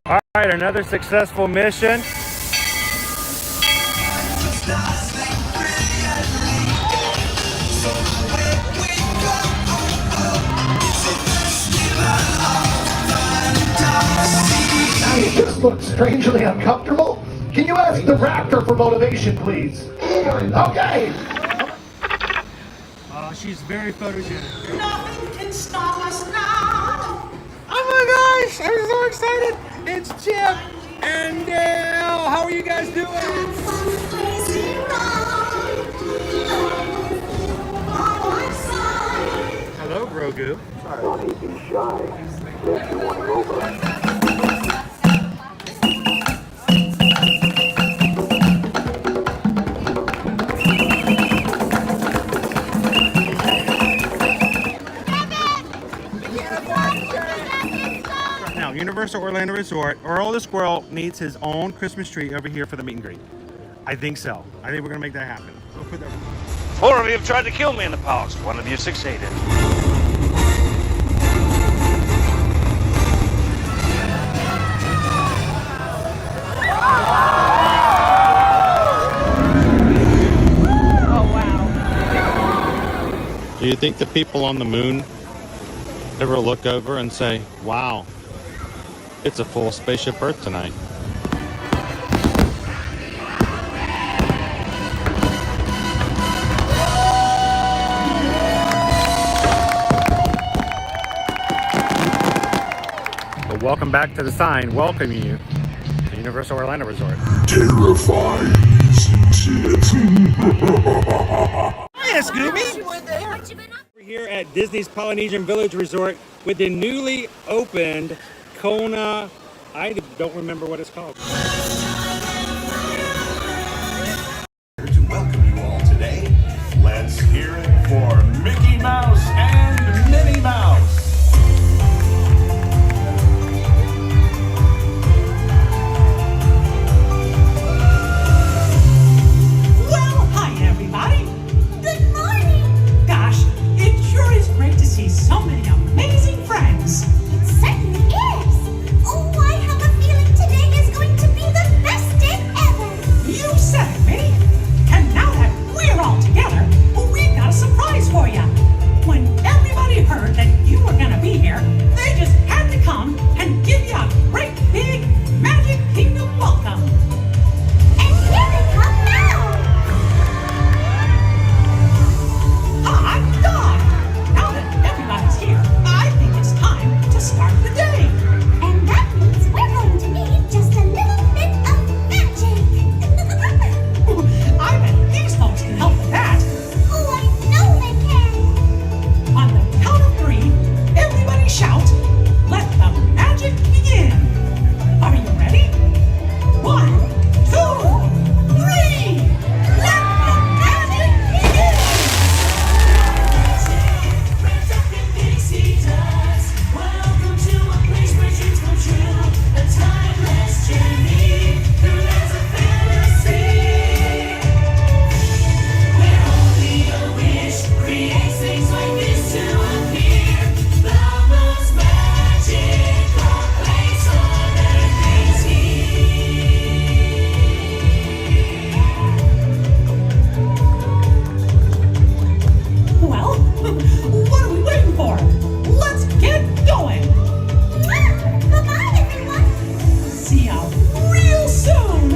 All right, another successful mission. You just look strangely uncomfortable. Can you ask the raptor for motivation, please? Okay. She's very photogenic. Nothing can stop us now. Oh my gosh, I'm so excited. It's Chip and Dale. How are you guys doing? Hello, Grogu. Don't be shy. If you want to go over. Now, Universal Orlando Resort, Earl the Squirrel needs his own Christmas tree over here for the meet and greet. I think so. I think we're gonna make that happen. We'll put that. 4 of you have tried to kill me in the past. 1 of you succeeded. Do you think the people on the moon ever look over and say, wow, it's a full spaceship Earth tonight? Well, welcome back to the sign welcoming you to Universal Orlando Resort. Terrifying, isn't it? Hiya, Scooby! We're here at Disney's Polynesian Village Resort with the newly opened Kona. I don't remember what it's called. Here to welcome you all today. Let's hear it for Mickey Mouse and Minnie Mouse. Well, hi everybody. Good morning. Gosh, it sure is great to see so many amazing friends. It certainly is. Oh, I have a feeling today is going to be the best day ever. You said it, Minnie. And now that we're all together, we've got a surprise for you. When everybody heard that you were going to be here, they just had to come and give you a great big Magic Kingdom welcome. And here they come now. Hot dog! Now that everybody's here, I think it's time to start the day. And that means we're going to need just a little bit of magic. I bet these folks can help with that. Oh, I know they can. On the count of 3, everybody shout, let the magic begin. Are you ready? 1, 2, 3! Let the magic begin! Welcome to a place where dreams come true. A timeless journey through lands of fantasy. Where only a wish creates things like this to appear. The most magical place on earth is Well, what are we waiting for? Let's get going! Bye-bye, everyone. See ya real soon!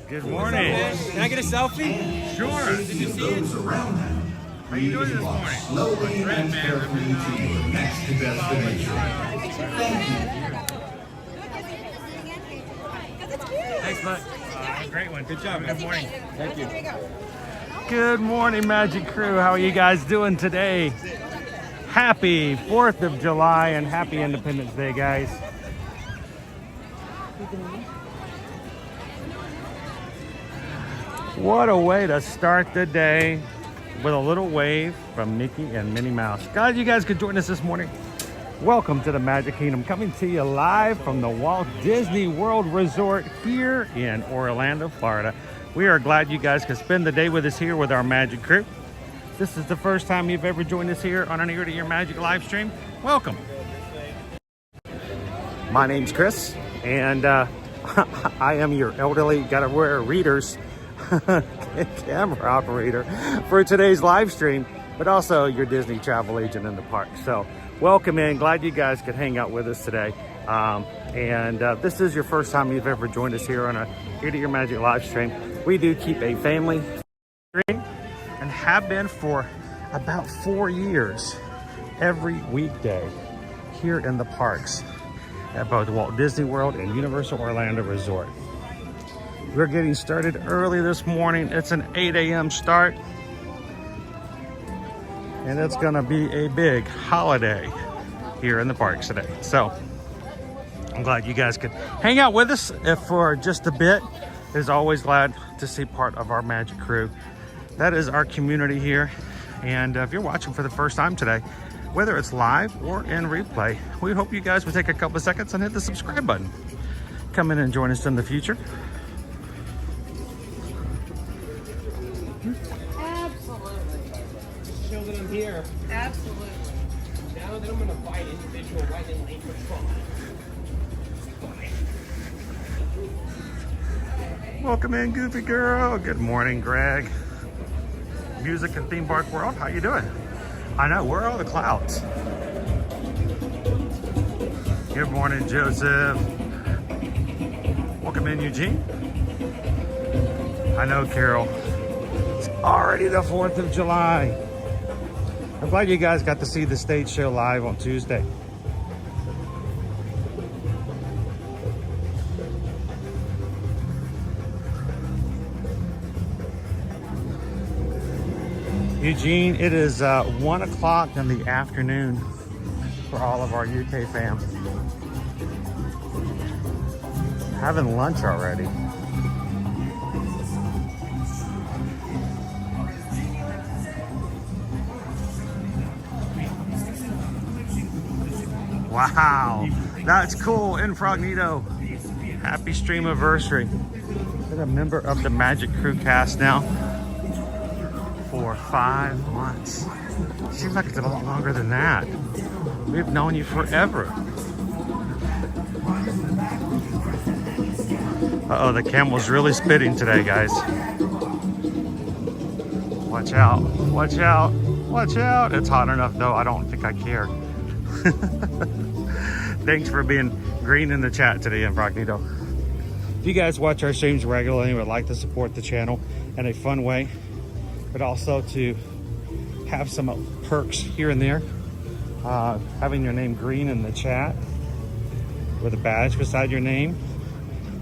Good morning. Can I get a selfie? Sure. Those around them. How you doing this morning? Slowly and carefully to your next destination. Thank you. Thanks, bud. Great one. Good job, man. Good morning. Thank you. Good morning, Magic Crew. How are you guys doing today? Happy 4th of July and happy Independence Day, guys. What a way to start the day with a little wave from Mickey and Minnie Mouse. Glad you guys could join us this morning. Welcome to the Magic Kingdom, coming to you live from the Walt Disney World Resort here in Orlando, Florida. We are glad you guys could spend the day with us here with our Magic crew. If this is the first time you've ever joined us here on an Ear to Ear Magic live stream, welcome. My name's Chris, and I am your elderly, gotta wear readers camera operator for today's live stream, but also your Disney travel agent in the park. So welcome in, glad you guys could hang out with us today. This is your first time you've ever joined us here on a Ear to Ear Magic live stream. We do keep a family stream and have been for about 4 years every weekday here in the parks at both Walt Disney World and Universal Orlando Resort. We're getting started early this morning. It's an 8 a.m. start, and it's gonna be a big holiday here in the parks today. So I'm glad you guys could hang out with us for just a bit. Is always glad to see part of our Magic crew. That is our community here. And if you're watching for the first time today, whether it's live or in replay, we hope you guys will take a couple of seconds and hit the subscribe button. Come in and join us in the future. Absolutely. Show that I'm here. Absolutely. Now that I'm going to buy individual lightning lane for Tron. Welcome in, Goofy Girl. Good morning, Greg. Music and Theme Park World, how you doing? I know, where are all the clouds? Good morning, Joseph. Welcome in, Eugene. I know, Carol. It's already the 4th of July. I'm glad you guys got to see the stage show live on Tuesday. Eugene, it is 1 o'clock in the afternoon for all of our UK fam. Having lunch already. Wow, that's cool, Incognito. Happy stream anniversary. Been a member of the Magic Crew cast now for 5 months. Seems like it's a lot longer than that. We've known you forever. Uh-oh, the camel's really spitting today, guys. Watch out, watch out, watch out. It's hot enough though, I don't think I care. Thanks for being green in the chat today, Incognito. If you guys watch our streams regularly and would like to support the channel in a fun way, but also to have some perks here and there, having your name green in the chat with a badge beside your name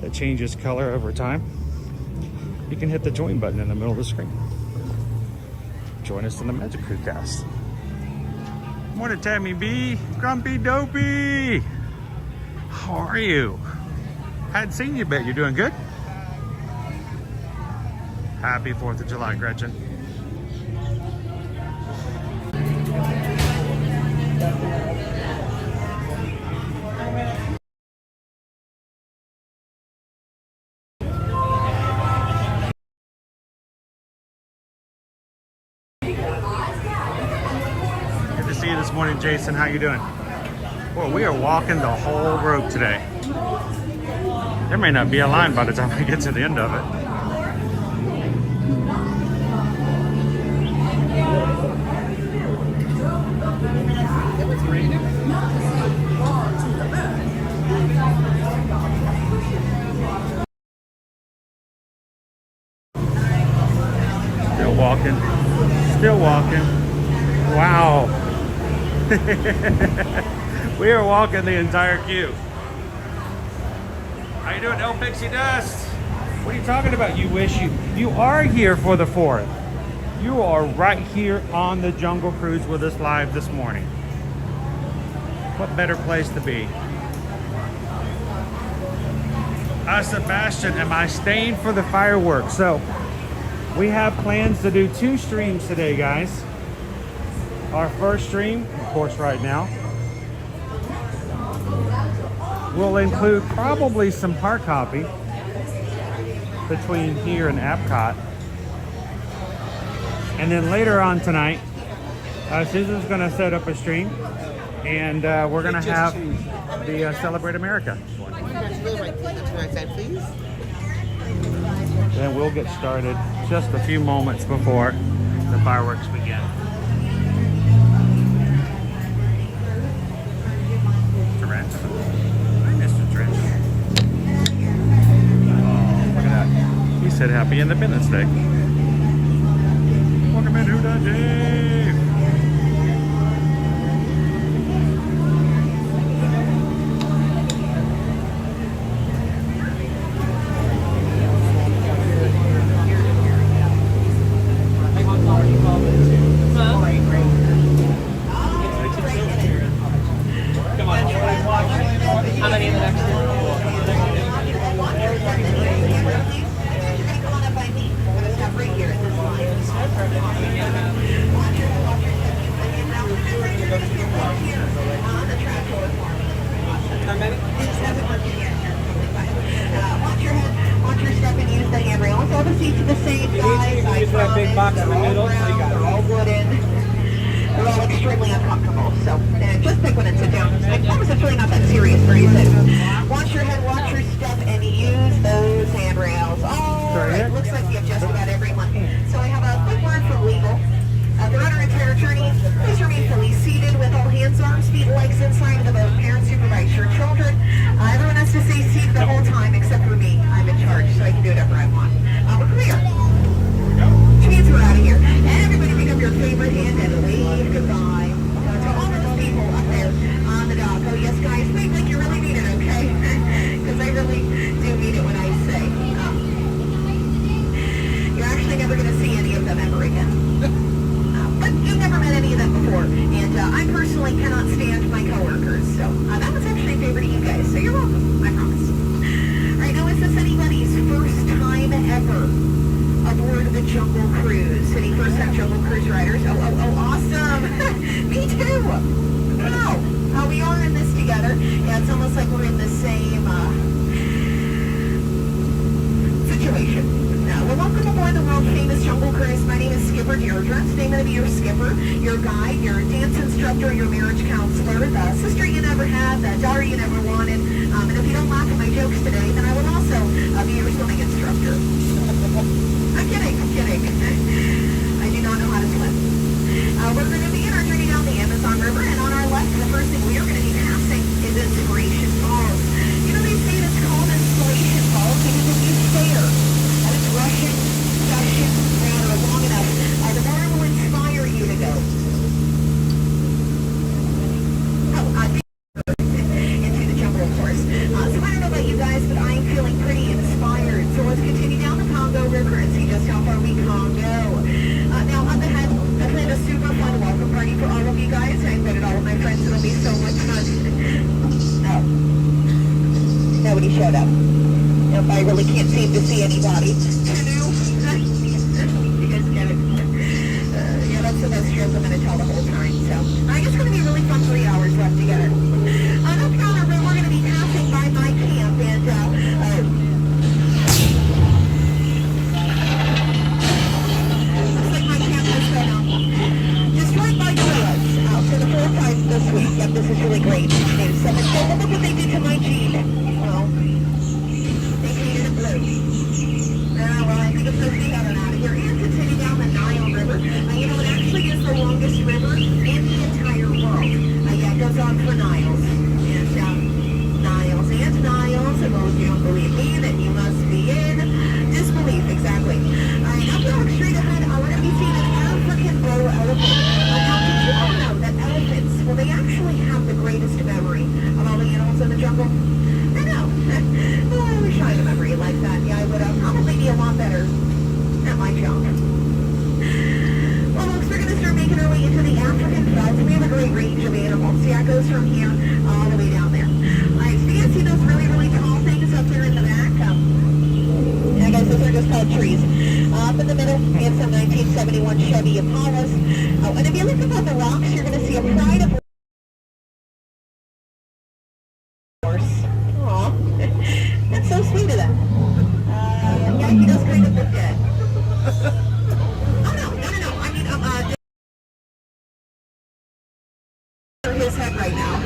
that changes color over time, you can hit the join button in the middle of the screen. Join us in the Magic Crew cast. Morning, Tammy B. Grumpy Dopey. How are you? Hadn't seen you, bet you're doing good. Happy 4th of July, Gretchen. Good to see you this morning, Jason. How you doing? Well, we are walking the whole rope today. There may not be a line by the time I get to the end of it. Still walking. Wow. We are walking the entire queue. How you doing, El Pixie Dust? What are you talking about? You are here for the 4th. You are right here on the Jungle Cruise with us live this morning. What better place to be? Sebastian, am I staying for the fireworks? So we have plans to do 2 streams today, guys. Our first stream, of course, right now, will include probably some park hopping between here and Epcot. And then later on tonight, Susan's going to set up a stream, and we're going to have the Celebrate America one. Then we'll get started just a few moments before the fireworks begin. Trent. Hi, Mr. Trent. Oh, look at that. He said Happy Independence Day. Welcome in, Who Done Dave? right now.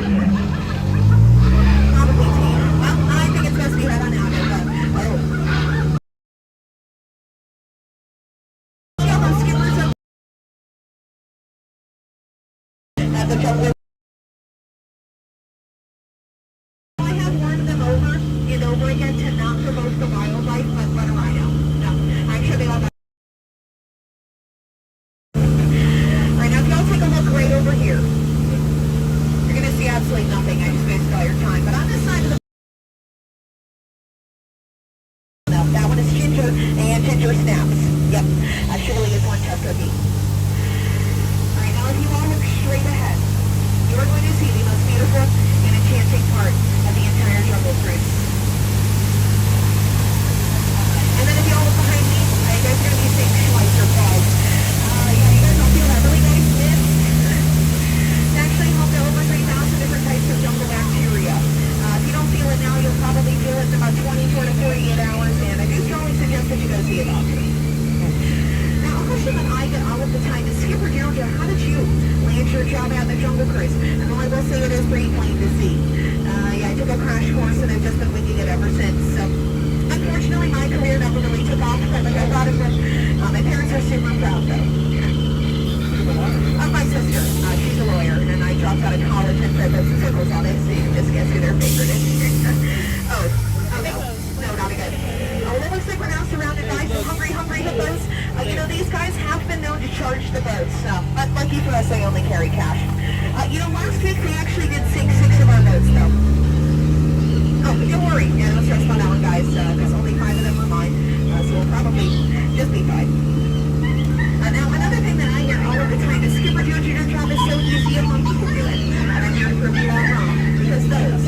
Probably teen. Well, I think it's supposed to be head on out. Yeah, those skippers are at the jungle. I have warned them over and over again to not promote the wildlife, but what do I know? No, I'm sure they all got. Right now, if y'all take a look right over here, you're going to see absolutely nothing. I just wasted all your time. But on this side of the that one is Ginger and Ginger Snaps. Yep, Shirley is one test cookie. Alright, now if you all look straight ahead, you are going to see the most beautiful and enchanting part of the entire Jungle Cruise. And then if you all look behind me, you guys are going to be seeing Schweitzer Falls. Yeah, you guys all feel that really nice mist. It's actually home to over 3,000 different types of jungle bacteria. If you don't feel it now, you'll probably feel it in about 24 to 48 hours, and I do strongly suggest that you go see a doctor. Now, a question that I get all of the time is, Skipper Georgia, how did you land your job out in the Jungle Cruise? And well, I will say it is pretty plain to see. Yeah, I took a crash course, and I've just been winging it ever since. So, unfortunately, my career never really took off quite like I thought it would. My parents are super proud, though. My sister, she's a lawyer, and I dropped out of college and said those circles all they see. Just guess who their favorite is. Oh, no, not again. Well, it looks like we're now surrounded by some hungry hippos. You know, these guys have been known to charge the boats, but lucky for us, they only carry cash. You know, last week they actually did sink 6 of our boats, though. Oh, but don't worry, no stress on that one, guys, because only 5 of them were mine, so we'll probably just be fine. Now, another thing that I hear all of the time is, Skipper George, your job is so easy, a monkey can do it. And I'm here to prove you all wrong, because those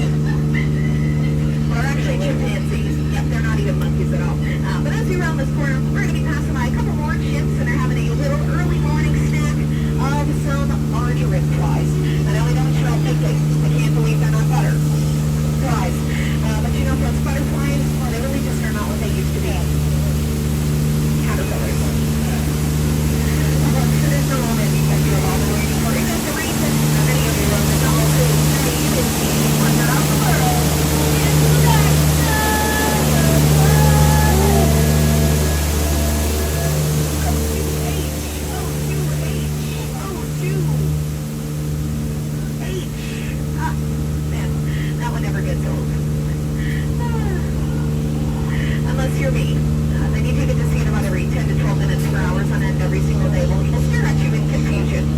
are actually chimpanzees. Yep, they're not even monkeys at all. But as we round this corner, we're going to be passing by a couple more chimps, and they're having a little early morning snack of some margarine flies. And I know what you're all thinking. I can't believe they're not butter flies. But you know, those butterflies, well, they really just are not what they used to be. Caterpillars. Unless you're me. Then you take it to see it about every 10 to 12 minutes for hours on end every single day. Well, people stare at you in confusion.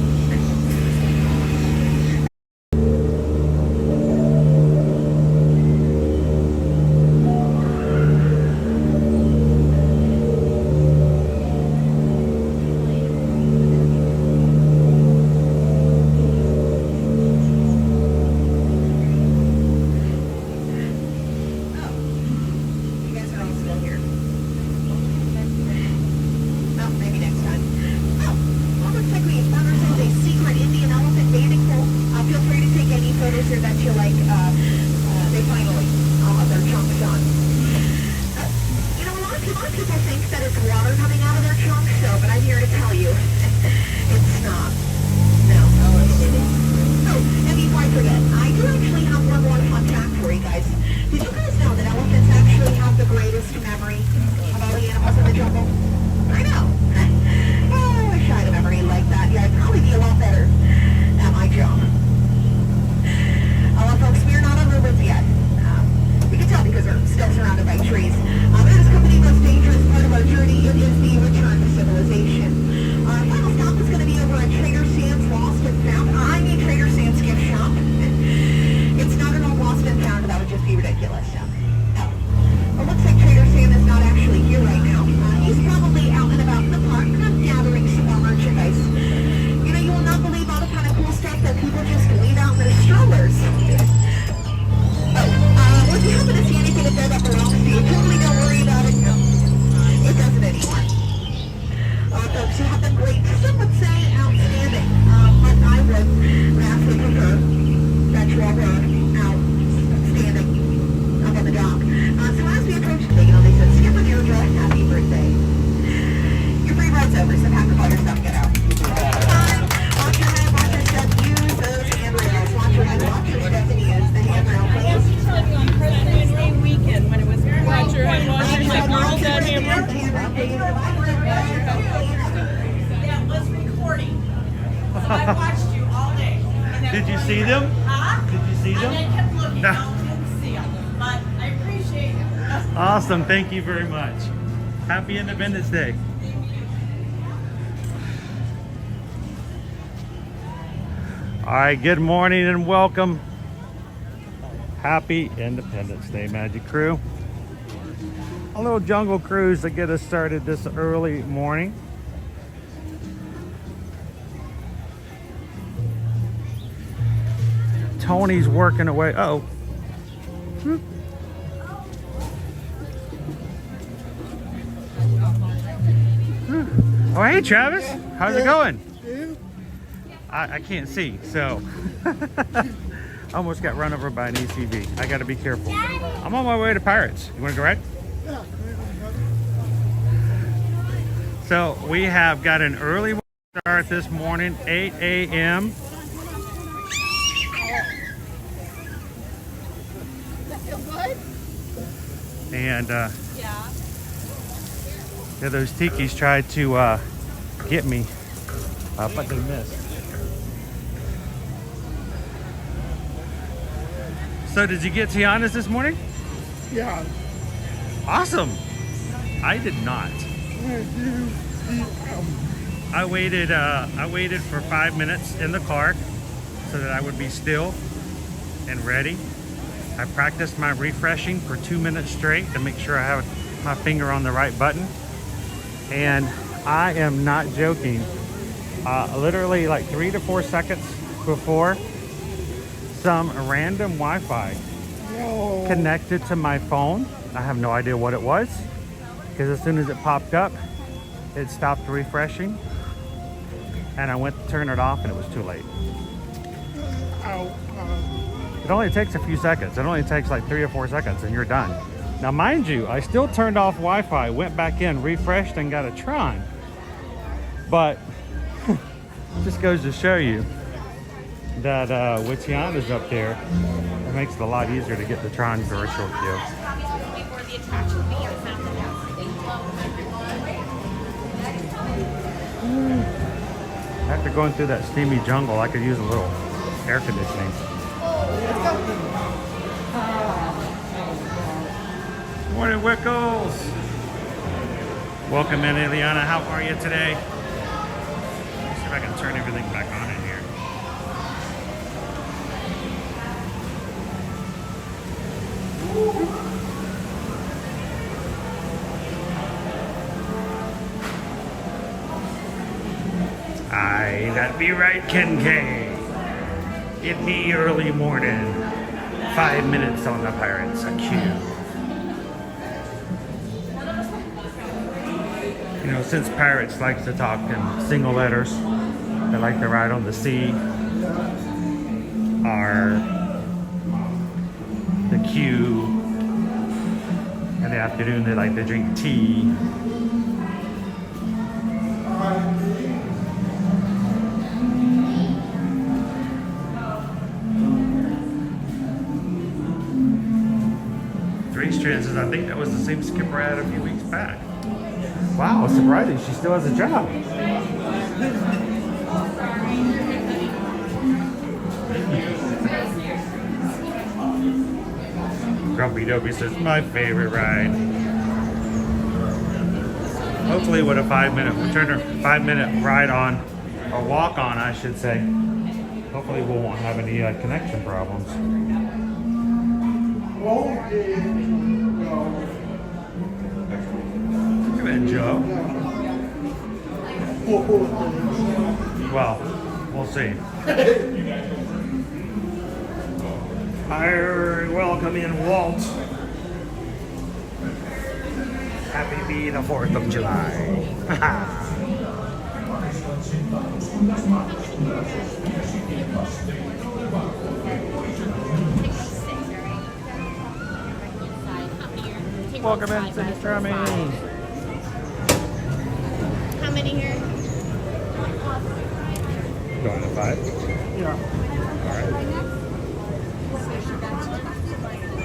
see them? I kept looking. No. I didn't see them, but I appreciate it. Awesome. Thank you very much. Happy Independence Day. All right, good morning and welcome. Happy Independence Day, Magic Crew. A little jungle cruise to get us started this early morning. Tony's working away. Oh. Oh, hey, Travis. How's it going? I can't see, so almost got run over by an ATV. I got to be careful. I'm on my way to Pirates. You want to go ride? So we have got an early start this morning, 8 a.m. And yeah, those tikis tried to get me, but they missed. So did you get Tiana's this morning? Yeah. Awesome. I did not. I waited for 5 minutes in the car so that I would be still and ready. I practiced my refreshing for 2 minutes straight to make sure I have my finger on the right button. And I am not joking. Literally like 3 to 4 seconds before, some random Wi-Fi connected to my phone. I have no idea what it was, because as soon as it popped up, it stopped refreshing, and I went to turn it off and it was too late. It only takes a few seconds. It only takes like 3 or 4 seconds and you're done. Now mind you, I still turned off Wi-Fi, went back in, refreshed, and got a Tron. But just goes to show you that with Tiana's up there, it makes it a lot easier to get the Tron for a short queue. After going through that steamy jungle, I could use a little air conditioning. Morning, Wickles. Welcome in, Eliana. How are you today? Let's see if I can turn everything back on in here. Aye, that be right, Ken K. It be early morning. 5 minutes on the Pirates, a queue. You know, since Pirates likes to talk in single letters, they like to ride on the sea, or the queue. In the afternoon, they like to drink tea. Says, I think that was the same skipper I had a few weeks back. Wow, surprising. She still has a job. Grumpy Dopey says, my favorite ride. Hopefully with a 5-minute ride on, or walk on, I should say. Hopefully we won't have any connection problems. Come in, Joe. Well, we'll see. Welcome in, Walt. Happy be the 4th of July. Welcome in, City Strumming. How many here? Going to 5? Yeah. All right.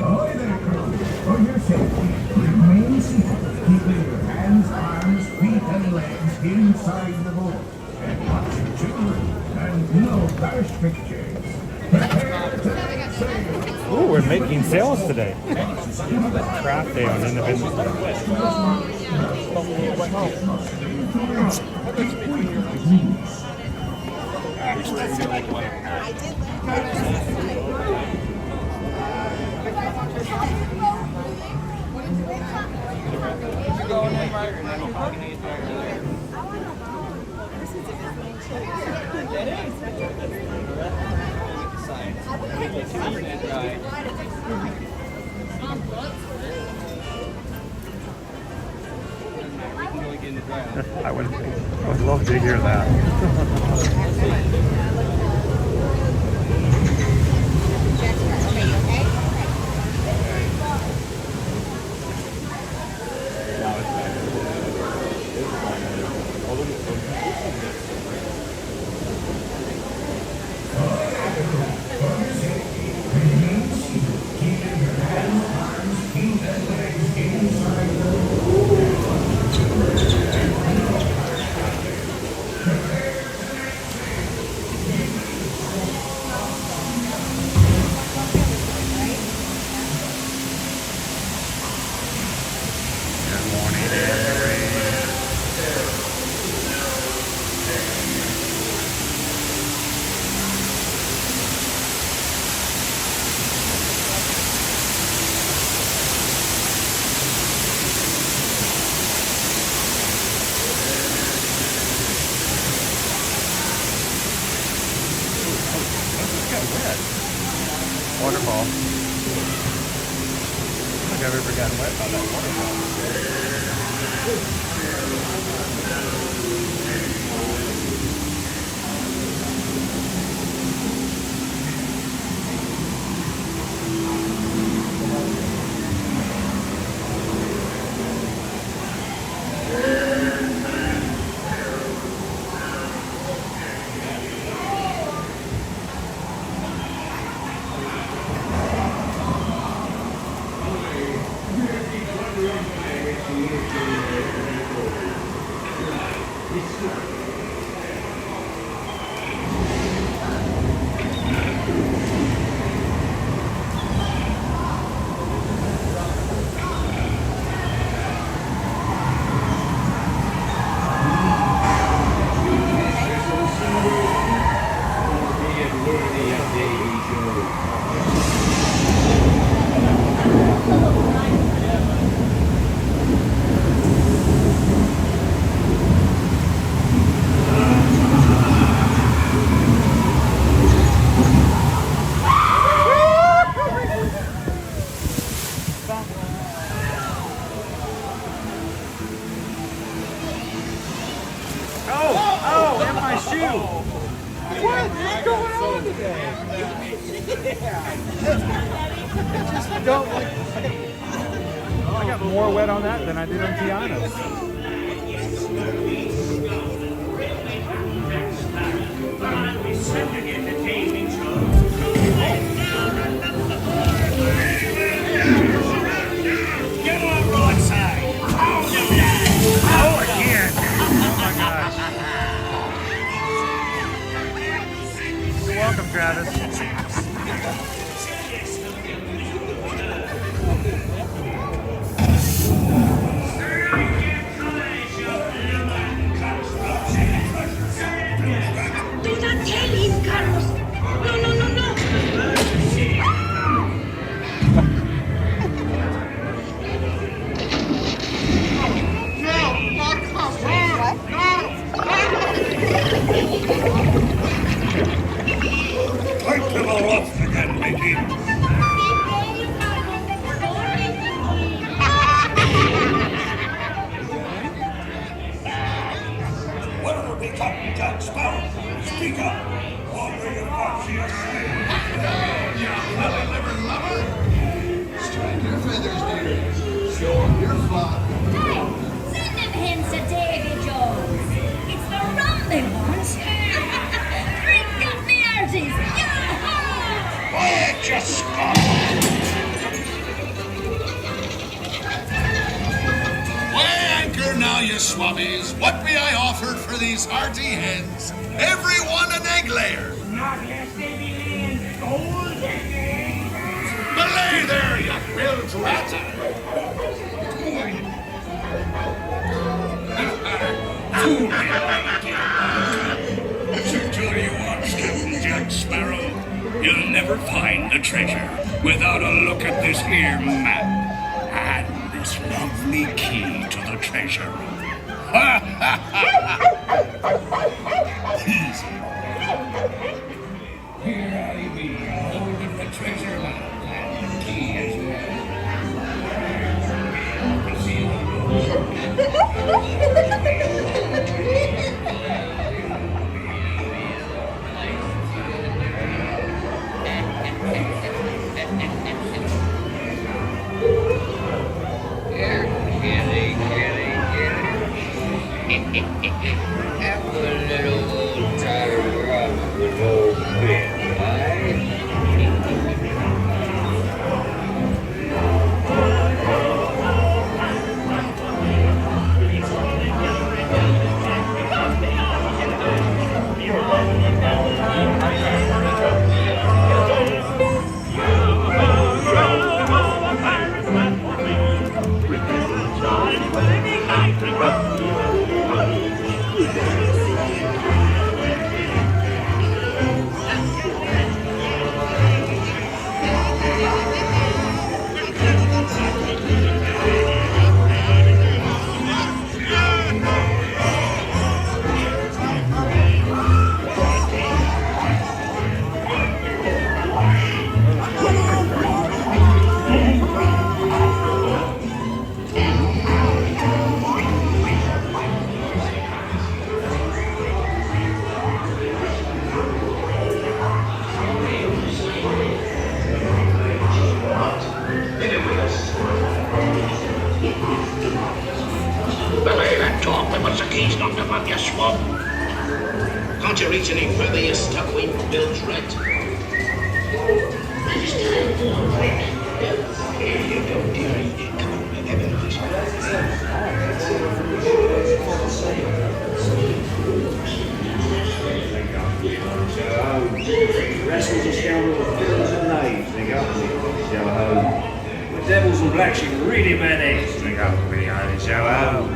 Ahoy there, crew. For your safety, remain seated, keeping your hands, arms, feet, and legs inside the boat. And watch your children, and no harsh pictures. Prepare to sail. we're making sales today. Craft day on Independence Day. I would love to hear that. Waterfall. I don't think I've ever gotten wet by that waterfall. Oh, and my shoe. What's going on today? Just don't like. I got more wet on that than I did on Tiana's. Get on broadside. Oh, again. Oh my gosh. You're welcome, Travis. Do not tell him, Carlos. No, no, no, no. Take them all off again, Mickey. What are we talking about? Speak up. What are you talking You belly-liver lover? Strike your feathers, dear. Show them your flock. Hey, send them hens to Davy Jones. It's the rum they want. Drink up the arties. Yah-ha! Quiet, you scum! Weigh anchor now, you swabbies. What be I offered for these hearty hens? Every one an egg layer. Not less they be laying golden eggs. It's rats. So tell you what, Captain Jack Sparrow, you'll never find the treasure without a look at this here map and this lovely key to the treasure room. Easy. Here I be, holding the treasure map and the key as well. Have a little old time run with old Ben, right? Can't you reach any further? You're stuck waiting for Bill's rent. Here you go, dearie. Come on, have a nice Rascals and scoundrels are villains and knaves, they got me. Show home. The devils and blacks are really mad eggs, they got me. Show home.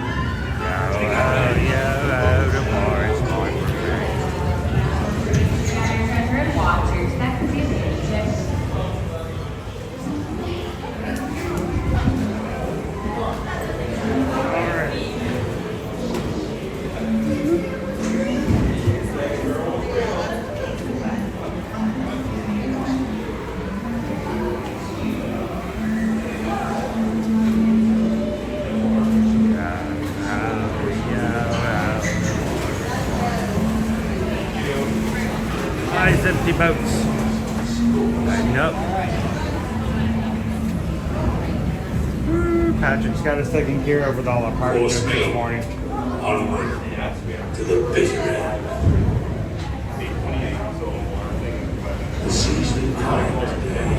Nice empty boats. Lighten up. Patrick's got us taken care of with all our party this morning. Onward to the bitter end. The sea's been kind today.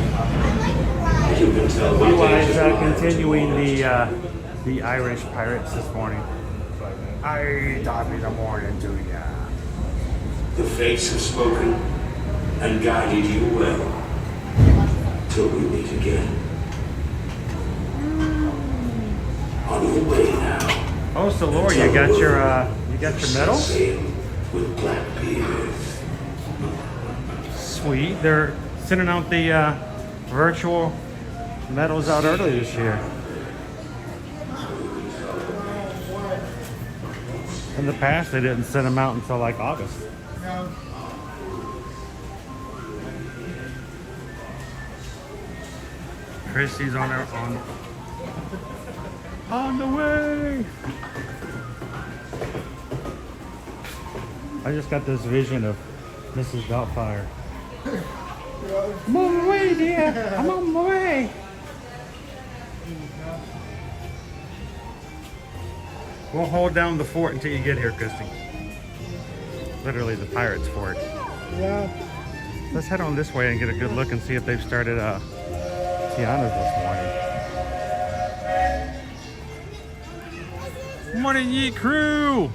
As you can tell, Blue Eyes continuing the Irish Pirates this morning. I top in the morning to ya. The fates have spoken and guided you well. Till we meet again. On your way now. Oh, so Laura, you got your medal? With black beards. Sweet. They're sending out the virtual medals out early this year. In the past, they didn't send them out until like August. Chrissy's on the way. I just got this vision of Mrs. Doubtfire. I'm on my way, dear. I'm on my way. We'll hold down the fort until you get here, Christy. Literally the pirates' fort. Yeah. Let's head on this way and get a good look and see if they've started Tiana's this morning. Morning, ye crew.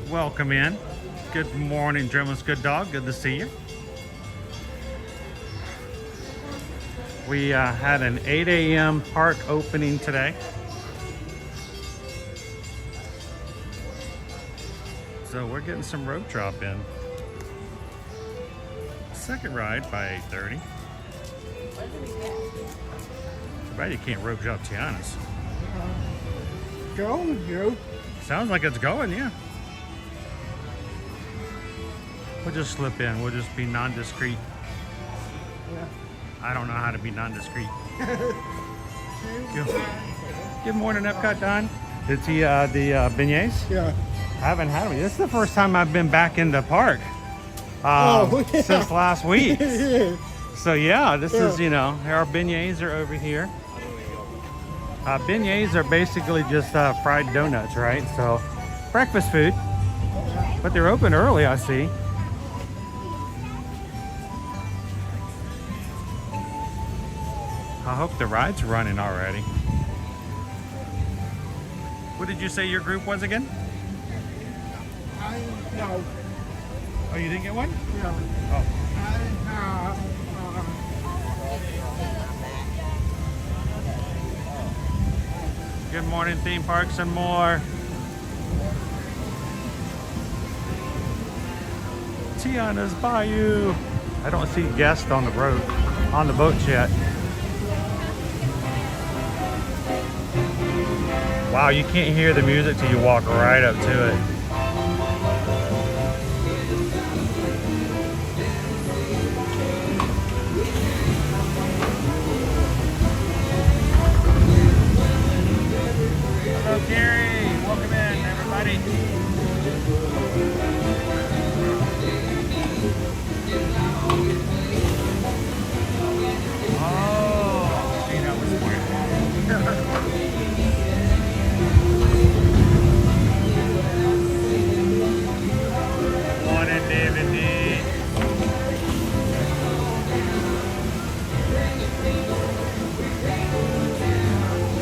Welcome in. Good morning, Drummer's good dog. Good to see you. We had an 8 a.m. park opening today. So we're getting some rope drop in. Second ride by 8:30. Too bad you can't rope drop Tiana's. Go, Joe. Sounds like it's going, yeah. We'll just slip in. We'll just be non-discreet. Yeah. I don't know how to be non-discreet. Good morning, Epcot, Don. Did he the beignets? Yeah. I haven't had them. This is the first time I've been back in the park since last week. So yeah, this is, you know, our beignets are over here. Beignets are basically just fried donuts, right? So breakfast food, but they're open early, I see. I hope the ride's running already. What did you say your group was again? No. Oh, you didn't get one? No. Oh. Good morning, theme parks and more. Tiana's Bayou. I don't see guests on the road, on the boats yet. Wow, you can't hear the music till you walk right up to it. Hello, Gary. Welcome in, everybody. Oh, see, that was weird. Morning, David D.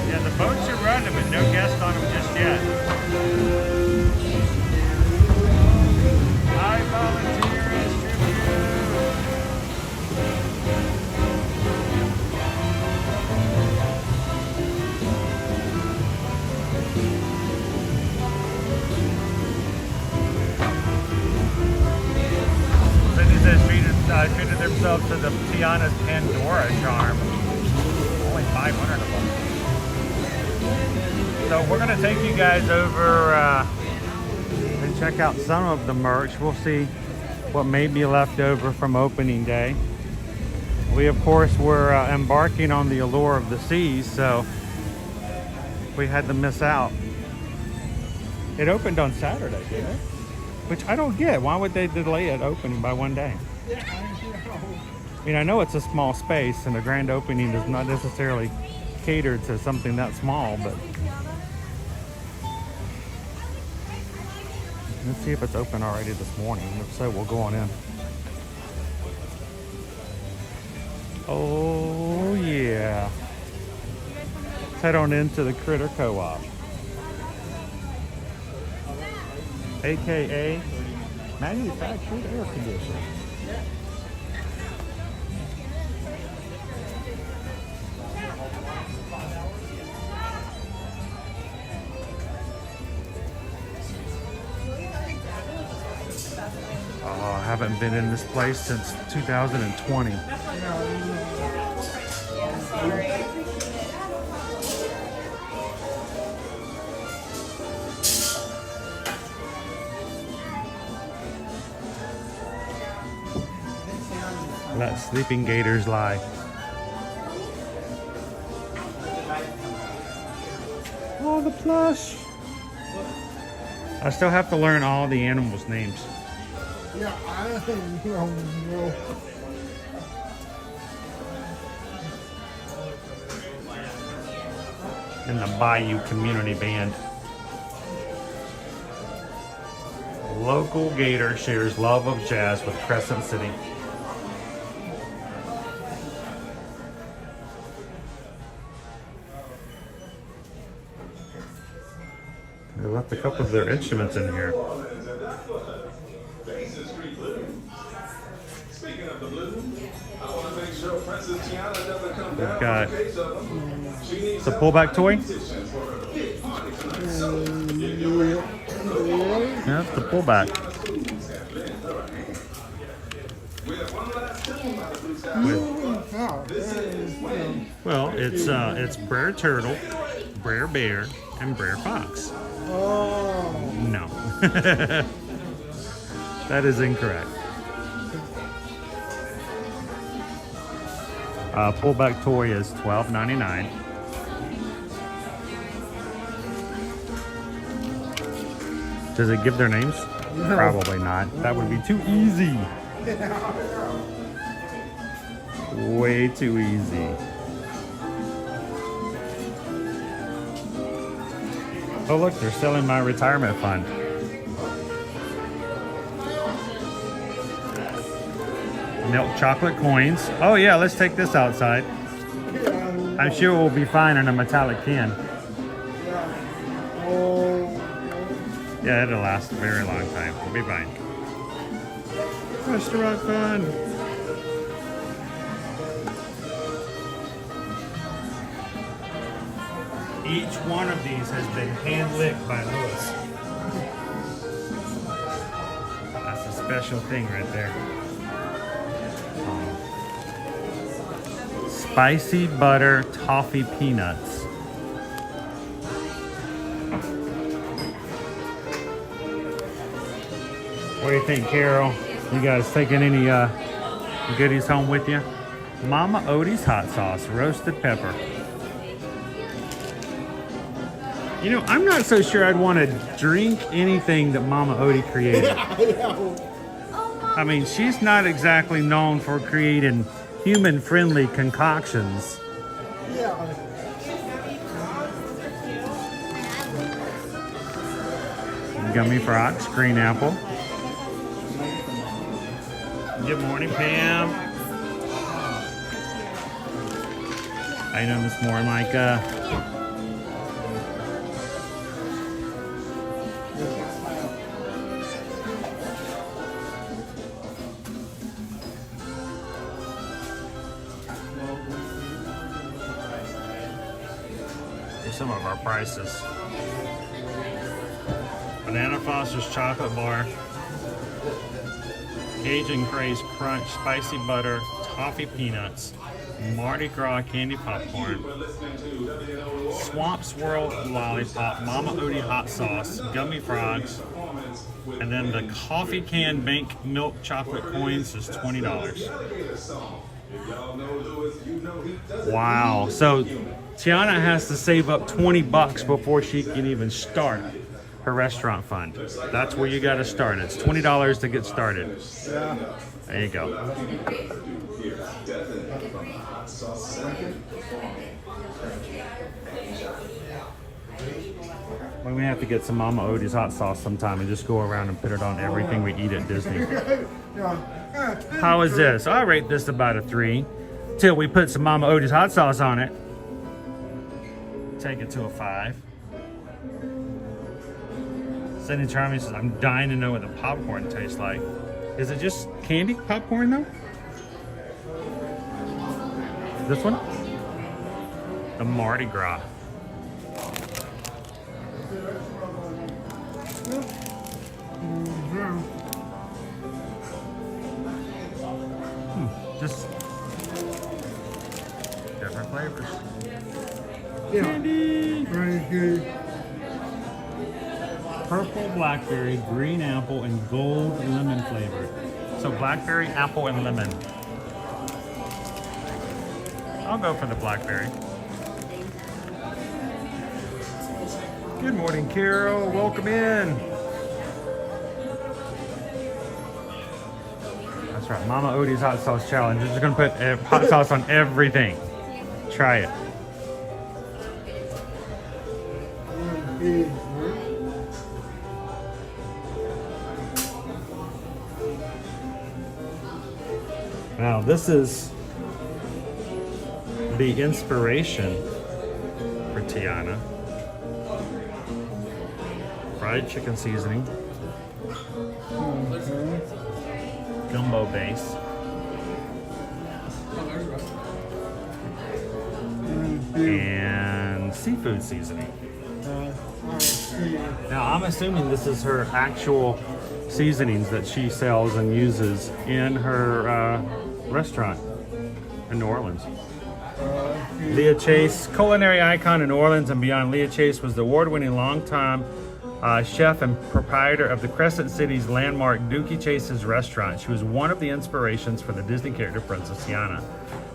Yeah, the boats are running, but no guests on them just yet. I volunteer as tribute. Treated themselves to the Tiana's Pandora charm. Only 500 of them. So we're going to take you guys over and check out some of the merch. We'll see what may be left over from opening day. We, of course, were embarking on the allure of the seas, so we had to miss out. It opened on Saturday, didn't it? Which I don't get. Why would they delay it opening by one day? I mean, I know it's a small space and the grand opening is not necessarily catered to something that small, but let's see if it's open already this morning. If so, we'll go on in. Oh yeah. Let's head on into the Critter Co-op. AKA manufactured air conditioning. Oh, I haven't been in this place since 2020. Let sleeping gators lie. Oh, the plush. I still have to learn all the animals' names. Yeah, I don't know. In the Bayou Community Band. Local gator shares love of jazz with Crescent City. They left a couple of their instruments in here. Speaking of the blues, I want to make sure We've got the pullback toy. Yeah, it's the pullback. Well, it's Brer Turtle, Brer Bear, and Brer Fox. Oh. No. That is incorrect. Pullback toy is $12.99. Does it give their names? No. Probably not. That would be too easy. Way too easy. Oh look, they're selling my retirement fund. Milk chocolate coins. Oh yeah, let's take this outside. I'm sure we'll be fine in a metallic can. Yeah, it'll last a very long time. We'll be fine. Restaurant fun. Each one of these has been hand-licked by Lewis. That's a special thing right there. Spicy butter toffee peanuts. What do you think, Carol? You guys taking any goodies home with you? Mama Odie's hot sauce, roasted pepper. You know, I'm not so sure I'd want to drink anything that Mama Odie created. I mean, she's not exactly known for creating human-friendly concoctions. Gummy frogs, green apple. Good morning, Pam. How you doing this morning, Micah? Here's some of our prices. Banana Foster's chocolate bar. Cajun Craze Crunch, spicy butter, toffee peanuts, Mardi Gras candy popcorn, Swamp Swirl lollipop, Mama Odie hot sauce, gummy frogs, and then the coffee can bank milk chocolate coins is $20. Wow, so Tiana has to save up $20 before she can even start her restaurant fund. That's where you got to start. It's $20 to get started. There you go. Well, we have to get some Mama Odie's hot sauce sometime and just go around and put it on everything we eat at Disney. How is this? I rate this about a 3 till we put some Mama Odie's hot sauce on it. Take it to a 5. Cindy Charmy says, I'm dying to know what the popcorn tastes like. Is it just candy popcorn though? This one? The Mardi Gras. Just different flavors. Yeah. Candy. Very good. Purple blackberry, green apple, and gold lemon flavor. So blackberry, apple, and lemon. I'll go for the blackberry. Good morning, Carol. Welcome in. That's right, Mama Odie's hot sauce challenge. We're just gonna put hot sauce on everything. Try it. Now this is the inspiration for Tiana. Fried chicken seasoning. Gumbo base. and seafood seasoning. Yeah. Now, I'm assuming this is her actual seasonings that she sells and uses in her restaurant in New Orleans. Leah Chase, culinary icon in New Orleans and beyond. Leah Chase was the award-winning longtime chef and proprietor of the Crescent City's landmark Dookie Chase's restaurant. She was one of the inspirations for the Disney character Princess Tiana.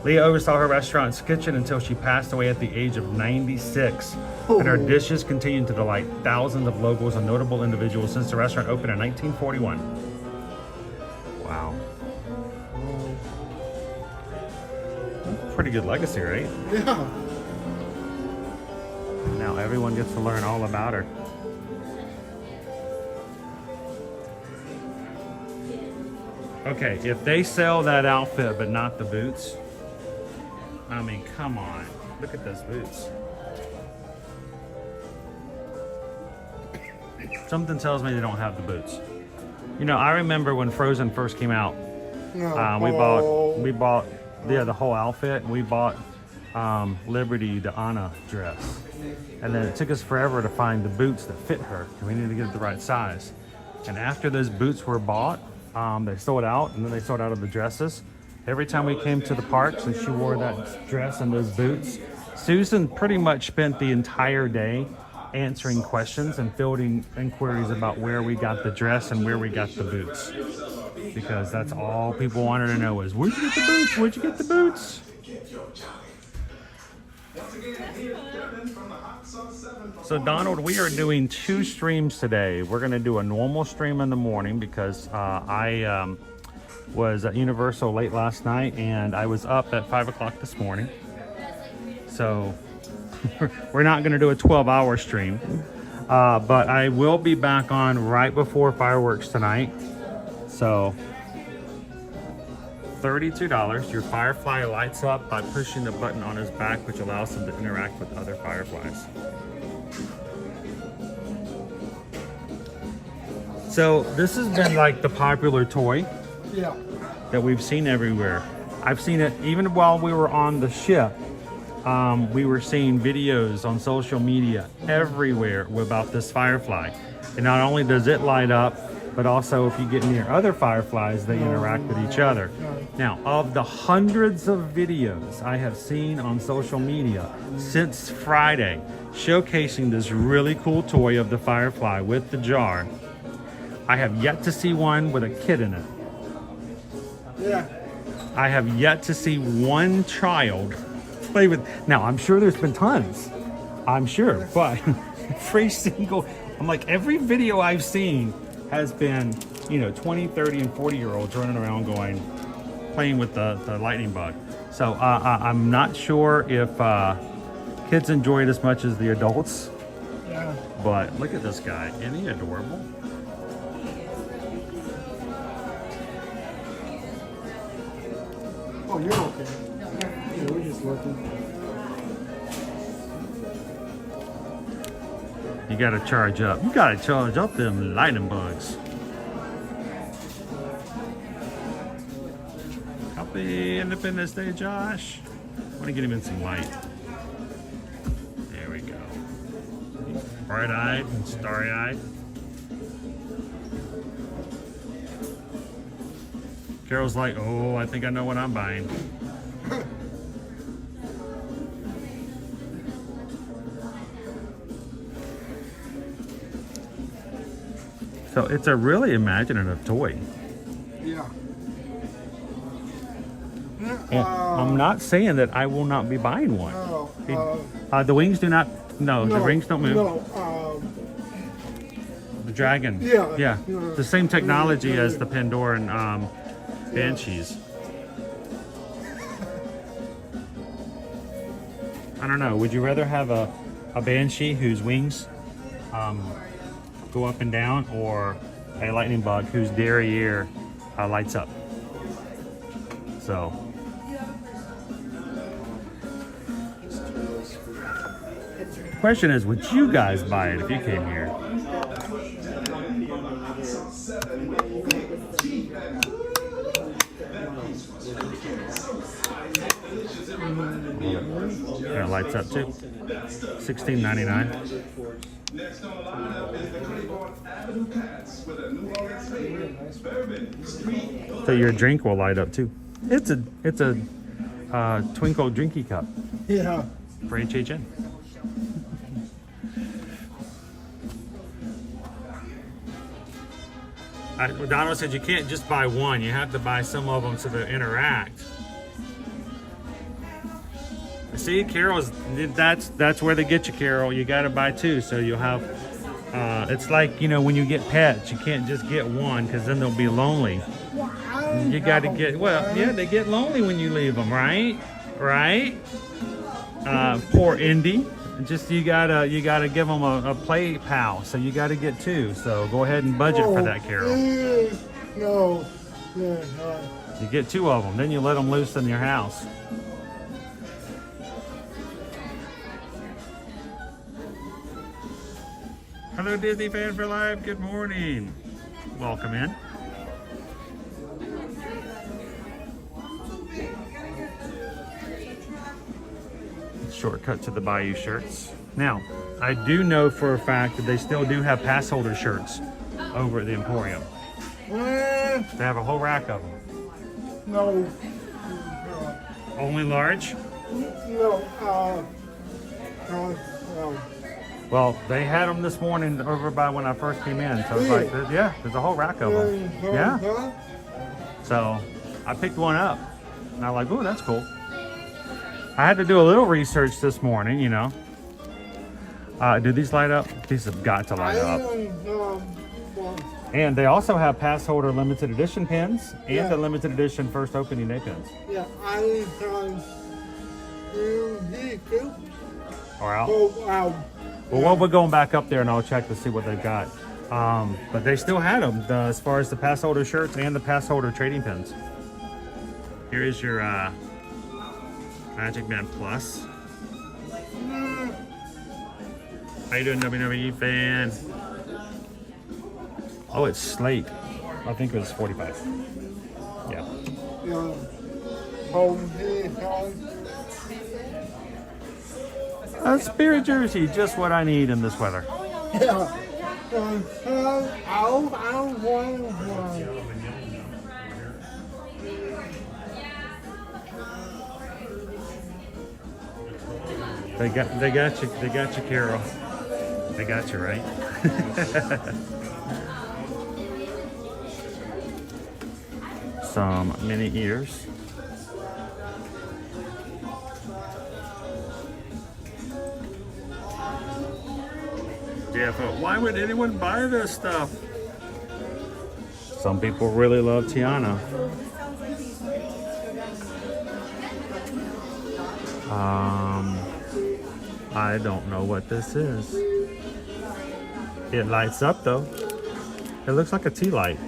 Leah oversaw her restaurant's kitchen until she passed away at the age of 96. And her dishes continue to delight thousands of locals and notable individuals since the restaurant opened in 1941. Wow. Pretty good legacy, right? Yeah. Now everyone gets to learn all about her. Okay, if they sell that outfit but not the boots, I mean, come on. Look at those boots. Something tells me they don't have the boots. You know, I remember when Frozen first came out, we bought the whole outfit. We bought Liberty the Anna dress. And then it took us forever to find the boots that fit her. And we needed to get it the right size. And after those boots were bought, they sold out, and then they sold out of the dresses. Every time we came to the parks and she wore that dress and those boots, Susan pretty much spent the entire day answering questions and fielding inquiries about where we got the dress and where we got the boots. Because that's all people wanted to know is, where'd you get the boots? Where'd you get the boots? So Donald, we are doing 2 streams today. We're going to do a normal stream in the morning because I was at Universal late last night and I was up at 5 o'clock this morning. So we're not going to do a 12-hour stream, but I will be back on right before fireworks tonight. So $32, your firefly lights up by pushing the button on his back, which allows him to interact with other fireflies. So this has been like the popular toy that we've seen everywhere. I've seen it even while we were on the ship. We were seeing videos on social media everywhere about this firefly. And not only does it light up, but also if you get near other fireflies, they interact with each other. Now, of the hundreds of videos I have seen on social media since Friday, showcasing this really cool toy of the firefly with the jar, I have yet to see one with a kid in it. Yeah. I have yet to see one child play with. Now, I'm sure there's been tons. I'm sure, but every single, I'm like, every video I've seen has been, you know, 20, 30, and 40-year-olds running around playing with the lightning bug. So I'm not sure if kids enjoy it as much as the adults. Yeah. But look at this guy. Isn't he adorable? Oh, you're okay. Yeah, we're just looking. You gotta charge up. You gotta charge up them lightning bugs. Happy Independence Day, Josh. I wanna get him in some light. There we go. Bright-eyed and starry-eyed. Carol's like, oh, I think I know what I'm buying. So it's a really imaginative toy. Yeah. And I'm not saying that I will not be buying one. The wings do not, no, the rings don't move. No, the dragon. Yeah. The same technology as the Pandoran Banshees. I don't know. Would you rather have a Banshee whose wings go up and down, or a lightning bug whose derriere lights up? So. The question is, would you guys buy it if you came here? And it lights up too. $16.99. Next on the lineup is the Carribean Avenue Cats with a New Orleans favorite, Bourbon Street. So your drink will light up too. It's a Twinkle drinky cup Yeah. for HHN. Donald said you can't just buy one. You have to buy some of them so they interact. See, Carol's, that's where they get you, Carol. You got to buy two, so you'll have. It's like, you know, when you get pets, you can't just get one because then they'll be lonely. You got to get, well, yeah, they get lonely when you leave them, right? Right? Poor Indy. Just you gotta give them a play pal, so you got to get two. So go ahead and budget for that, Carol. No. You get two of them, then you let them loose in your house. Hello, Disney Fan for Life. Good morning. Welcome in. Shortcut to the Bayou shirts. Now, I do know for a fact that they still do have pass holder shirts over at the Emporium. They have a whole rack of them. No. Only large? No. Well, they had them this morning over by when I first came in. So it's like, yeah, there's a whole rack of them. Yeah. So I picked one up. And I was like, ooh, that's cool. I had to do a little research this morning, you know. Do these light up? These have got to light up. And they also have pass holder limited edition pins and the limited edition first opening day pins. Yeah, Or out. Well, we're going back up there and I'll check to see what they've got. But they still had them as far as the pass holder shirts and the pass holder trading pins. Here is your Magic Man Plus. How you doing, WWE fan? Oh, it's Slate. I think it was 45. Yeah. A Spirit jersey, just what I need in this weather. They got you, Carol. They got you, right? Some mini ears. Yeah, but why would anyone buy this stuff? Some people really love Tiana. I don't know what this is. It lights up though. It looks like a tea light.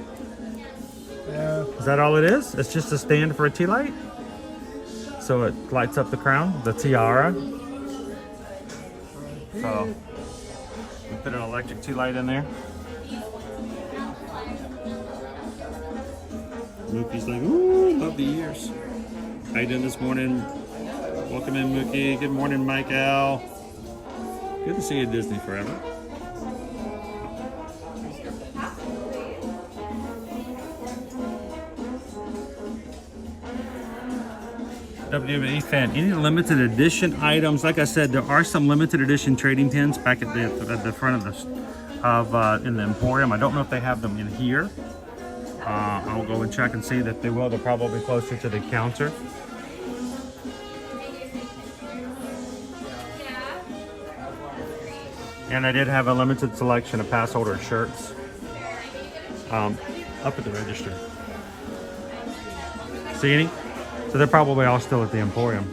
Yeah. Is that all it is? It's just a stand for a tea light? So it lights up the crown, the tiara. So we put an electric tea light in there. Mookie's like, ooh, love the ears. How you doing this morning? Welcome in, Mookie. Good morning, Mike Al. Good to see you at Disney Forever. WWE fan, any limited edition items? Like I said, there are some limited edition trading pins back at the front of in the Emporium. I don't know if they have them in here. I'll go and check and see that they will. They're probably closer to the counter. And I did have a limited selection of pass holder shirts up at the register. See any? So they're probably all still at the Emporium.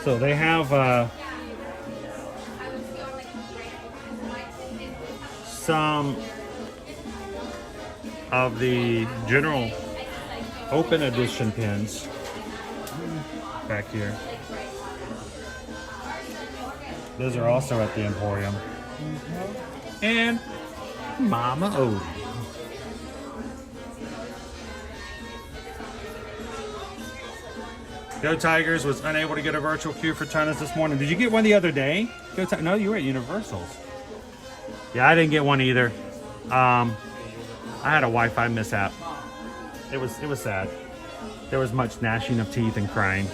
So they have some of the general open edition pins back here. Those are also at the Emporium. And Mama Odie. Go Tigers was unable to get a virtual queue for tennis this morning. Did you get one the other day? No, you were at Universal's. Yeah, I didn't get one either. I had a Wi-Fi mishap. It was sad. There was much gnashing of teeth and crying,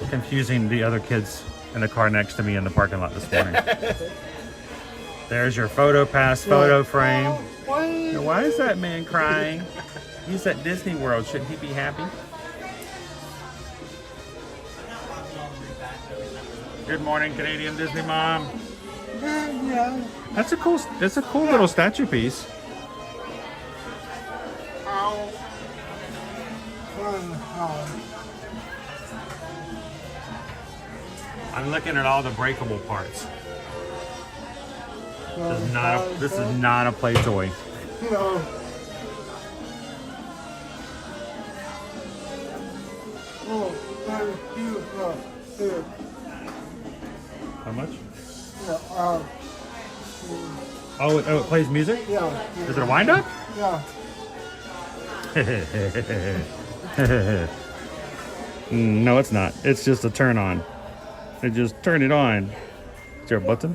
confusing the other kids in the car next to me in the parking lot this morning. There's your photo pass photo frame. Why is that man crying? He's at Disney World. Shouldn't he be happy? Good morning, Canadian Disney Mom. Yeah. That's a cool little statue piece. I'm looking at all the breakable parts. This is not a play toy. No. Oh, very beautiful. Here. How much? Yeah, Oh, it plays music? yeah. Is it a wind up? Yeah. No, it's not. It's just a turn on. They just turn it on. Is there a button?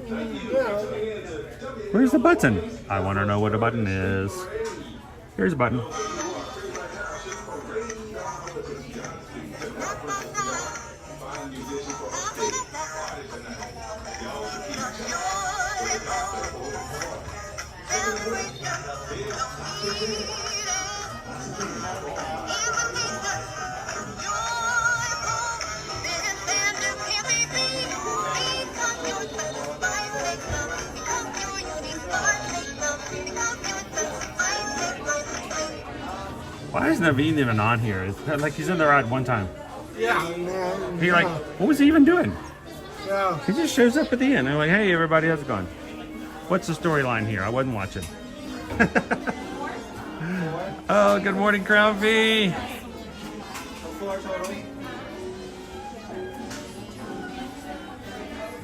Where's the button? I want to know what a button is. Here's a button. Why is Naveen even on here? It's like he's in the ride one time. Yeah. He like, what was he even doing? Yeah. He just shows up at the end. They're like, hey, everybody, how's it going? What's the storyline here? I wasn't watching. Oh, good morning, Crown V.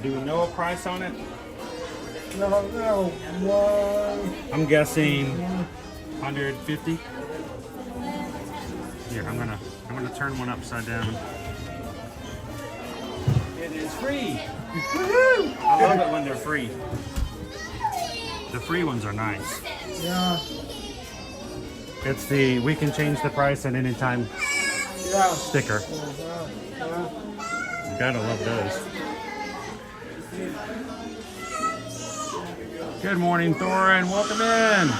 Do we know a price on it? No. I'm guessing 150. Here, I'm gonna turn one upside down. It is free. I love it when they're free. The free ones are nice. Yeah. It's the we can change the price at any time sticker. You gotta love those. Good morning, Thorin. Welcome in.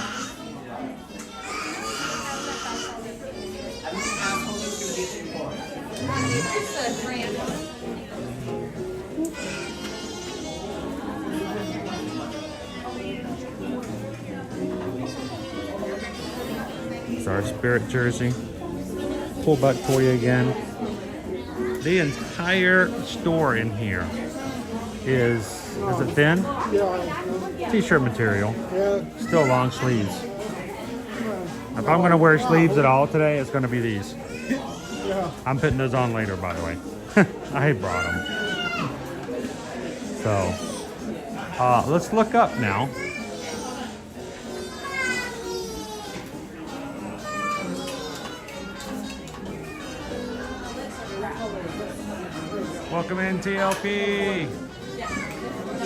It's our Spirit jersey. Full butt toy again. The entire store in here is it thin? Yeah. T-shirt material. Yeah. Still long sleeves. If I'm gonna wear sleeves at all today, it's gonna be these. Yeah. I'm putting those on later, by the way. I brought them. So, let's look up now. Welcome in, TLP.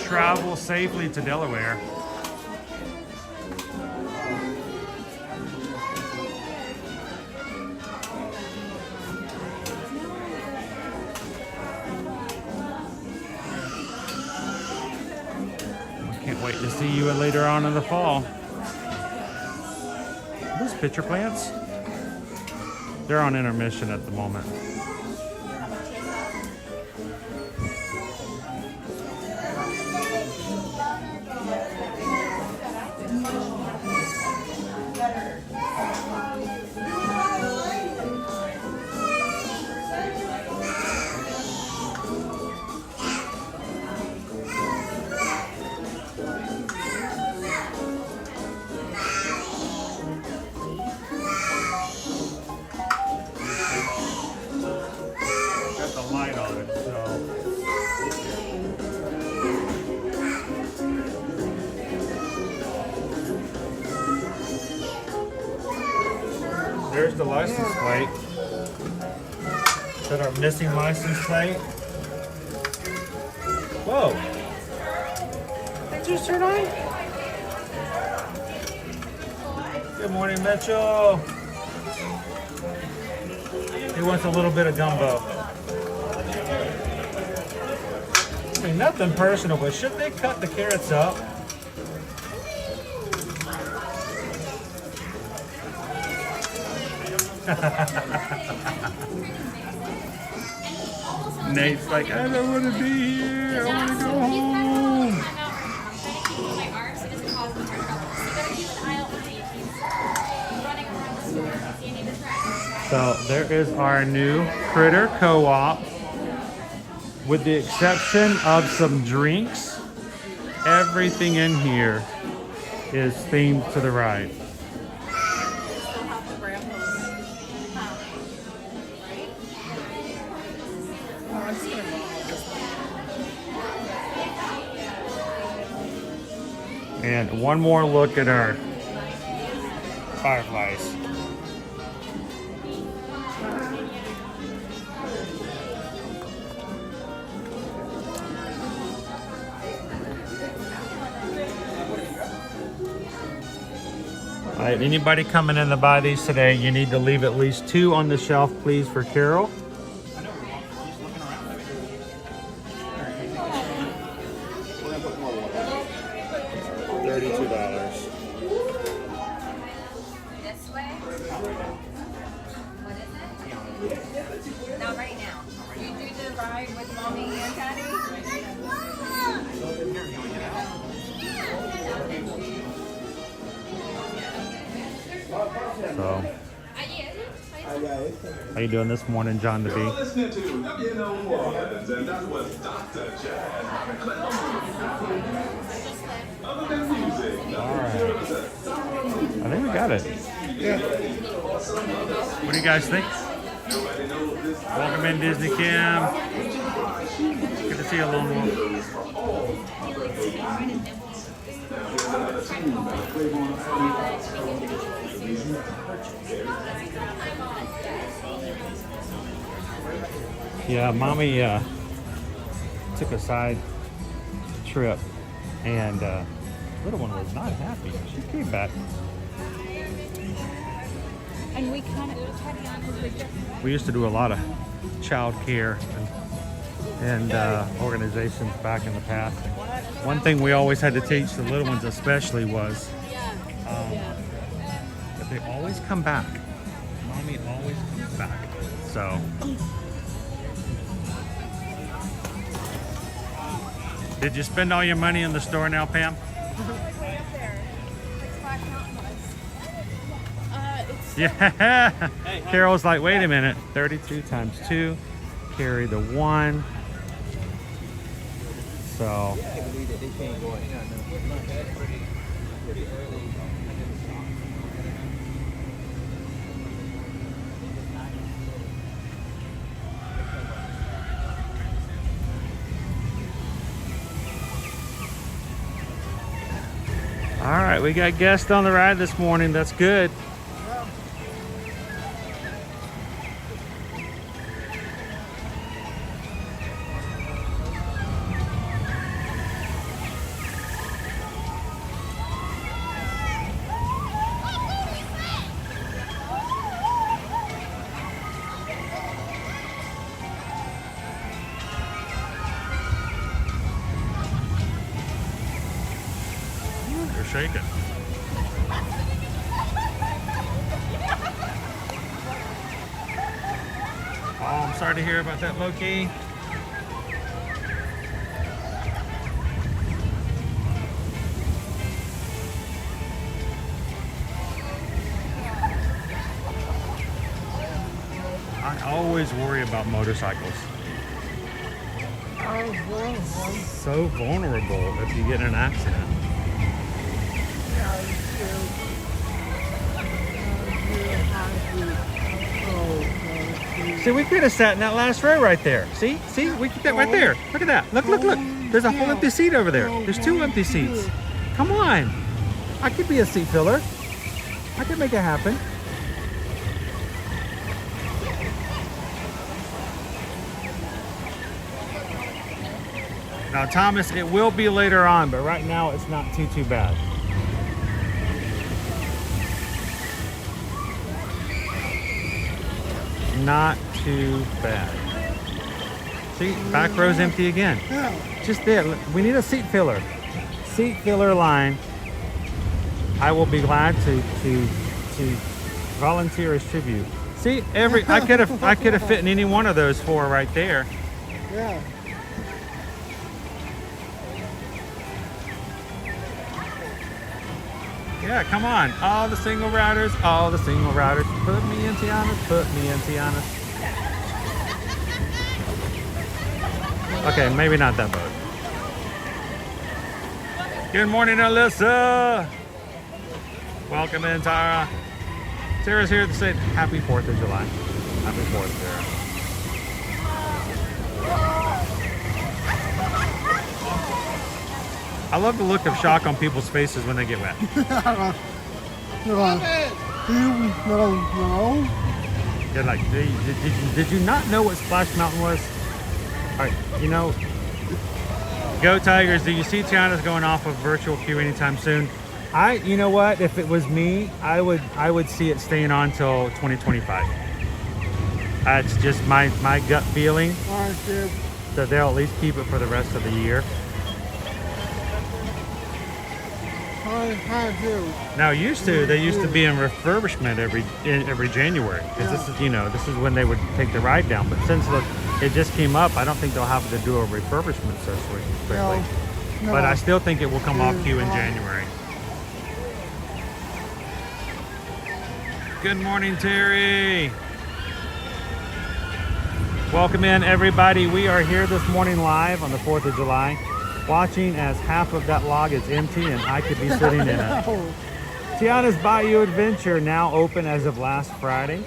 Travel safely to Delaware. Can't wait to see you later on in the fall. Are those pitcher plants? They're on intermission at the moment. There's the license plate. Is that our missing license plate? Whoa. They just turned on? Good morning, Mitchell. He wants a little bit of gumbo. I mean, nothing personal, but should they cut the carrots up? Nate's like, I don't want to be here. I want to go home. So there is our new Critter Co-op. With the exception of some drinks, everything in here is themed to the ride. And one more look at our fireflies. All right, anybody coming in to buy these today, you need to leave at least 2 on the shelf, please, for Carol. $32. This way? What is it? Not right now. You do the ride with mommy and daddy? So, how you doing this morning, John the Bee? You're listening to WNOWARDS, and that was Dr. Jazz. Other than music, I think we got it. Yeah. What do you guys think? Welcome in, Disney Cam. Good to see you, Lone Wolf. Yeah, Mommy took a side trip, and little one was not happy. She came back. And we kind of We used to do a lot of child care and organizations back in the past. One thing we always had to teach the little ones especially was that they always come back. Mommy always comes back. So did you spend all your money in the store now, Pam? Yeah. Carol's like, wait a minute. 32 times 2. Carry the 1. So. All right, we got guests on the ride this morning. That's good. Shaking. Oh, I'm sorry to hear about that, Loki. I always worry about motorcycles. So vulnerable if you get in an accident. See, we could have sat in that last row right there. See, we could that right there. Look at that. Look. There's a whole empty seat over there. There's 2 empty seats. Come on. I could be a seat filler. I could make it happen. Now, Thomas, it will be later on, but right now it's not too bad. Not too bad. See, back row's empty again. Yeah. Just there. We need a seat filler. Seat filler line. I will be glad to volunteer as tribute. See, I could have fit in any one of those four right there. Yeah. Yeah, come on. All the single riders, Put me in Tiana's, put me in Tiana's. Okay, maybe not that boat. Good morning, Alyssa. Welcome in, Tara. Sarah's here to say happy 4th of July. Happy 4th, Sarah. I love the look of shock on people's faces when they get wet. No. They're like, did you not know what Splash Mountain was? All right, you know, go Tigers. Do you see Tiana's going off of virtual queue anytime soon? You know what? If it was me, I would see it staying on till 2025. That's just my gut feeling. So they'll at least keep it for the rest of the year. Now, they used to be in refurbishment every January, because this is when they would take the ride down. But since it just came up, I don't think they'll have to do a refurbishment so quickly. No. But I still think it will come off queue in January. Good morning, Terry. Welcome in, everybody. We are here this morning live on the 4th of July, watching as half of that log is empty and I could be sitting in it. Tiana's Bayou Adventure now open as of last Friday,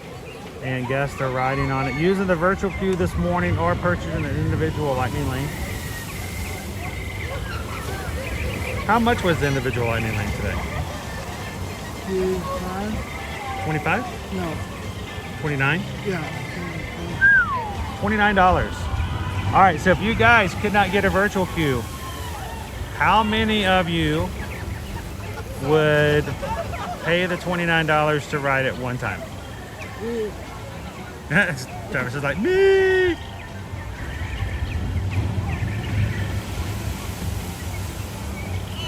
and guests are riding on it using the virtual queue this morning or purchasing an individual lightning lane. How much was the individual lightning lane today? 25? No. 29? Yeah. $29. All right, so if you guys could not get a virtual queue, how many of you would pay the $29 to ride it one time? Travis is like, me!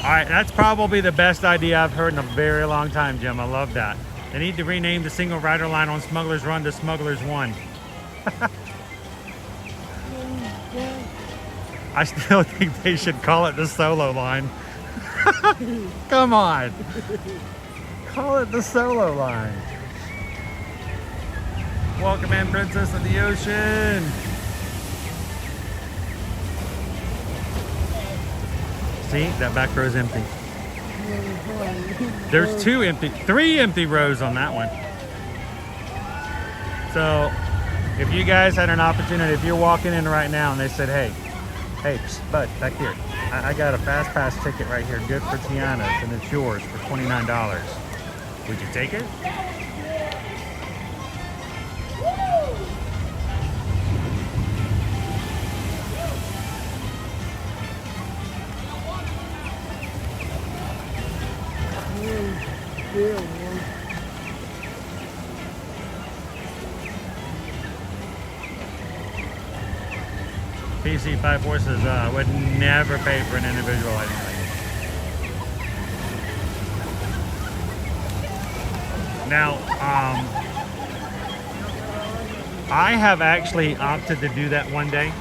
All right, that's probably the best idea I've heard in a very long time, Jim. I love that. They need to rename the single rider line on Smuggler's Run to Smuggler's One. I still think they should call it the solo line. Come on. Call it the solo line. Welcome in, Princess of the Ocean. See, that back row's empty. There's three empty rows on that one. So if you guys had an opportunity, if you're walking in right now and they said, hey, bud, back here, I got a fast pass ticket right here, good for Tiana's, and it's yours for $29. Would you take it? PC54 says, I would never pay for an individual lightning lane. Now, I have actually opted to do that one day.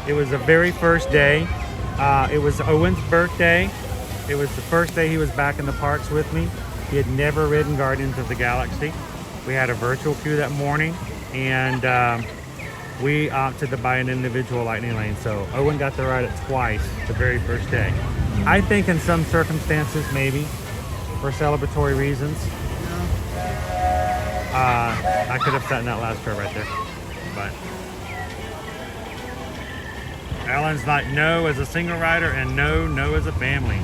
It was the very first day. It was Owen's birthday. It was the first day he was back in the parks with me. He had never ridden Guardians of the Galaxy. We had a virtual queue that morning, and we opted to buy an individual lightning lane. So Owen got to ride it twice the very first day. I think in some circumstances, maybe for celebratory reasons, I could have sat in that last row right there. But Alan's like, no as a single rider and no as a family.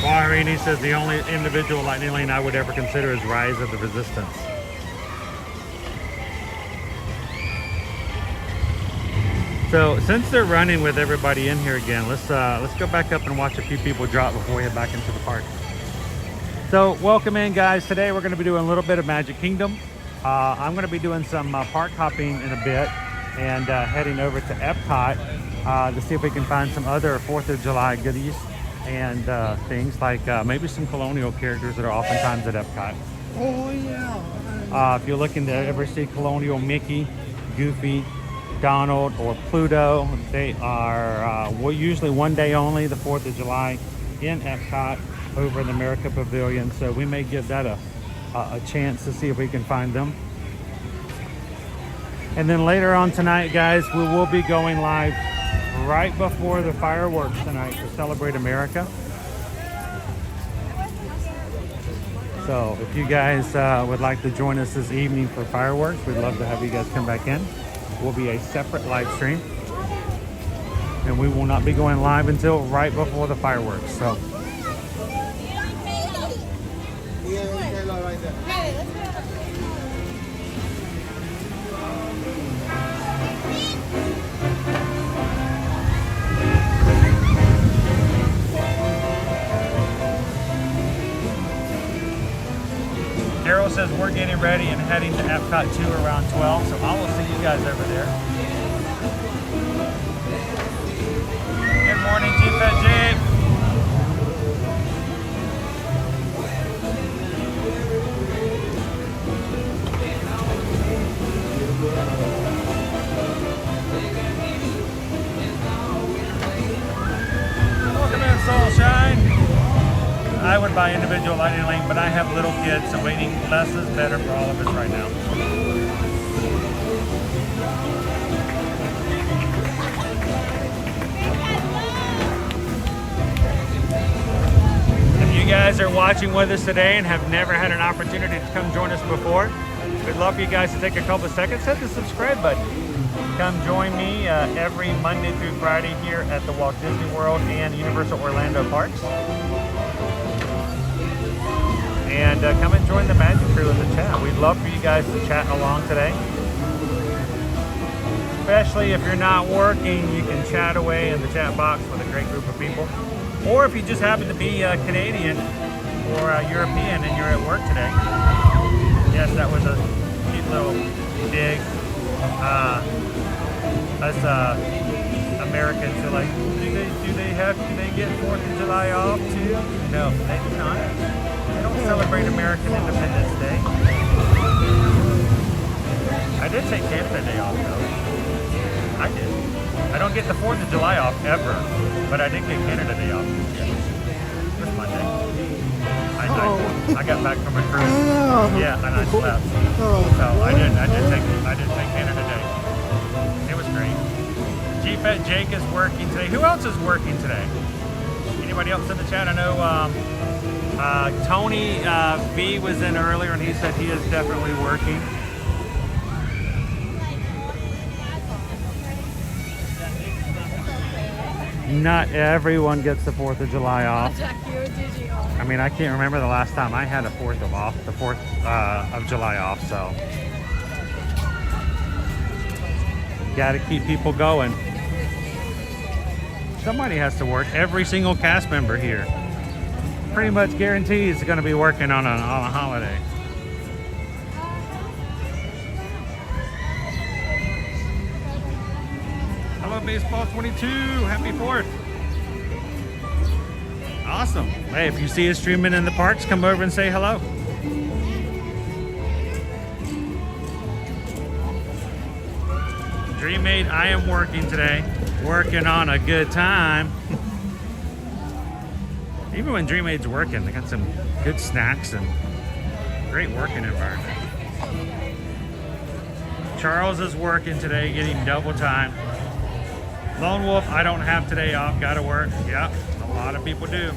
Waharini says the only individual lightning lane I would ever consider is Rise of the Resistance. So since they're running with everybody in here again, let's go back up and watch a few people drop before we head back into the park. So welcome in, guys. Today we're going to be doing a little bit of Magic Kingdom. I'm going to be doing some park hopping in a bit and heading over to Epcot to see if we can find some other 4th of July goodies and things like maybe some colonial characters that are oftentimes at Epcot. Oh, yeah. If you're looking to ever see colonial Mickey, Goofy, Donald, or Pluto, they are usually one day only, the 4th of July in Epcot over in the America Pavilion. So we may give that a chance to see if we can find them. And then later on tonight, guys, we will be going live right before the fireworks tonight to celebrate America. So if you guys would like to join us this evening for fireworks, we'd love to have you guys come back in. Will be a separate live stream, and we will not be going live until right before the fireworks. So Carol says we're getting ready and heading to Epcot 2 around 12, so I will see you guys over there. Good morning, G-Fat Jake. Welcome in, Soulshine. I would buy individual lightning lane, but I have little kids, so waiting less is better for all of us right now. If you guys are watching with us today and have never had an opportunity to come join us before, we'd love for you guys to take a couple of seconds, hit the subscribe button. Come join me every Monday through Friday here at the Walt Disney World and Universal Orlando Parks. And come and join the Magic Crew in the chat. We'd love for you guys to chat along today. Especially if you're not working, you can chat away in the chat box with a great group of people. Or if you just happen to be Canadian or European and you're at work today. Yes, that was a cute little dig. Us Americans are like, do they get 4th of July off too? No, they do not. They don't celebrate American Independence Day. I did take Canada Day off though. I did. I don't get the 4th of July off ever, but I did get Canada Day off. It was Monday. I got back from a cruise. Yeah, and I slept. So I did take Canada Day. It was great. G-Fat Jake is working today. Who else is working today? Anybody else in the chat? I know Tony V was in earlier and he said he is definitely working. Not everyone gets the 4th of July off. I mean, I can't remember the last time I had a 4th of July off, so got to keep people going. Somebody has to work. Every single cast member here pretty much guarantees going to be working on a holiday. Hello, Baseball 22. Happy 4th. Awesome. Hey, if you see us streaming in the parks, come over and say hello. Dream8, I am working today. Working on a good time. Even when Dream8's working, they got some good snacks and great working environment. Charles is working today, getting double time. Lone Wolf, I don't have today off, gotta work. Yep, a lot of people do.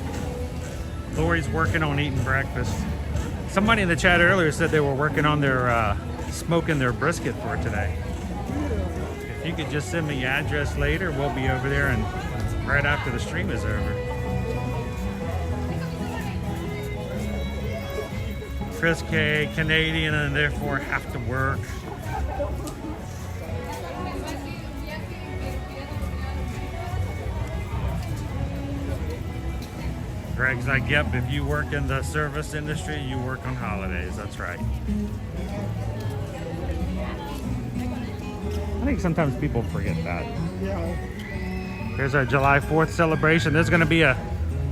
Lori's working on eating breakfast. Somebody in the chat earlier said they were working on their, smoking their brisket for today. If you could just send me the address later, we'll be over there and right after the stream is over. Chris K, Canadian and therefore have to work. Greg's like, yep, if you work in the service industry, you work on holidays. That's right. I think sometimes people forget that. Yeah. Here's our July 4th celebration. There's going to be a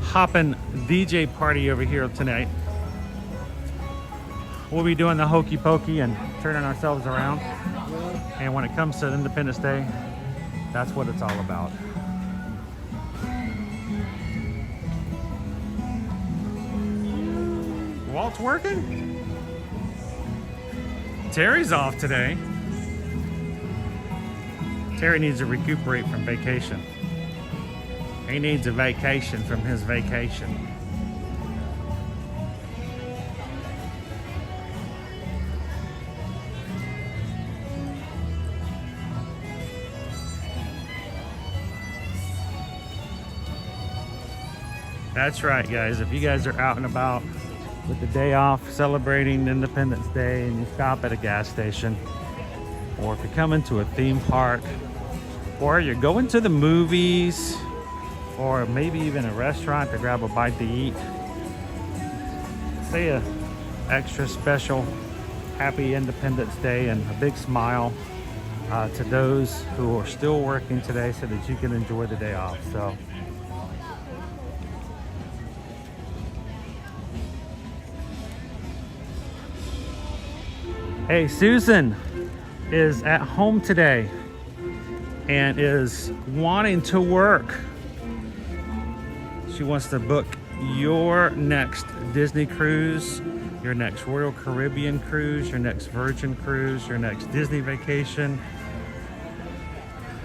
hoppin' DJ party over here tonight. We'll be doing the hokey pokey and turning ourselves around. And when it comes to Independence Day, that's what it's all about. Walt's working? Terry's off today. Terry needs to recuperate from vacation. He needs a vacation from his vacation. That's right, guys. If you guys are out and about with the day off celebrating Independence Day and you stop at a gas station, or if you're coming to a theme park, or you're going to the movies, or maybe even a restaurant to grab a bite to eat, say a extra special happy Independence Day and a big smile to those who are still working today so that you can enjoy the day off. So hey, Susan is at home today and is wanting to work. She wants to book your next Disney cruise, your next Royal Caribbean cruise, your next Virgin cruise, your next Disney vacation,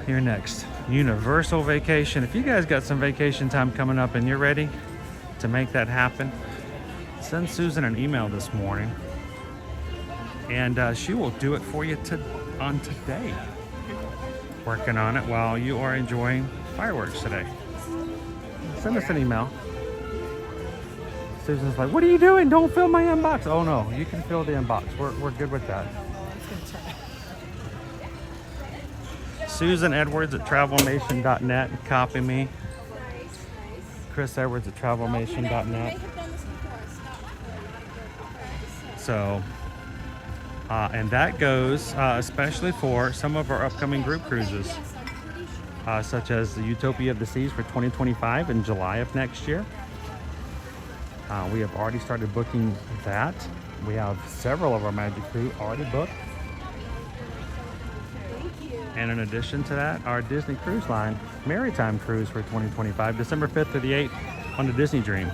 your next Universal vacation. If you guys got some vacation time coming up and you're ready to make that happen, send Susan an email this morning and she will do it for you on today. Working on it while you are enjoying fireworks today. Send us an email. Susan's like, what are you doing? Don't fill my inbox. Oh no, you can fill the inbox. We're good with that. Susan Edwards at travelnation.net. Copy me. Chris Edwards at travelnation.net. So, and that goes especially for some of our upcoming group cruises, such as the Utopia of the Seas for 2025 in July of next year. We have already started booking that. We have several of our Magic Crew already booked. And in addition to that, our Disney Cruise Line Maritime Cruise for 2025, December 5th to the 8th on the Disney Dream.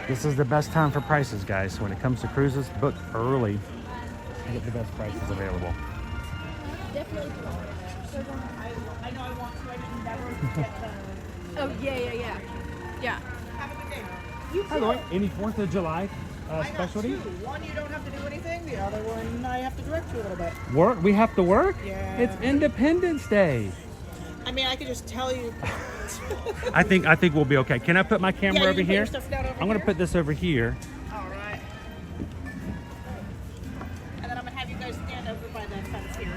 This is the best time for prices, guys. When it comes to cruises, book early to get the best prices available. Definitely. I know I want to. I just never get the. Oh, yeah. Yeah. Have a good day. You too. By the way, any 4th of July specialty? I got two. One, you don't have to do anything. The other one, I have to direct you a little bit. Work? We have to work? Yeah. It's Independence Day. I mean, I could just tell you. I think we'll be okay. Can I put my camera you over can put your here? stuff down over I'm going to here. put this over here. All right. And then I'm gonna have you guys stand over by that fence here.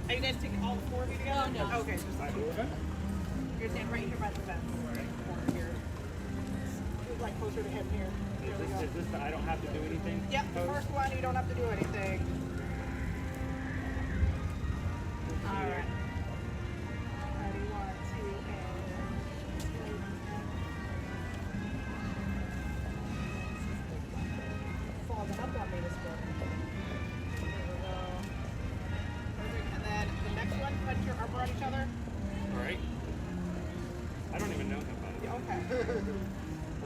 Are you guys taking all four of you together? No. Okay, just the two. You're standing right here by the fence. Right here. Like closer to him here. Here we go. Is this the I don't have to do anything? Yep, the first one, you don't have to do anything. All right. Ready, 1, 2, and... Fogging up on me this one. There we go. Perfect. And then the next one, put your arm around each other. All right. I don't even know him, buddy. Okay.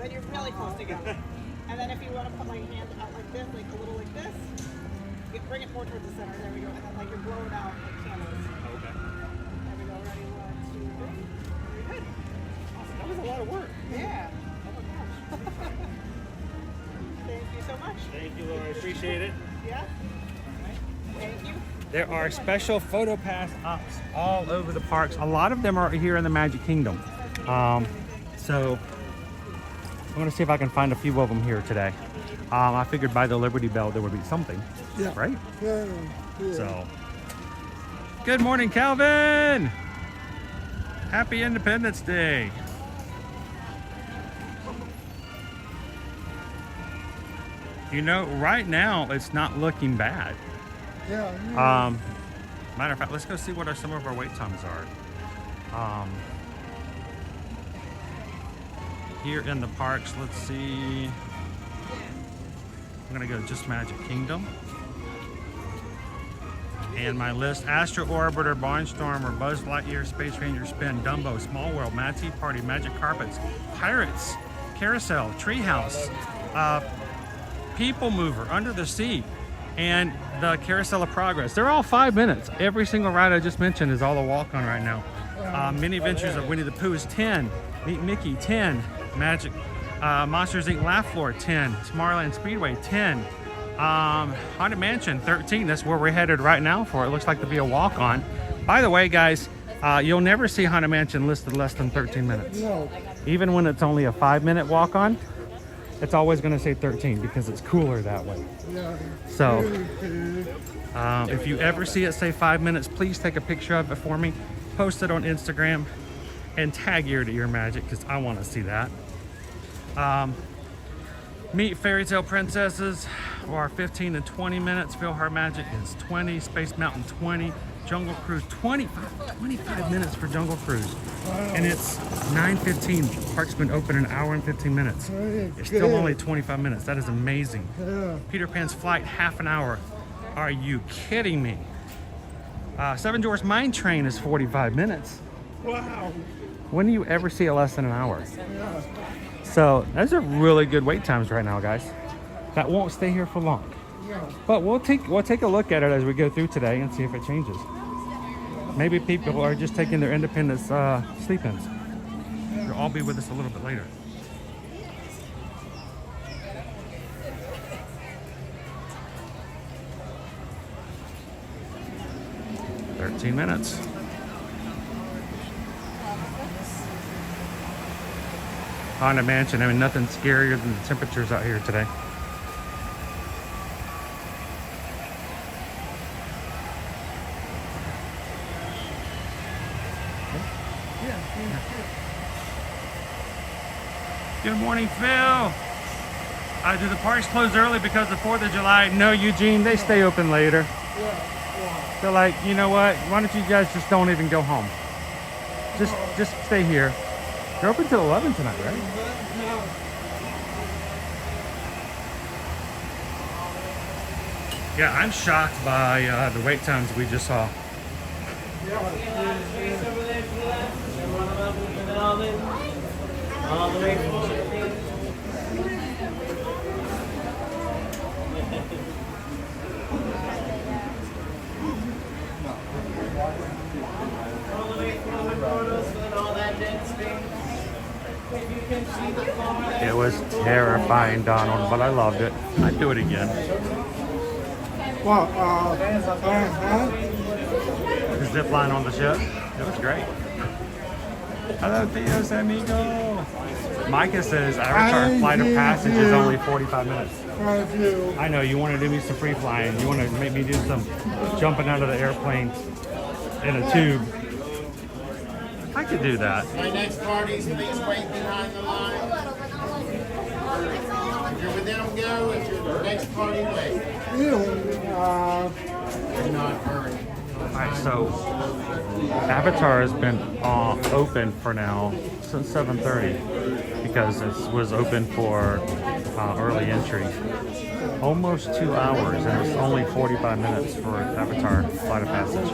Then you're really close together. And then if you want to put my hand out like this, like a little like this, you bring it more towards the center. There we go. And then like you're blowing out like candles. Okay. There we go. Ready? 1, 2, 3. Very good. Awesome. That was a lot of work. Yeah. Oh my gosh. Thank you so much. Thank you, Laura. I appreciate it. Yeah. Thank you. There are special photo pass ops all over the parks. A lot of them are here in the Magic Kingdom. So I'm going to see if I can find a few of them here today. I figured by the Liberty Bell there would be something, right? Yeah. So, good morning, Calvin! Happy Independence Day! You know, right now it's not looking bad. Yeah. Matter of fact, let's go see what some of our wait times are. Here in the parks, let's see. I'm gonna go just Magic Kingdom. And my list: Astro Orbiter, Barnstormer, Buzz Lightyear, Space Ranger Spin, Dumbo, Small World, Mad Tea Party, Magic Carpets, Pirates, Carousel, Treehouse, PeopleMover, Under the Sea, and the Carousel of Progress. They're all 5 minutes. Every single ride I just mentioned is all a walk-on right now. Mini Adventures of Winnie the Pooh is 10. Meet Mickey, 10. Magic Monsters Inc. Laugh Floor, 10. Tomorrowland Speedway, 10. Haunted Mansion, 13. That's where we're headed right now for. It looks like to be a walk-on. By the way, guys, you'll never see Haunted Mansion listed less than 13 minutes. No. Even when it's only a 5-minute walk-on, it's always going to say 13 because it's cooler that way. Yeah. So, if you ever see it say 5 minutes, please take a picture of it for me, post it on Instagram, and tag Ear to Ear Magic because I want to see that. Meet Fairy Tale Princesses are 15 to 20 minutes. Philhar Magic is 20. Space Mountain 20. Jungle Cruise 25 minutes for Jungle Cruise. And it's 9:15. Park's been open an hour and 15 minutes. It's still only 25 minutes. That is amazing. Yeah. Peter Pan's Flight, half an hour. Are you kidding me? Seven Dwarfs Mine Train is 45 minutes. Wow. When do you ever see it less than an hour? Yeah. So those are really good wait times right now, guys. That won't stay here for long. Yeah. But we'll take a look at it as we go through today and see if it changes. Maybe people are just taking their independence sleep-ins. They'll all be with us a little bit later. "13 minutes. Haunted Mansion. I mean, nothing scarier than the temperatures out here today. Good morning, Phil. Do the parks close early because of 4th of July? No, Eugene, they stay open later. They're like, you know what? Why don't you guys just don't even go home? Just stay here. They're open till 11 tonight, right? Yeah, I'm shocked by the wait times we just saw. It was terrifying, Donald, but I loved it. I'd do it again. What? The zip line on the ship, it was great. Hello, Theos amigo. Micah says Avatar Flight of Passage is only 45 minutes. I know, you want to do me some free flying. You want to make me do some jumping out of the airplane in a tube. I could do that. My next parties, please wait behind the line. If you're with them, go. If you're next party, wait. Do not hurry. Alright, so Avatar has been open for now since 7:30 because it was open for early entry. Almost 2 hours, and it's only 45 minutes for Avatar Flight of Passage.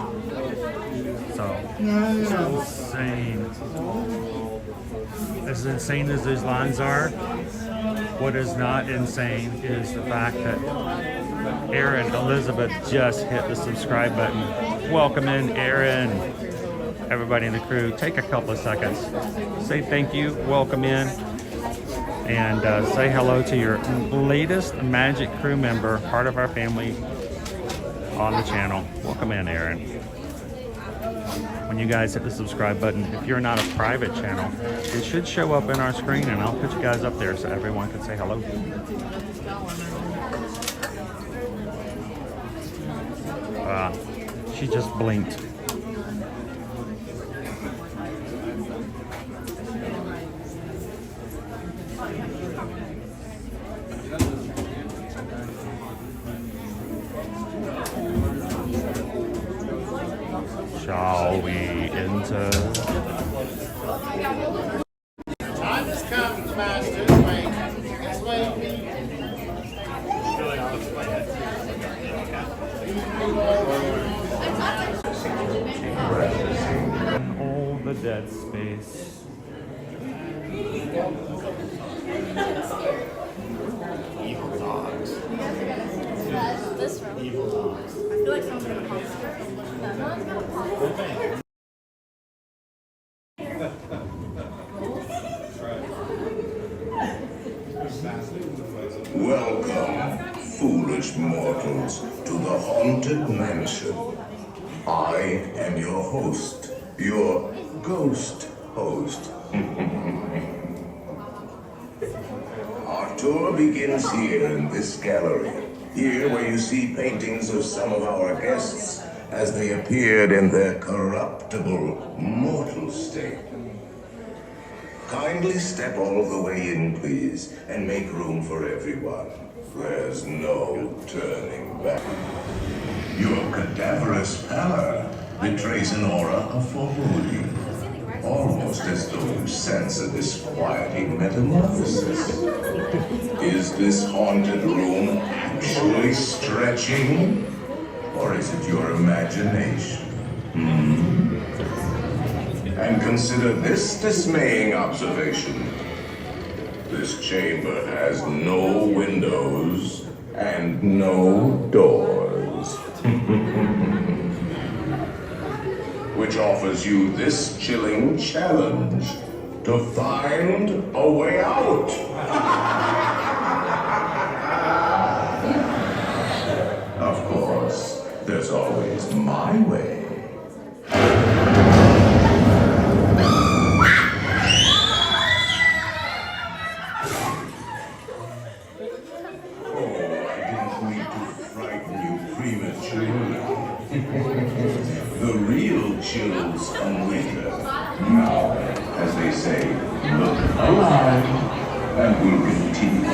So, it's insane. As insane as those lines are, what is not insane is the fact that Aaron Elizabeth just hit the subscribe button. Welcome in, Aaron. Everybody in the crew, take a couple of seconds. Say thank you, welcome in, and say hello to your latest Magic crew member, part of our family on the channel. Welcome in, Aaron. When you guys hit the subscribe button, if you're not a private channel, it should show up in our screen, and I'll put you guys up there so everyone can say hello. She just blinked. So Time has come, Master. This way, please. all the dead space. Evil dogs. This room. Evil dogs. I feel like someone's gonna pop. No, one's gonna pop. Welcome, foolish mortals, to the Haunted Mansion. I am your host, your ghost host. Our tour begins here in this gallery. Here where you see paintings of some of our guests as they appeared in their corruptible, mortal state. Kindly step all the way in, please, and make room for everyone. There's no turning back. Your cadaverous pallor betrays an aura of foreboding, almost as though you sense a disquieting metamorphosis. Is this haunted room actually stretching, or is it your imagination? And consider this dismaying observation. This chamber has no windows and no doors. Which offers you this chilling challenge to find a way out. Of course, there's always my way. The real chills come later. Now, as they say, look alive, and we'll continue on.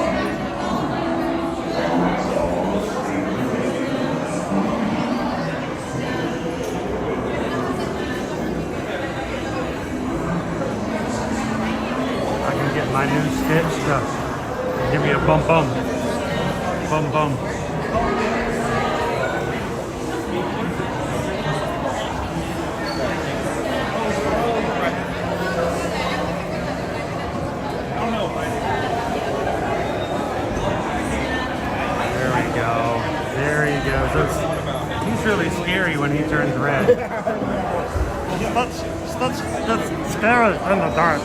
I can get my new Stitch to give me a bum bum. Bum bum. He's really scary when he turns red. That's scary in the dark.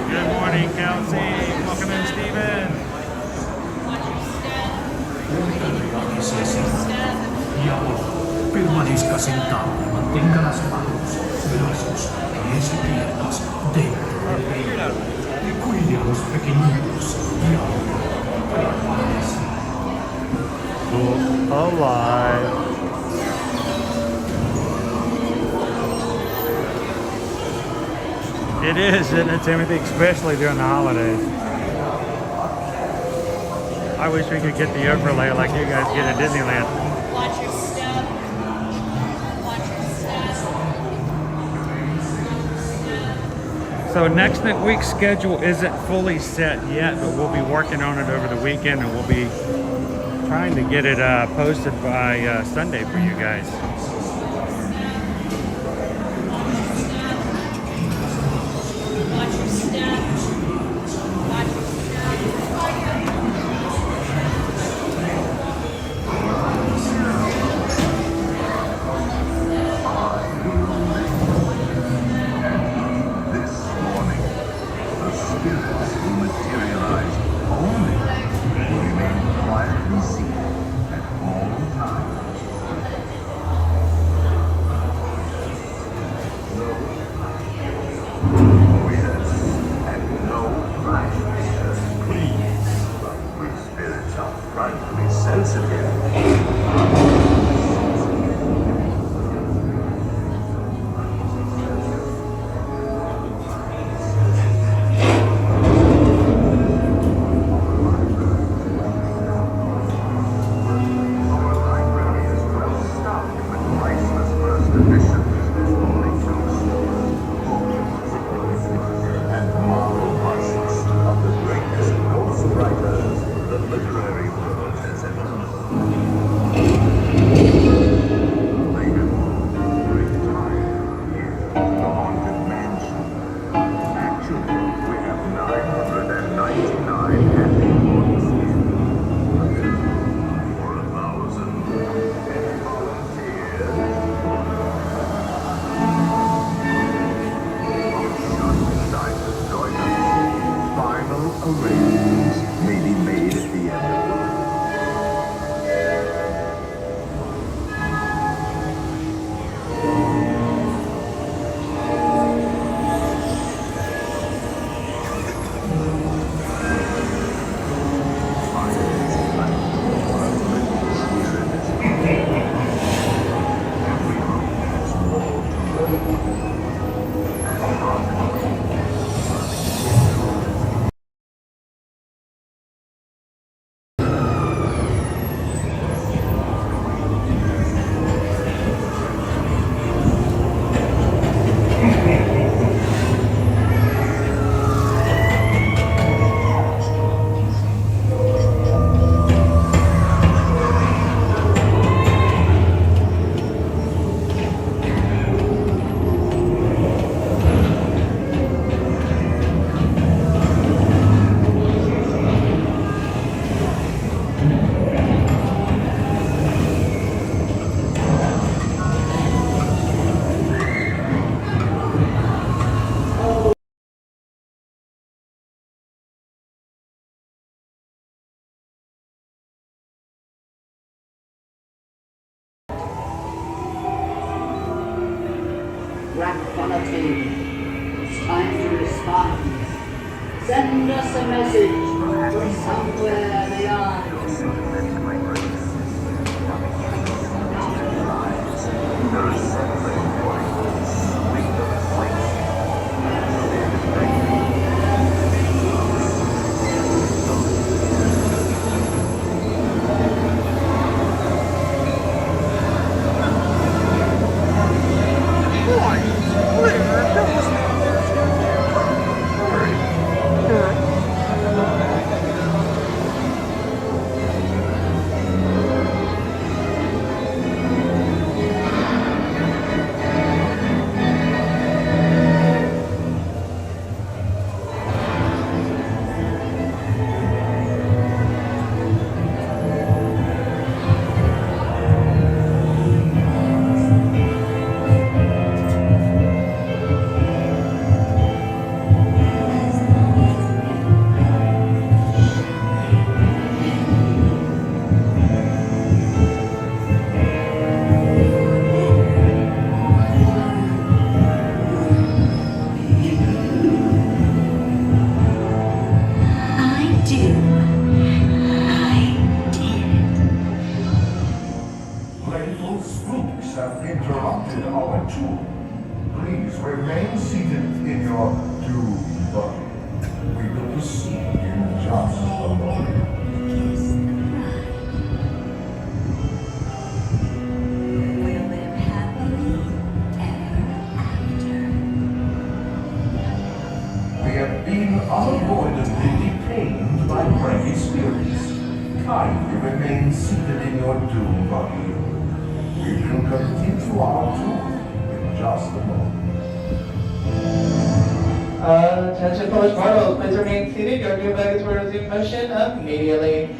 Good morning, Kelsey. Welcome in, Steven. Permaniscas sentado y mantenga las manos, brazos, pies y piernas dentro del río. Y cuide a los pequeñitos y ahora permanece. Alive. It is, isn't it, Timothy? Especially during the holidays. I wish we could get the overlay like you guys get at Disneyland. Watch your step. Watch your step. So next week's schedule isn't fully set yet, but we'll be working on it over the weekend, and we'll be trying to get it posted by Sunday for you guys. Watch your step. Watch your Send us a message from somewhere beyond. Remain seated in your doom buggy. We will proceed in just a moment. We'll live happily ever after. We have been unavoidably detained by pranky spirits. Kindly remain seated in your doom buggy. We will continue our tour in just a moment. Attention Polish models, please remain seated. Your new baggage will resume motion immediately.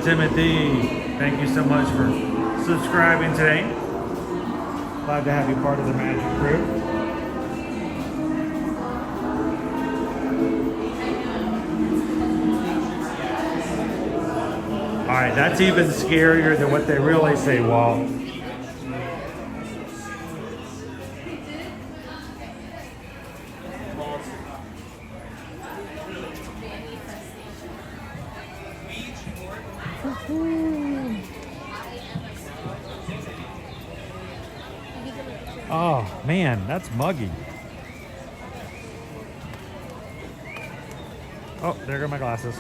Timothy, thank you so much for subscribing today. Glad to have you part of the Magic Crew. All right, that's even scarier than what they really say, Walt. Oh man, that's muggy. Oh, there go my glasses.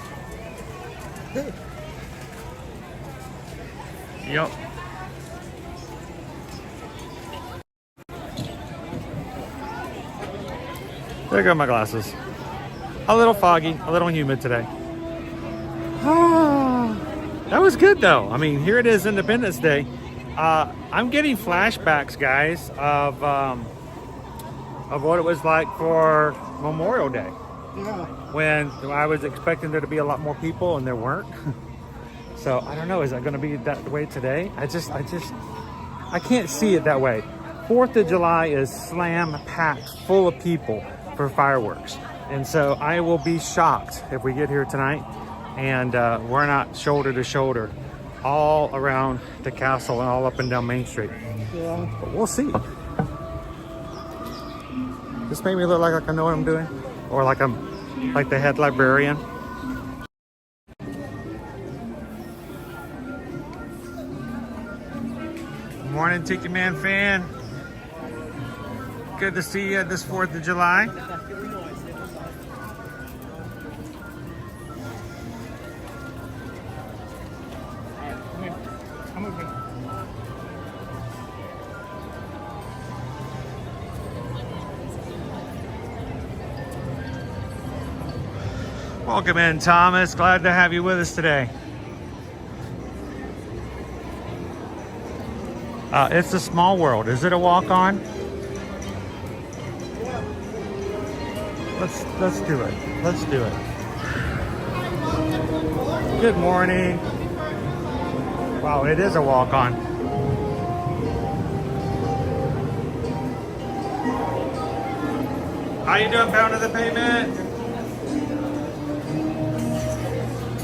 Yep. There go my glasses. A little foggy, a little humid today. That was good though. I mean, here it is, Independence Day. I'm getting flashbacks, guys, of what it was like for Memorial Day. Yeah. When I was expecting there to be a lot more people and there weren't. So I don't know, is that going to be that way today? I can't see it that way. 4th of July is slam packed full of people for fireworks. And so I will be shocked if we get here tonight and we're not shoulder to shoulder all around the castle and all up and down Main Street. Yeah. But we'll see. This made me look like I know what I'm doing, or like I'm like the head librarian. Morning, Tiki Man fan. Good to see you this 4th of July. Welcome in, Thomas. Glad to have you with us today. It's a small world. Is it a walk-on? Let's do it. Let's do it. Good morning. Wow, it is a walk-on. How you doing, Pound of the Pavement?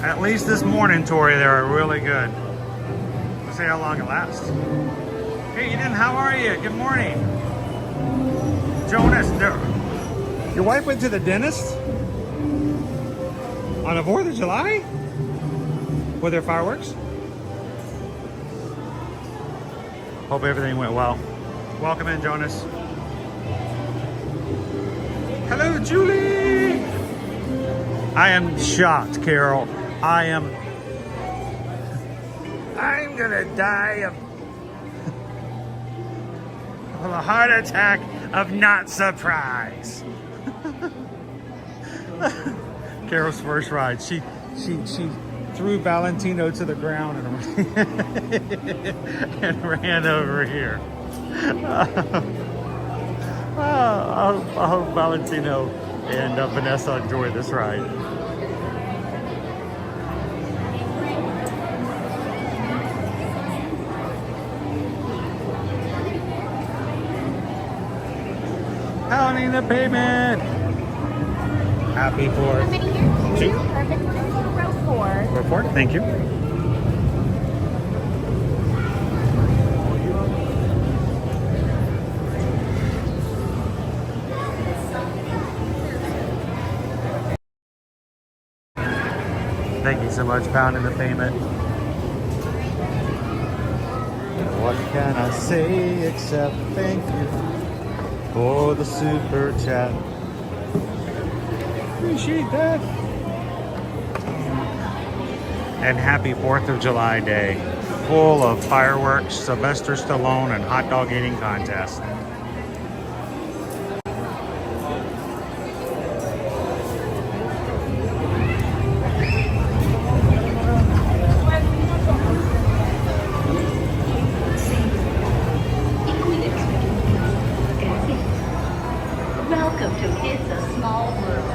At least this morning, Tori, they are really good. We'll see how long it lasts. Hey, Eden, how are you? Good morning. Jonas, your wife went to the dentist on the 4th of July? With their fireworks? Hope everything went well. Welcome in, Jonas. Hello, Julie. I am shocked, Carol. I'm gonna die of a heart attack of not surprise. Carol's first ride. She threw Valentino to the ground and ran over here. I hope Valentino and Vanessa enjoy this ride. Pounding the pavement. Happy 4th. Two. Perfect. Row 4. Row 4. Thank you. Thank you so much, Pounding the Payment. What can I say except thank you for the super chat? Appreciate that. And happy 4th of July day, full of fireworks, Sylvester Stallone, and hot dog eating contest. Welcome to It's a Small World.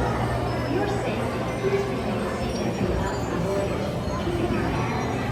Your safety is being seated throughout the voyage, keeping your hands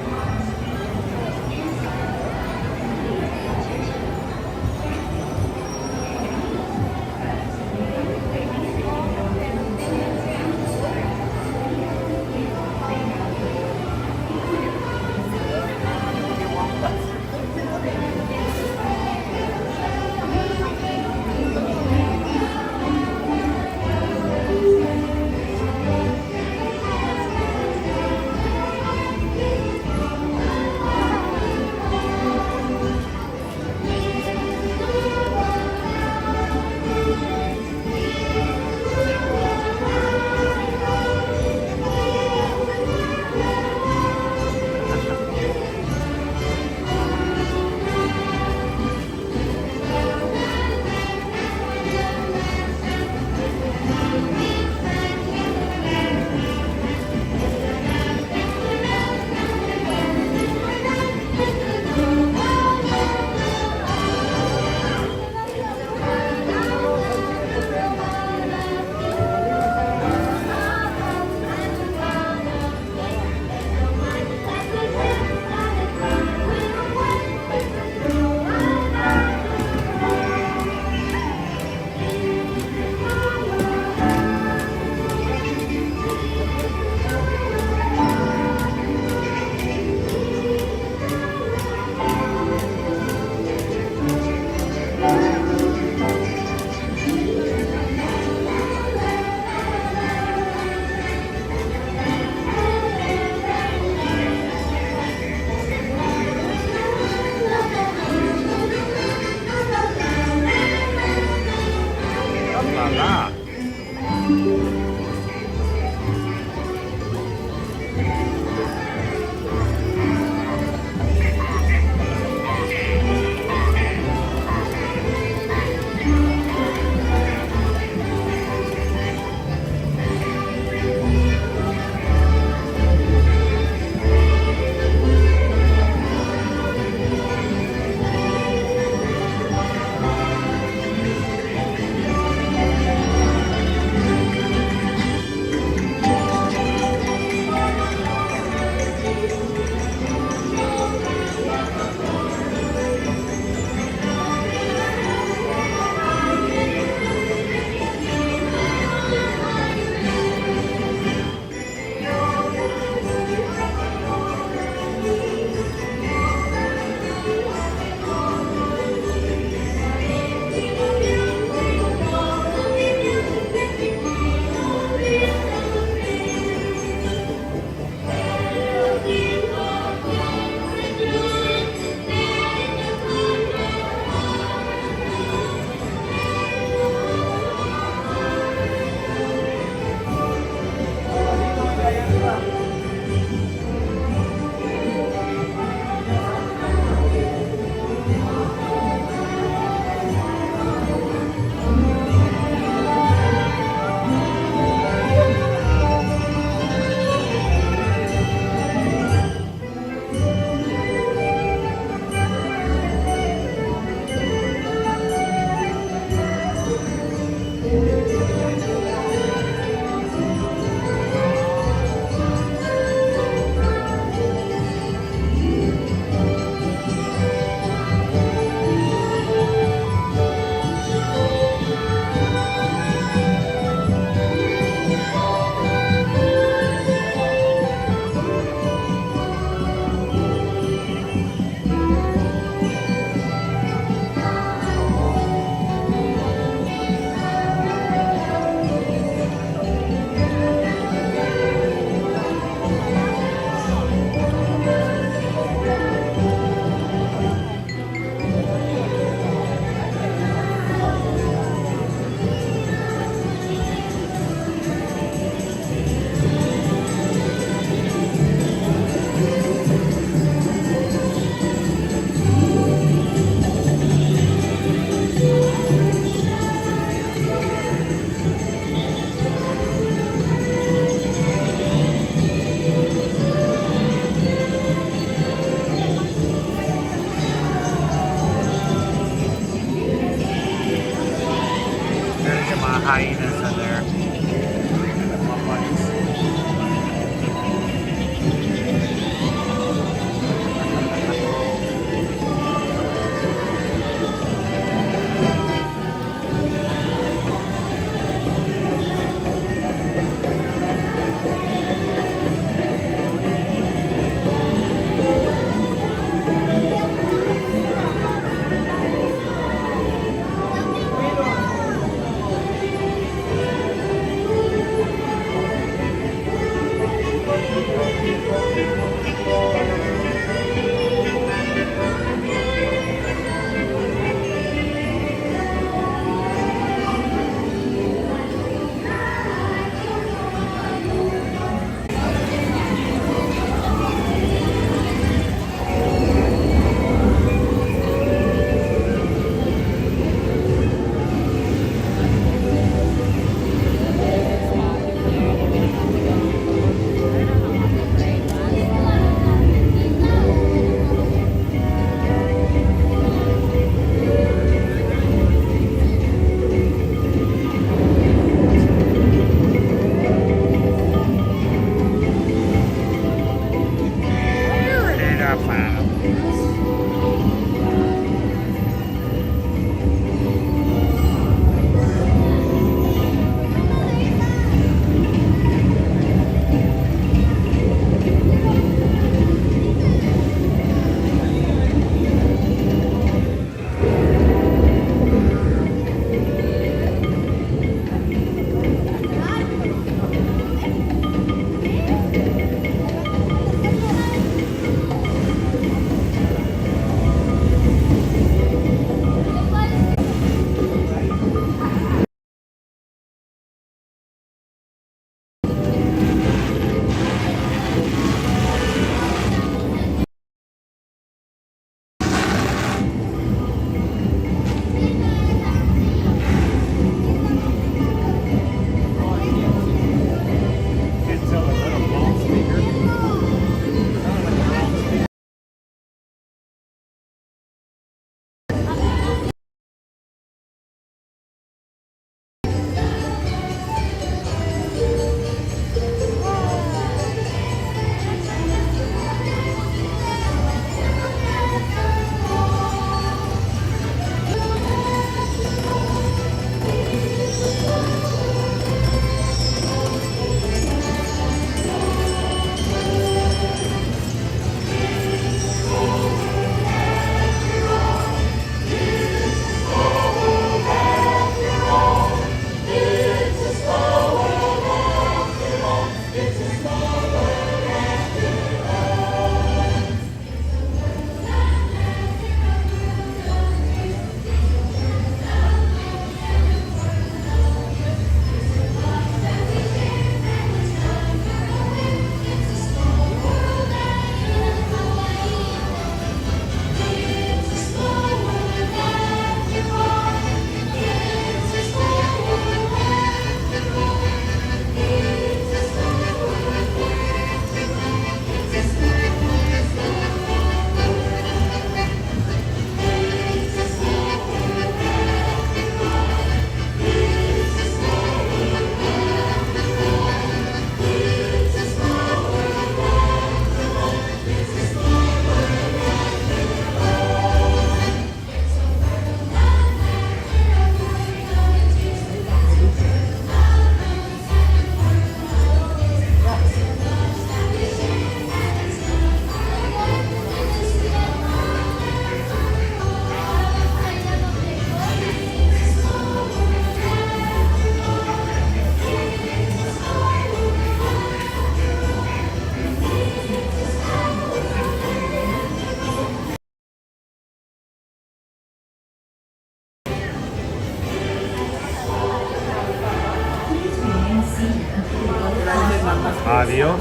Adios.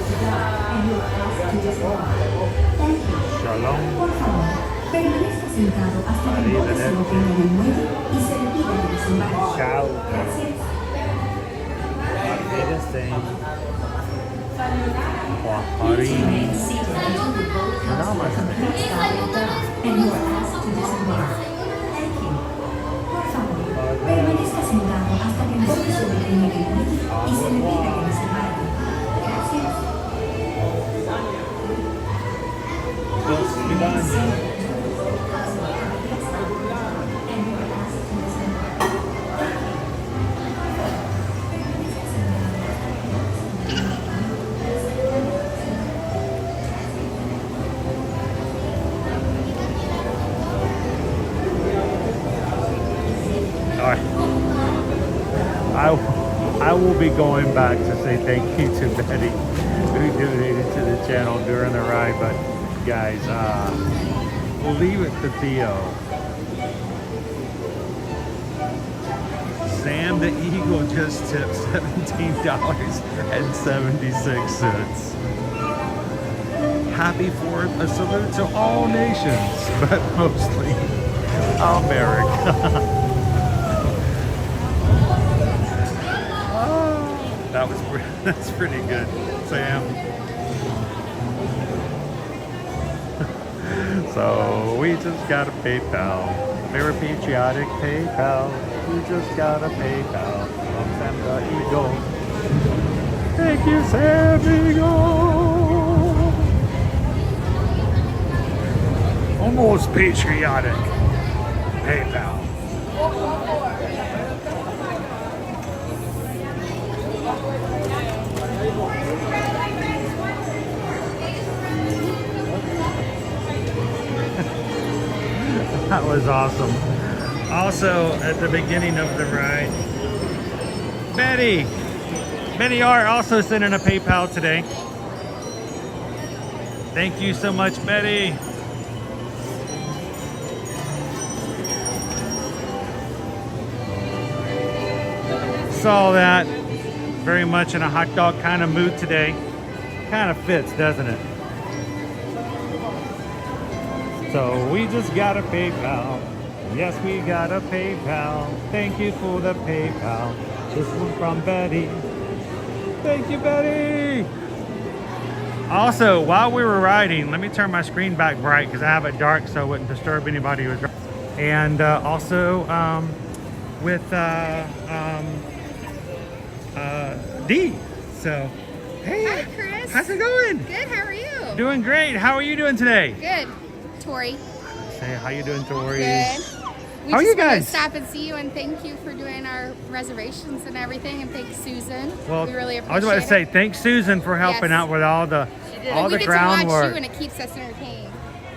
Shalom. Ciao. Quaharini. Permanezca sentado hasta que nosotros se detenga el muelle y se le pida que nos separe. Gracias. I will be going back to say thank you to Betty who donated to the channel during the ride, but guys, we'll leave it to Theo. Sam the Eagle just tipped $17.76. Happy 4th, a salute to all nations, but mostly America. That's pretty good, Sam. So we just got a PayPal. Very patriotic PayPal. We just got a PayPal from Sam the Eagle. Thank you, Sam Eagle. Almost patriotic PayPal. That was awesome. Also, at the beginning of the ride, Betty R also sent in a PayPal today. Thank you so much, Betty. Saw that. Very much in a hot dog kind of mood today. Kind of fits, doesn't it? So we just got a PayPal. Yes, we got a PayPal. Thank you for the PayPal. This one from Betty. Thank you, Betty. Also, while we were riding, let me turn my screen back bright because I have it dark so it wouldn't disturb anybody who was driving. And also with D. So, hey. Hi, Chris. How's it going? Good, how are you? Doing great. How are you doing today? Good. Tori. Say, how you doing, Tori? Good. We How are just you guys? wanted to stop and see you and thank you for doing our reservations and everything, and thanks Susan. Well, we really appreciate I was about to say it. thanks Susan for helping Yes. out with all the We get to watch groundwork. you and it keeps us entertained.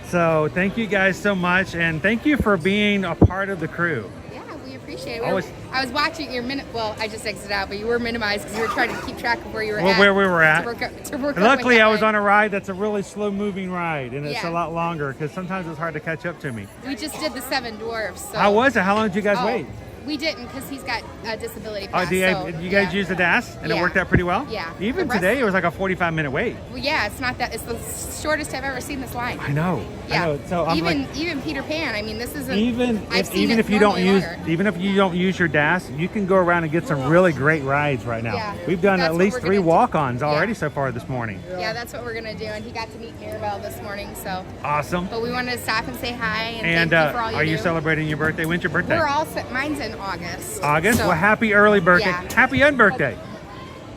So thank you guys so much, and thank you for being a part of the crew. Yeah, we appreciate it. Always- I was watching your well, I just exited out, but you were minimized because you were trying to keep track of where you were Well, at. where we were at. To work up Luckily, with I that was ride. on a ride that's a really slow-moving ride, and it's Yeah. a lot longer because sometimes it's hard to catch up to me. We just did the Seven Dwarfs. So. How was it? How long did you guys Oh, wait? We didn't because he's got a disability Oh, pass. do so, you guys yeah. use the DAS, and it Yeah. worked out pretty well? Yeah. Even The rest- today, it was like a 45-minute wait. Well, yeah, it's not that. It's the shortest I've ever seen this line. I know. Yeah. I know. So I'm even like, even Peter Pan. I mean, this isn't. even I've if seen it you don't normally use longer. even if you don't use your DAS, you can go around and get some really great rides right now. Yeah. We've done That's at what least we're 3 gonna do. walk-ons already Yeah. so far this morning. Yeah, that's what we're gonna do, and he got to meet Mirabelle this morning. So. Awesome. But we wanted to stop and say hi and, And thank you for all are you do. celebrating your birthday? When's your birthday? We're all set. Mine's in August. August? So Well, happy early birthday. Yeah. Happy unbirthday.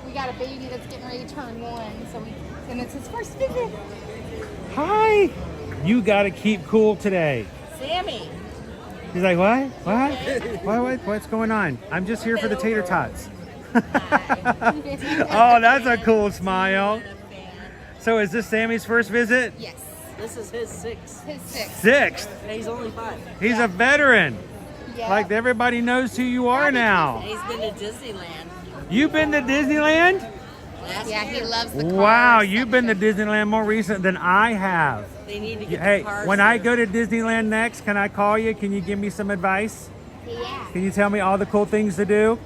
we got a baby that's getting ready to turn 1, and it's his first visit. Hi. You got to keep cool today. Sammy. He's like, what? What's going on? I'm just here for the tater tots. Oh, that's a cool smile. So is this Sammy's first visit? Yes. This is his 6th. His 6th. Sixth. And he's only 5. He's a veteran. Yeah. Like everybody knows who you are now. And he's been to Disneyland. You've been to Disneyland? Yeah, he loves the cars. Wow, you've been to Disneyland more recent than I have. They need to get Hey, the cars when I there. go to Disneyland next, can I call you? Can you give me some advice? Yeah. Can you tell me all the cool things to do?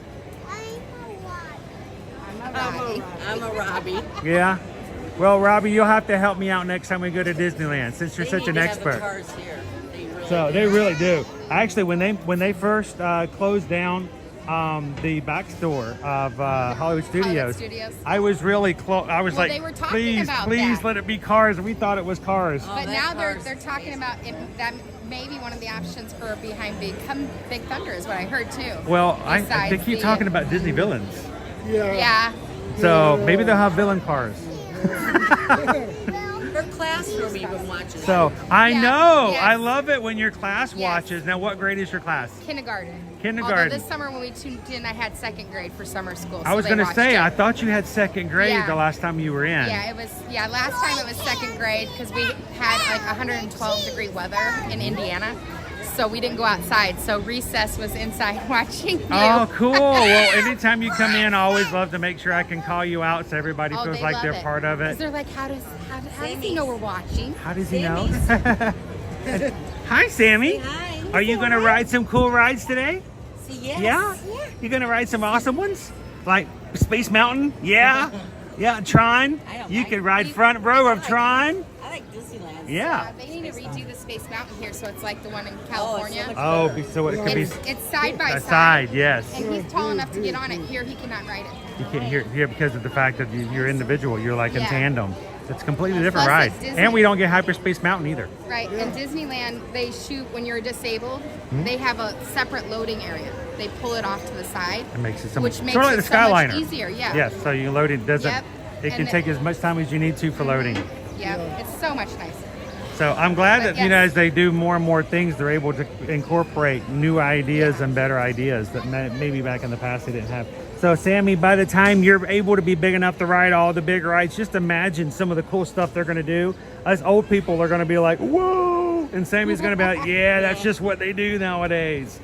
I'm a Robbie. I'm a Robbie. Yeah. Well, Robbie, you'll have to help me out next time we go to Disneyland since you're such an expert. Cars here. They really do. Actually, when they first closed down the back store of Hollywood Studios, I was really close. I was Well, like, they were talking please, about please that. let it be cars. And we thought it was cars. But now they're talking about that may be one of the options for behind Big Thunder is what I heard too. Well, they Besides keep talking about Disney villains. Yeah. So maybe they'll have villain cars. Her classroom even watches. So I know. Yes. I love it when your class watches. Now, what grade is your class? Kindergarten. Kindergarten. Although this summer when we tuned in, I had second grade for summer school. I was going to say, I thought you had second grade Yeah. the last time you were in. Yeah, it was. Yeah, last time it was second grade because we had like 112-degree weather in Indiana, so we didn't go outside. So recess was inside watching you. Oh, cool. Well, anytime you come in, I always love to make sure I can call you out so everybody Oh, feels they like love they're it. part of 'Cause it. they're like, how does he know we're watching? How does he know? Hi, Sammy. Hi. Are you going to ride some cool rides today? Yes. Yeah? You're going to ride some awesome ones? Like Space Mountain? Yeah? Yeah, Tron? You can ride front row of Tron? I like Disneyland. Yeah. They need to redo the Space Mountain here, so it's like the one in California. Oh, so it could be It's side by a side. side, yes. And he's tall enough to get on it. Here, he cannot ride it. You can't hear it here because of the fact that you're individual. You're like in Yeah. tandem. It's a completely different Plus, ride. it's Disney. And we don't get Hyperspace Mountain either. Right, in Disneyland, they shoot when you're disabled. Hmm? They have a separate loading area. They pull it off to the side, It makes it so which much, makes sort of it like the so much Skyliner. easier. Yeah. Yes, so you load it. Doesn't. Yep. It can And take as much time as you need to for loading. Yeah, it's so much nicer. So I'm glad But that you know yes. as they do more and more things, they're able to incorporate new ideas and better ideas that maybe back in the past they didn't have. So Sammy, by the time you're able to be big enough to ride all the big rides, just imagine some of the cool stuff they're going to do. Us old people are going to be like, whoa! And Sammy's going to be like, yeah, that's just what they do nowadays.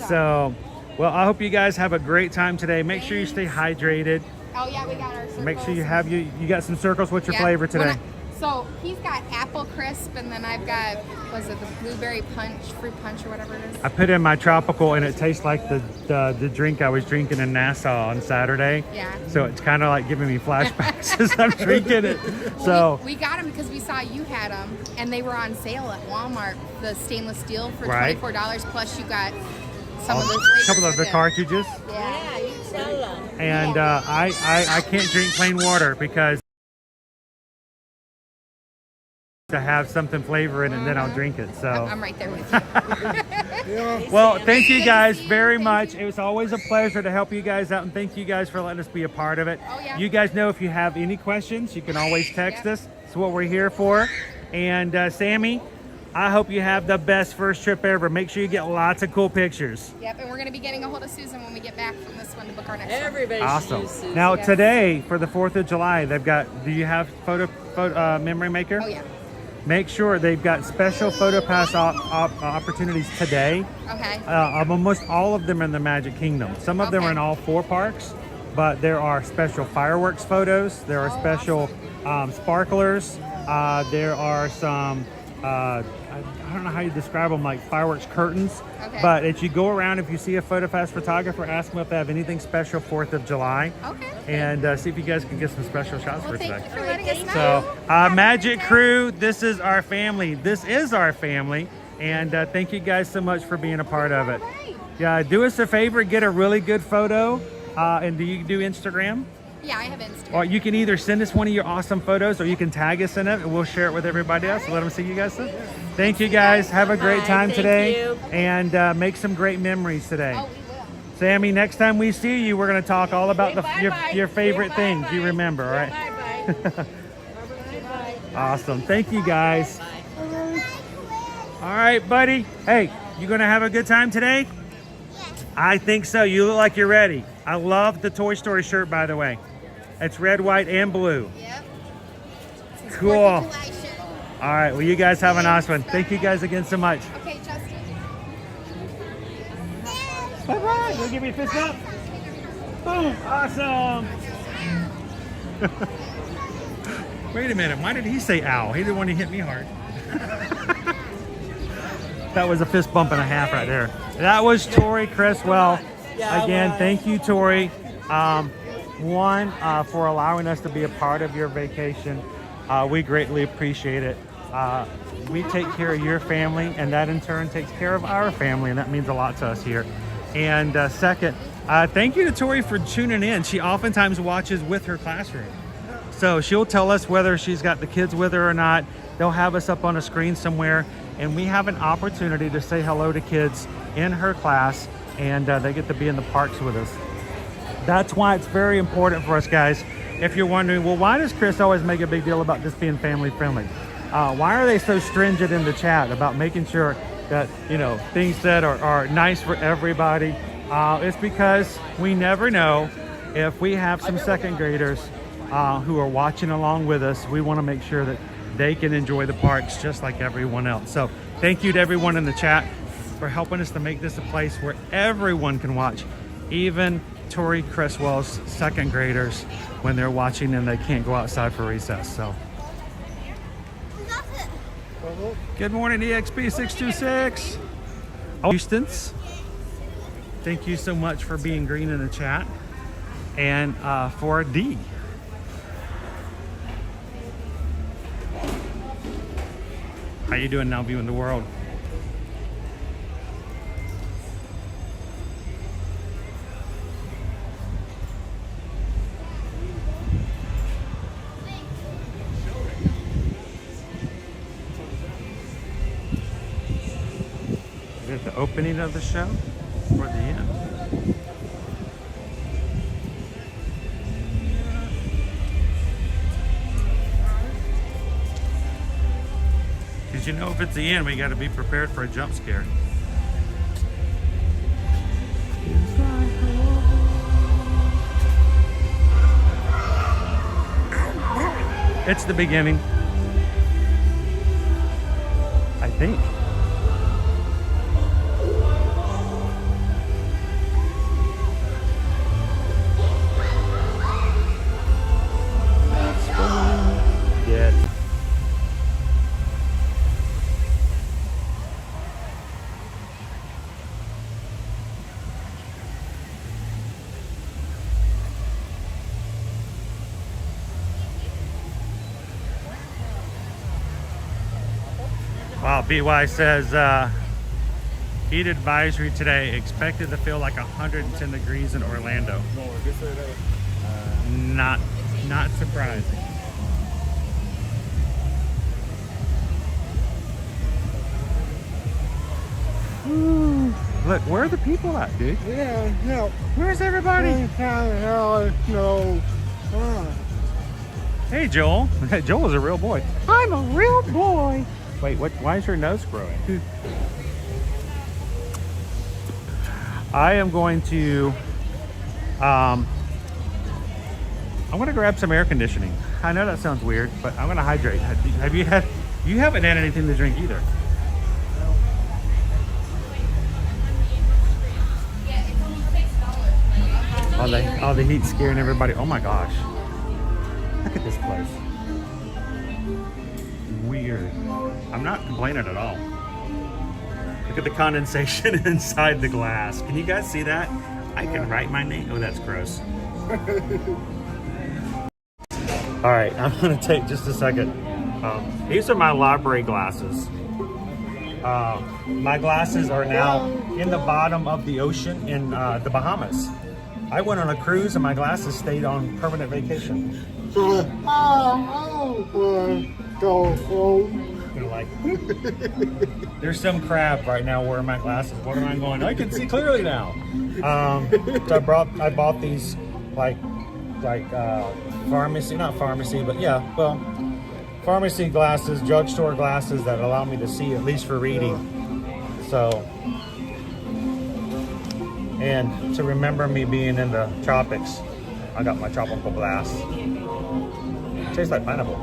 So, well, I hope you guys have a great time today. Make sure you stay hydrated. Oh yeah, we got our circles. Make sure you have you got some circles. What's your Yeah. flavor today? So he's got apple crisp, and then I've got, was it the blueberry punch, fruit punch, or whatever it is? I put in my tropical, and it tastes like the drink I was drinking in Nassau on Saturday. Yeah. So it's kind of like giving me flashbacks as I'm drinking it. So we got them because we saw you had them, and they were on sale at Walmart. The stainless steel for Right. $24. Plus you got some of the flavors a couple of with the it. cartridges, Yeah, you tell them. and I can't drink plain water because to have something flavor in it, and then I'll drink it. So I'm right there with you. well, thank you guys very much. It was always a pleasure to help you guys out, and thank you guys for letting us be a part of it. Oh, yeah. You guys know if you have any questions, you can always text us. It's what we're here for. And Sammy, I hope you have the best first trip ever. Make sure you get lots of cool pictures. Yep, and we're going to be getting a hold of Susan when we get back from this one to book our next Everybody one. Awesome. should use Susan. Now Yes. today for the 4th of July, they've got. Do you have photo memory maker? Oh yeah. Make sure they've got special photo pass opportunities today. Okay. Almost all of them are in the Magic Kingdom. Some of them are in all 4 parks, but there are special fireworks photos. There are special sparklers. There are some, I don't know how you describe them, like fireworks curtains. Okay. But as you go around, if you see a PhotoPass photographer, ask them if they have anything special 4th of July. Okay. And see if you guys can get some special shots for today. Thank you for letting us know. So, Magic Crew, this is our family. This is our family. And thank you guys so much for being a part of it. Yeah, do us a favor, get a really good photo. And do you do Instagram? Yeah, I have Instagram. Or you can either send us one of your awesome photos or you can tag us in it and we'll share it with everybody else. Let them see you guys. Thank you guys. Have a great time today. And make some great memories today. Oh, we will. Sammy, next time we see you, we're going to talk all about your favorite things you remember, all right? Awesome. Thank you, guys. All right, buddy. Hey, you going to have a good time today? I think so. You look like you're ready. I love the Toy Story shirt, by the way. It's red, white, and blue. Yep. Cool. All right. Well, you guys have a nice one. Thank you guys again so much. Okay, Justin. Bye-bye. You'll give me a fist up? Boom. Awesome. Wait a minute. Why did he say ow? He didn't want to hit me hard. That was a fist bump and a half right there. That was Tori Cresswell. Again, thank you, Tori. one, for allowing us to be a part of your vacation. We greatly appreciate it. We take care of your family, and that in turn takes care of our family, and that means a lot to us here. And second, thank you to Tori for tuning in. She oftentimes watches with her classroom. So she'll tell us whether she's got the kids with her or not. They'll have us up on a screen somewhere, and we have an opportunity to say hello to kids in her class, and they get to be in the parks with us. That's why it's very important for us, guys. If you're wondering, well, why does Chris always make a big deal about this being family friendly? Why are they so stringent in the chat about making sure that, you know, things said are nice for everybody? It's because we never know if we have some second graders who are watching along with us. We want to make sure that they can enjoy the parks just like everyone else. So thank you to everyone in the chat for helping us to make this a place where everyone can watch, even Tori Cresswell's second graders when they're watching and they can't go outside for recess. So good morning, EXP626. Houston's, thank you so much for being green in the chat. And for D, how you doing now, viewing the world? Is it the opening of the show or the end? Because you know, if it's the end, we got to be prepared for a jump scare. It's the beginning, I think. Yeah. Wow, BY says heat advisory today, expected to feel like 110 degrees in Orlando. Not surprising. Ooh, look, where are the people at, dude? Yeah, no. Where's everybody? No. Hey, Joel. Joel is a real boy. I'm a real boy. Wait, what? Why is your nose growing? I am going to, I'm going to grab some air conditioning. I know that sounds weird, but I'm going to hydrate. You haven't had anything to drink either. All the heat scaring everybody. Oh my gosh. Look at this place. Weird. I'm not complaining at all. Look at the condensation inside the glass. Can you guys see that? I can write my name. Oh, that's gross. All right, I'm gonna take just a second. These are my library glasses. My glasses are now in the bottom of the ocean in the Bahamas. I went on a cruise and my glasses stayed on permanent vacation. Go home. Like, there's some crab right now wearing my glasses. What am I going? I can see clearly now. So I bought these like pharmacy, not pharmacy, but yeah, well, pharmacy glasses, drugstore glasses that allow me to see, at least for reading. So, and to remember me being in the tropics, I got my tropical glass. It tastes like pineapple.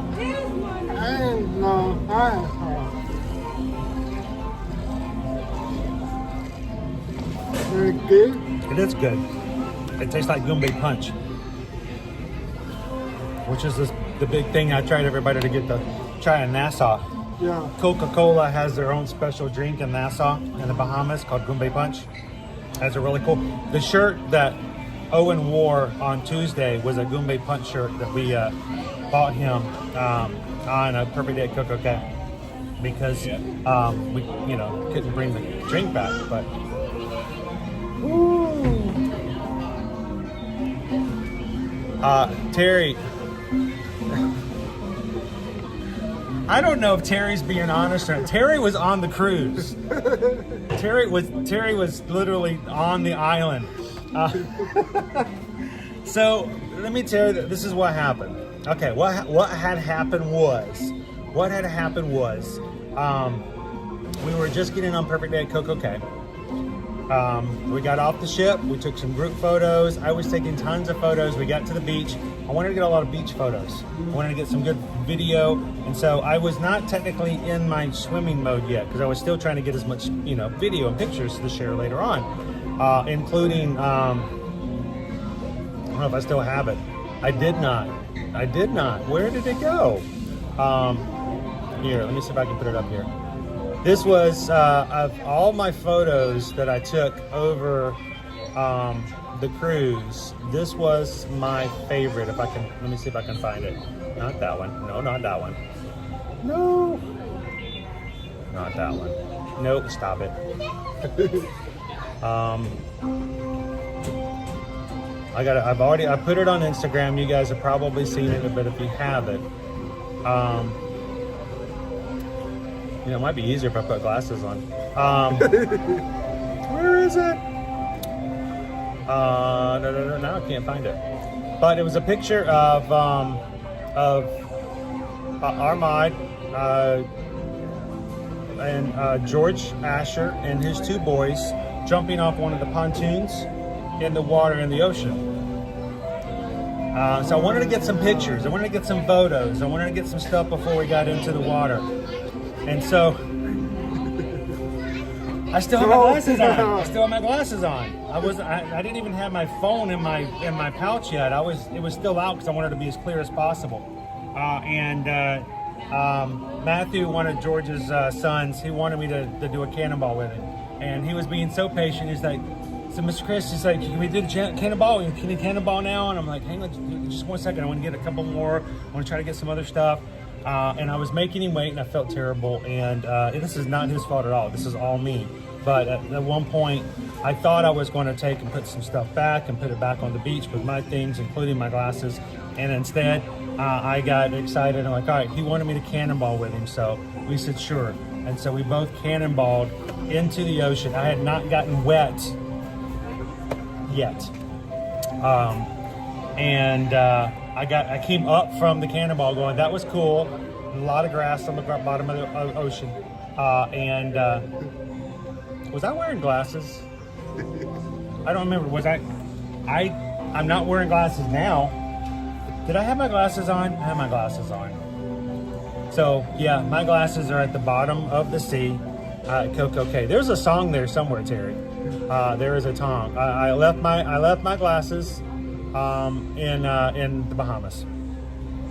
Very good. It is good. It tastes like Goombay Punch, which is the big thing I tried everybody to get to try in Nassau. Yeah. Coca-Cola has their own special drink in Nassau in the Bahamas called Goombay Punch. That's a really cool. The shirt that Owen wore on Tuesday was a Goombay Punch shirt that we bought him on a Perfect Day at Coco Cay because we, you know, couldn't bring the drink back. But Terry, I don't know if Terry's being honest or not. Terry was on the cruise. Terry was literally on the island. So let me tell you that this is what happened. Okay, what had happened was we were just getting on Perfect Day at Coco Cay. We got off the ship. We took some group photos. I was taking tons of photos. We got to the beach. I wanted to get a lot of beach photos. I wanted to get some good video, and so I was not technically in my swimming mode yet because I was still trying to get as much, you know, video and pictures to share later on, including. I don't know if I still have it. I did not. Where did it go? Here, let me see if I can put it up here. This was of all my photos that I took over the cruise. This was my favorite. If I can, let me see if I can find it. Not that one. No, not that one. No. Not that one. Nope. Stop it. I put it on Instagram. You guys have probably seen it, but if you haven't, you know, it might be easier if I put glasses on. Where is it? No, now I can't find it. But it was a picture of Armand and George Asher and his two boys jumping off one of the pontoons in the water in the ocean. So I wanted to get some pictures. I wanted to get some photos. I wanted to get some stuff before we got into the water. And so I still have my glasses on. I didn't even have my phone in my pouch yet. It was still out because I wanted to be as clear as possible. Matthew, one of George's sons, he wanted me to do a cannonball with him, and he was being so patient. He's like, so Mr. Chris, he's like, can we do the cannonball? Can you cannonball now? And I'm like, hang on, just 1 second. I want to get a couple more. I want to try to get some other stuff. And I was making him wait, and I felt terrible. And this is not his fault at all. This is all me. But at one point, I thought I was going to take and put some stuff back and put it back on the beach with my things, including my glasses. And instead, I got excited. I'm like, all right, he wanted me to cannonball with him. So we said, sure. And so we both cannonballed into the ocean. I had not gotten wet yet. I came up from the cannonball going, that was cool. A lot of grass on the bottom of the ocean. Was I wearing glasses? I don't remember. I'm not wearing glasses now. Did I have my glasses on? I have my glasses on. So yeah, my glasses are at the bottom of the sea at Coco Cay. There's a song there somewhere, Terry. There is a song. I left my glasses in the Bahamas.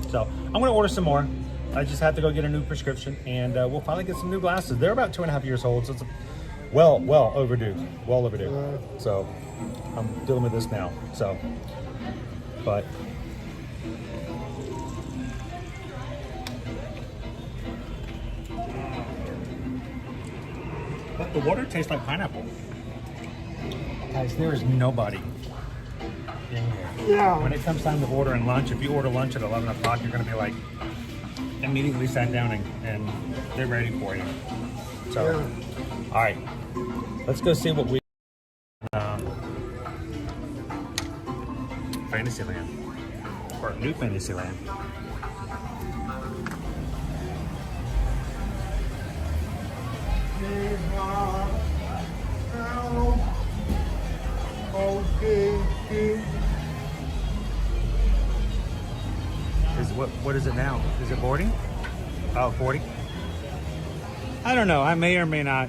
So I'm gonna order some more. I just have to go get a new prescription, and we'll finally get some new glasses. They're about 2.5 years old, so it's well overdue. Well overdue. So I'm dealing with this now. So, but. But the water tastes like pineapple. Guys, there is nobody in here. Yeah. When it comes time to ordering lunch, if you order lunch at 11 o'clock, you're going to be like, immediately sat down and they're ready for you. So, all right, let's go see what we Fantasyland, or New Fantasyland. What is it now? Is it boarding? Oh, 40? I don't know. I may or may not.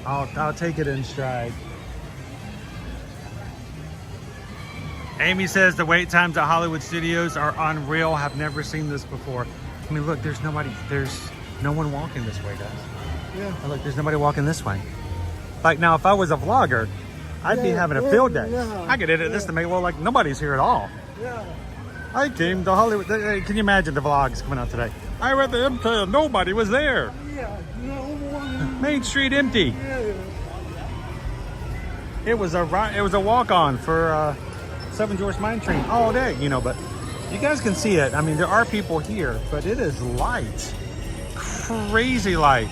I'll take it in stride. Amy says the wait times at Hollywood Studios are unreal. Have never seen this before. I mean, look, there's no one walking this way, guys. Yeah. Oh, look, there's nobody walking this way. Like now, if I was a vlogger, I'd be having a field day. I could edit this to make it look like nobody's here at all. I came to Hollywood. Can you imagine the vlogs coming out today? I read the MK, nobody was there. Main Street empty. It was a walk-on for Seven Dwarfs Mine Train all day, you know, but you guys can see it. I mean, there are people here, but it is light. Crazy light.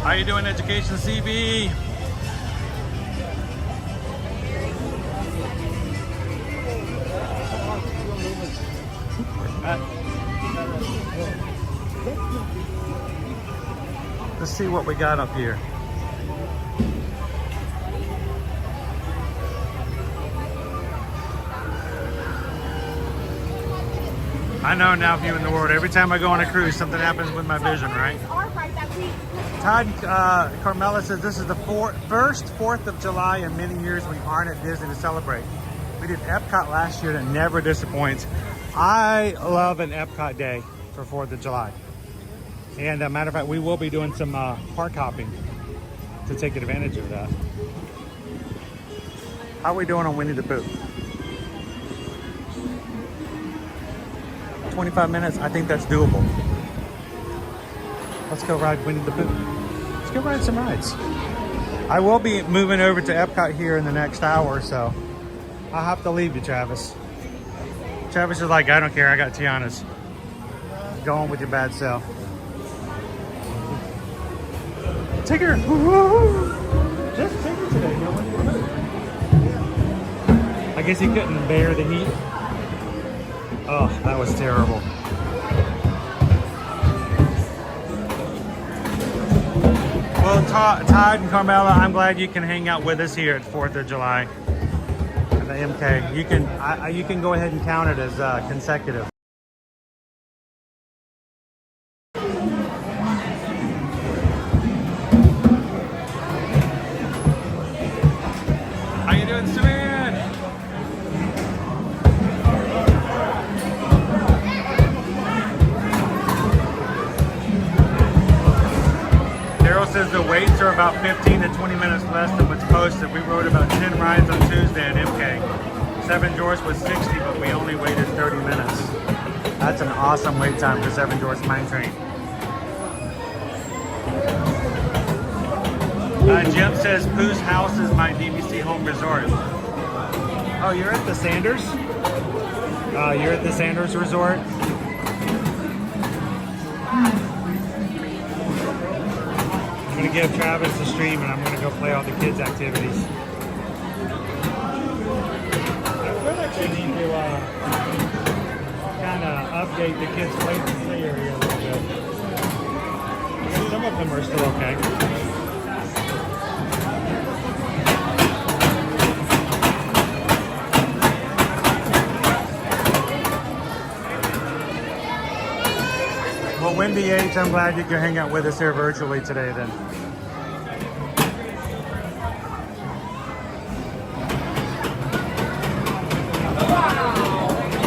How you doing, Education CB? Let's see what we got up here. I know now, viewing the world. Every time I go on a cruise, something happens with my vision, right? Todd Carmela says this is the first 4th of July in many years we aren't at Disney to celebrate. We did Epcot last year and it never disappoints. I love an Epcot day for 4th of July. And matter of fact, we will be doing some park hopping to take advantage of that. How are we doing on Winnie the Pooh? 25 minutes, I think that's doable. Let's go ride Winnie the Pooh. Let's go ride some rides. I will be moving over to Epcot here in the next hour or so. I'll have to leave you, Travis. Travis is like, I don't care, I got Tiana's. Go on with your bad self. Take her. Just take her today. No one. I guess he couldn't bear the heat. Oh, that was terrible. Well, Todd and Carmela, I'm glad you can hang out with us here at 4th of July at the MK. You can go ahead and count it as consecutive. How you doing, Saman? Daryl says the waits are about 15 to 20 minutes less than what's posted. We rode about 10 rides on Tuesday at MK. Seven Dwarfs was 60, but we only waited 30 minutes. That's an awesome wait time for Seven Dwarfs Mine Train. Jim says Pooh's house is my DVC home resort. Oh, you're at the Sanders? You're at the Sanders Resort? I'm gonna give Travis the stream and I'm gonna go play all the kids' activities. I feel like they need to kind of update the kids' play area a little bit. Because some of them are still okay. Well, Wendy H, I'm glad you can hang out with us here virtually today then.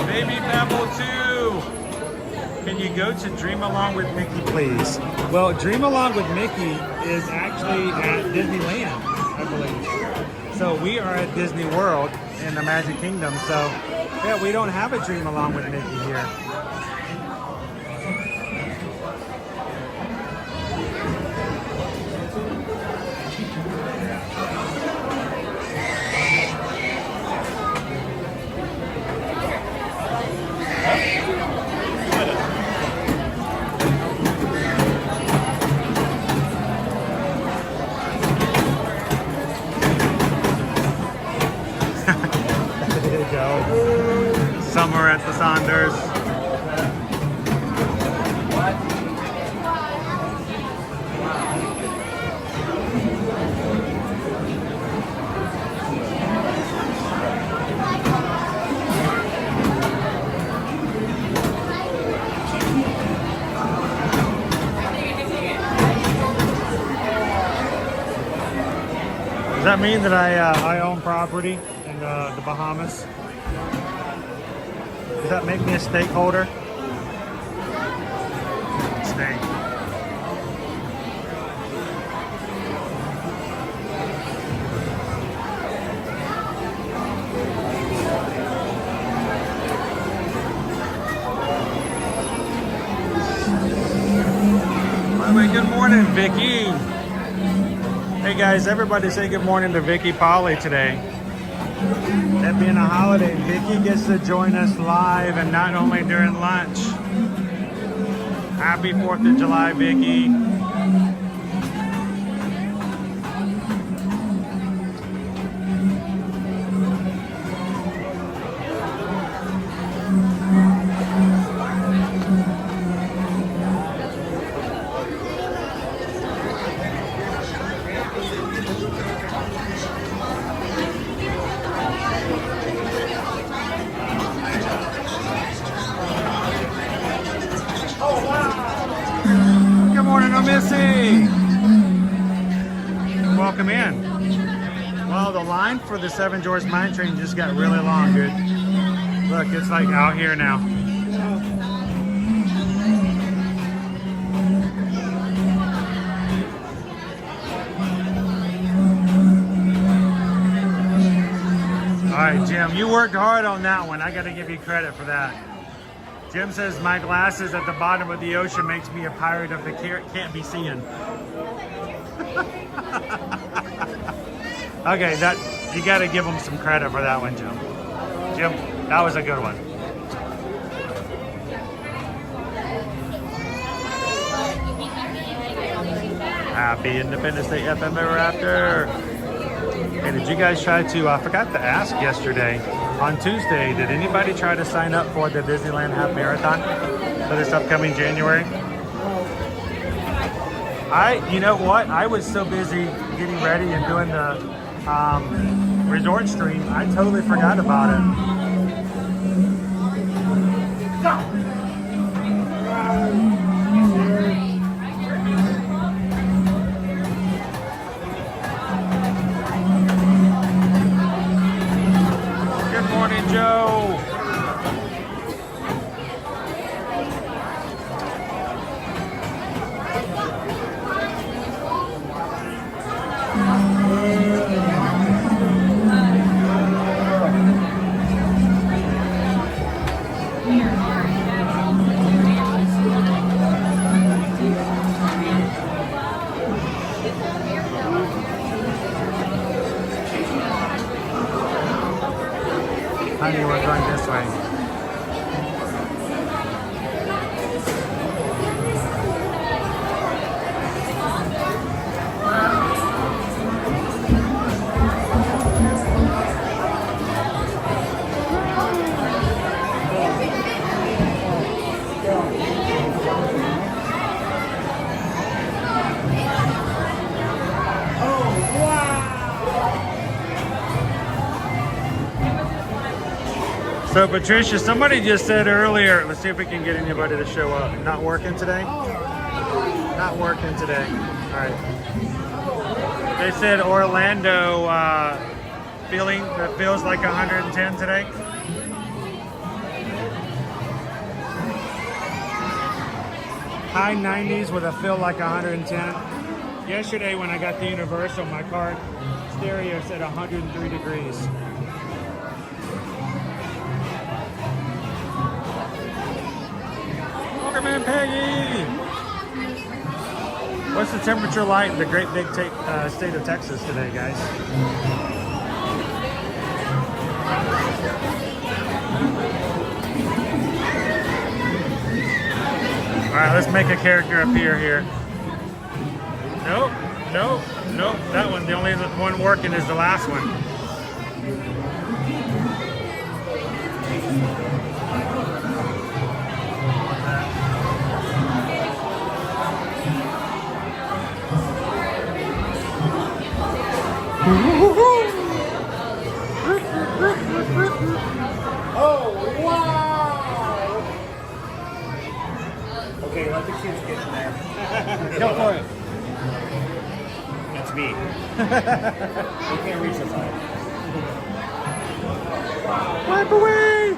Baby Pebble 2. Can you go to Dream Along with Mickey, please? Well, Dream Along with Mickey is actually at Disneyland, I believe. So we are at Disney World in the Magic Kingdom. So yeah, we don't have a Dream Along with Mickey here. Summer at the Saunders. Does that mean that I own property in the Bahamas? Does that make me a stakeholder? Stake. By the way, good morning, Vicky. Hey guys, everybody say good morning to Vicky Polly today. That being a holiday, Vicky gets to join us live and not only during lunch. Happy 4th of July, Vicky. Welcome in. Well, the line for the Seven Dwarfs Mine Train just got really long, dude. Look, it's like out here now. All right, Jim, you worked hard on that one. I got to give you credit for that. Jim says my glasses at the bottom of the ocean makes me a pirate of the can't be seen. Okay, that you got to give him some credit for that one, Jim. Jim, that was a good one. Happy Independence Day, FM ever after. Hey, did you guys try to? I forgot to ask yesterday. On Tuesday, did anybody try to sign up for the Disneyland Half Marathon for this upcoming January? You know what? I was so busy getting ready and doing the resort stream, I totally forgot about it. Good morning, Joe. Honey, we're going this way. So Patricia, somebody just said earlier, let's see if we can get anybody to show up. Not working today? Not working today. All right. They said Orlando feels like 110 today. High 90s with a feel like 110. Yesterday when I got the Universal, my car stereo said 103 degrees. Welcome in, Peggy. What's the temperature like in the great big state of Texas today, guys? All right, let's make a character appear here. Nope, nope, nope. That one, the only one working is the last one. Oh, wow! Okay, let the kids get in there. Go for it. That's me. They can't reach us high. Wipe away!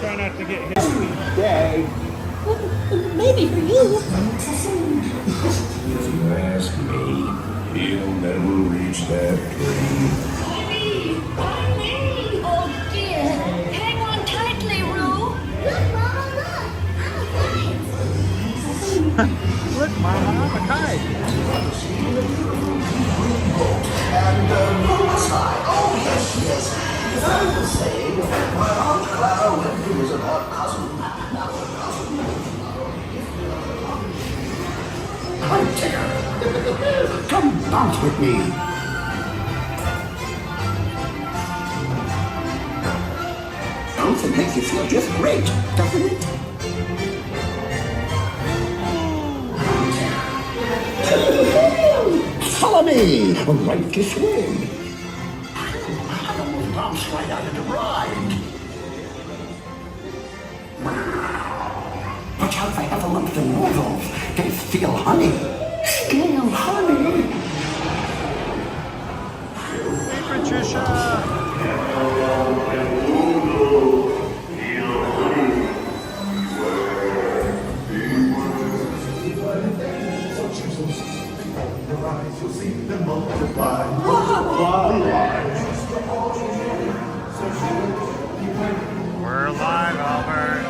Try not to get hit. Day. Maybe for you. If you ask me, he'll never reach that dream. Honey! Oh dear! Hang on tightly, Roo! Look, Mama, look! I'm a kite! Look, Mama, I'm a kite! And Moonside. Oh, yes, yes. I was saying, my Aunt Clara went to visit her cousin. Come, Tigger. Come bounce with me. Something makes you feel just great, doesn't it? Follow me. Right this way. I almost bounced right out of the ride. Watch out for heffalumps and noodles. They steal honey. Steal honey? Hey, Patricia! You'll see them multiply. We're live, Albert.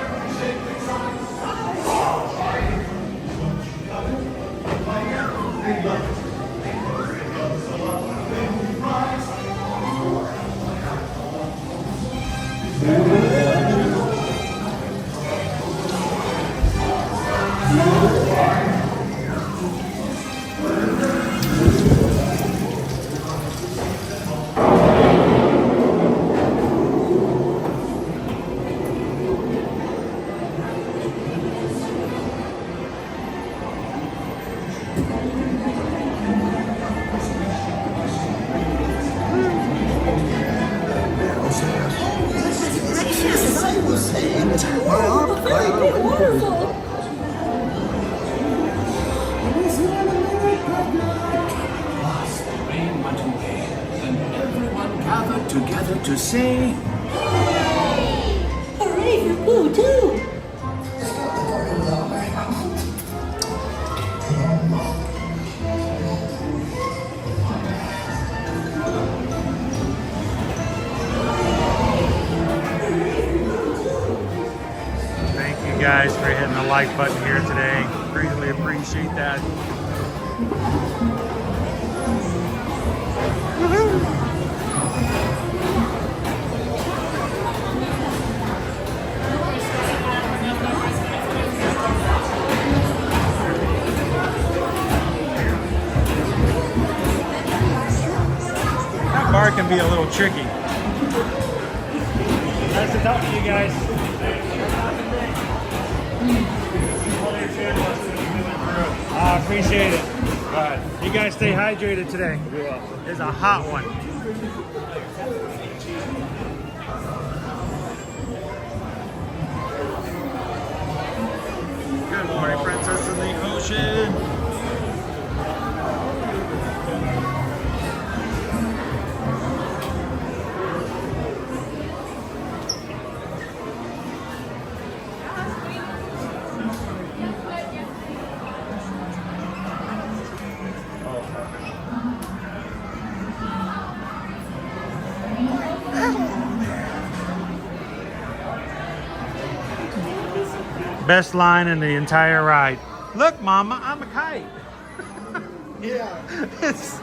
Together to say, Hooray for Pooh, too. Thank you guys for hitting the like button here today. Greatly appreciate that. That bar can be a little tricky. Nice to talk to you guys. I appreciate it. You guys stay hydrated today. It's a hot one. Good morning, Princess in the Ocean. Best line in the entire ride. Look, Mama, I'm a kite. Yeah. It's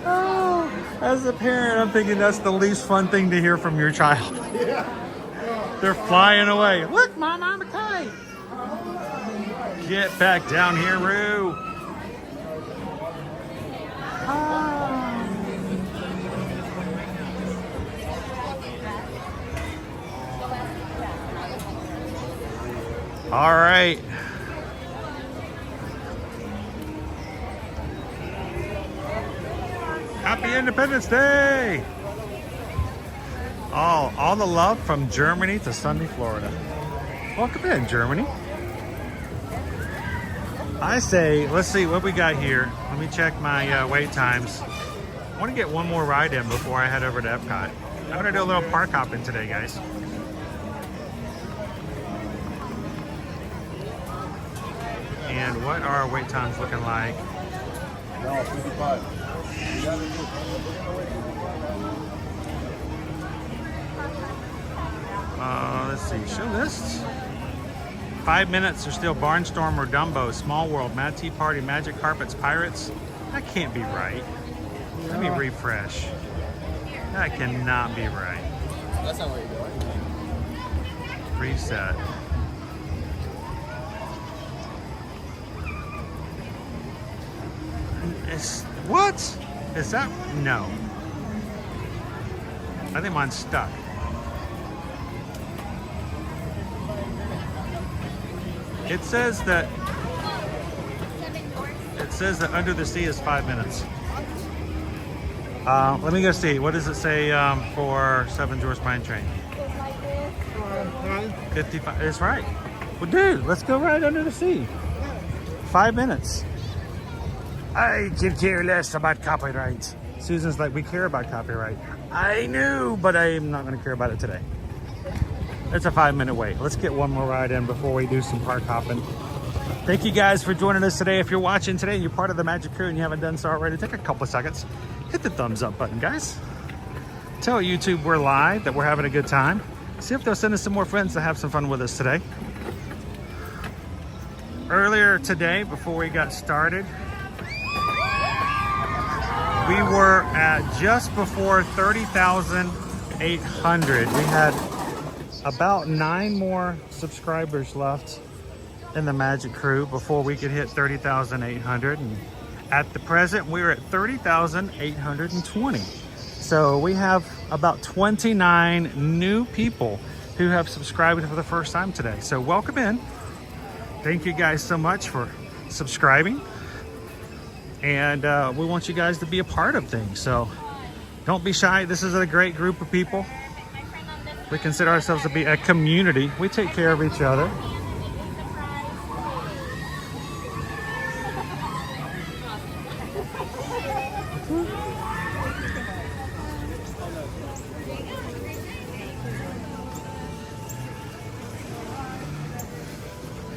oh, as a parent, I'm thinking that's the least fun thing to hear from your child. Yeah. They're flying away. Look, Mama, I'm a kite. Get back down here, Roo. All right. Happy Independence Day. All the love from Germany to sunny Florida. Welcome in, Germany. I say, let's see what we got here. Let me check my wait times. I want to get one more ride in before I head over to Epcot. I'm gonna do a little park hopping today, guys. And what are our wait times looking like? No, 55. Let's see, show lists. 5 minutes are still Barnstorm or Dumbo, Small World, Mad Tea Party, Magic Carpets, Pirates. That can't be right. Let me refresh. That cannot be right. That's not where you're going. Reset. What? Is that? No. I think mine's stuck. It says that Under the Sea is 5 minutes. Let me go see. What does it say for Seven Dwarfs Mine Train? 55. It's right. Well, dude, let's go right under the sea. 5 minutes. I could care less about copyright. Susan's like, we care about copyright. I knew, but I'm not going to care about it today. It's a 5 minute wait. Let's get one more ride in before we do some park hopping. Thank you guys for joining us today. If you're watching today and you're part of the Magic Crew and you haven't done so already, take a couple of seconds. Hit the thumbs up button, guys. Tell YouTube we're live, that we're having a good time. See if they'll send us some more friends to have some fun with us today. Earlier today, before we got started, we were at just before 30,800. We had about 9 more subscribers left in the Magic Crew before we could hit 30,800. And at the present, we're at 30,820. So we have about 29 new people who have subscribed for the first time today. So welcome in. Thank you guys so much for subscribing. And we want you guys to be a part of things. So don't be shy. This is a great group of people. We consider ourselves to be a community. We take care of each other.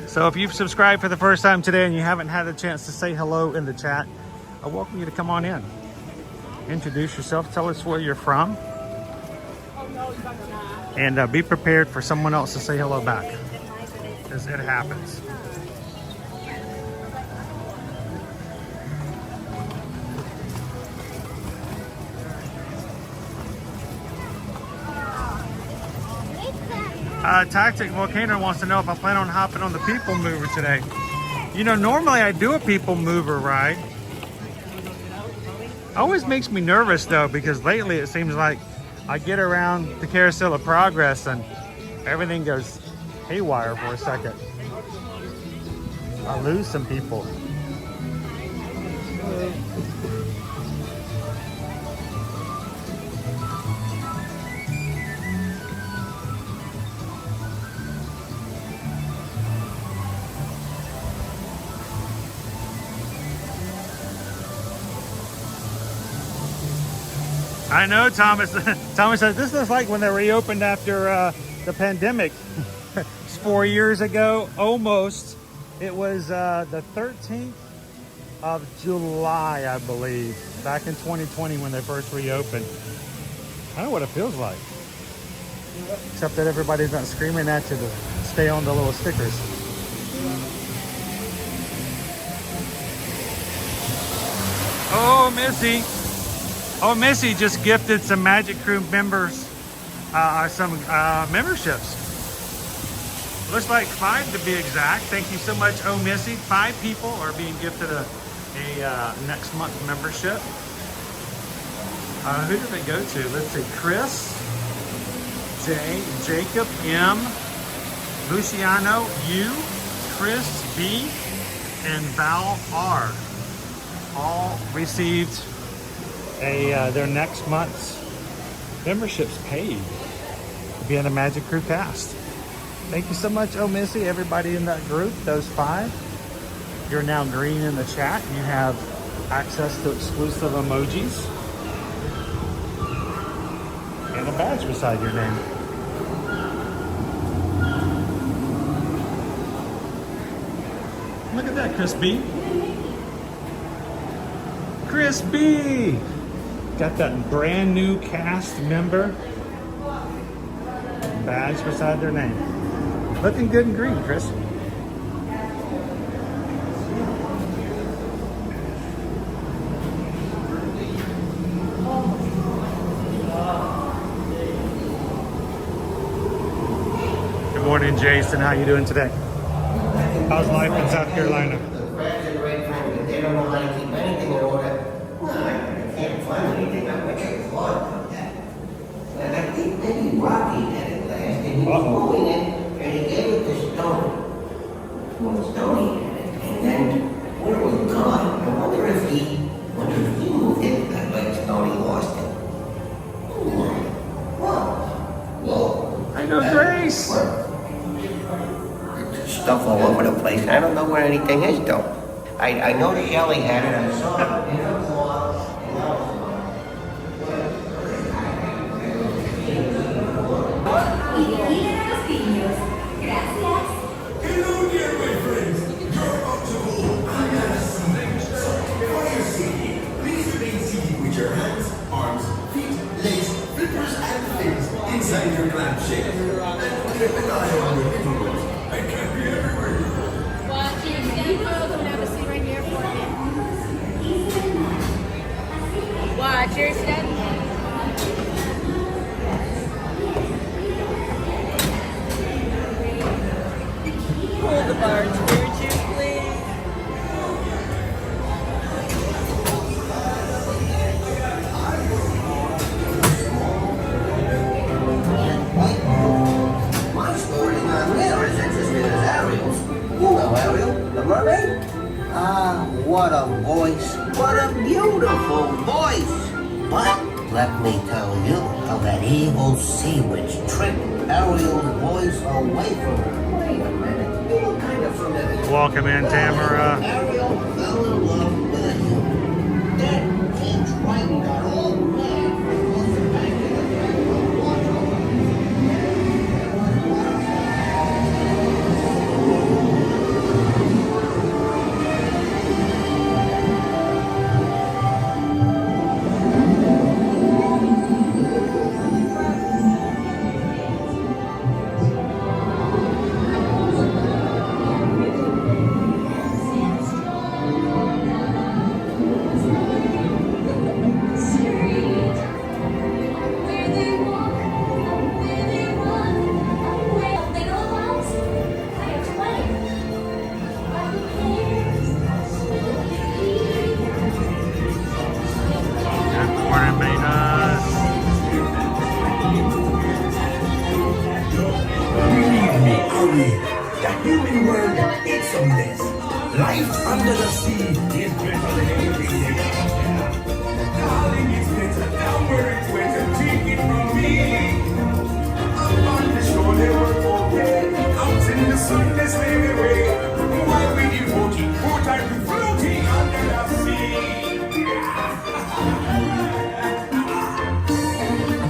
So if you've subscribed for the first time today and you haven't had a chance to say hello in the chat, I welcome you to come on in. Introduce yourself, tell us where you're from, and be prepared for someone else to say hello back, because it happens. Tactic Volcano wants to know if I plan on hopping on the People Mover today. You know, normally I do a People Mover ride. Always makes me nervous though, because lately it seems like I get around the Carousel of Progress and everything goes haywire for a second. I lose some people. I know, Thomas. Thomas says this looks like when they reopened after the pandemic 4 years ago, almost. It was the 13th of July, I believe, back in 2020 when they first reopened. I know what it feels like, except that everybody's not screaming at you to stay on the little stickers. Oh, Missy. Oh, Missy just gifted some Magic Crew members some memberships. Looks like 5 to be exact. Thank you so much, oh Missy. 5 people are being gifted a next month membership. Who did they go to? Let's see, Chris, J, Jacob, M, Luciano, U, Chris, B, and Val R. All received their next month's memberships paid to be in the Magic Crew cast. Thank you so much, oh Missy, everybody in that group, those 5. You're now green in the chat. You have access to exclusive emojis. And And a badge beside your name. Look at that, Chris B. Chris B. Got that brand new cast member badge beside their name. Looking good and green, Chris. Good morning, Jason. How you doing today? How's life in South Carolina? They don't know how to keep anything in order. No, I can't find anything. I wish I thought about that. And I think maybe Rocky had it last, and he was moving it, and he gave it to Stony. Well, Stony had it, and then when it was gone, I wonder if he moved it, like Stony lost it. Whoa. I know Grace. Stuff all over the place. I don't know where anything is, though. I know that Shelly had it. I saw it in her claw. Hello dear my friends. You're about to hold Ambersweet. So before you see, please remain seated with your hands, arms, feet, legs, flippers, and fins inside your clamshell. And keep an eye on your little ones. I can't be everywhere. Watch your step. Pull the bar towards you, please. My story on there is interesting as Ariel's. You know Ariel, the mermaid? Ah, what a voice. What a beautiful voice. But let me tell you how that evil sea witch tricked Ariel's voice away from her. Wait a minute. You look kind of familiar. Welcome in, Tamara. Ariel fell in love with a human. Then King Triton got all mad and was back in the Dragon water. That human world, it's a mess. Life under the sea is better than anything. Darling, it's better down where it's wetter. Take it from me. Up on the shore they were okay. Out in the sun they slave away. While we devoted, put our floating under the sea.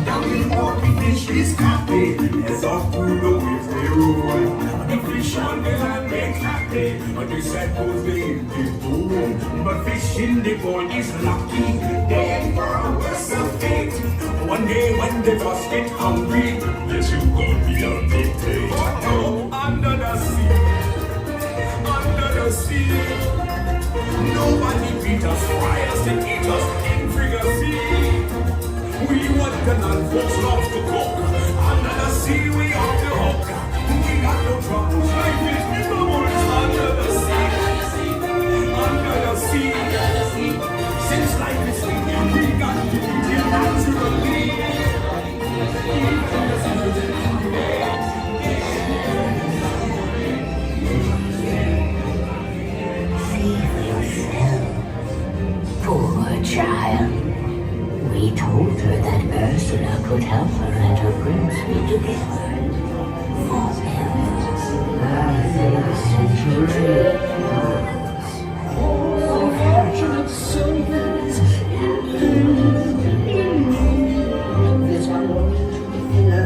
Down in port we fish is happy. As our food the waves they roll. The fish on the land makes happy, but the sad goes they is boom. But fish in the pond is lucky, they ain't for a worse of fate. One day when they just get hungry, yes you gonna be a big day. Oh, under the sea, nobody beat us, fry us and eat us in fricassee. We want the non-folks love to cook, under the sea we off the hook. We got no troubles, life is memories under the sea. Under the sea. Since life is sweet, we got to be here naturally. Poor child. We told her that Ursula could help her and her prince be together. This one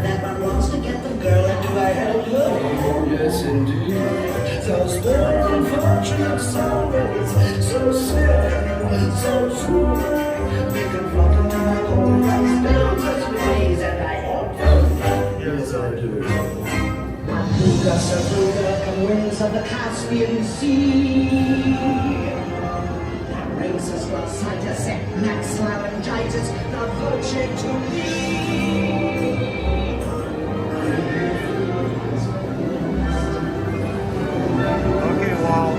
that man wants to get the girl, and do I help you? Oh, yes, indeed. Those poor unfortunate souls, so sad, so true. They can flock into my own life down such ways, and I help them. Yes, I do. Abuga, Sabuga, come winds of the Caspian Sea. Races from Cytosec, Max Laryngitis, the virtue to me. Okay, Wall.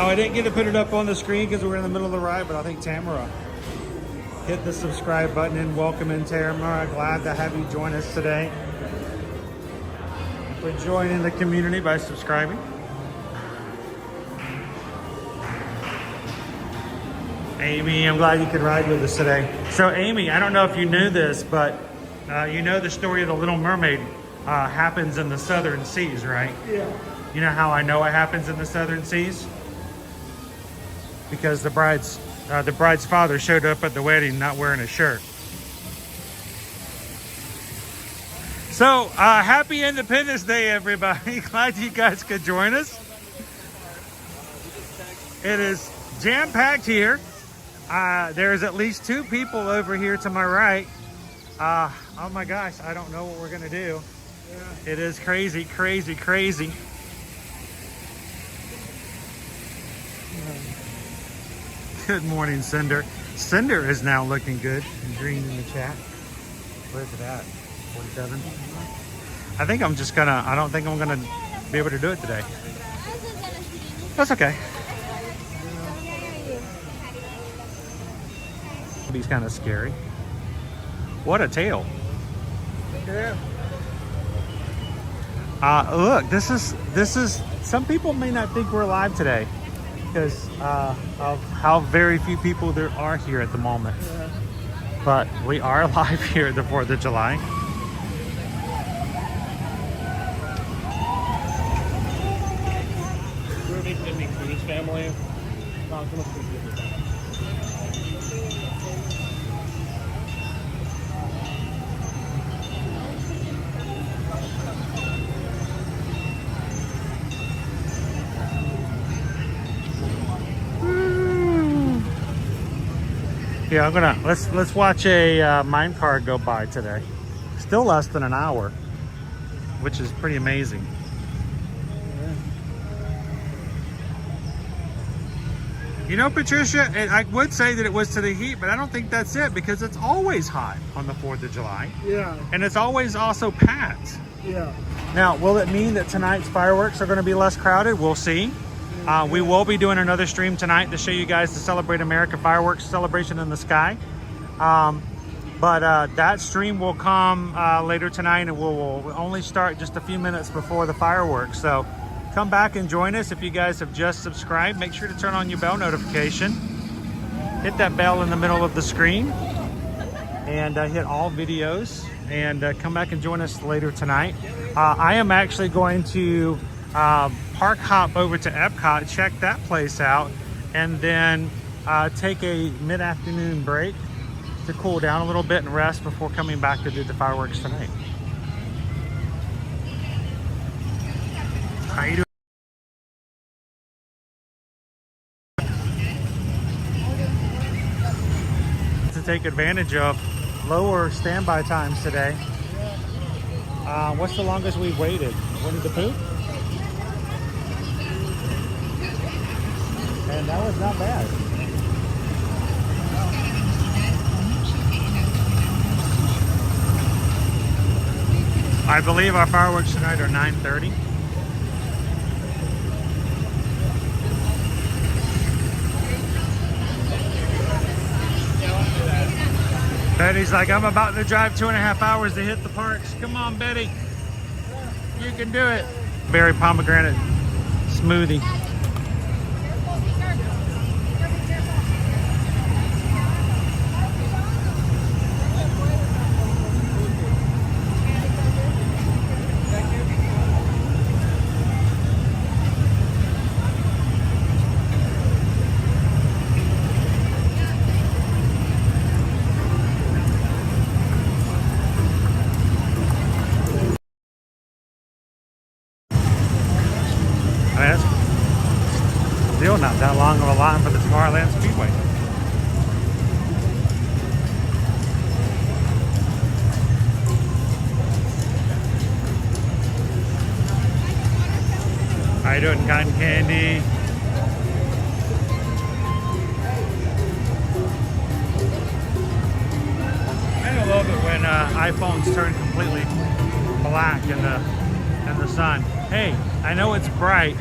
I didn't get to put it up on the screen because we're in the middle of the ride, but I think Tamara hit the subscribe button and welcome in Tamara. Glad to have you join us today. For joining the community by subscribing. Amy, I'm glad you could ride with us today. So Amy, I don't know if you knew this, but you know the story of the Little Mermaid happens in the Southern Seas, right? Yeah. You know how I know it happens in the Southern Seas? Because the bride's father showed up at the wedding not wearing a shirt. So, happy Independence Day, everybody. Glad you guys could join us. It is jam-packed here. There's at least 2 people over here to my right. Oh my gosh, I don't know what we're gonna do. Yeah. It is crazy, crazy, crazy. Good morning, Cinder. Cinder is now looking good and green in the chat. Where's it at? 47? I think I'm just gonna, I don't think I'm gonna be able to do it today. That's okay. He's kind of scary. What a tail. Yeah. Look, this is, some people may not think we're live today because of how very few people there are here at the moment. Yeah. But we are live here at the 4th of July. We're meeting the Queen's family. Yeah, I'm gonna let's watch a mine car go by today. Still less than an hour, which is pretty amazing. You know, Patricia, and I would say that it was to the heat, but I don't think that's it because it's always hot on the 4th of July. Yeah. And it's always also packed. Yeah. Now, will it mean that tonight's fireworks are going to be less crowded? We'll see. We will be doing another stream tonight to show you guys the Celebrate America fireworks celebration in the sky. But that stream will come later tonight, and we'll only start just a few minutes before the fireworks. So come back and join us. If you guys have just subscribed, make sure to turn on your bell notification. Hit that bell in the middle of the screen and hit all videos, and come back and join us later tonight. I am actually going to park hop over to Epcot, check that place out, and then take a mid-afternoon break to cool down a little bit and rest before coming back to do the fireworks tonight. How you doing? To take advantage of lower standby times today. What's the longest we've waited? Winnie the Pooh? And that was not bad. I believe our fireworks tonight are 9:30. Betty's like, I'm about to drive 2.5 hours to hit the parks. Come on, Betty. You can do it. Berry pomegranate smoothie. Still not that long of a line for the Tomorrowland Speedway. How you doing, Cotton Candy? I love it when iPhones turn completely black in the sun. Hey, I know it's bright.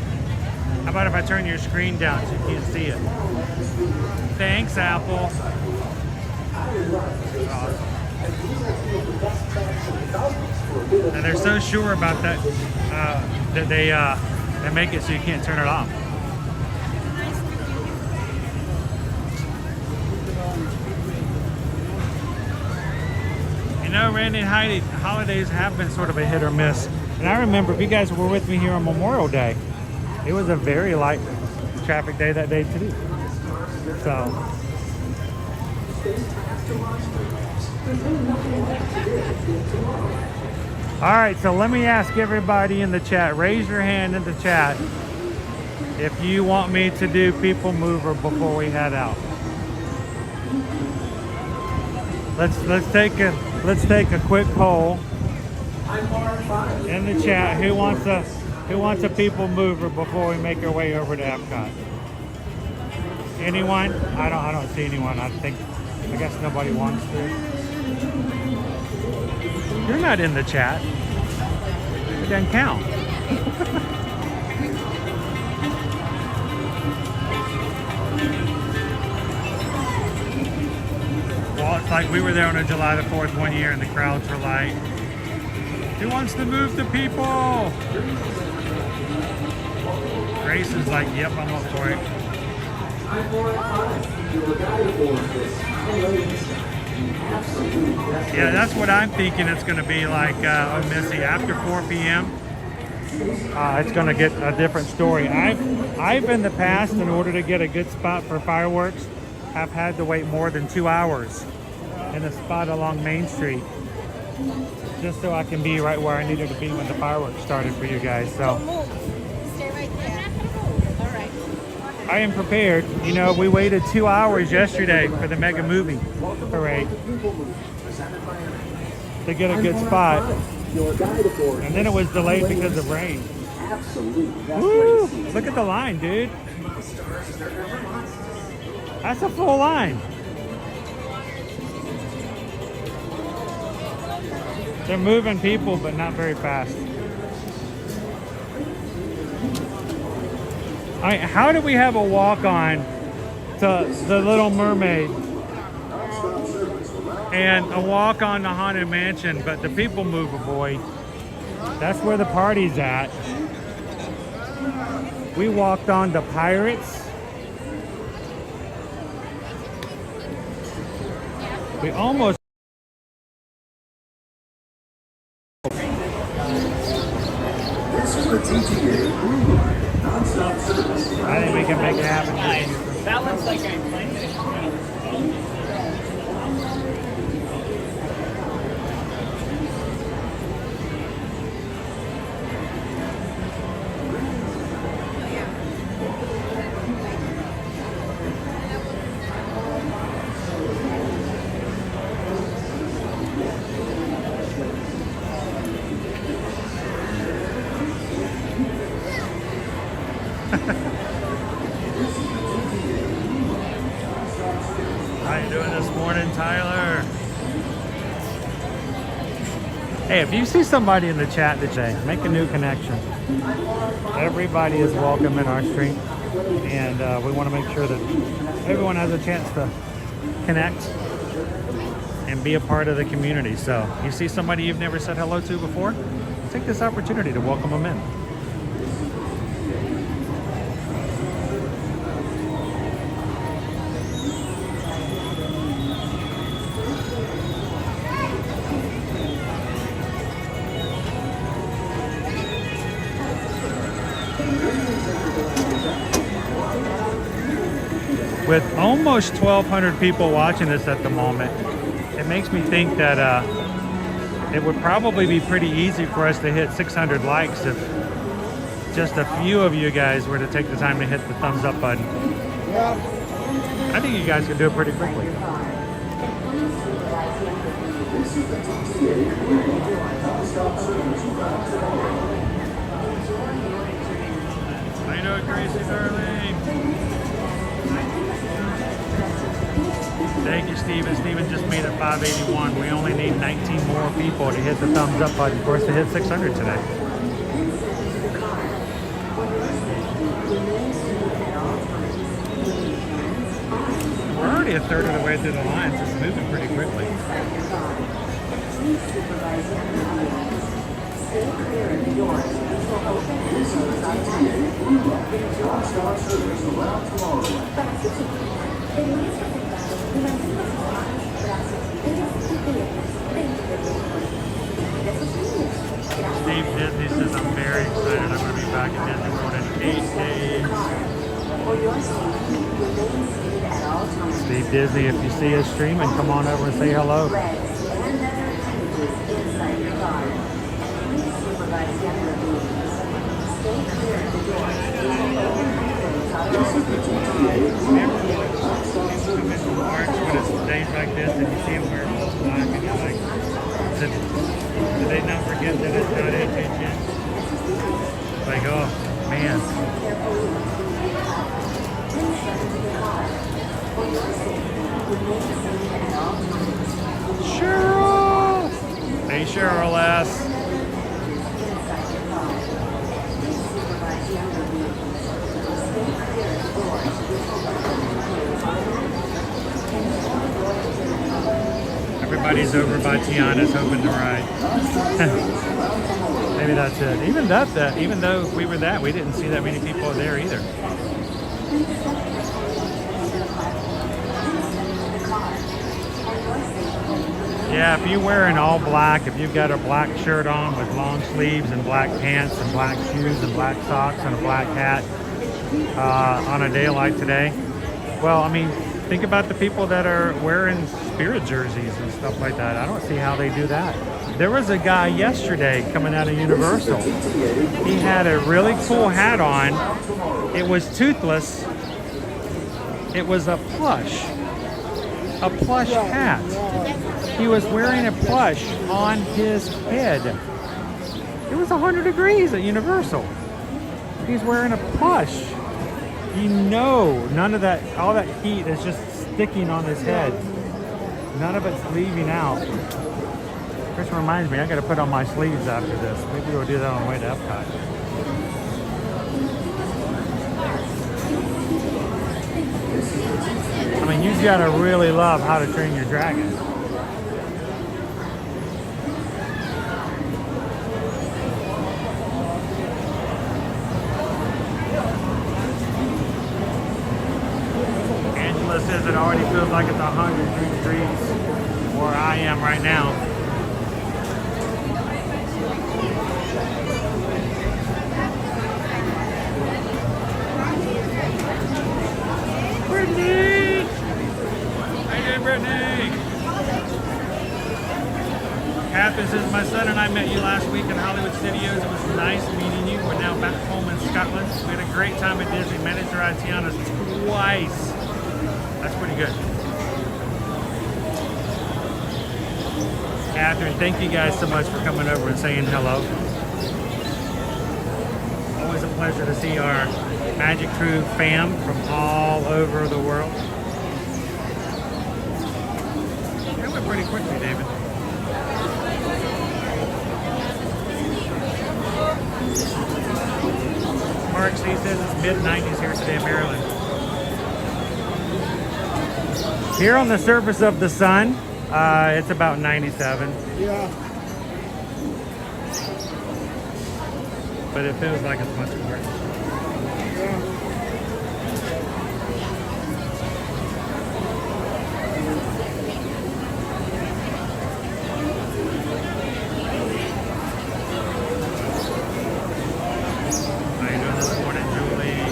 How about if I turn your screen down so you can't see it? Thanks, Apple. Awesome. And they're so sure about that that they make it so you can't turn it off. You know, Randy and Heidi, holidays have been sort of a hit or miss. And I remember, if you guys were with me here on Memorial Day, it was a very light traffic day that day too. So. All right, so let me ask everybody in the chat, raise your hand in the chat if you want me to do PeopleMover before we head out. Let's take a quick poll in the chat. Who wants a PeopleMover before we make our way over to Epcot? Anyone? I don't see anyone. I guess nobody wants to. You're not in the chat. It doesn't count. Well, it's like we were there on a July the 4th one year and the crowds were like, who wants to move the people? Grace is like, yep, I'm up for it. Yeah, that's what I'm thinking it's going to be like, Missy, after 4 p.m. It's going to get a different story. I've in the past, in order to get a good spot for fireworks, have had to wait more than 2 hours in a spot along Main Street, just so I can be right where I needed to be when the fireworks started for you guys. So Stay right there. All right. I am prepared. You know, we waited 2 hours yesterday for the Mega Movie Parade to get a good spot, and then it was delayed because of rain. Woo! Look at the line, dude. That's a full line. They're moving people, but not very fast. I mean, how do we have a walk-on to The Little Mermaid and a walk-on to Haunted Mansion, but the PeopleMover, boy, that's where the party's at. We walked on to Pirates. We almost. This is the TTA Blue Line, non-stop service. I think we can make it happen. Nice. That one's like I'm playing it. How you doing this morning, Tyler? Hey, if you see somebody in the chat today, make a new connection. Everybody is welcome in our stream, and we want to make sure that everyone has a chance to connect and be a part of the community. So, you see somebody you've never said hello to before? Take this opportunity to welcome them in. With almost 1,200 people watching this at the moment, it makes me think that it would probably be pretty easy for us to hit 600 likes if just a few of you guys were to take the time to hit the thumbs up button. I think you guys can do it pretty quickly. How you doing, Gracie, darling? Thank you, Steven. Steven just made it 581. We only need 19 more people to hit the thumbs up button for us to hit 600 today. We're already a third of the way through the lines. It's moving pretty quickly. Steve Disney says, I'm very excited. I'm going to be back at Disney World in 8 days. Steve Disney, if you see us streaming, come on over and say hello. March, when it's days like this and you see them wearing all black and you're like, did they not forget that it's not intention? It's like, oh man. Cheryl! Hey Cheryl S. Everybody's over by Tiana's hoping to ride. Maybe that's it. Even though we were that, we didn't see that many people there either. Yeah, if you're wearing all black, if you've got a black shirt on with long sleeves and black pants and black shoes and black socks and a black hat on a day like today, well, I mean, think about the people that are wearing Spirit jerseys and stuff like that. I don't see how they do that. There was a guy yesterday coming out of Universal. He had a really cool hat on. It was toothless. It was a plush hat. He was wearing a plush on his head. It was 100 degrees at Universal. He's wearing a plush None of that, all that heat is just sticking on his head. None of it's leaving out. Which reminds me, I gotta put on my sleeves after this. Maybe we'll do that on the way to Epcot. I mean, you gotta really love How to Train Your Dragon. Angela says it already feels like it's 100 degrees where I am right now. Brittany! How you doing, Brittany? Catherine says, my son and I met you last week in Hollywood Studios. It was nice meeting you. We're now back home in Scotland. We had a great time at Disney. Managed to ride Tiana's twice. That's pretty good. Catherine, thank you guys so much for coming over and saying hello. Always a pleasure to see our Magic Crew fam from all over the world. That went pretty quickly, David. Mark C says it's mid-90s here today in Maryland. Here on the surface of the sun, it's about 97. Yeah. But it feels like it's much worse. How you doing this morning, Julie?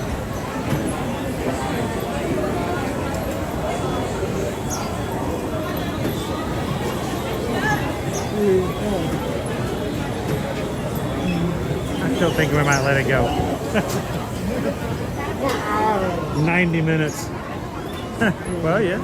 I'm still thinking we might let it go. 90 minutes. Well, yeah.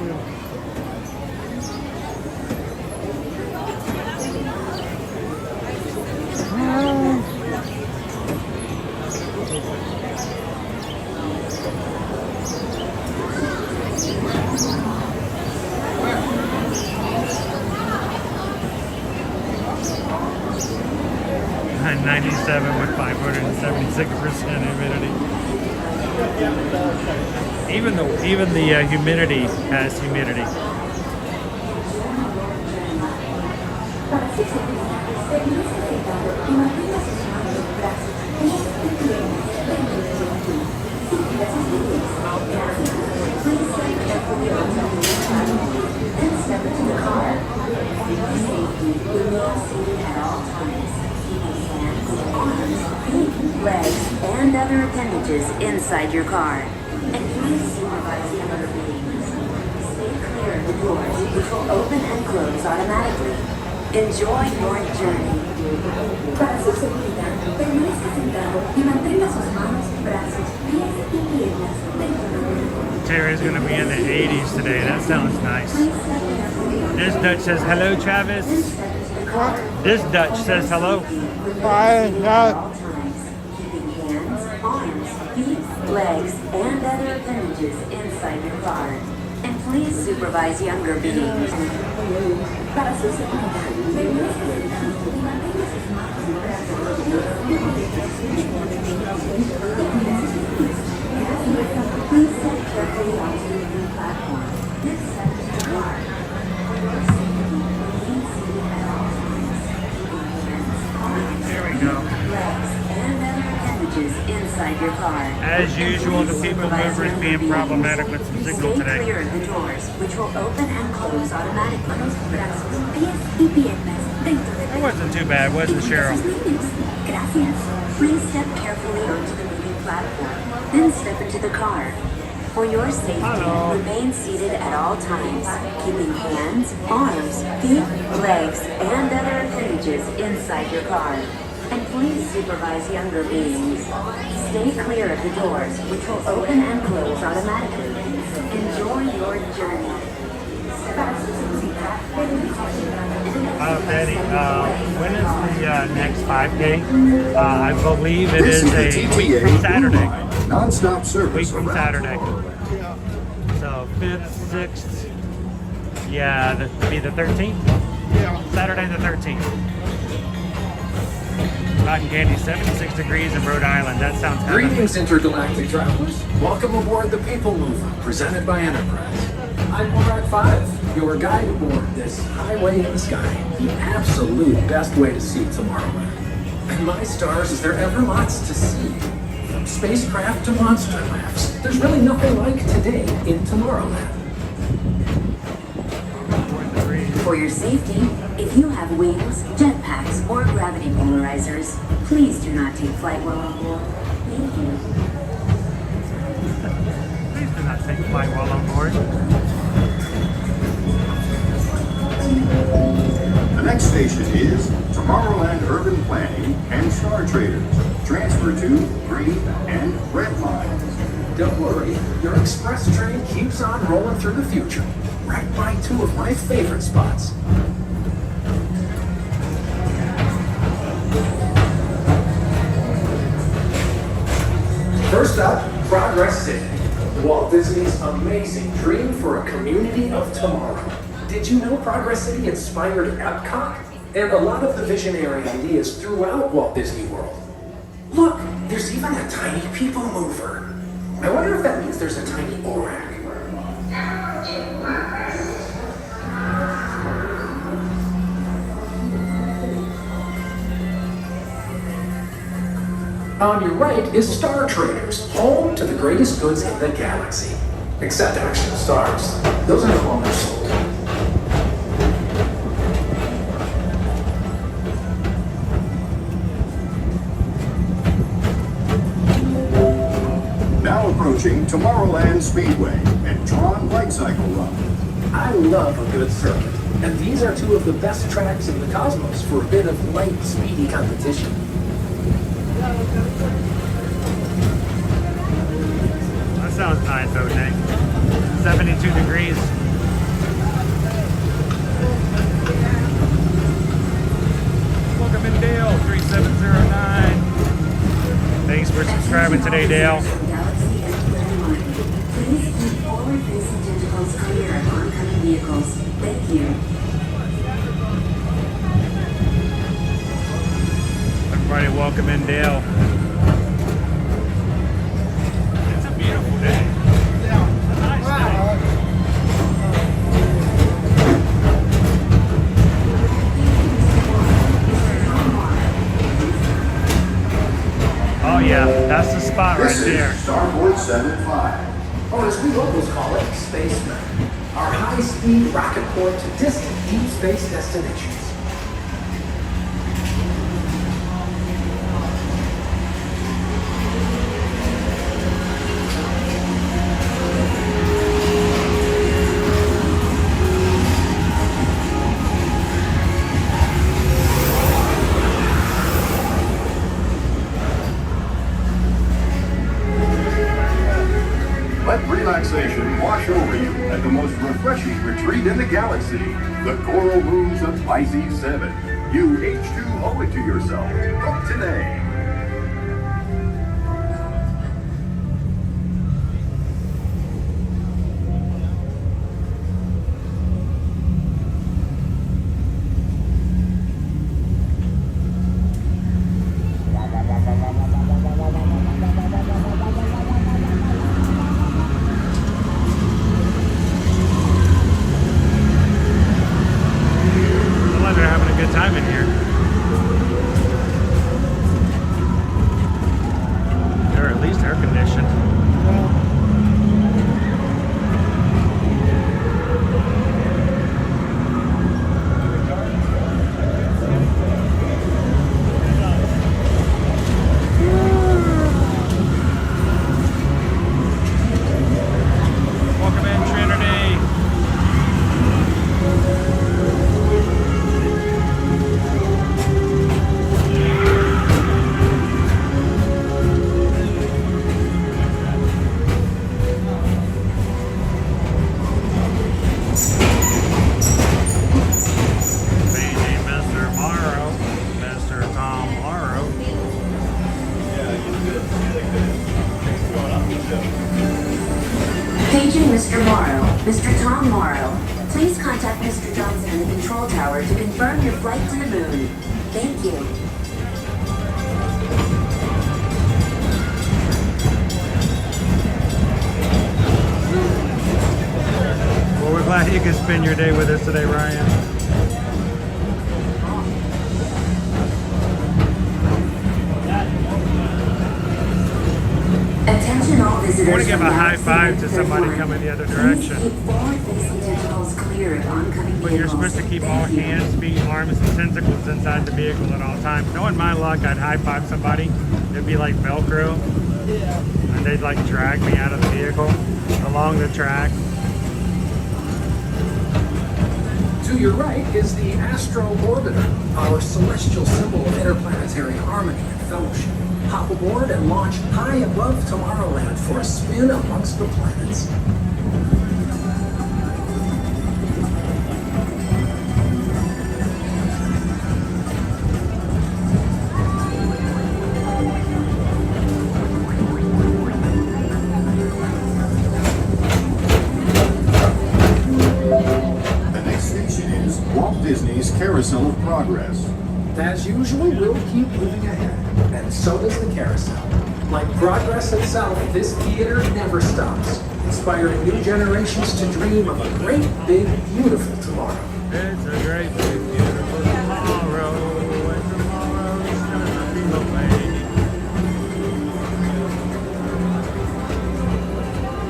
And 97 with 576% humidity. Even the humidity has humidity. Legs and other appendages inside your car. And please supervise the other beings. Stay clear of the doors, which will open and close automatically. Enjoy your journey. Para su seguridad, permanezca sentado y mantenga sus manos, brazos, pies y piernas dentro del vehículo. Terry's going to be in the 80s today. That sounds nice. This Dutch says hello, Travis. What? This Dutch says hello. Bye. Yeah. Arms, feet, legs, and other appendages inside your car. And please supervise younger beings. Para su seguridad, permanezca sentado y mantenga sus manos y brazos. Please step carefully onto the new platform. This second is car. There we go. Inside your car. As usual, the PeopleMover is being problematic with some signal Stay today. clear of the doors, which will open and close automatically. It wasn't too bad, was it, Cheryl? Gracias. Please step carefully onto the moving platform, then step into the car. For your safety, remain seated at all times, keeping hands, arms, feet, legs, and other appendages inside your car. And please supervise younger beings. Stay clear of the doors, which will open and close automatically. Enjoy your journey. Betty, when is the next 5K? I believe it is a week from Saturday. Non-stop service week from around Saturday. So 5th, 6th, yeah, that'd be the 13th. Saturday the 13th. Cotton candy, 76 degrees in Rhode Island. That sounds heavenly. Greetings, intergalactic travelers. Welcome aboard the PeopleMover, presented by Enterprise. I'm Monarch 5, your guide aboard this highway in the sky. The absolute best way to see Tomorrowland. And my stars, is there ever lots to see? From spacecraft to monster laughs, there's really nothing like today in Tomorrowland. For your safety, if you have wings, jetpacks, or gravity polarizers, please do not take flight while on board. Thank you. Please do not take flight while on board. The next station is Tomorrowland Urban Planning and Star Traders. Transfer to green and red lines. Don't worry, your express train keeps on rolling through the future, right by two of my favorite spots. First up, Progress City, Walt Disney's amazing dream for a community of tomorrow. Did you know Progress City inspired Epcot and a lot of the visionary ideas throughout Walt Disney World? Look, there's even a tiny PeopleMover. I wonder if that means there's a tiny ORAC. On your right is Star Traders, home to the greatest goods in the galaxy. Except actual stars. Those are the ones sold. Now approaching Tomorrowland Speedway and Tron Lightcycle Run. I love a good circuit, and these are two of the best tracks in the cosmos for a bit of light, speedy competition. That sounds nice, OJ. 72 degrees. Welcome in, Dale, 3709. Thanks for subscribing today, Dale. Please keep forward-facing tentacles clear of oncoming vehicles. Thank you. Everybody, welcome in, Dale. It's a beautiful day. Yeah, a nice day. Oh yeah, that's the spot right there. Starboard 75. Or as we locals call it, Spacemen. Our high-speed rocket port to distant deep space destinations. Let relaxation wash over you at the most refreshing retreat in the galaxy, the Coral Rooms of Pisces 7. You H2 owe it to yourself. Book today. They're having a good time in here. They're at least air conditioned. Welcome in, Trinity. to confirm your flight to the moon. Thank you. Well, we're glad you could spend your day with us today, Ryan. Attention all visitors. I want to give a high five to somebody coming the other direction. But you're supposed to keep all hands, feet, arms, and tentacles inside the vehicle at all times. Knowing my luck, I'd high five somebody. It'd be like Velcro. And they'd like drag me out of the vehicle along the track. To your right is the Astro Orbiter, our celestial symbol of interplanetary harmony and fellowship. Hop aboard and launch high above Tomorrowland for a spin amongst the planets. The next station is Walt Disney's Carousel of Progress. As usual, we'll keep moving ahead, and so does the carousel. Like progress itself, this theater never stops, inspiring new generations to dream of a great, big, beautiful tomorrow. It's a great, big, beautiful tomorrow, and tomorrow's gonna be the way.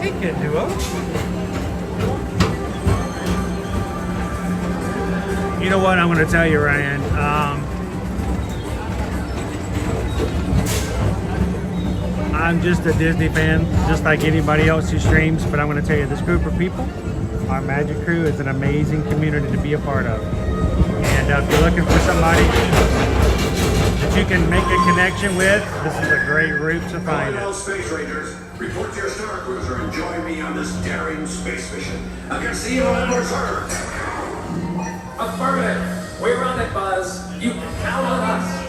Hey, Kid Duo. You know what I'm going to tell you, Ryan? I'm just a Disney fan, just like anybody else who streams, but I'm going to tell you, this group of people, our Magic Crew, is an amazing community to be a part of. And if you're looking for somebody that you can make a connection with, this is a great route to find Hello, it. Space Rangers. Report to your Star Cruiser and join me on this daring space mission against the evil Earth. Affirmative. We're on it, Buzz. You can count on us.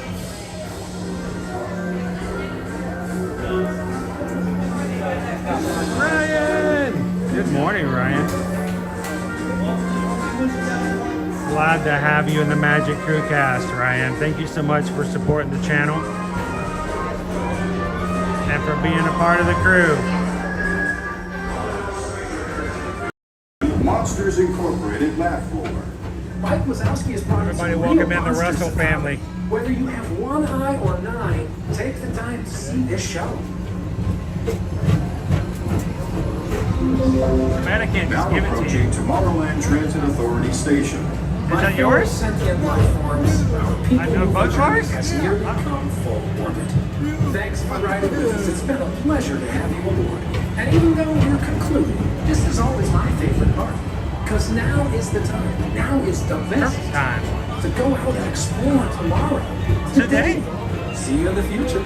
Ryan! Good morning, Ryan. Glad to have you in the Magic Crew cast, Ryan. Thank you so much for supporting the channel and for being a part of the crew. Monsters Incorporated laugh floor. Mike Wazowski is part of Everybody some welcome real in the monster Russell safari. family. Whether you have one eye or 9, take the time to see this show. Man, I can't just Now give it to you. approaching Tomorrowland Transit Authority Station. Is that yours? Sentient life forms, our people I know both cars? has nearly come full orbit. Thanks for riding with us. It's been a pleasure to have you aboard. And even though we're concluding, this is always my favorite part. Because now is the time. Now is the best time to go out and explore tomorrow. Today. See you in the future.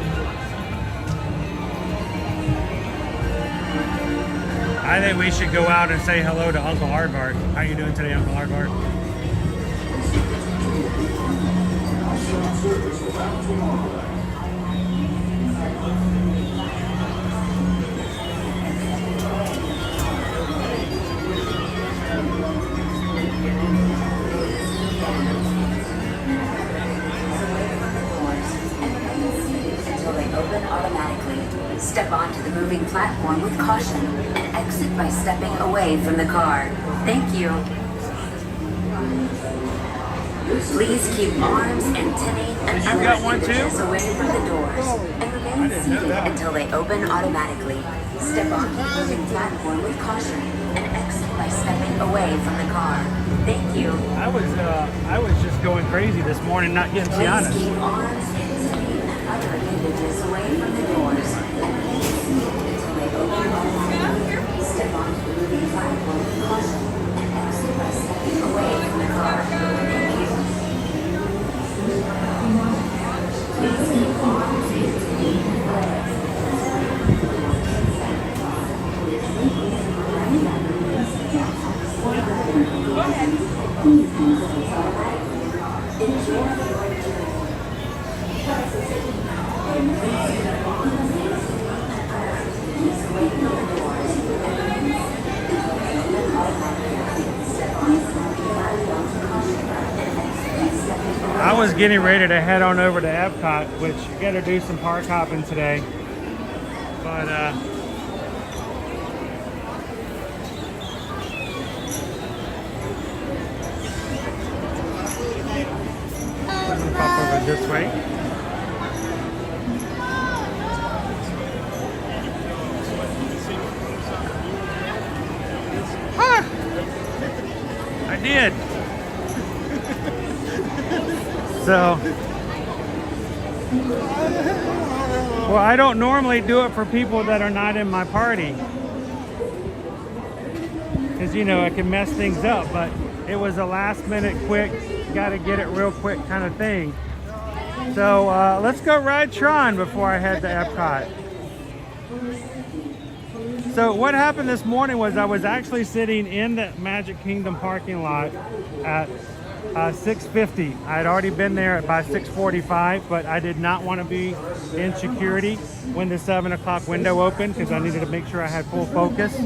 I think we should go out and say hello to Uncle Aardvark. How you doing today, Uncle Aardvark? Until they open automatically. Step onto the moving platform with caution and exit by stepping away from the car. Thank you. Please keep arms, antennae, and You got one too? appendages away from the doors and remain seated until they open automatically. Step onto the moving platform with caution and exit by stepping away from the car. Thank you. I was just going crazy this morning, not getting Please Tiana. keep arms, antennae, and other appendages away from the doors and remain seated until they open automatically. Step onto the moving platform with caution and exit by stepping away from the car. Thank you. Please keep arms, antennae, and other I was getting ready to head on over to Epcot, which you got to do some park hopping today. But let me pop over this way. Huh. I did. So, well, I don't normally do it for people that are not in my party, because you know it can mess things up, but it was a last minute quick, got to get it real quick kind of thing. So let's go ride Tron before I head to Epcot. So what happened this morning was I was actually sitting in the Magic Kingdom parking lot at 6:50. I had already been there by 6:45, but I did not want to be in security when the 7 o'clock window opened because I needed to make sure I had full focus.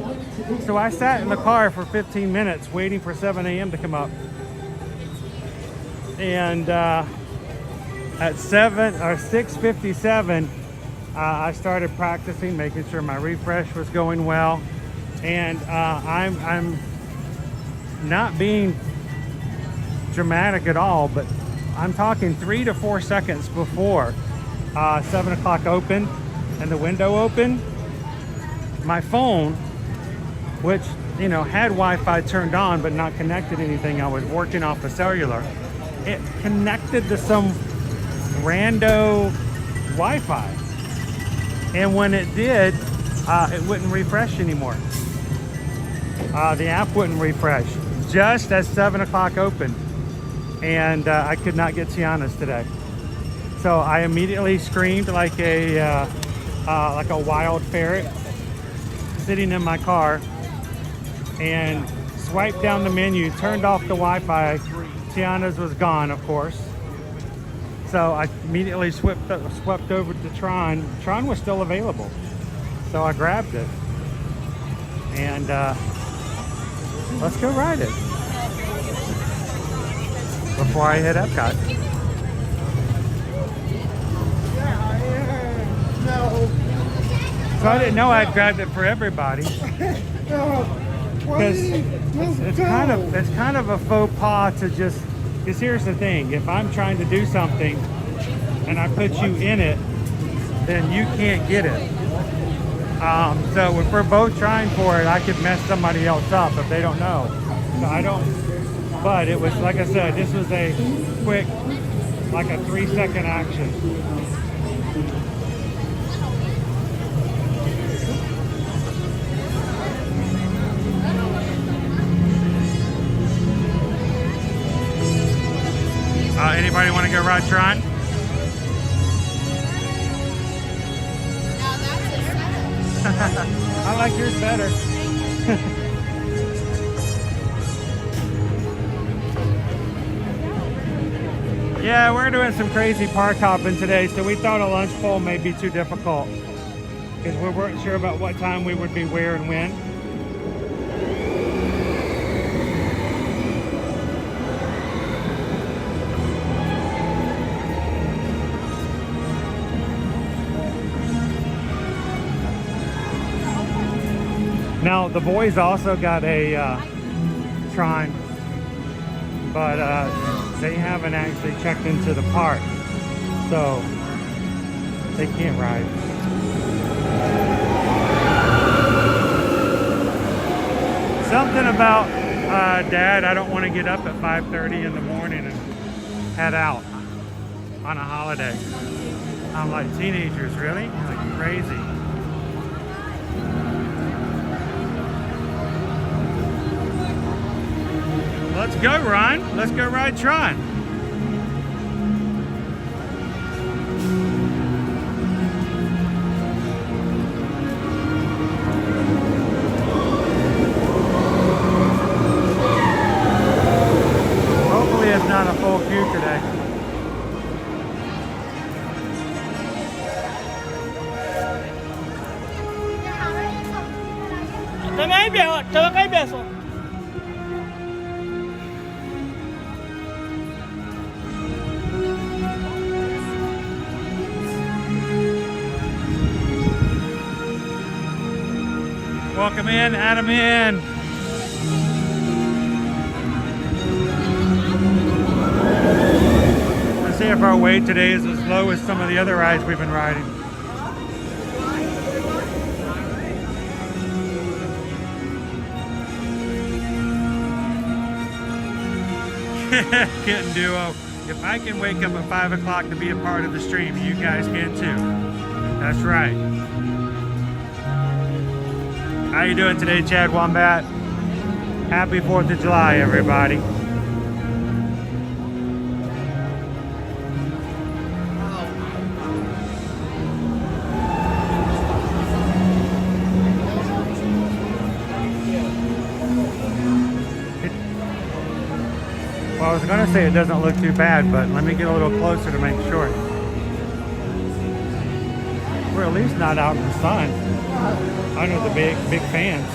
So I sat in the car for 15 minutes waiting for 7 a.m. to come up. And at 6:57, I started practicing, making sure my refresh was going well. And I'm not being dramatic at all, but I'm talking 3 to 4 seconds before 7 o'clock opened and the window opened, my phone, which you know had Wi-Fi turned on but not connected to anything, I was working off a cellular, it connected to some rando Wi-Fi, and when it did, it wouldn't refresh anymore. The app wouldn't refresh just as 7 o'clock opened. And I could not get Tiana's today, so I immediately screamed like a wild ferret, sitting in my car, and swiped down the menu, turned off the Wi-Fi. Tiana's was gone, of course. So I immediately swept over to Tron. Tron was still available, so I grabbed it, and let's go ride it before I hit Epcot. No. So I didn't know I'd grabbed it for everybody. Because it's kind of a faux pas to just, because here's the thing, if I'm trying to do something and I put you in it, then you can't get it. So if we're both trying for it, I could mess somebody else up if they don't know. So I don't. But it was, like I said, this was a quick, like a 3-second action. Anybody want to go ride Tron? I like yours better. Yeah, we're doing some crazy park hopping today, so we thought a lunch bowl may be too difficult because we weren't sure about what time we would be where and when. Now, the boys also got a Tron, but they haven't actually checked into the park, so they can't ride. Something about Dad, I don't want to get up at 5:30 in the morning and head out on a holiday. I'm like, teenagers, really? Like crazy. Let's go, Ron. Let's go ride Tron. Hopefully it's not a full queue today. Tama kayo beso. Welcome in, Adam in. Let's see if our wait today is as low as some of the other rides we've been riding. Kitten Duo. If I can wake up at 5 o'clock to be a part of the stream, you guys can too. That's right. How you doing today, Chad Wombat? Happy 4th of July, everybody. Well, I was going to say it doesn't look too bad, but let me get a little closer to make sure. We're at least not out in the sun. I know the big fans.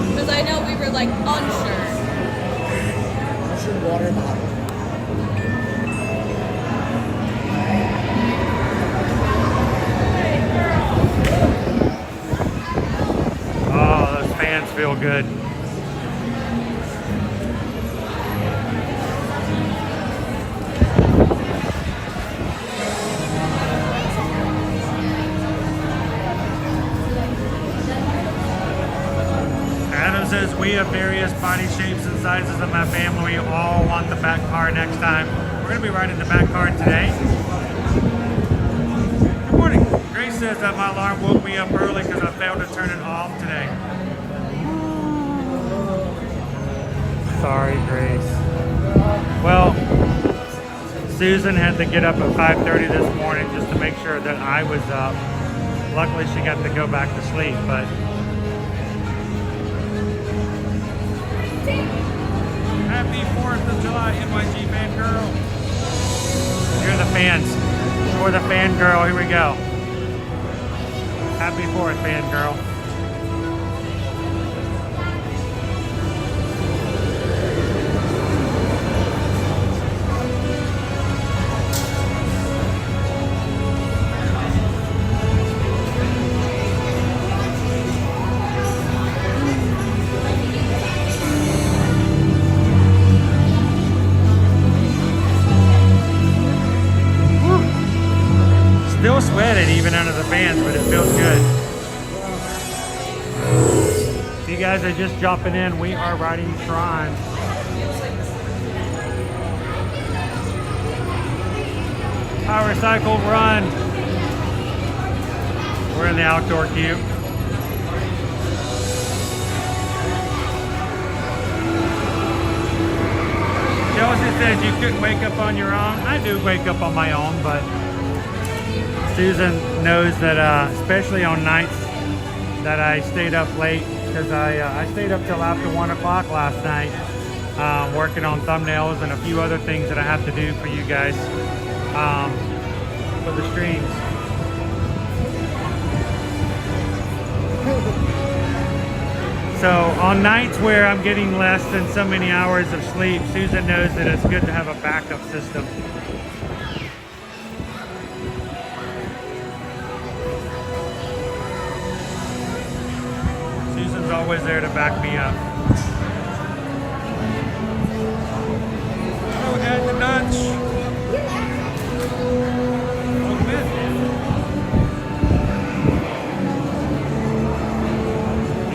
Because I know we were like unsure. What's your water bottle? Oh, those fans feel good. Adam says, we have various body shapes and sizes of my family. We all want the back car next time. We're going to be riding the back car today. Good morning. Grace says that my alarm woke me up early because I failed to turn it off today. Sorry, Grace. Well, Susan had to get up at 5:30 this morning just to make sure that I was up. Luckily, she got to go back to sleep, but happy 4th of July, NYG fangirl. You're the fans. You're the fangirl. Here we go. Happy 4th, fangirl. Still sweating even under the fans, but it feels good. If you guys are just jumping in, we are riding Tron. Power cycle run. We're in the outdoor queue. Chelsea says you couldn't wake up on your own. I do wake up on my own, but Susan knows that, especially on nights that I stayed up late, because I stayed up till after 1 o'clock last night, working on thumbnails and a few other things that I have to do for you guys for the streams. So on nights where I'm getting less than so many hours of sleep, Susan knows that it's good to have a backup system. Always there to back me up. Oh, and the Dutch.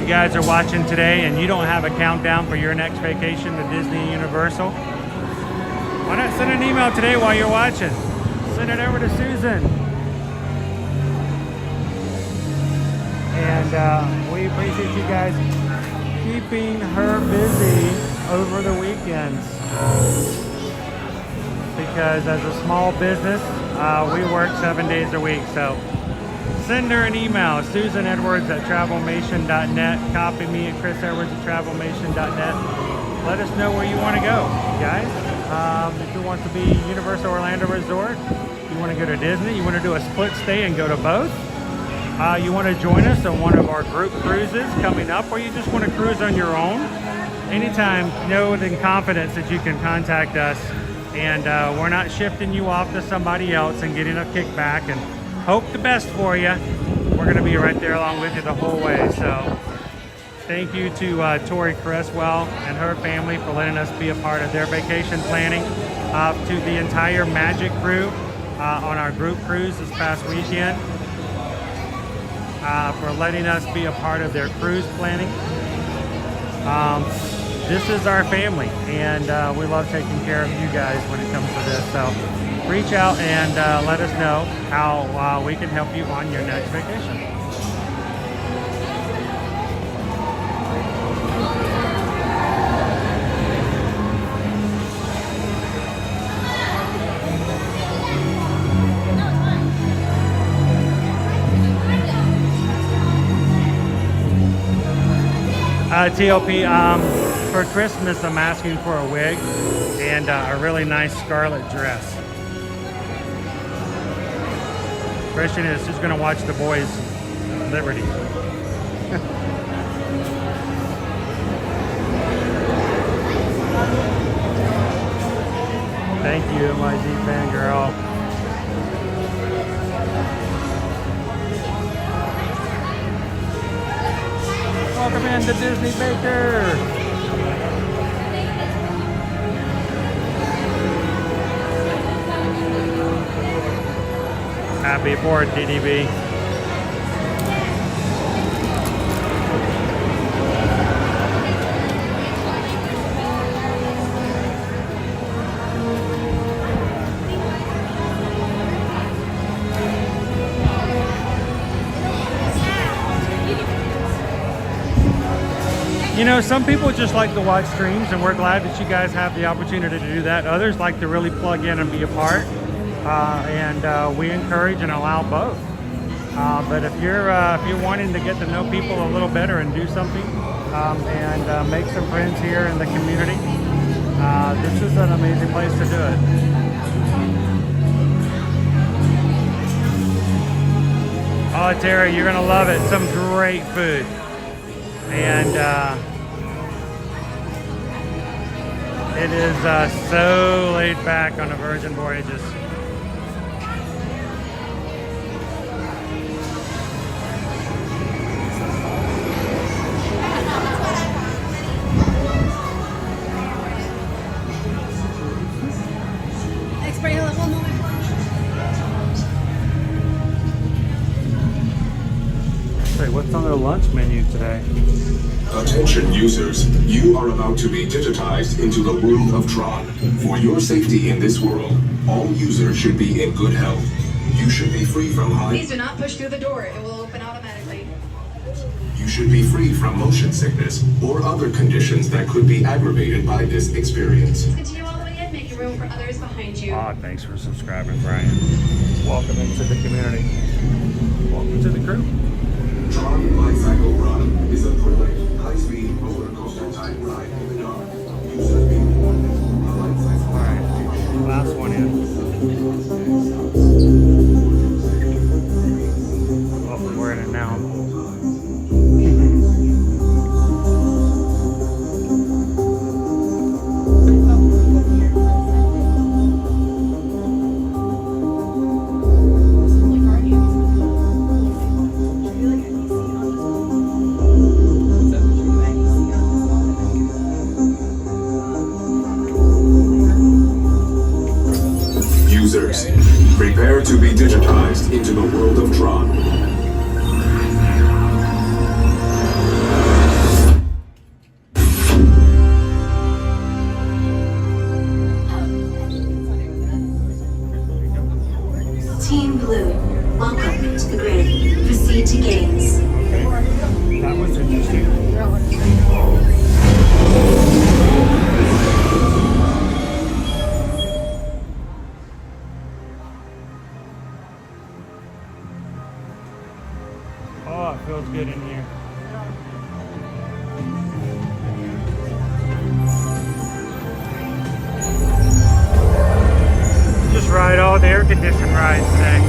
You guys are watching today and you don't have a countdown for your next vacation to Disney and Universal, why not send an email today while you're watching? Send it over to Susan. And we appreciate you guys keeping her busy over the weekends. Because as a small business, we work 7 days a week. So send her an email, susanedwards@travelmation.net. Copy me at chrisedwards@travelmation.net. Let us know where you want to go, guys. If you want to be Universal Orlando Resort, you want to go to Disney, you want to do a split stay and go to both. You want to join us on one of our group cruises coming up, or you just want to cruise on your own, anytime, know in confidence that you can contact us and we're not shifting you off to somebody else and getting a kickback, and hope the best for you. We're going to be right there along with you the whole way. So thank you to Tori Cresswell and her family for letting us be a part of their vacation planning. To the entire Magic crew on our group cruise this past weekend, for letting us be a part of their cruise planning. This is our family, and we love taking care of you guys when it comes to this. So reach out and let us know how we can help you on your next vacation. TLP, for Christmas I'm asking for a wig and a really nice scarlet dress. Christian is just going to watch the boys Liberty. Thank you, my deep fan girl. Welcome into Disney Baker. Happy aboard, DDB. You know, some people just like to watch streams, and we're glad that you guys have the opportunity to do that. Others like to really plug in and be a part, and we encourage and allow both. But if you're wanting to get to know people a little better and do something, and make some friends here in the community, this is an amazing place to do it. Oh, Terry, you're gonna love it. Some great food. And it is so laid back on the Virgin Voyages. Wait, what's on their lunch menu today? Attention users, you are about to be digitized into the world of Tron. For your safety in this world, all users should be in good health. You should be free from Please do not push through the door. It will open automatically. You should be free from motion sickness or other conditions that could be aggravated by this experience. Continue all the way in, making room for others behind you. Thanks for subscribing, Brian. Welcome into the community. Welcome to the crew. Tron Lightcycle Run is a thrilling, high-speed roller coaster type ride in the dark. Users being warned, a light cycle. Alright, last one in. Oh, we're in it now. Prepare to be digitized into the world of Tron. Team Blue, welcome to the grid. Proceed to gates. Okay, that was interesting. Oh, it feels good in here. Just ride all the air-conditioned rides today.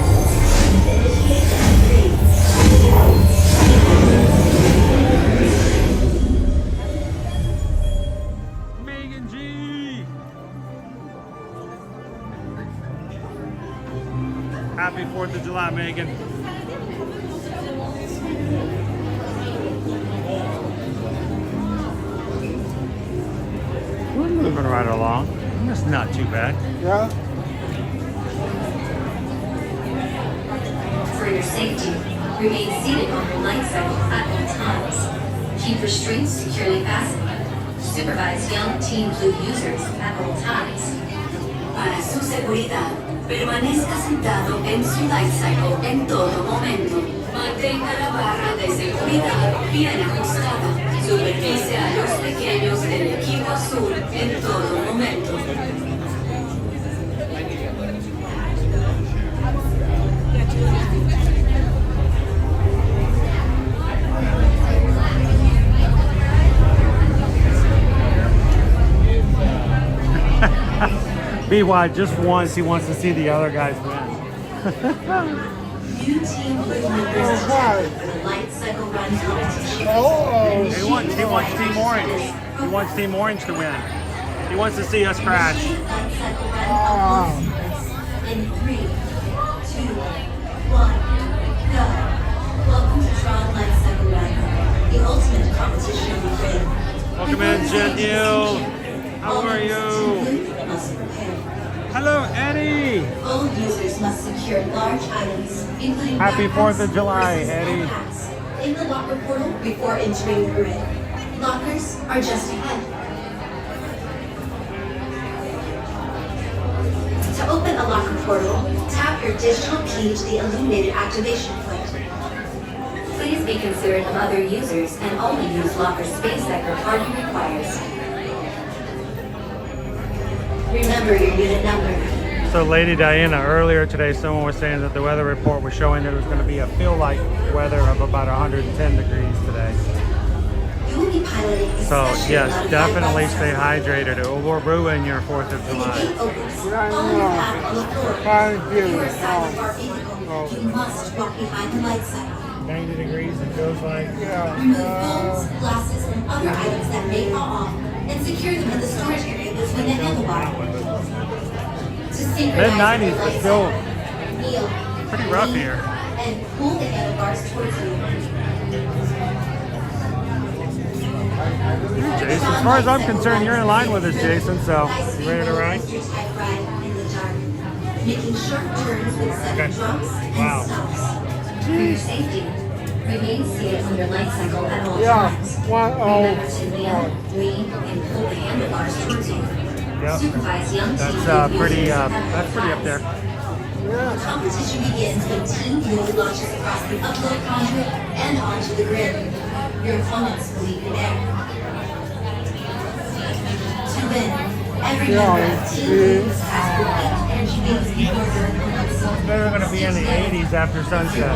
4th of July, Megan. We're moving right along. That's not too bad. Yeah. For your safety, remain seated on your light cycle at all times. Keep restraints securely fastened. Supervise young Team Blue users at all times. Para su seguridad, permanezca sentado en su light cycle en todo momento. Mantenga la barra de seguridad bien ajustada. Supervise a los pequeños del equipo azul en todo momento. BY just once he wants to see the other guys win. New Team Blue members detected for the light cycle run competition. He wants Team Orange. He wants Team Orange to win. He wants to see us crash. In 3, 2, 1, go. Welcome to Tron Lightcycle Run, the ultimate competition of the grid. Welcome in, Jen. How are you? Hello, Eddie. All users must secure large items, including Happy backpacks, 4th of July, purses, Eddie. and hats, in the locker portal before entering the grid. Lockers are just ahead. To open a locker portal, tap your digital key to the illuminated activation plate. Please be considerate of other users and only use locker space that your party requires. Remember your unit number. So Lady Diana, earlier today someone was saying that the weather report was showing that it was going to be a feel-like weather of about 110 degrees today. You will be piloting a So specially yes, modified definitely light stay cycle. hydrated. It will ruin your 4th of When the July. gate opens, follow the path on the floor. Thank you. If you are side of our vehicle, you must walk behind the light cycle. 90 degrees, it feels like. Remove phones, glasses, and other items that may fall off, and secure them in the storage area between the handlebar. To synchronize Mid-90s, your but light still cycle, kneel, pretty rough lean, here. and pull the handlebars towards you. Jason, as far as I'm concerned, you're in line with us, Jason, so you ready to ride? Your type ride in the dark, making sharp turns with sudden drops and Wow. stops. For your safety, remain seated on your light cycle at all times. Remember to kneel, lean, and pull the handlebars towards you. Yep. Supervise young team That's blue pretty users at all that's pretty up there. times. The competition begins when Team Blue launches across the upload conduit and onto the grid. Your opponents will leave in air. To win, every member of Team Blue must pass through 8 energy gates before their opponents. They're going to be in the 80s after sunset.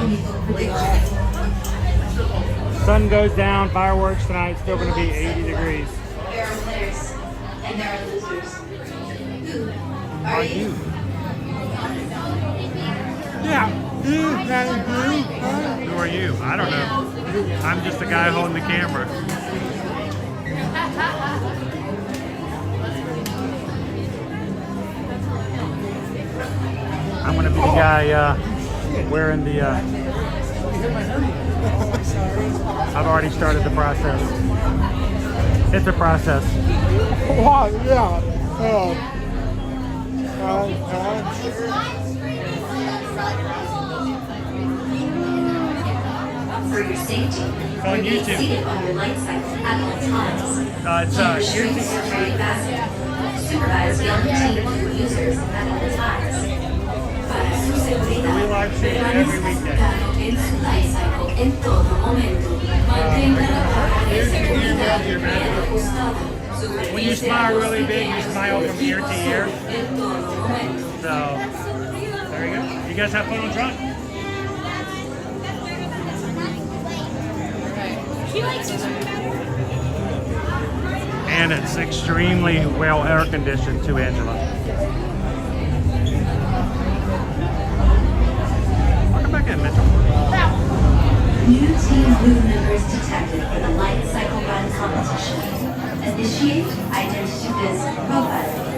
Sun goes down, fireworks tonight, still going to be 80 degrees. There are winners and there are losers. Who are you? Yeah. Who are you? I don't know. I'm just the guy holding the camera. I'm going to be the guy wearing the... I've already started the process. It's a process. What? Yeah. For your safety, On remain YouTube. seated on your light cycle at all times. It's Keep restraints securely fastened. Supervise young Team Blue users at all times. Para su seguridad, permanezca sentado en su light cycle en todo momento. Mantenga la barra de seguridad bien ajustada. When you smile really big, you smile from ear to ear. En todo momento. So, there you go. You guys have fun on Tron? She likes you better. And it's extremely well air conditioned too, Angela. Welcome back in, Mitchell. New Team Blue members detected for the light cycle run competition. Initiate identity viz profiling.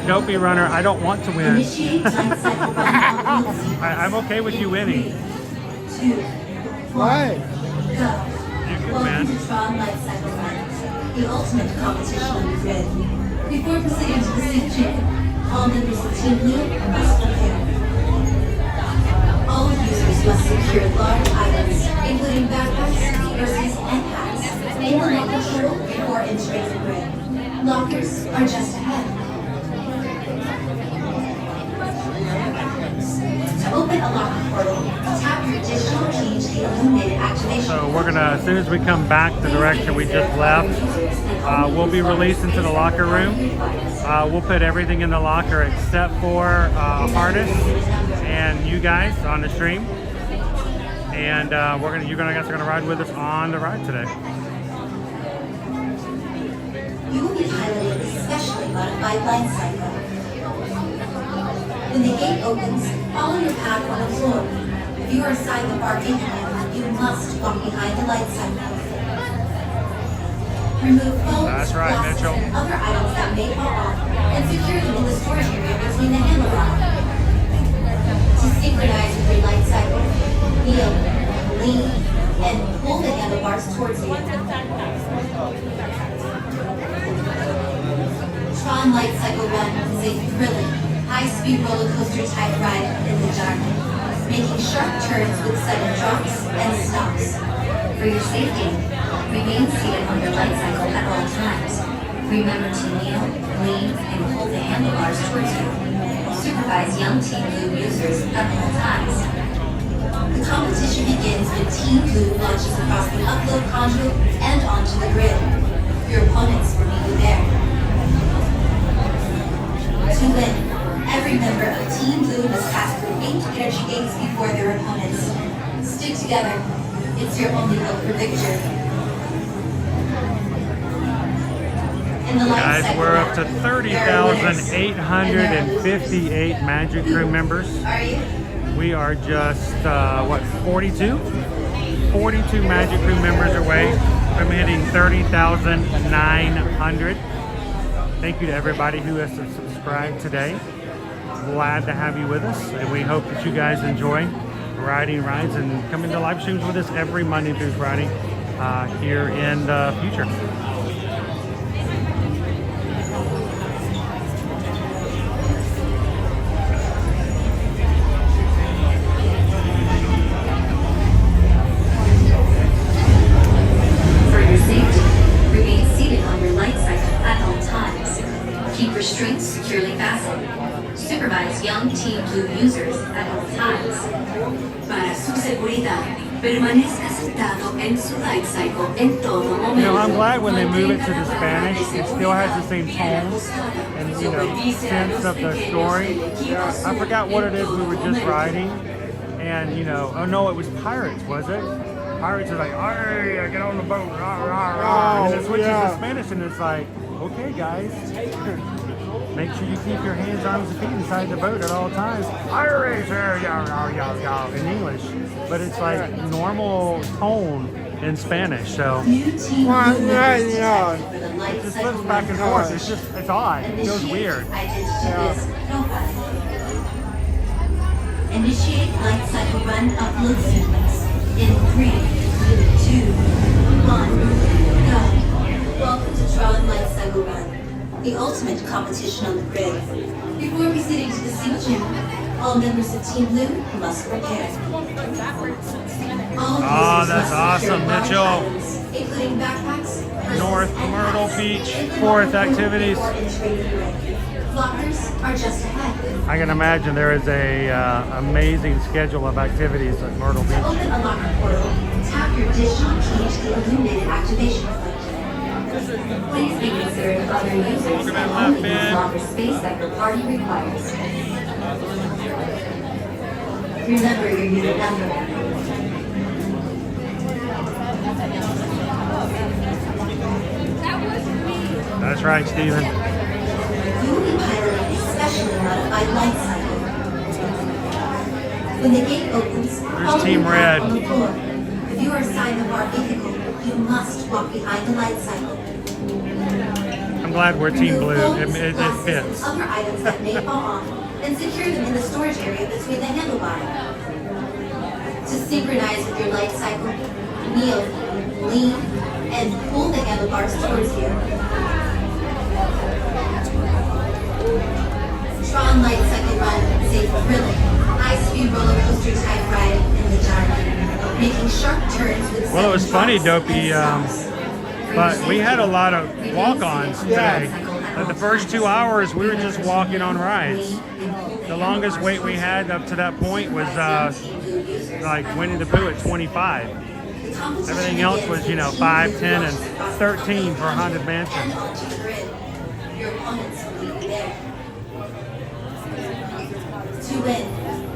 Dopey Runner, I don't want to win. Initiate Lightcycle run on wheel sequence. I'm okay with you winning. 2, 1, Why? go. You're good, Welcome man. to Tron Lightcycle Run, the ultimate competition on the grid. Before proceeding to the seat chain, all members of Team Blue must prepare. All users must secure large items, including backpacks, purses, and hats, in the locker portal before entering the grid. Lockers are just ahead. To open a locker portal, tap your digital key to the illuminated activation. So we're gonna, as soon as we come back the direction we just left, we'll be released into the locker room. We'll put everything in the locker except for a harness and you guys on the stream. And you guys are gonna ride with us on the ride today. You will be piloting a specially modified Lightcycle. When the gate opens, follow your path on the floor. If you are assigned the bar incline, you must walk behind the Lightcycle. Remove phones, That's right, glasses, Mitchell. and other items that may fall off, and secure them in the storage area between the handlebar. To synchronize with your Lightcycle, kneel, lean, and pull the handlebars towards you. Tron Lightcycle Run is a thrilling, high-speed roller coaster type ride in the dark, making sharp turns with sudden drops and stops. For your safety, remain seated on your Lightcycle at all times. Remember to kneel, lean, and pull the handlebars towards you. Supervise young Team Blue users at all times. The competition begins when Team Blue launches across the upload conduit and onto the grid. Your opponents will meet you there. To win, every member of Team Blue must pass through 8 energy gates before their opponents. Stick together. It's your only hope for victory. Guys, we're up to 30,858 Magic Crew members. We are just, 42? 42 Magic Crew members away from hitting 30,900. Thank you to everybody who has subscribed today. Glad to have you with us, and we hope that you guys enjoy riding rides and coming to live streams with us every Monday through Friday here in the future. For your safety, remain seated on your Lightcycle at all times. Keep restraints securely fastened. Supervise young Team Blue users at all times. Para su seguridad, permanezca sentado en su Lightcycle en todo momento. You know, I'm glad when they move it to the Spanish, it still has the same tone and, you know, sense of the story. I forgot what it is we were just riding, and, you know, oh no, it was Pirates, was it? Pirates are like, "Hey, get on the boat, rah, rah, rah," and it switches to Spanish, and it's like, okay, guys, make sure you keep your hands, arms, and feet inside the boat at all times. Pirates, in English, but it's like normal tone in Spanish, so it just flips back and forth. It's odd. It feels weird. Initiate Lightcycle Run upload sequence in 3, 2, 1, go. Welcome to Tron Lightcycle Run, the ultimate competition on the grid. Before proceeding to the seat gym, all members of Team Blue must prepare. Oh, that's awesome, Mitchell. Including backpacks, North Myrtle Beach, 4th activities. lockers are just ahead. I can imagine there is a amazing schedule of activities at Myrtle To Beach. open a locker portal, tap your digital key to the illuminated activation button. Please be considerate of other users and only use locker space that your party requires. Remember your unit number. That's right, Steven. You will be piloting a specially modified Lightcycle. When the gate opens, follow Team your path Red. on the floor. If you are assigned the bar vehicle, you must walk behind the Lightcycle. I'm I'm glad we're Team Blue. It fits. Other items that may fall off and secure them in the storage area between the handlebars. To synchronize with your life cycle, kneel, lean, and pull the handlebars towards you. Tron Lightcycle Run is a thrilling, high-speed roller coaster type ride in the dark, making sharp turns with Well, it was funny, Dopey, but we had a lot of walk-ons today. Like the first 2 hours, we were just walking on rides. The longest wait we had up to that point was like Winnie the Pooh at 25. Everything else was, you know, 5, 10, and 13 for Haunted Mansion. Your opponents will be there. To win,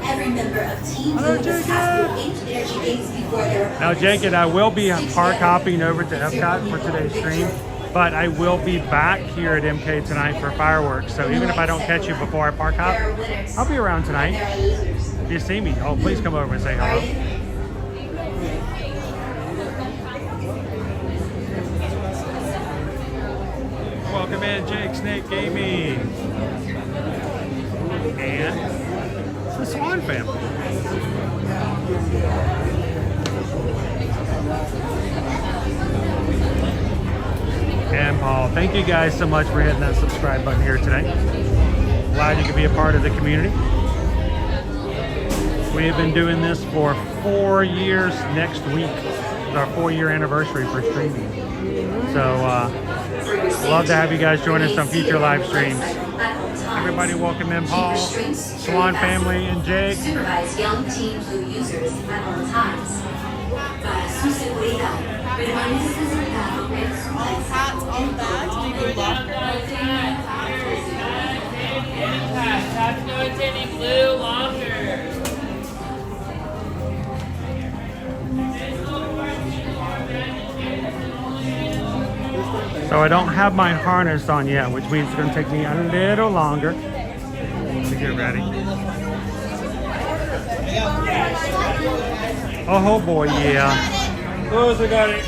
every member of Team Blue must pass through 8 energy gates before their Now, Jacob, I will be park hopping over to Epcot for today's stream, but I will be back here at MK tonight for fireworks. So even if I don't catch you before I park hop, I'll be around tonight. If you see me, oh, please come over and say hello. Welcome in, Jake Snake Gaming. And the Swan family. And Paul, thank you guys so much for hitting that subscribe button here today. Glad you could be a part of the community. We've been doing this for 4 years next week. It's our 4-year anniversary for streaming. So, love to have you guys join us on future live streams. Everybody welcome in Paul, Swan family, and Jake. Supervise young Team Blue users at all times. Para su seguridad, permanece sentado en su Hats, all bags, do you go locker? Have to go into any blue lockers. So I don't have my harness on yet, which means it's going to take me a little longer to get ready. Oh boy, yeah. Close, I got it.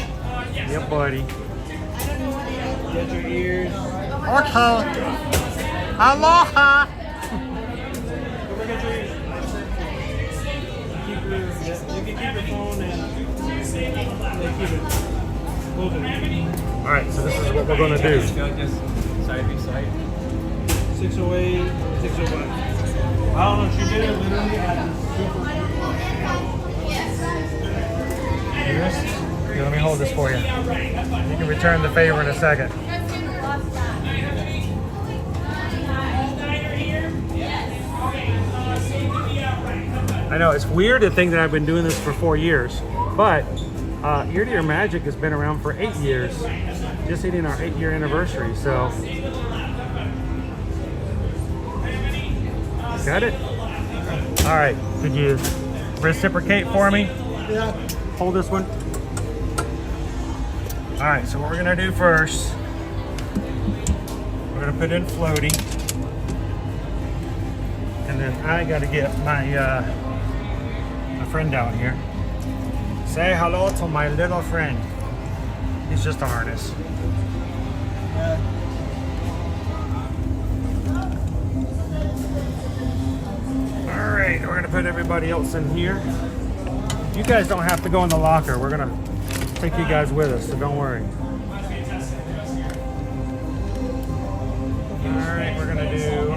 Yep, buddy. Get your ears. Okay. Aloha. You can keep your phone and keep it. All right, so this is what we're going to do. Just side by side. 608, 601. I don't know, she did it literally at Here, let me hold this for you. You can return the favor in a second. I know, it's weird to think that I've been doing this for 4 years, but Ear to Ear Magic has been around for 8 years, just hitting our 8-year anniversary, so. Got it? All right, could you reciprocate for me? Yeah. Hold this one. All right, so what we're gonna do first, we're gonna put in floaty, and then I gotta get my my friend down here. Say hello to my little friend. He's just a harness. All right, we're gonna put everybody else in here. You guys don't have to go in the locker. We're gonna take you guys with us, so don't worry. All right, we're gonna do.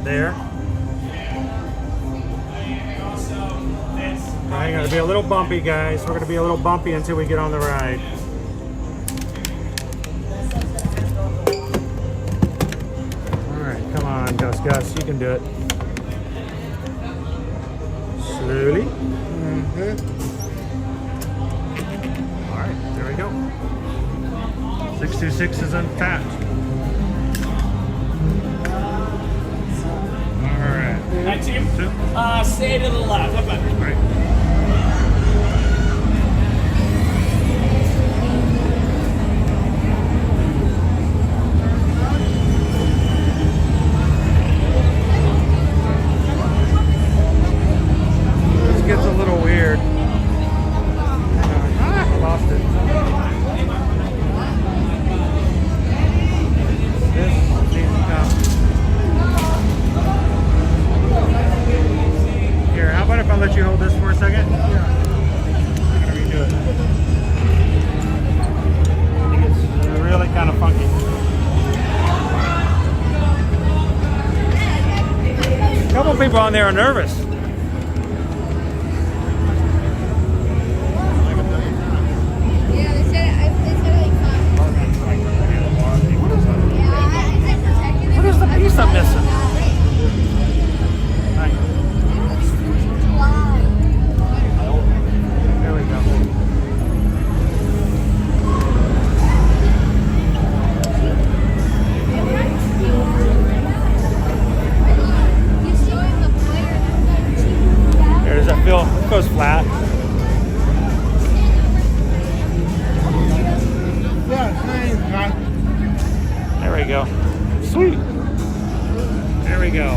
There. All right, gonna be a little bumpy, guys. We're gonna be a little bumpy until we get on the ride. All right, come on, Gus. You can do it. Slowly. All right, there we go. 626 is untapped. All right. Hi, team. Stay to the left. Up better. All right. This gets a little weird. want to let you hold this for a second? Yeah. I'm going to redo it. I think it's really kind of funky. A couple people on there are nervous. What is the piece I'm missing? There we go. There's that feel. It goes flat. There we go. Sweet. There we go.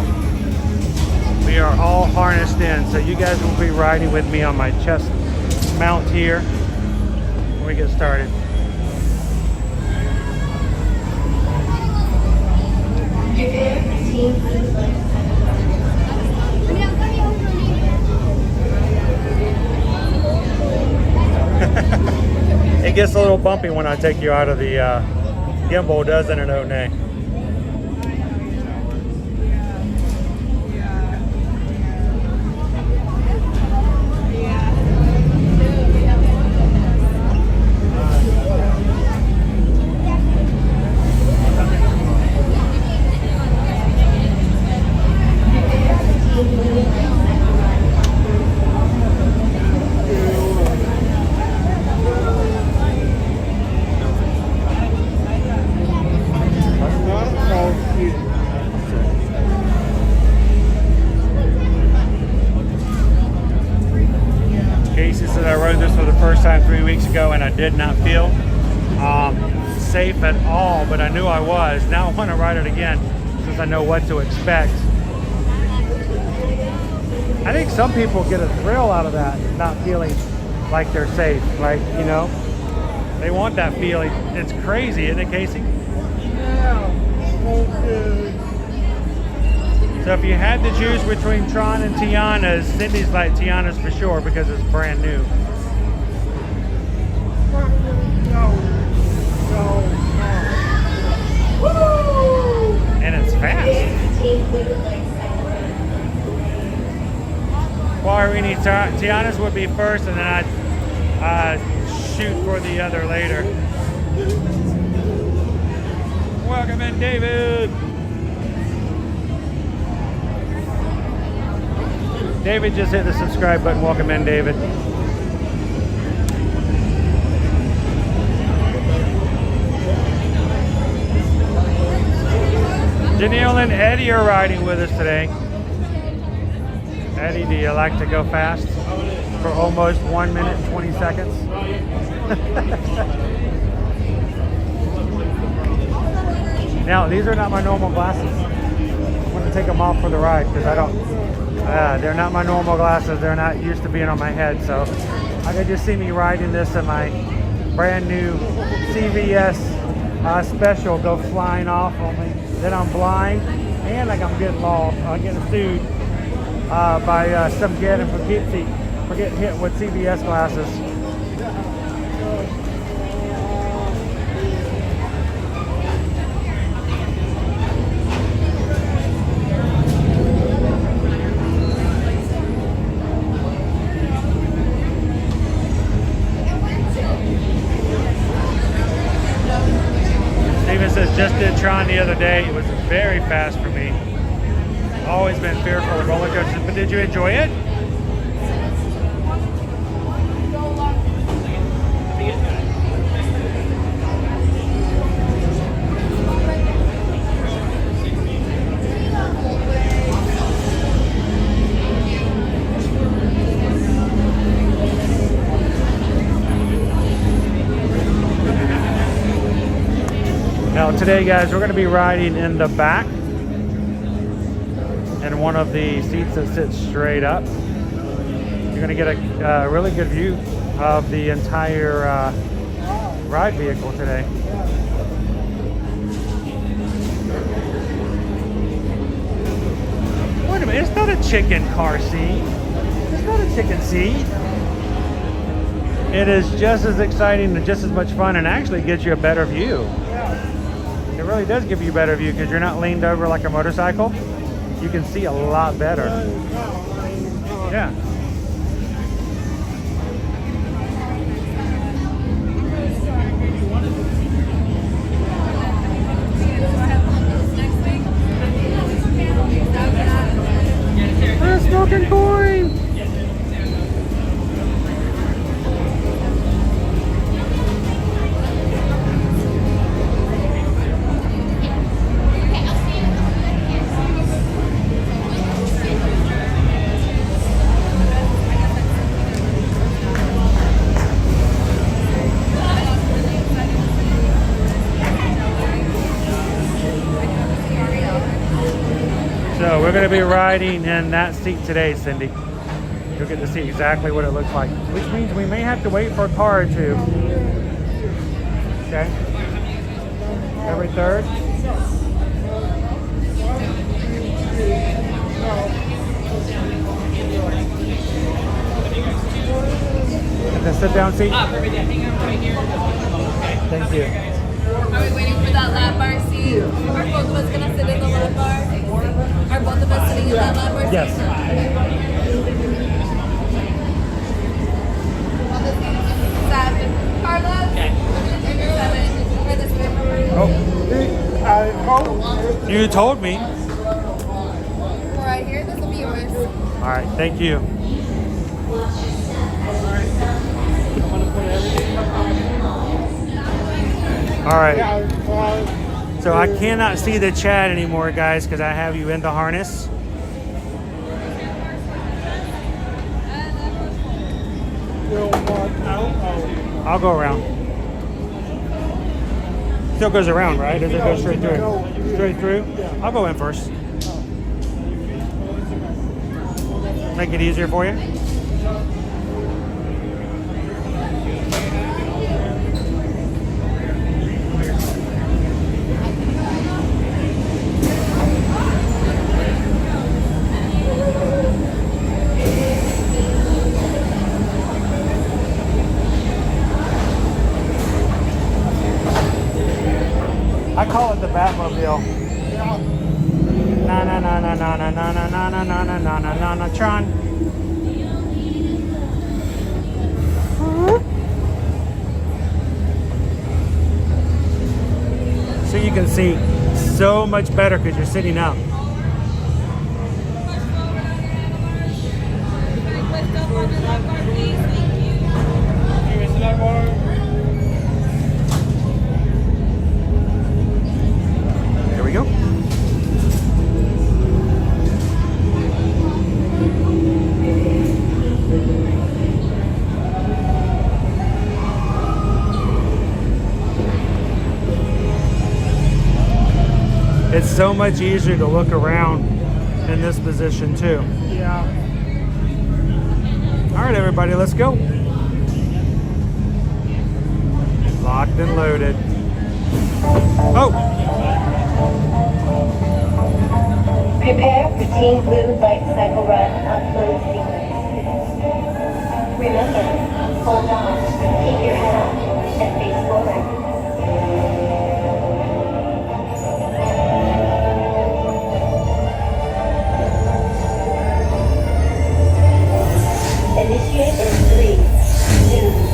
We are all harnessed in, so you guys will be riding with me on my chest mount here when we get started. It gets a little bumpy when I take you out of the gimbal, doesn't it, O'Nay? Time 3 weeks ago, and I did not feel safe at all, but I knew I was. Now I want to ride it again since I know what to expect. I think some people get a thrill out of that, not feeling like they're safe, like, you know, they want that feeling. It's crazy, isn't it, Casey? Yeah. Okay. So if you had to choose between Tron and Tiana's, Cindy's like Tiana's for sure because it's brand new. And it's fast. Well, Winnie, Tiana's would be first, and then I'd shoot for the other later. Welcome in, David. David just hit the subscribe button. Welcome in, David. Danielle and Eddie are riding with us today. Eddie, do you like to go fast for almost 1 minute and 20 seconds? Now, these are not my normal glasses. I'm going to take them off for the ride because I don't, they're not my normal glasses. They're not used to being on my head. So I could just see me riding this in my brand new CVS special go flying off on me. Then I'm blind and like I'm getting lost. I'm getting sued by some kid and for getting hit with CVS glasses. Just did Tron the other day. It was very fast for me. Always been fearful of roller coasters, but did you enjoy it? Now today, guys, we're going to be riding in the back in one of the seats that sits straight up. You're going to get a really good view of the entire ride vehicle today. Wait a minute, it's not a chicken car scene. It's not a chicken seat. It is just as exciting and just as much fun, and actually gives you a better view. It really does give you a better view because you're not leaned over like a motorcycle. You can see a lot better. Yeah. A smoking coin! So we're going to be riding in that seat today, Cindy. You'll get to see exactly what it looks like, which means we may have to wait for a car or two. Okay? Every third? And the sit-down seat? Thank you. Are we waiting for that lap bar seat? Are both of us going to sit in the lap bar? Are both of us sitting in that lap bar seat? Yes. 7. Carlos? Okay. 7. Or this way. Oh. You told me. We're right here. This will be yours. All right. Thank you. All right. So I cannot see the chat anymore, guys, because I have you in the harness. I'll go around. Still goes around, right? Does it go straight through? Straight through? I'll go in first. Make it easier for you. I call it the Batmobile. Na na na na na na na na na na na na na na na Tron. So you can see so much better because you're sitting up. There we go. It's so much easier to look around in this position too. Yeah. All right, everybody, let's go. Locked and loaded. Oh! Prepare for Team Blue Lightcycle Run on Blue sequence. Remember, hold on, keep your head up, and face forward. Initiate in 3, 2.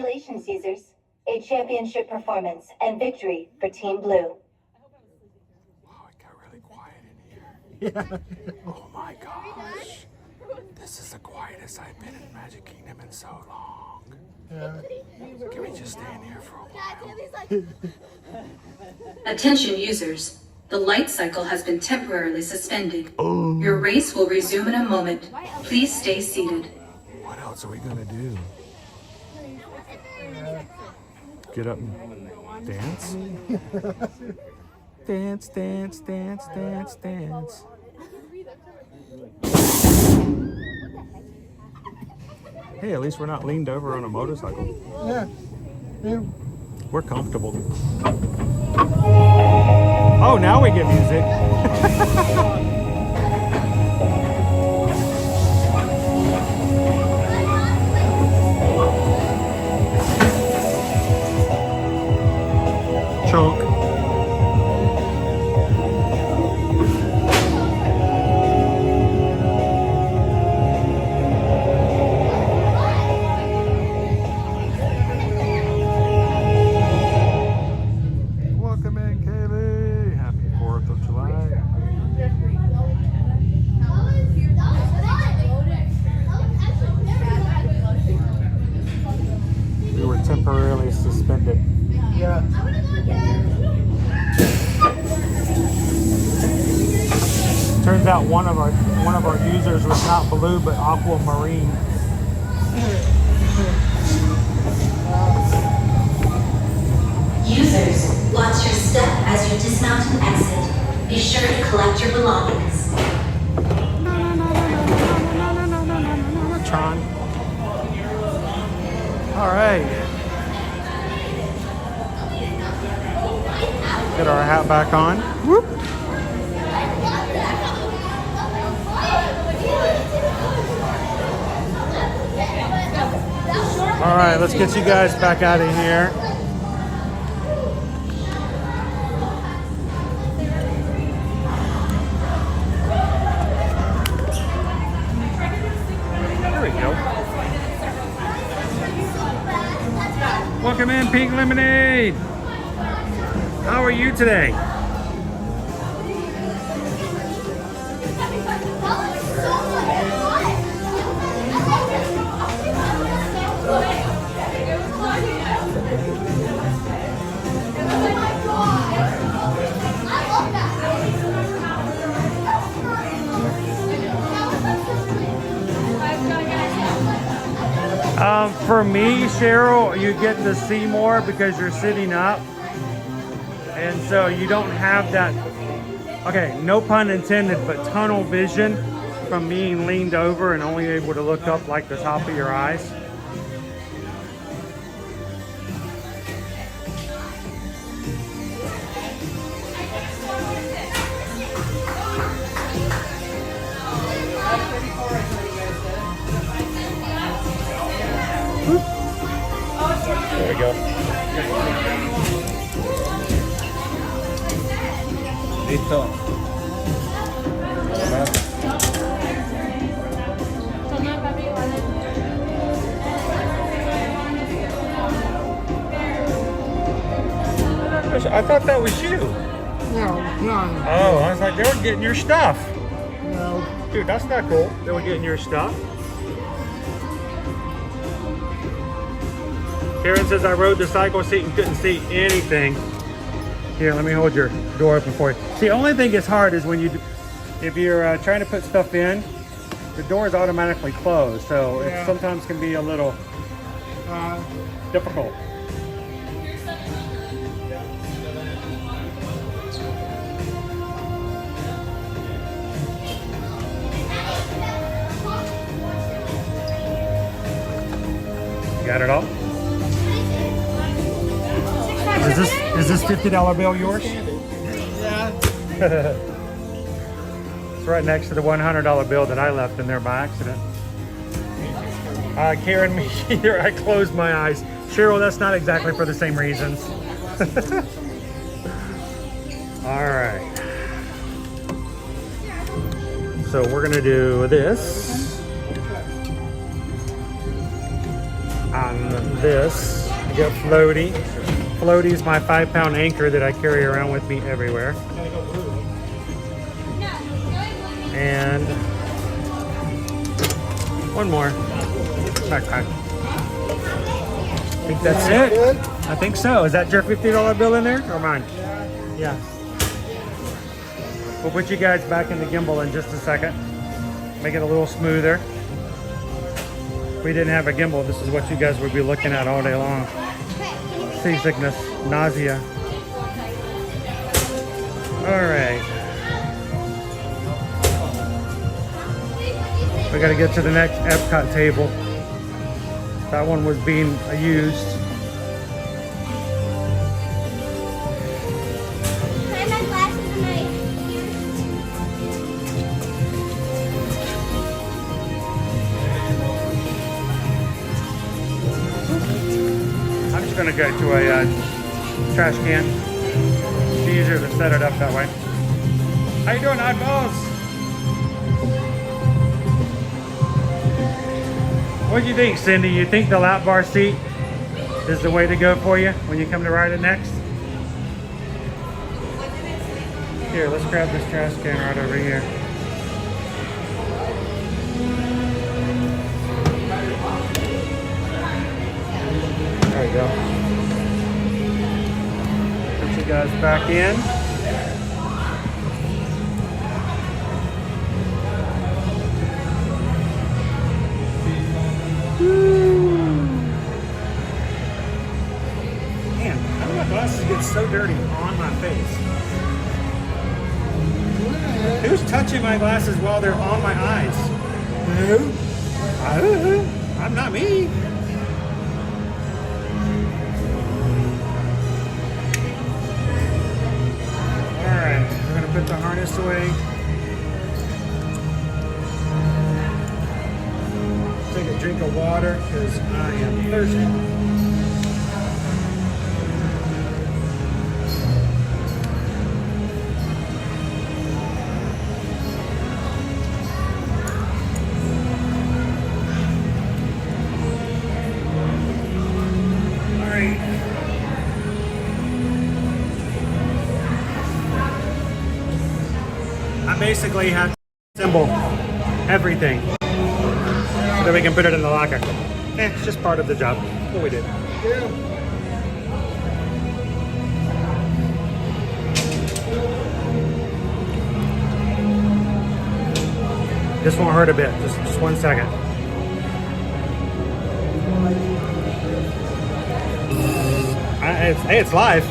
Congratulations, users. A championship performance and victory for Team Blue. Yeah. Oh my gosh. This is the quietest I've been in Magic Kingdom in so long. Yeah. Can we just stand here for a while? Attention users. The light cycle has been temporarily suspended. Your race will resume in a moment. Please stay seated. What else are we gonna do? Get up and dance? Dance, dance, dance, dance, dance. Hey, at least we're not leaned over on a motorcycle. Yeah. We're comfortable. Oh, now we get music. Chunk. Welcome in, Kaylee. Happy 4th of July. We were temporarily suspended. Yeah. Turns out one of our users was not blue but aquamarine. Users, watch your step as you dismount and exit. Be sure to collect your belongings. Tron. All right. Get our hat back on. Whoop. All right, let's get you guys back out of here. There we go. Welcome in, Pink Lemonade. How are you today? For me, Cheryl, you get to see more because you're sitting up. And so you don't have that, okay, no pun intended, but tunnel vision from being leaned over and only able to look up like the top of your eyes. There we go. Listo. I thought that was you. No, no. Oh, I was like, they were getting your stuff. No. Dude, that's not cool. They were getting your stuff. Karen says I rode the cycle seat and couldn't see anything. Here, let me hold your door open for you. See, the only thing that's hard is when if you're trying to put stuff in, the door is automatically closed. So Yeah. it sometimes can be a little difficult. Got it all? Is this $50 bill yours? Yeah. It's right next to the $100 bill that I left in there by accident. Karen, me either. I closed my eyes. Cheryl, that's not exactly for the same reasons. All right. So we're gonna do this. on this. You got Floaty. Floaty is my 5-pound anchor that I carry around with me everywhere. And one more backpack. I think that's it. I think so. Is that your $50 bill in there or mine? Yeah. We'll put you guys back in the gimbal in just a second. Make it a little smoother. If we didn't have a gimbal, this is what you guys would be looking at all day long. Seasickness, nausea. All right. We got to get to the next Epcot table. That one was being used. I'm just going to go to a trash can. It's easier to set it up that way. How you doing, oddballs? What do you think, Cindy? You think the lap bar seat is the way to go for you when you come to ride it next? Here, let's grab this trash can right over here. There we go. Put you guys back in. Man, how do my glasses get so dirty on my face? Who's touching my glasses while they're on my eyes? Who? I'm not me. Alright, we're going to put the harness away. Take a drink of water because I am thirsty. All right. I basically have to assemble everything so that we can put it in the locker. It's just part of the job. What we did. This won't hurt a bit. Just 1 second. Hey, it's live.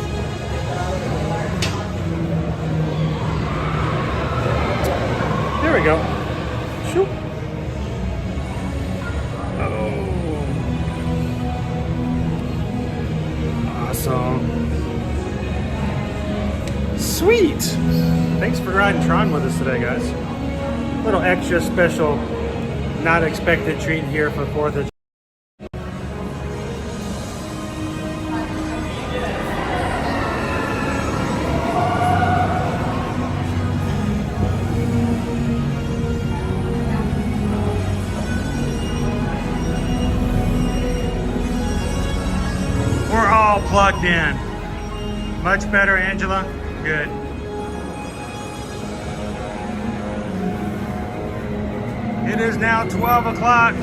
There we go. Shoop. Awesome. Sweet. Thanks for riding Tron with us today, guys. Little extra special, not expected treat here for 4th of July. We're all plugged in. Much better, Angela? Good. It is now 12 o'clock.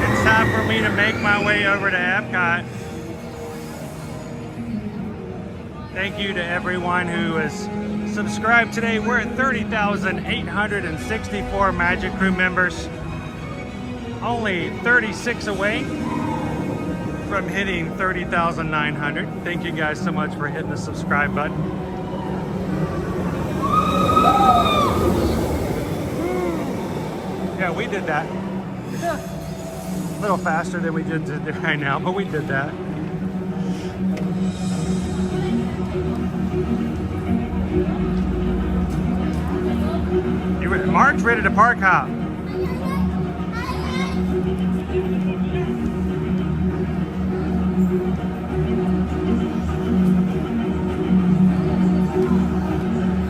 It's time for me to make my way over to Epcot. Thank you to everyone who has subscribed today. We're at 30,864 Magic Crew members. Only 36 away from hitting 30,900. Thank you guys so much for hitting the subscribe button. Yeah, we did that. Yeah. A little faster than we did right now, but we did that. Mark's ready to park hop.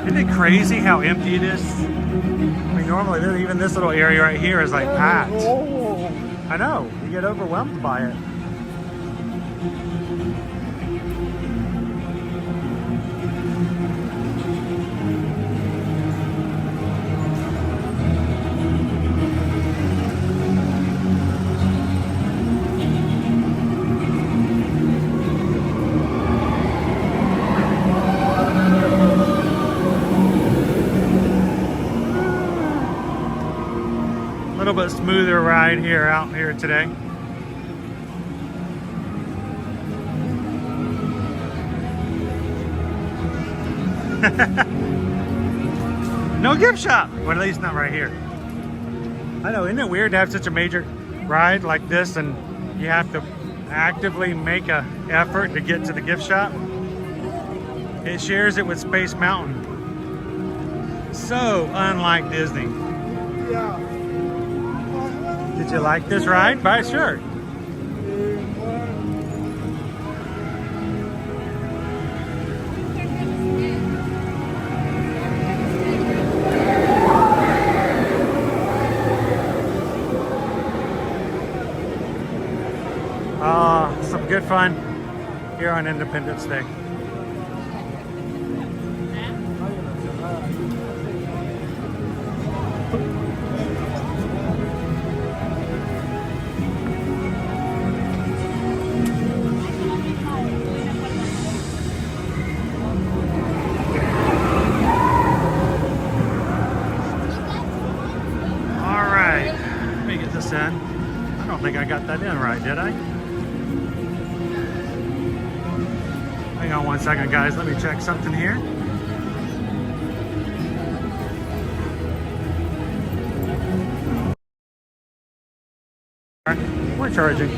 Isn't it crazy how empty it is? I mean, normally even this little area right here is like packed. I know, you get overwhelmed by it. A little bit smoother ride here out here today. No gift shop, or at least not right here. I know, isn't it weird to have such a major ride like this and you have to actively make an effort to get to the gift shop? It shares it with Space Mountain. So unlike Disney. Yeah. Did you like this ride? Buy a shirt. Some good fun here on Independence Day. In. I don't think I got that in right, did I? Hang on one second, guys. Let me check something here. We're charging.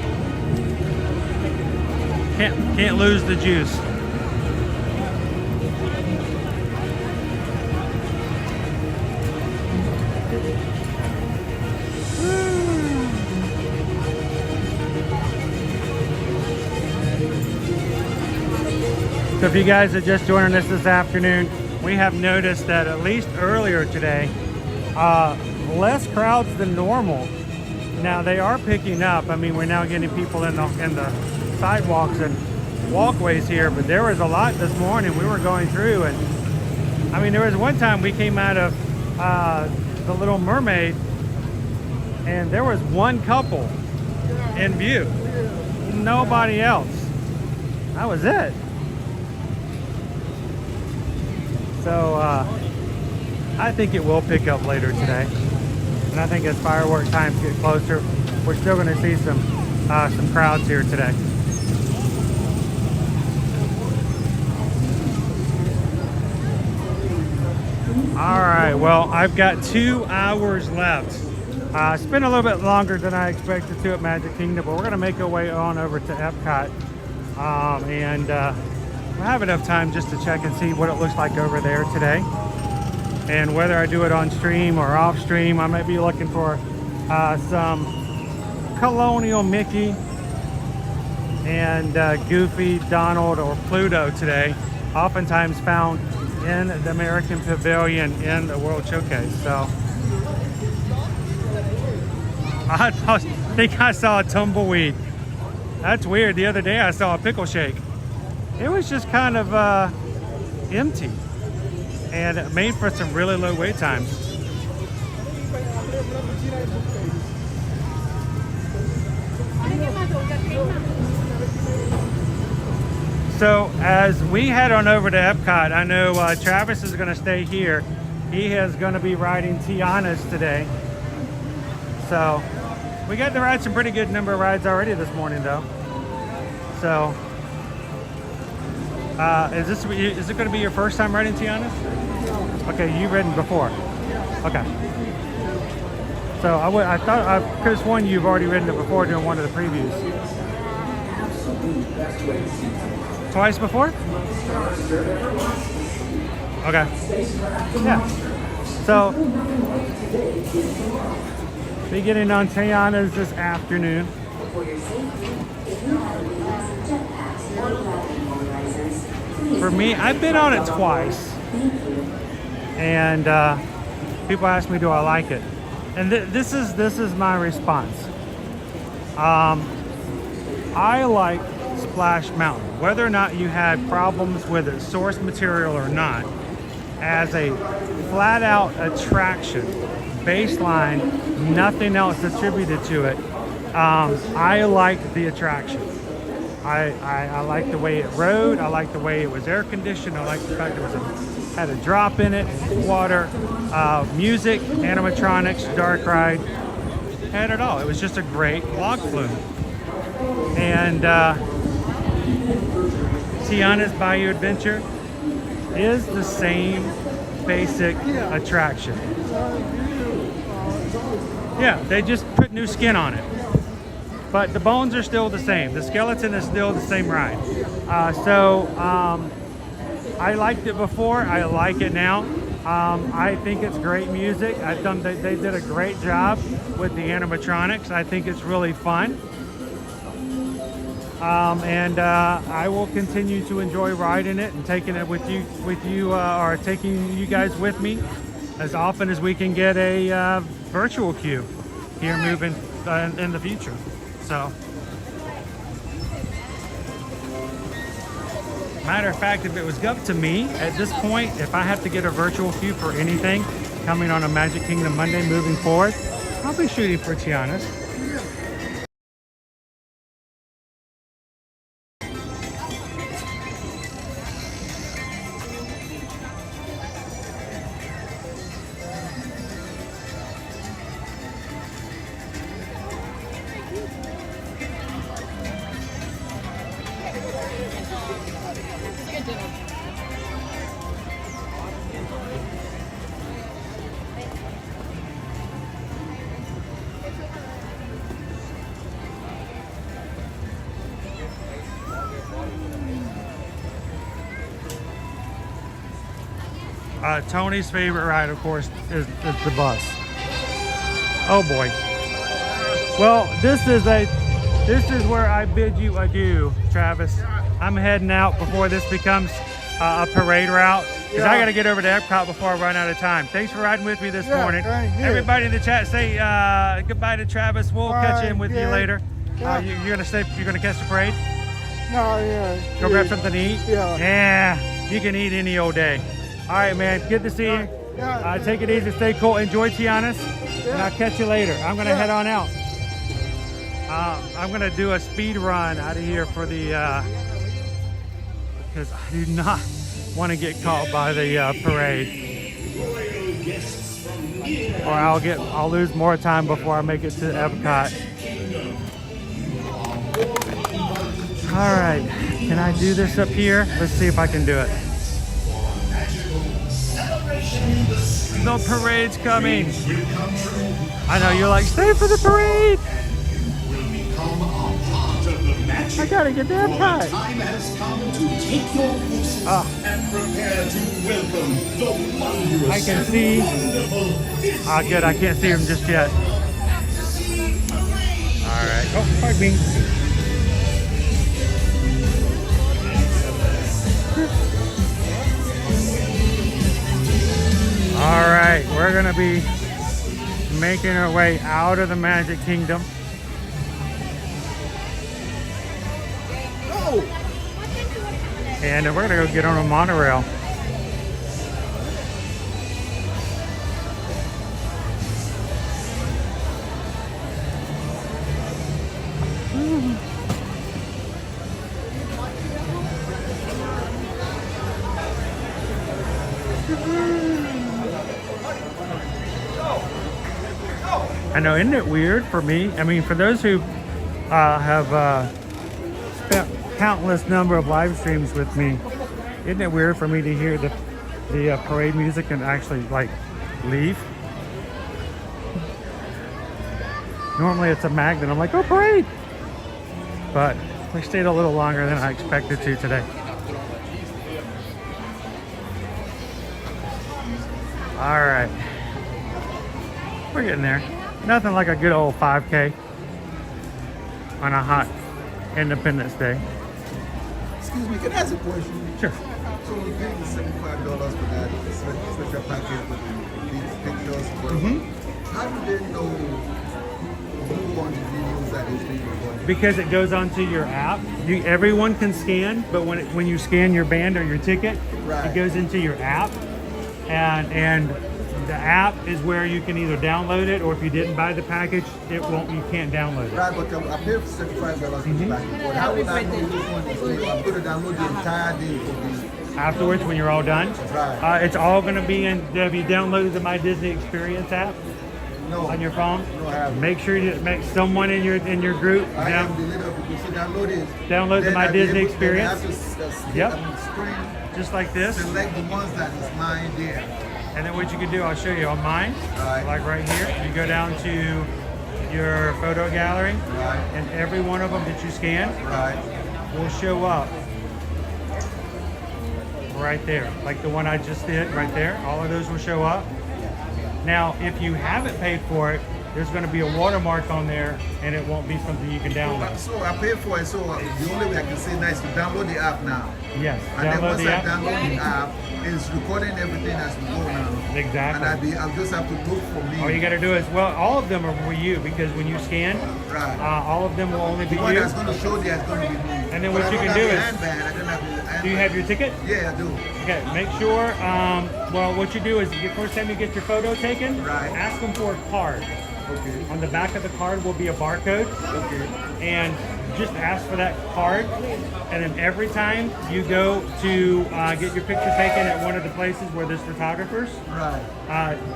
Can't lose the juice. So if you guys are just joining us this afternoon, we have noticed that at least earlier today, less crowds than normal. Now they are picking up. I mean, we're now getting people in the sidewalks and walkways here, but there was a lot this morning. We were going through, and I mean, there was one time we came out of the Little Mermaid, and there was one couple in view. Nobody else. That was it. So I think it will pick up later today, and I think as firework times get closer, we're still going to see some crowds here today. All right, well, I've got 2 hours left. It's been a little bit longer than I expected to at Magic Kingdom, but we're going to make our way on over to Epcot, and we'll have enough time just to check and see what it looks like over there today, and whether I do it on stream or off stream. I might be looking for some Colonial Mickey and Goofy, Donald, or Pluto today, oftentimes found in the American Pavilion in the World Showcase. So I think I saw a tumbleweed. That's weird. The other day I saw a pickle shake. It was just kind of empty, and it made for some really low wait times. So as we head on over to Epcot, I know Travis is going to stay here. He is going to be riding Tiana's today. So we got to ride some pretty good number of rides already this morning, though. So is it going to be your first time riding Tiana's? Okay, you've ridden before. Okay. So I thought I could have sworn you've already ridden it before during one of the previews. Twice before? Okay. Yeah. So beginning on Tiana's this afternoon. For me, I've been on it twice, and people ask me, do I like it? And this is my response. I like Splash Mountain, whether or not you had problems with its source material or not, as a flat out attraction, baseline, nothing else attributed to it. I like the attraction. I like the way it rode. I like the way it was air conditioned. I like the fact it had a drop in it, water, music, animatronics, dark ride, had it all. It was just a great log flume. And Tiana's Bayou Adventure is the same basic attraction. Yeah, they just put new skin on it. But the bones are still the same. The skeleton is still the same ride. I liked it before. I like it now. I think it's great music. I thought they did a great job with the animatronics. I think it's really fun. I will continue to enjoy riding it and taking it with you, or taking you guys with me as often as we can get a virtual queue here moving in the future. So, matter of fact, if it was up to me at this point, if I have to get a virtual queue for anything coming on a Magic Kingdom Monday moving forward, I'll be shooting for Tiana's. Tony's favorite ride, of course, is the bus. Oh boy. Well, this is where I bid you adieu, Travis. I'm heading out before this becomes a parade route, because I got to get over to Epcot before I run out of time. Thanks for riding with me this morning. Everybody in the chat, say goodbye to Travis. We'll catch in with you later. You're gonna stay. You're gonna catch the parade. No, Go grab something to eat. Yeah. You can eat any old day. All right, man. Good to see you. Take it easy. Stay cool. Enjoy Tiana's. And I'll catch you later. I'm going to head on out. I'm going to do a speed run out of here for the... because I do not want to get caught by the parade. Or I'll lose more time before I make it to Epcot. All right. Can I do this up here? Let's see if I can do it. The parade's coming. I know you're like, stay for the parade. I gotta get to Epcot. I can see. Good. I can't see him just yet. All right. Oh, pardon me. All right, we're gonna be making our way out of the Magic Kingdom. And we're gonna go get on a monorail. I know, isn't it weird for me? I mean, for those who have spent countless number of live streams with me, isn't it weird for me to hear the parade music and actually like leave? Normally it's a magnet. I'm like, oh, parade! But we stayed a little longer than I expected to today. All right, we're getting there. Nothing like a good old 5K on a hot Independence Day. Excuse me, can I ask a question? Sure. So we paid the $75 for that special package with these pictures. But how do they know Who wants to use that history? Because it goes onto your app. Everyone can scan, but when you scan your band or your ticket, it goes into your app, and the app is where you can either download it, or if you didn't buy the package, you can't download it. Right, but I paid for $75 for the package. But how would I know which one is free? I'm going to download the entire day for me. Afterwards, when you're all done, it's all going to be in. Have you downloaded the My Disney Experience app? No. On your phone? No, I haven't. Make sure you make someone in your group download the My Disney Experience. Yep. Just like this. Select the ones that is mine there. And then what you can do, I'll show you on mine. Like right here, you go down to your photo gallery, and every one of them that you scan will show up right there. Like the one I just did right there. All of those will show up. Now, if you haven't paid for it, there's going to be a watermark on there, and it won't be something you can download. So I paid for it, so the only way I can say nice to download the app now. Yes, and then once I download the app, it's recording everything as we go now. Exactly. And I'll just have to look for me. All you got to do is, well, all of them are for you, because when you scan, all of them will only be the one you. that's going to show there is going to be me. And then what you can do is, do you have your ticket? Yeah, I do. Okay, make sure, well, what you do is, the first time you get your photo taken, ask them for a card. Okay. On the back of the card will be a barcode. Okay. And just ask for that card. And then every time you go to get your picture taken at one of the places where there's photographers,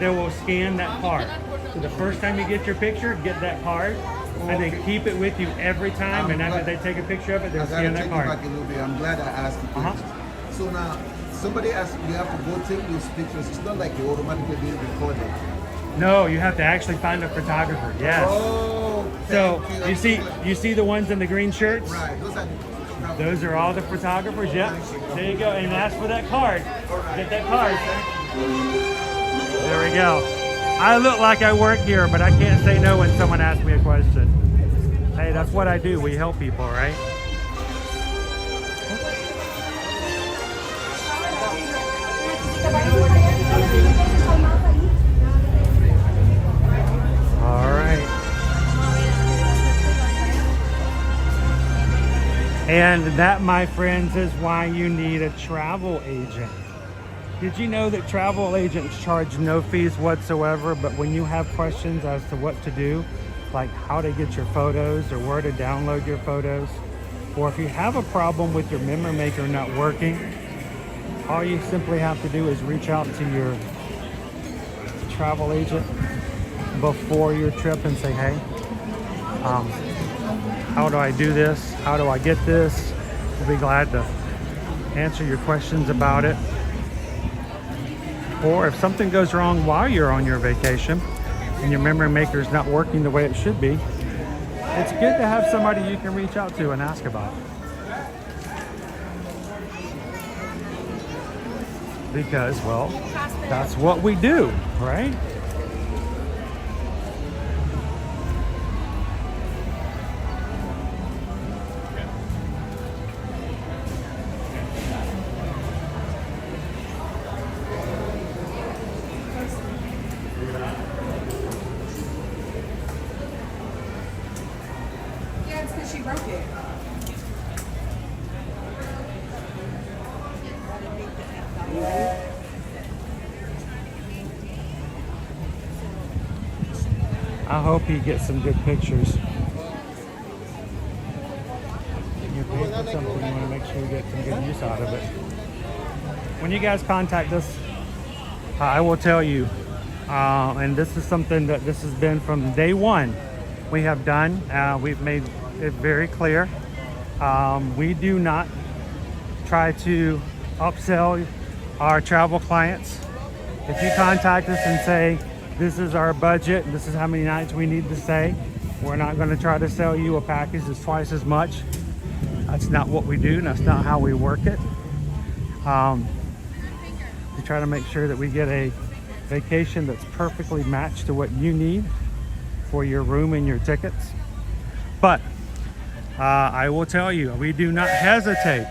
they will scan that card. So the first time you get your picture, get that card. And then keep it with you every time. And after they take a picture of it, they'll scan that card. Back a little bit. I'm glad I asked the question. So now, somebody asked you have to go take those pictures. It's not like you automatically being recorded. No, you have to actually find a photographer. Yes. Oh, so you see the ones in the green shirts? Right. Those are all the photographers. Yep. There you go. And ask for that card. Get that card. There we go. I look like I work here, but I can't say no when someone asks me a question. Hey, that's what I do. We help people, right? All right. And that, my friends, is why you need a travel agent. Did you know that travel agents charge no fees whatsoever, but when you have questions as to what to do, like how to get your photos or where to download your photos, or if you have a problem with your memory maker not working, all you simply have to do is reach out to your travel agent before your trip and say, hey, how do I do this? How do I get this? We'll be glad to answer your questions about it. Or if something goes wrong while you're on your vacation and your memory maker is not working the way it should be, it's good to have somebody you can reach out to and ask about it. Because, well, that's what we do, right? She broke it. I hope you get some good pictures. You're paying for something, you want to make sure you get some good use out of it. When you guys contact us, I will tell you, and this is something that this has been from day one we have done. We've made it very clear. We do not try to upsell our travel clients. If you contact us and say, this is our budget, this is how many nights we need to stay, we're not going to try to sell you a package that's twice as much. That's not what we do. That's not how we work it. We try to make sure that we get a vacation that's perfectly matched to what you need for your room and your tickets. But I will tell you, we do not hesitate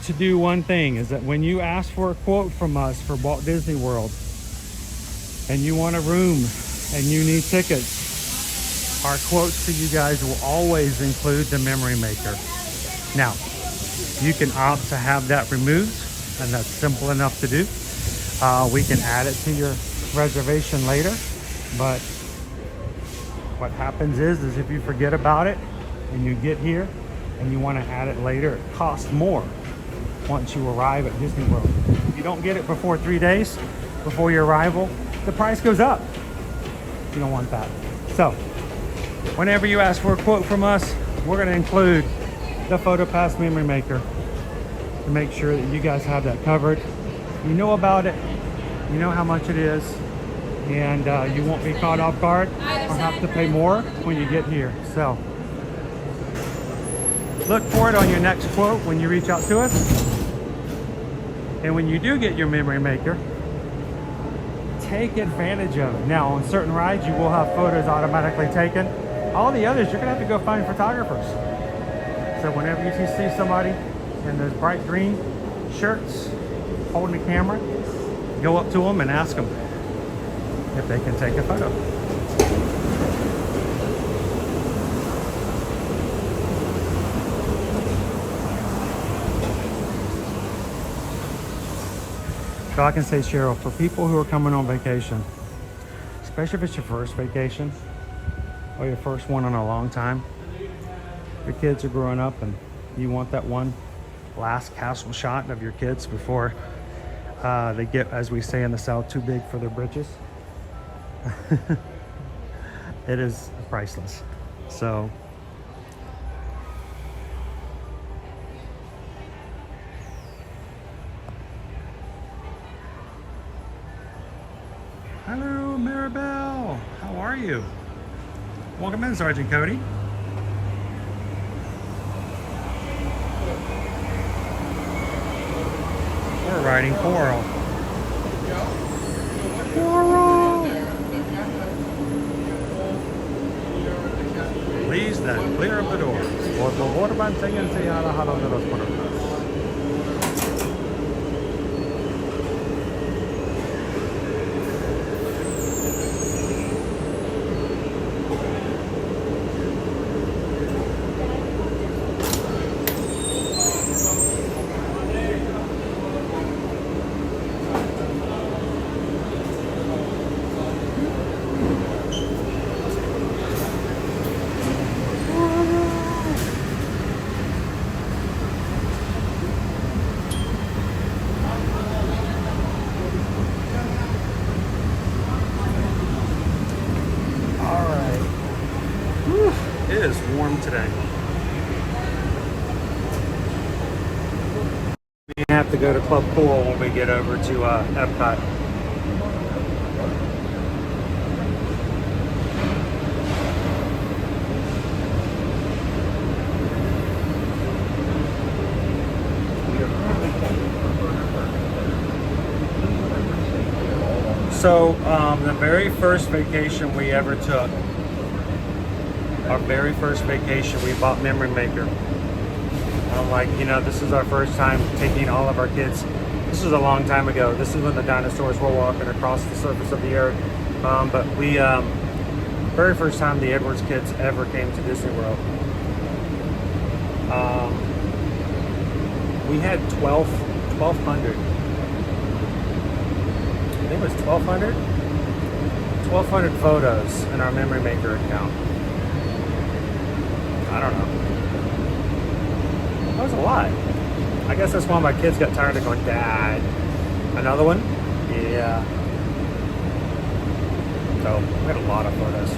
to do one thing, is that when you ask for a quote from us for Walt Disney World and you want a room and you need tickets, Our quotes to you guys will always include the memory maker. Now, you can opt to have that removed, and that's simple enough to do. We can add it to your reservation later, but what happens is if you forget about it and you get here and you want to add it later, it costs more once you arrive at Disney World. If you don't get it before 3 days before your arrival, the price goes up. You don't want that. So whenever you ask for a quote from us, we're going to include the PhotoPass memory maker to make sure that you guys have that covered. You know about it, you know how much it is, and you won't be caught off guard or have to pay more when you get here. So look for it on your next quote when you reach out to us. And when you do get your memory maker, take advantage of it. Now, on certain rides, you will have photos automatically taken. All the others, you're gonna have to go find photographers. So whenever you see somebody in those bright green shirts holding a camera, go up to them and ask them if they can take a photo. So I can say, Cheryl, for people who are coming on vacation, especially if it's your first vacation or your first one in a long time, your kids are growing up and you want that one last castle shot of your kids before they get, as we say in the South, too big for their britches. It is priceless. So hello, Maribel. How are you? Welcome in, Sergeant Cody. We're riding Coral. Coral! Please then, clear up the doors. Por favor, manténganse alejados de las puertas. Today. We have to go to Club Coral when we get over to Epcot. So the very first vacation we ever took, our very first vacation, we bought Memory Maker. I'm like, you know, this is our first time taking all of our kids. This was a long time ago. This is when the dinosaurs were walking across the surface of the earth. But we, very first time the Edwards kids ever came to Disney World. We had 1,200. I think it was 1,200? 1,200 photos in our Memory Maker account. I don't know. That was a lot. I guess that's why my kids got tired of going, Dad, another one? Yeah. So we had a lot of photos.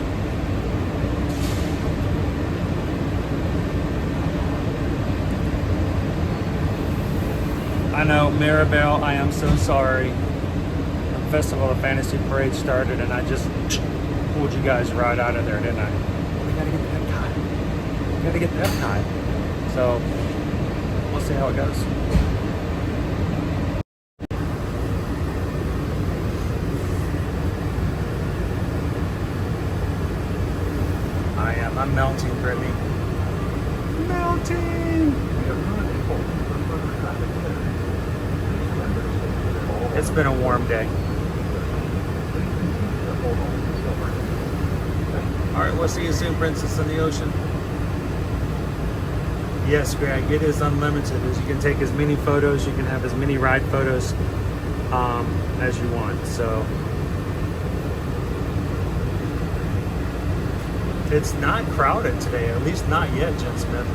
I know, Maribel, I am so sorry. The Festival of Fantasy Parade started and I just pulled you guys right out of there, didn't I? We gotta get to Epcot. We gotta get to Epcot. So we'll see how it goes. I'm melting, Brittany. Melting! It's been a warm day. Alright, We'll see you soon, Princess in the Ocean. Yes, Greg, it is unlimited. You can take as many photos, you can have as many ride photos as you want. So it's not crowded today, at least not yet, Jen Smith.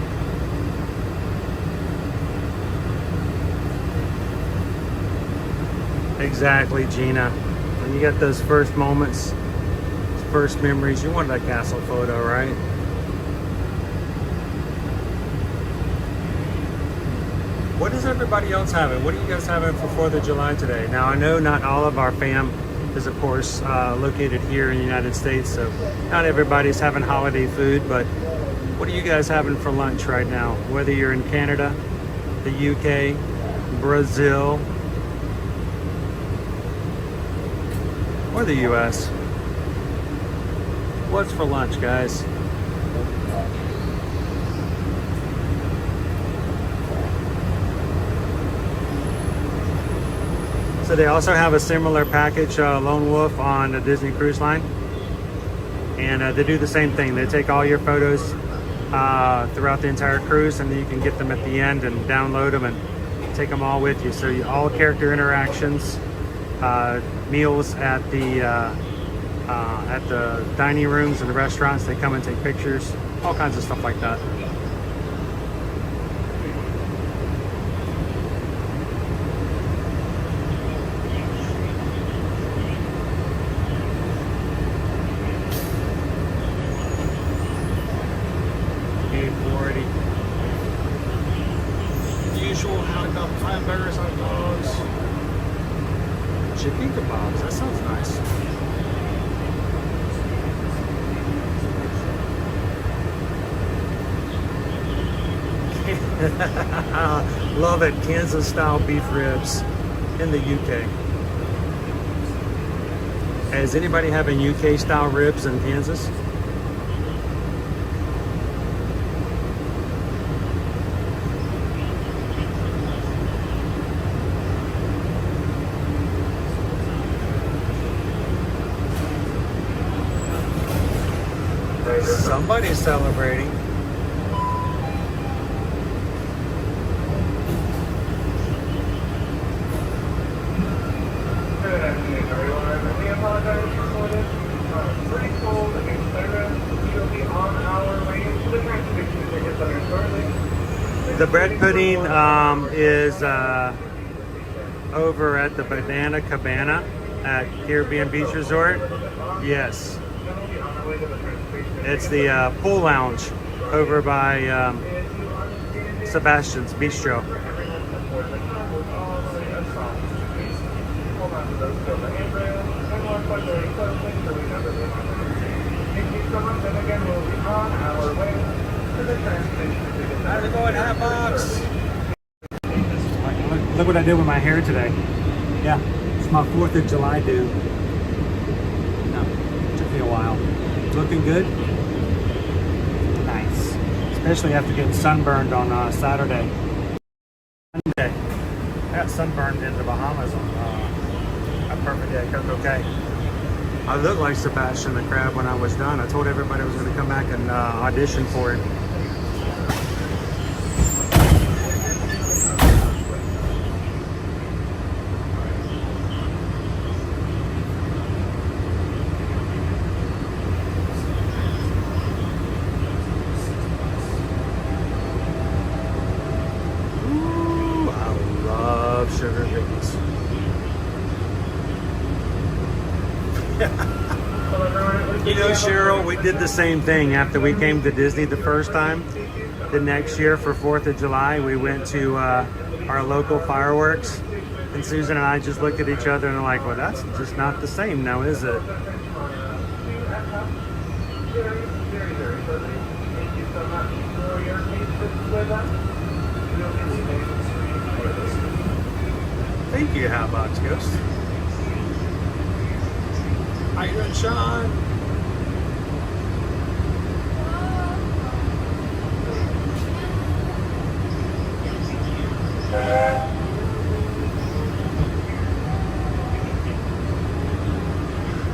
Exactly, Gina. When you get those first moments, first memories, you want that castle photo, right? What is everybody else having? What are you guys having for 4th of July today? Now, I know not all of our fam is, of course, located here in the United States, so not everybody's having holiday food, but what are you guys having for lunch right now? Whether you're in Canada, the UK, Brazil, or the US. What's for lunch, guys? So they also have a similar package, Lone Wolf, on the Disney Cruise Line. And they do the same thing. They take all your photos throughout the entire cruise, and then you can get them at the end and download them and take them all with you. So all character interactions, meals at the dining rooms and the restaurants, they come and take pictures, all kinds of stuff like that. Usual hamburgers, hot dogs, chicken kebabs. That sounds nice. Love it. Kansas style beef ribs in the UK. Is anybody having UK style ribs in Kansas? Somebody's celebrating. Good afternoon, everyone. We apologize for this. Pretty cold etc. We'll be on our way to the transportation tickets that are shortly. The bread pudding is over at the Banana Cabana at Carribean Beach Resort. Yes. It's the pool lounge over by Sebastian's Bistro. How's it going, Hatbox? Look what I did with my hair today. Yeah, it's my 4th of July do. No, took me a while. Looking good? Nice. Especially after getting sunburned on Saturday. Sunday. I got sunburned in the Bahamas on a perfect day. Okay. I looked like Sebastian the Crab when I was done. I told everybody I was going to come back and audition for it. Sugar cookies. You know, Cheryl, we did the same thing after we came to Disney the first time. The next year for 4th of July, we went to our local fireworks, and Susan and I just looked at each other and were like, well, that's just not the same now, is it? Thank you, Hatbox Ghost. How you doing, Sean?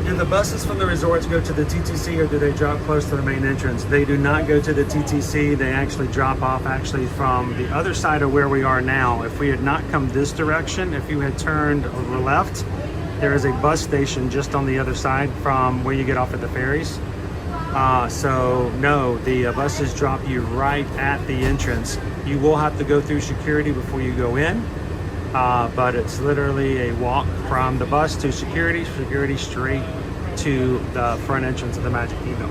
Do the buses from the resorts go to the TTC or do they drop close to the main entrance? They do not go to the TTC. They actually drop off actually from the other side of where we are now. If we had not come this direction, if you had turned left, there is a bus station just on the other side from where you get off at the ferries. So no, the buses drop you right at the entrance. You will have to go through security before you go in. But it's literally a walk from the bus to security straight to the front entrance of the Magic Kingdom.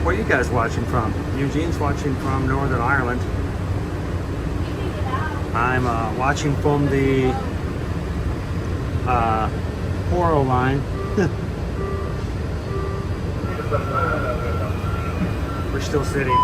Where are you guys watching from? Eugene's watching from Northern Ireland. I'm watching from the Coral line. We're still sitting.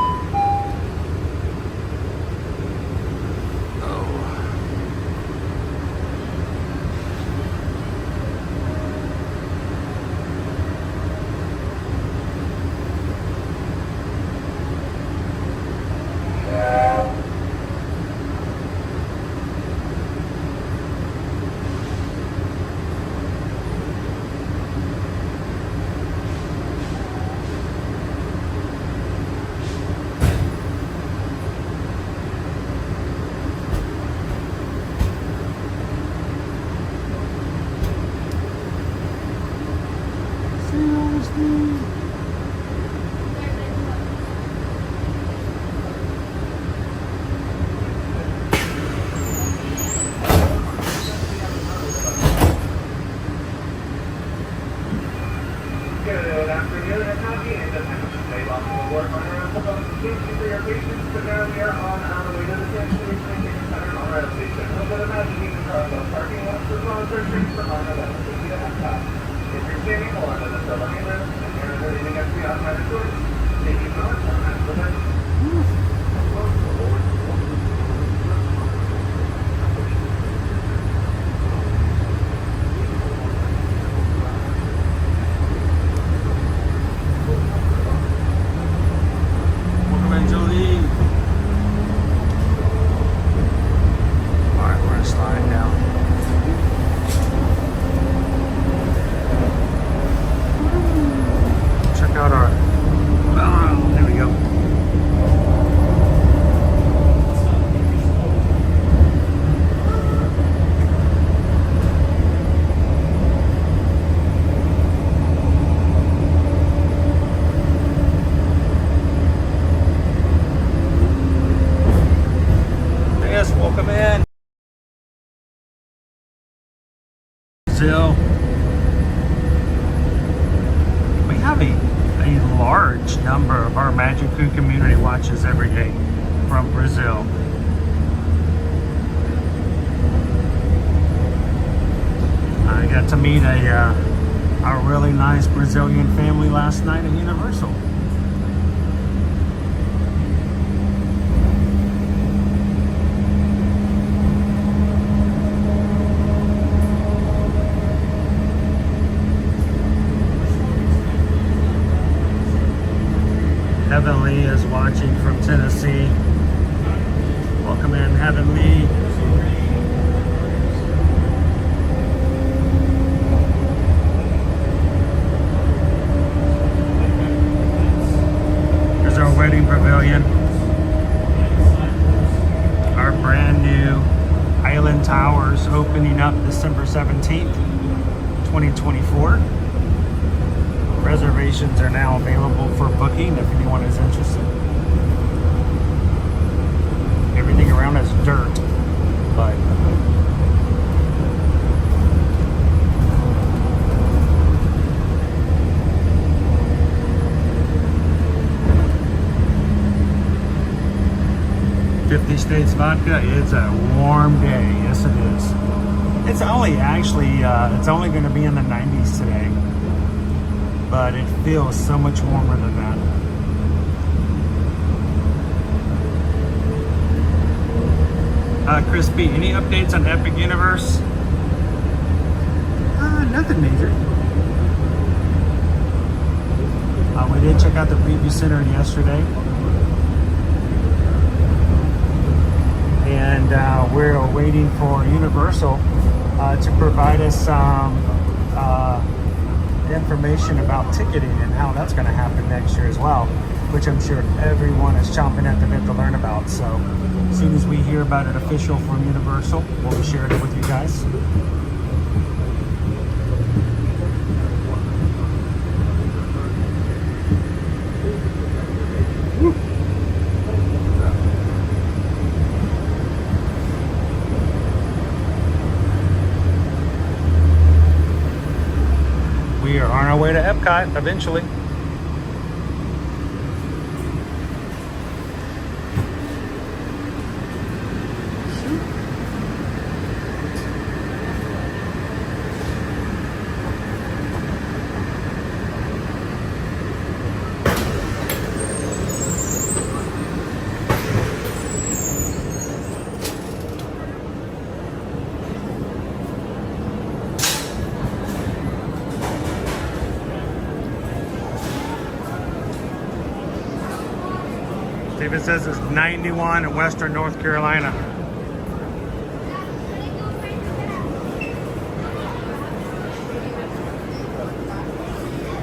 Good afternoon, everybody. It doesn't have to stay long to work on around the phone. Thank you for your patience. But now we are on our way to the Century Ticket Center Monorail Station. Home of the Magic Kingdom Carnival parking lot for sponsor drinks for Monorail City to Epcot. If you're standing along with the Silver River and you're leading up to the outside doors, take you north on that river. We have a large number of our Magic Crew community watches every day from Brazil. I got to meet a really nice Brazilian family last night at Universal. Heavenly is watching from Tennessee. Welcome in, Heavenly. Here's our wedding pavilion. Our brand new Island Towers opening up December 17th, 2024. Reservations are now available for booking if anyone is interested. Everything around is dirt, but $50 States vodka. It's a warm day. Yes, it is. It's only actually it's only going to be in the 90s today. But it feels so much warmer than that. Crispy, any updates on Epic Universe? Nothing major. We did check out the preview center yesterday. And we're waiting for Universal to provide us some information about ticketing and how that's going to happen next year as well, which I'm sure everyone is chomping at the bit to learn about. So as soon as we hear about it official from Universal, we'll be sharing it with you guys. We are on our way to Epcot eventually. It says it's 91 in Western North Carolina.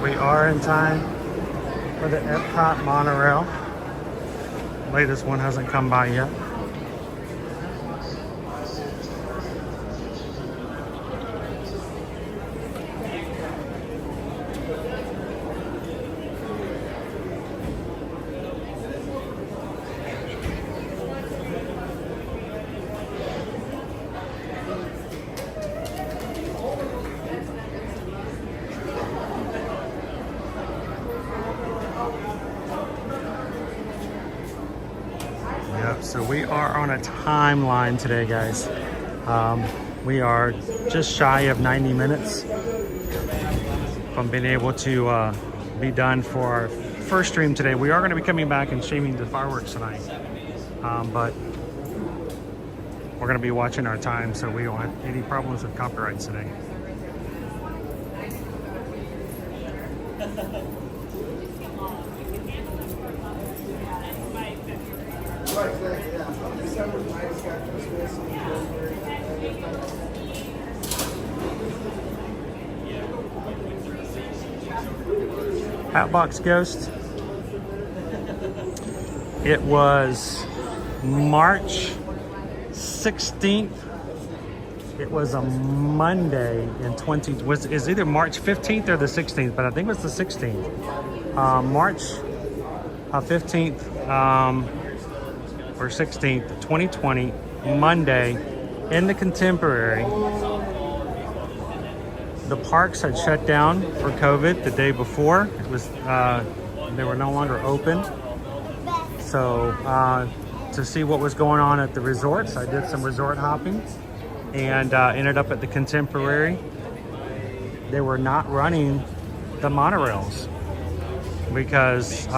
We are in time for the Epcot Monorail. Latest one hasn't come by yet. So we are on a timeline today, guys. We are just shy of 90 minutes from being able to be done for our first stream today. We are going to be coming back and streaming the fireworks tonight, but we're going to be watching our time so we don't have any problems with copyrights today. Hatbox Ghost. It was March 16th. It was a Monday in is either March 15th or the 16th, but I think it was the 16th. March 15th or 16th, 2020, Monday in the Contemporary. The parks had shut down for COVID the day before. It was they were no longer open. So to see what was going on at the resorts, I did some resort hopping and ended up at the Contemporary. They were not running the monorails because,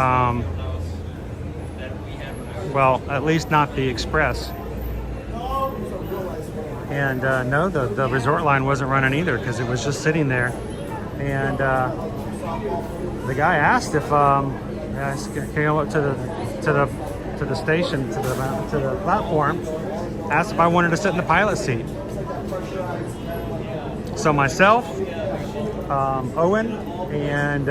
well, at least not the Express. And no, the resort line wasn't running either because it was just sitting there. And the guy asked if came up to the station, to the platform, asked if I wanted to sit in the pilot seat. So myself, Owen, and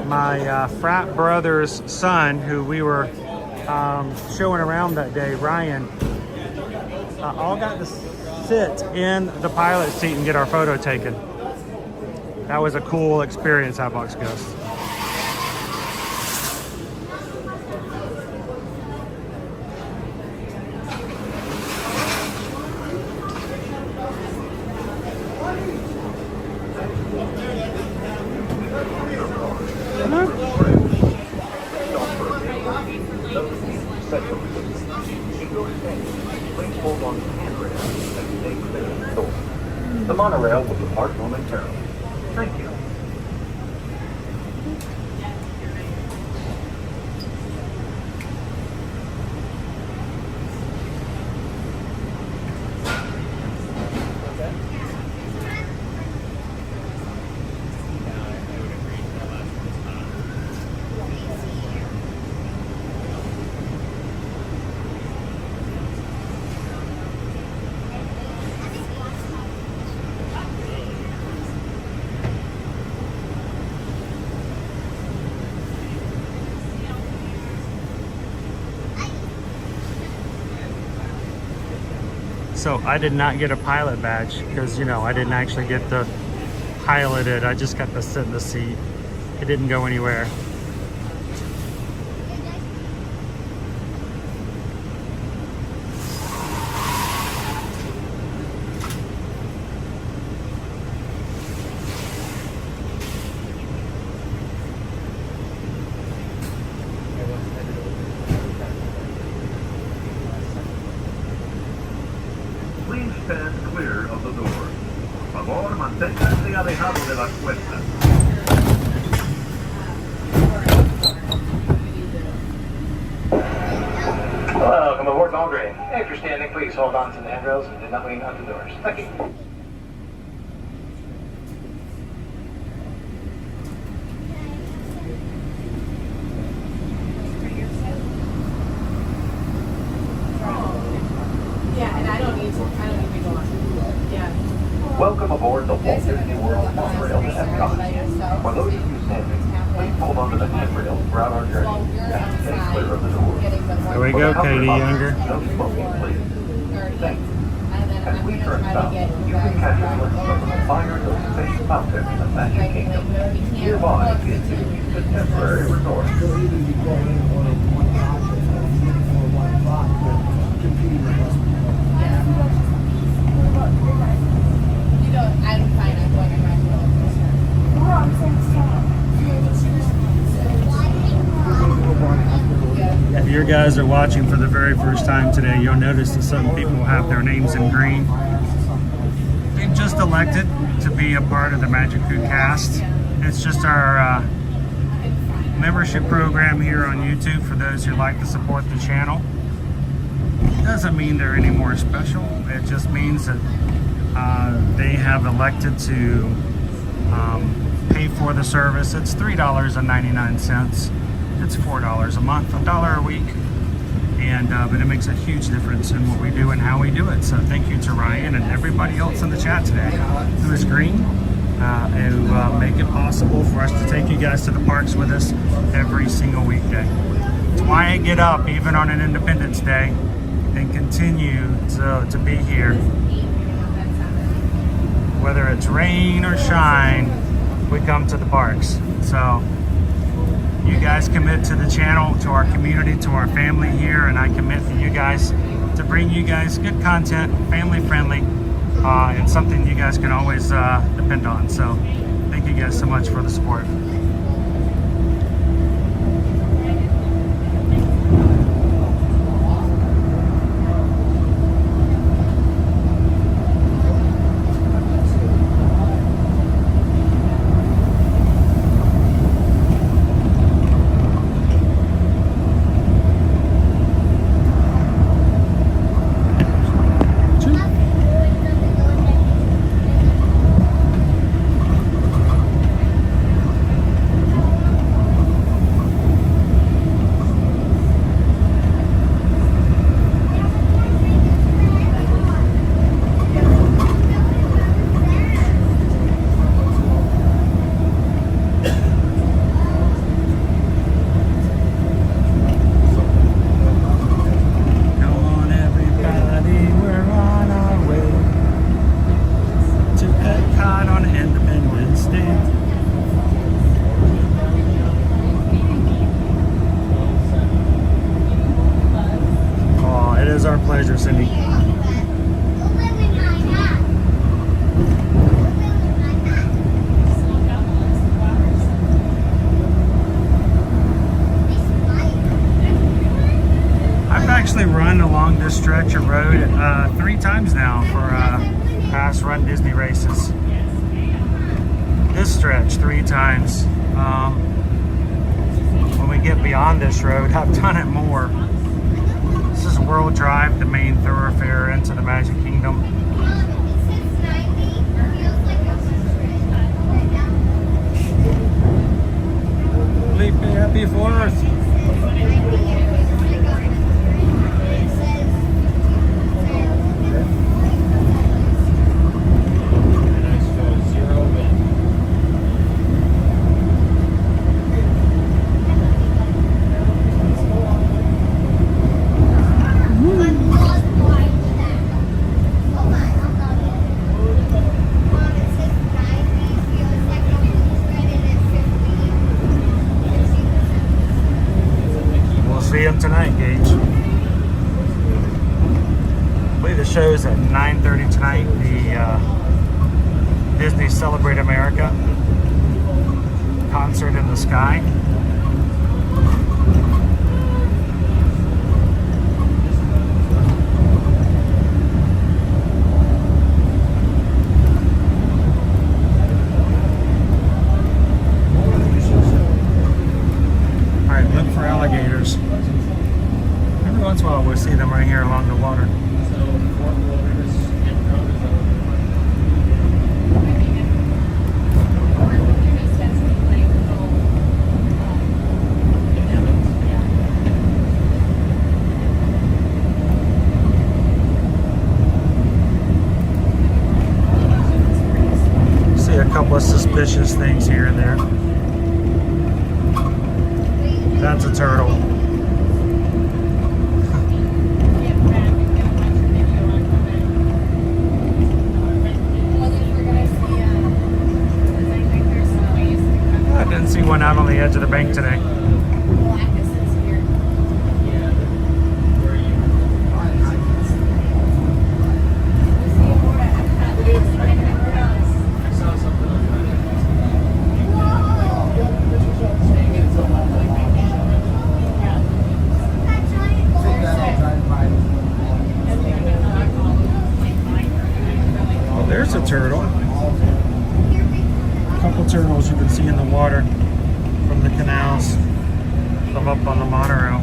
my frat brother's son, who we were showing around that day, Ryan, all got to sit in the pilot seat and get our photo taken. That was a cool experience, Hatbox Ghost. The monorail will depart momentarily. Thank you. So I did not get a pilot badge because, you know, I didn't actually get to pilot it. I just got to sit in the seat. It didn't go anywhere. Please stand clear of the door. Por favor, manténganse alejados de las puertas. Welcome aboard Monorail. If you're standing, please hold on to the handrails and do not lean out the doors. Thank you. Yeah, and I don't need to go on. Yeah. Welcome aboard the Walt Disney World Monorail to Epcot. For those of you standing, please hold on to the handrail throughout our journey and stay clear of the door. There we go, Katie Younger. No smoking, please. Thank you. As we turn south, you can catch a glimpse of the spires of Space Mountain in the Magic Kingdom. Nearby is the contemporary resort. I'm fine. I'm going around If you guys are watching for the very first time today, you'll notice that some people have their names in green. They've just elected to be a part of the Magic Pooh cast. It's just our membership program here on YouTube for those who like to support the channel. It doesn't mean they're any more special. It just means that they have elected to pay for the service. It's $3.99. It's $4 a month, $1 a week, and but it makes a huge difference in what we do and how we do it. So thank you to Ryan and everybody else in the chat today who is green, who make it possible for us to take you guys to the parks with us every single weekday. It's why I get up even on an Independence Day and continue to be here. Whether it's rain or shine, we come to the parks. So you guys commit to the channel, to our community, to our family here, and I commit to you guys to bring you guys good content, family friendly, and something you guys can always depend on. So thank you guys so much for the support. Pleasure, Cindy. I've actually run along this stretch of road 3 times now for past Run Disney races. This stretch 3 times. When we get beyond this road, I've done it more. This is World Drive, the main thoroughfare into the Magic Kingdom. Happy 4th. p.m. tonight, Gage. I believe the show's at 9:30 tonight. The Disney Celebrate America concert in the sky. Alligators. Every once in a while we'll see them right here along the water. See a couple of suspicious things here and there. That's a turtle. I didn't see one out on the edge of the bank today. There's a turtle. A couple turtles you can see in the water from the canals from up on the monorail.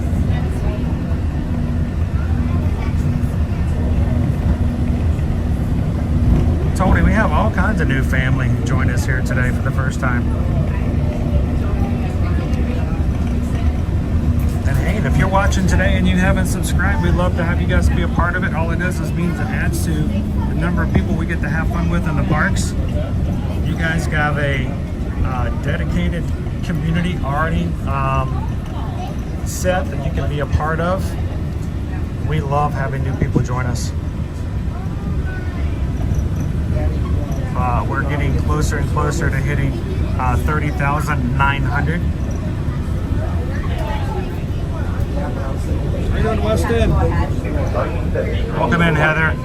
Tony, we have all kinds of new family join us here today for the first time. And hey, if you're watching today and you haven't subscribed, we'd love to have you guys be a part of it. All it does is means it adds to the number of people we get to have fun with in the parks. You guys have a dedicated community already set that you can be a part of. We love having new people join us. We're getting closer and closer to hitting 30,900. Right on West End. Welcome in, Heather.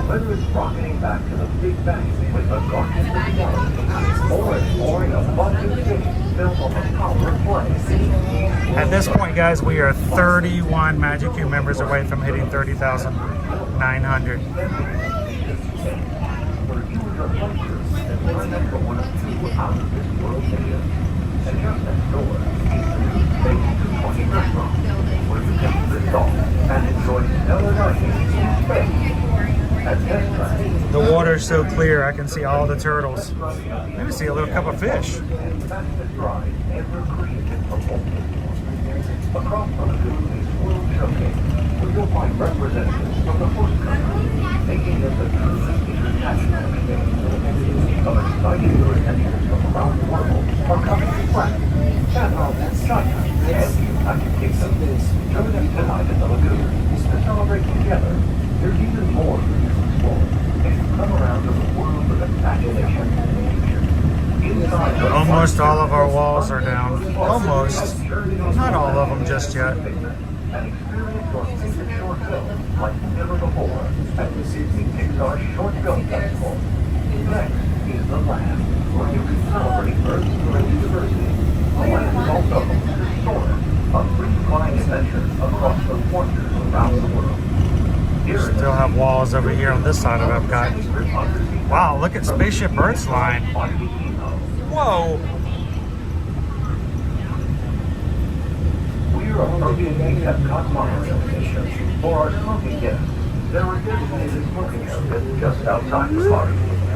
Whether it's rocketing back to the Big Bang with a gorgeous reality, or exploring a buzzing city built on the power of play. At this point, guys, we are 31 Magic Cube members away from hitting 30,900. Remember one of two out of this world videos. And just next door, Space 220 restaurant, where you can lift off and enjoy stellar dining in space. At Test Track, The water's so clear, I can see all the turtles. Maybe see a little cup of fish. across from the Disney's World Showcase, where you'll find representatives from the host country, making this a truly international experience. Some exciting new attendees from around the world are coming to France, Japan, China, and the United Kingdom. Join us tonight in the lagoon to celebrate together. There's even more for you to explore as you come around to the world of imagination and nature. Almost all of our walls are down. Almost. Not all of them just yet. And experience your favorite short film like never before at the Disney Pixar Short Film Festival. Next is the land where you can celebrate Earth's great diversity. The land is also home to Soarin', a free flying adventure across the wonders around the world. Still have walls over here on this side of Epcot. Wow, look at Spaceship Earth's line. Whoa! We are approaching the Epcot Monorail station for our smoking guests. There are designated smoking areas just outside the park.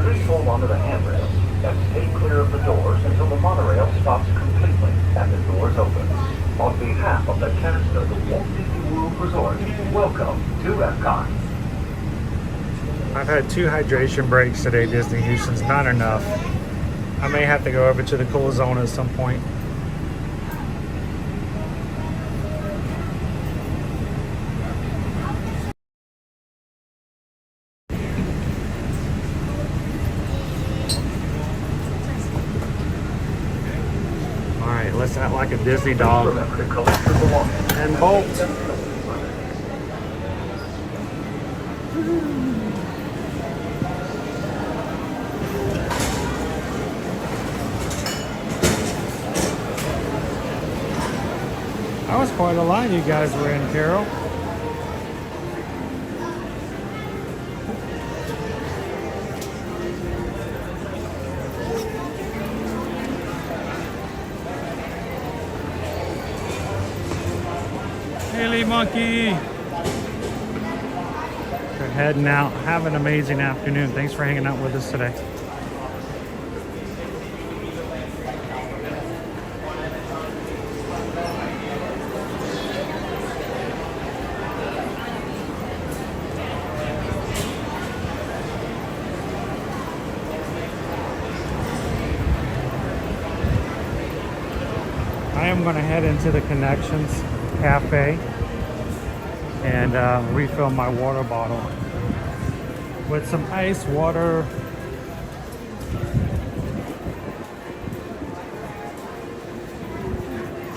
Please hold onto the handrails and stay clear of the doors until the monorail stops completely and the doors open. On behalf of the cast of the Walt Disney World Resort, welcome to Epcot. I've had 2 hydration breaks today, Disney Houston's not enough. I may have to go over to the cool zone at some point. All right, let's act like a Disney dog and bolt. That was quite a line you guys were in, Carol. Haley Monkey. We're heading out. Have an amazing afternoon. Thanks for hanging out with us today. I am going to head into the Connections Cafe and refill my water bottle with some ice water.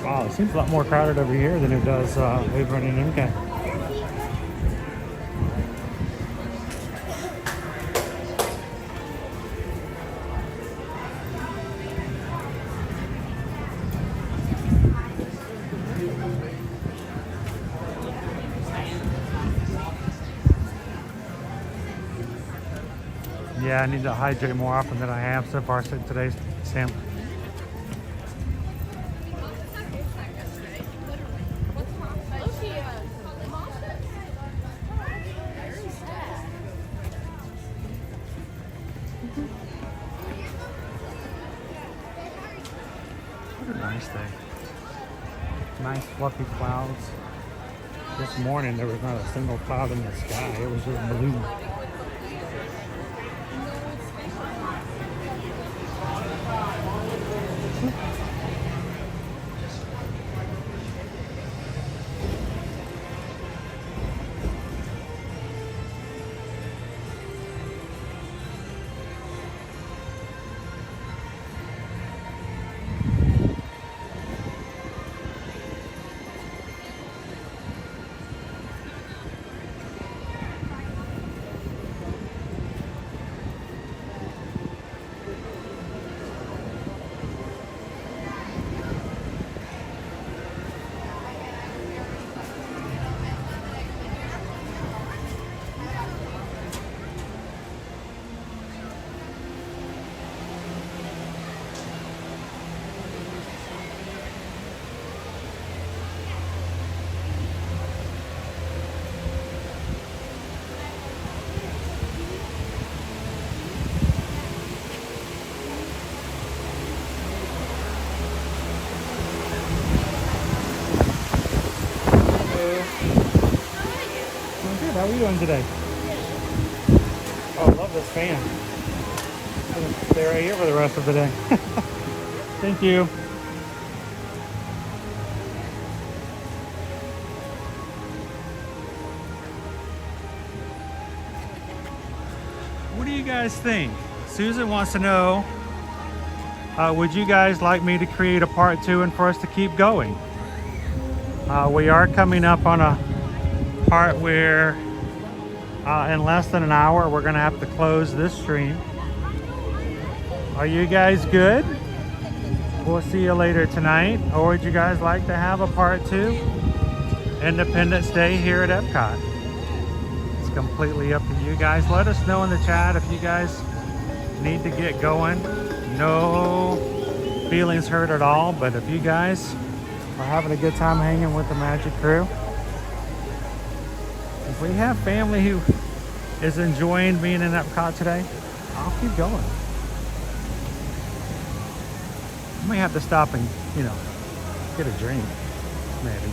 Wow, it seems a lot more crowded over here than it does over in MK. Yeah, I need to hydrate more often than I have so far since today's Sam. What a nice day. Nice fluffy clouds. This morning there was not a single cloud in the sky. It was just blue. How are you doing today? Oh, I love this fan. I'm gonna stay right here for the rest of the day. Thank you. What do you guys think? Susan wants to know, would you guys like me to create a part 2 and for us to keep going? We are coming up on a part where in less than an hour we're gonna have to close this stream. Are you guys good? We'll see you later tonight. Or would you guys like to have a part 2 Independence Day here at Epcot? It's completely up to you guys. Let us know in the chat if you guys need to get going. No feelings hurt at all, but if you guys are having a good time hanging with the Magic Crew, if we have family who is enjoying being in Epcot today, I'll keep going. I may have to stop and, you know, get a drink, maybe.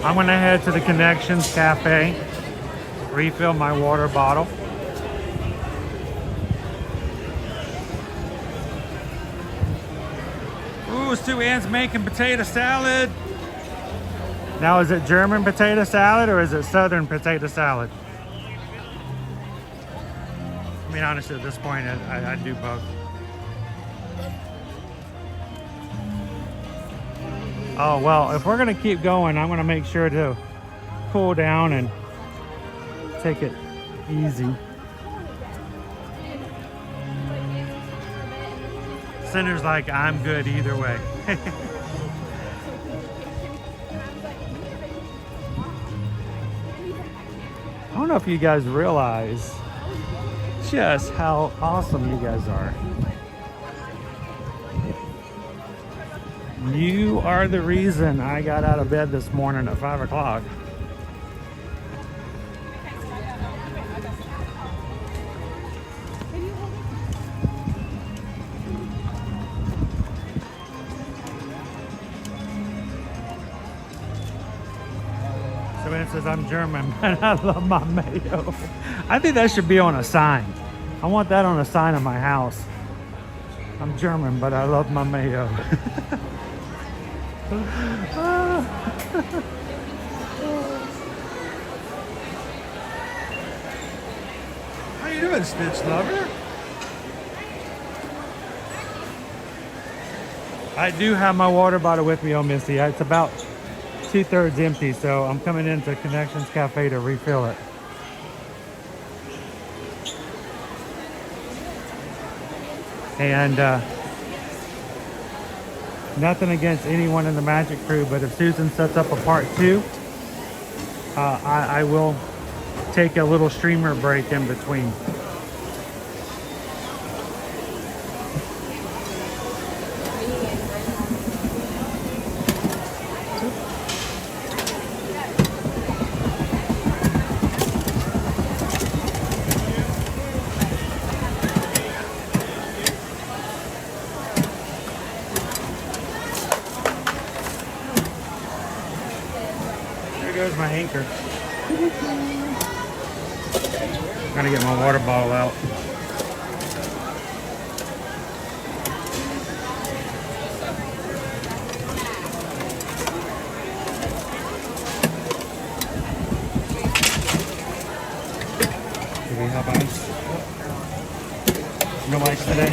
I'm gonna head to the Connections Cafe, refill my water bottle. Ooh, Stu Ann's making potato salad. Now, is it German potato salad or is it Southern potato salad? I mean, honestly, at this point, I do both. Oh, well, if we're gonna keep going, I'm gonna make sure to cool down and take it easy. Cinder's like, I'm good either way. I don't know if you guys realize just how awesome you guys are. You are the reason I got out of bed this morning at 5 o'clock. So it says I'm German, but I love my mayo. I think that should be on a sign. I want that on a sign in my house. I'm German, but I love my mayo. How you doing, Stitch Lover? I do have my water bottle with me, oh Missy. It's about 2/3 empty, so I'm coming into Connections Cafe to refill it. And nothing against anyone in the Magic Crew, but if Susan sets up a part 2, I will take a little streamer break in between. There's my anchor. Gotta get my water bottle out. Do we have ice? No ice today?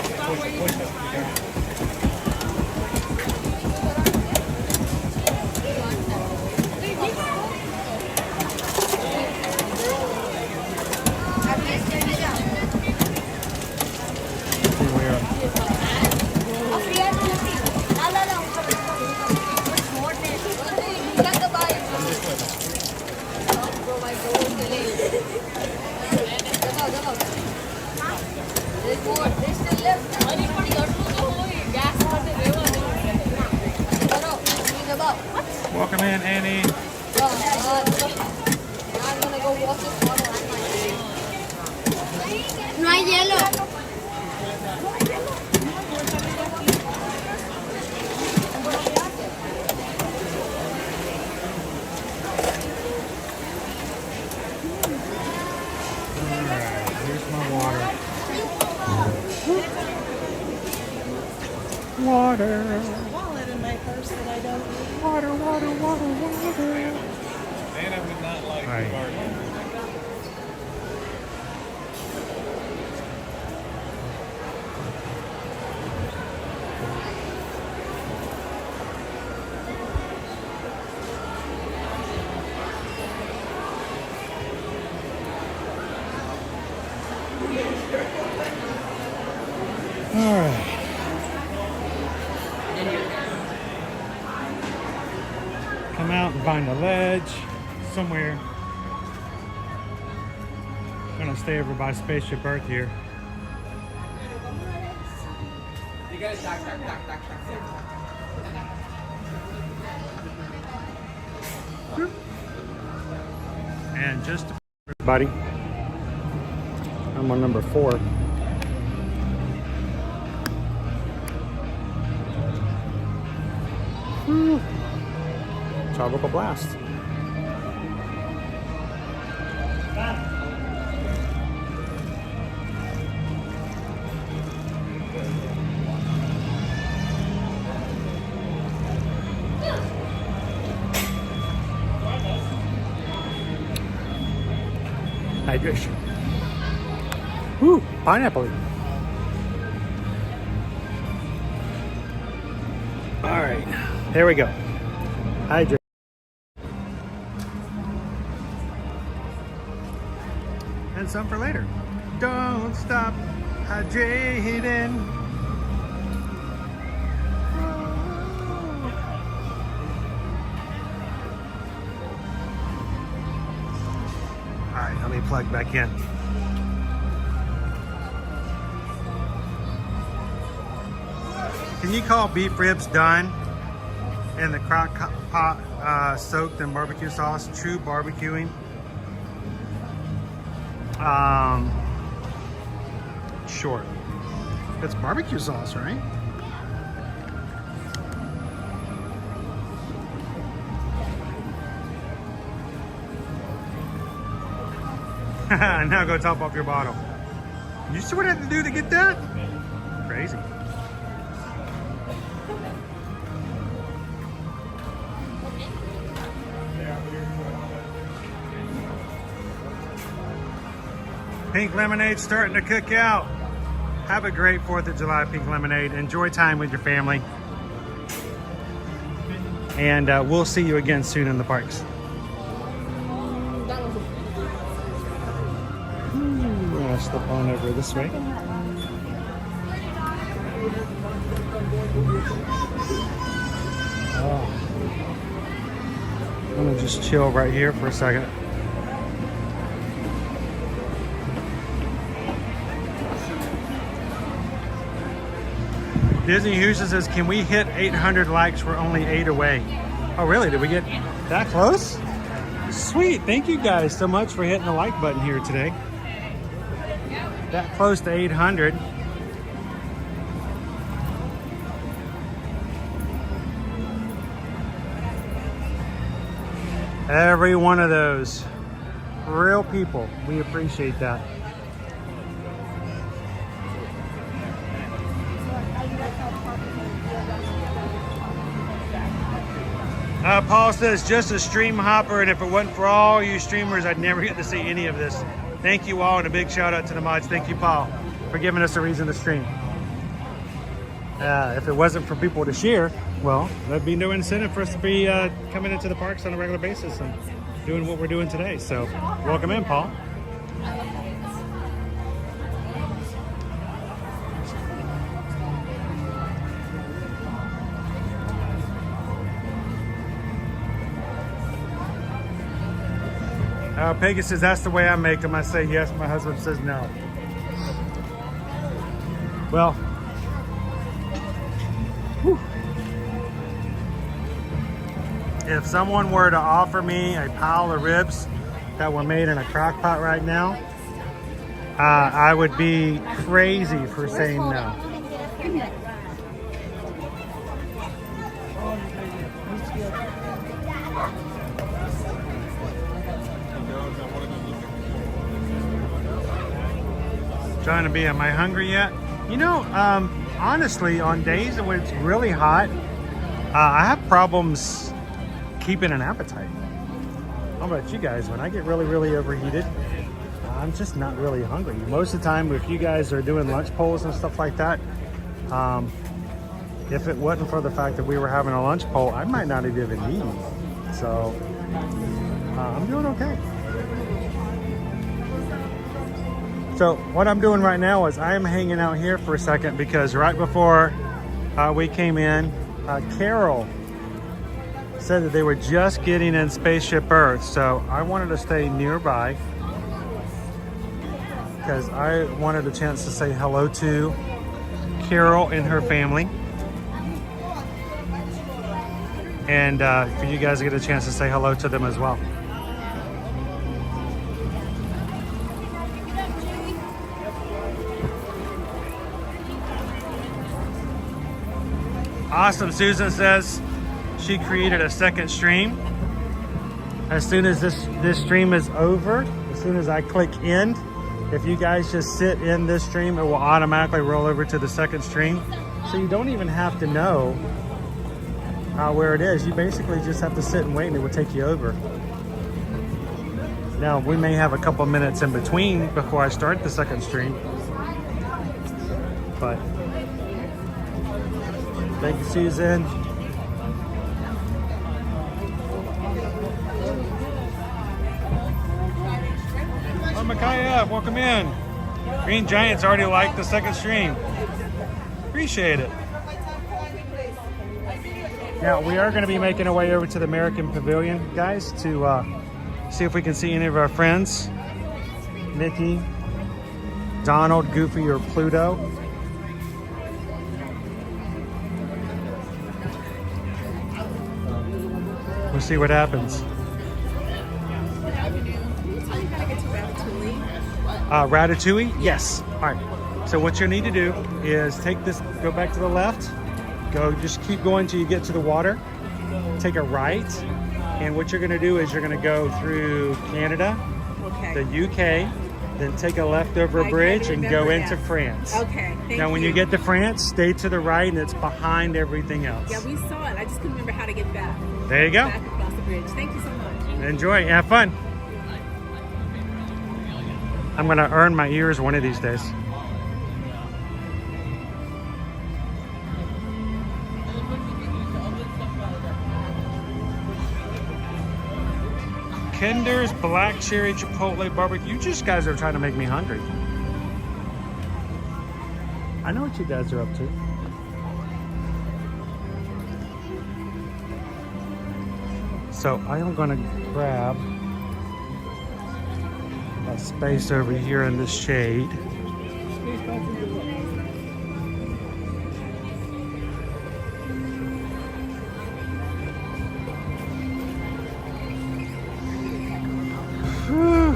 Welcome in, Annie. No hay hielo. Water. Wallet in my purse that I don't need. Water, water, water, water. Anna would not like Right. the garden. All right. Come out and find a ledge somewhere. Gonna stay over by Spaceship Earth here. You guys talk. And just to everybody, I'm on number 4. Tropical Blast. hydration. Ooh, pineapple. All right, there we go. Hydrate. And some for later. Don't stop hydrating. All right, let me plug back in. Can you call beef ribs done in the crock pot soaked in barbecue sauce? True barbecuing. Sure. It's barbecue sauce, right? Now go top off your bottle. You see what I had to do to get that? Crazy. Pink lemonade starting to cook out. Have a great 4th of July pink lemonade. Enjoy time with your family. And we'll see you again soon in the parks. I'm gonna slip on over this way. Oh. I'm gonna just chill right here for a second. Disney Houston says, can we hit 800 likes? We're only 8 away. Oh, really? Did we get that close? Sweet. Thank you guys so much for hitting the like button here today. That close to 800. Every one of those. Real people. We appreciate that. Paul says, just a stream hopper, and if it wasn't for all you streamers, I'd never get to see any of this. Thank you all, and a big shout out to the mods. Thank you, Paul, for giving us a reason to stream. If it wasn't for people to share, well, there'd be no incentive for us to be coming into the parks on a regular basis and doing what we're doing today. So, welcome in, Paul. Peggy says, that's the way I make them. I say yes. My husband says no. Well, whew. If someone were to offer me a pile of ribs that were made in a crock pot right now, I would be crazy for saying no. Trying to be, am I hungry yet? You know, honestly, on days when it's really hot, I have problems keeping an appetite. How about you guys? When I get really, really overheated, I'm just not really hungry. Most of the time, if you guys are doing lunch polls and stuff like that, if it wasn't for the fact that we were having a lunch poll, I might not have even eaten. So, I'm doing okay. So what I'm doing right now is I am hanging out here for a second because right before we came in, Carol said that they were just getting in Spaceship Earth. So I wanted to stay nearby because I wanted a chance to say hello to Carol and her family. And for you guys to get a chance to say hello to them as well. Awesome. Susan says she created a second stream. As soon as this stream is over, as soon as I click end, if you guys just sit in this stream, it will automatically roll over to the second stream. So you don't even have to know where it is. You basically just have to sit and wait and it will take you over. Now, we may have a couple minutes in between before I start the second stream. But thank you, Susan. Oh, Micaiah, welcome in. Green Giant's already liked the second stream. Appreciate it. Now, we are going to be making our way over to the American Pavilion, guys, to see if we can see any of our friends. Mickey, Donald, Goofy, or Pluto. We'll see what happens. Ratatouille? Yes. All right. So what you'll need to do is take this, go back to the left, go, just keep going till you get to the water, take a right, and what you're going to do is you're going to go through Canada, the UK, then take a left over a bridge and go into France. Okay, thank Now when you get to France, stay to the right and it's behind everything else. Yeah, we saw it. I just couldn't remember how to get back. There you go. Back across the bridge. Thank you so much. Enjoy. Have fun. I'm going to earn my ears one of these days. Kinder's Black Cherry Chipotle Barbecue. You just guys are trying to make me hungry. I know what you guys are up to. So I am going to grab a space over here in the shade. Whew.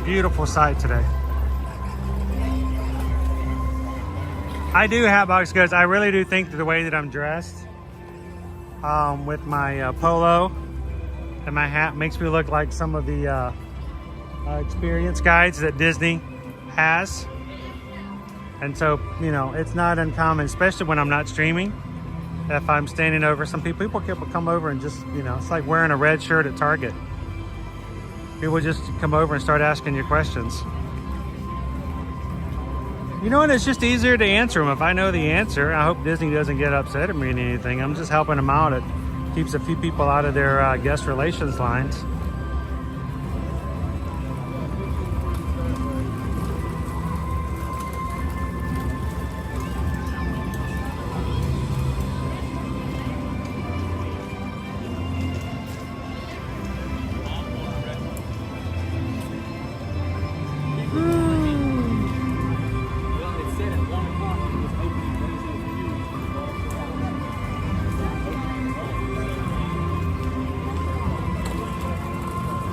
Beautiful sight today. I do have box goods. I really do think that the way that I'm dressed with my polo and my hat makes me look like some of the experience guides that Disney has. And so, you know, it's not uncommon, especially when I'm not streaming. If I'm standing over some people come over and just, you know, it's like wearing a red shirt at Target. People just come over and start asking you questions. You know, and it's just easier to answer them. If I know the answer, I hope Disney doesn't get upset at me or anything. I'm just helping them out. It keeps a few people out of their guest relations lines.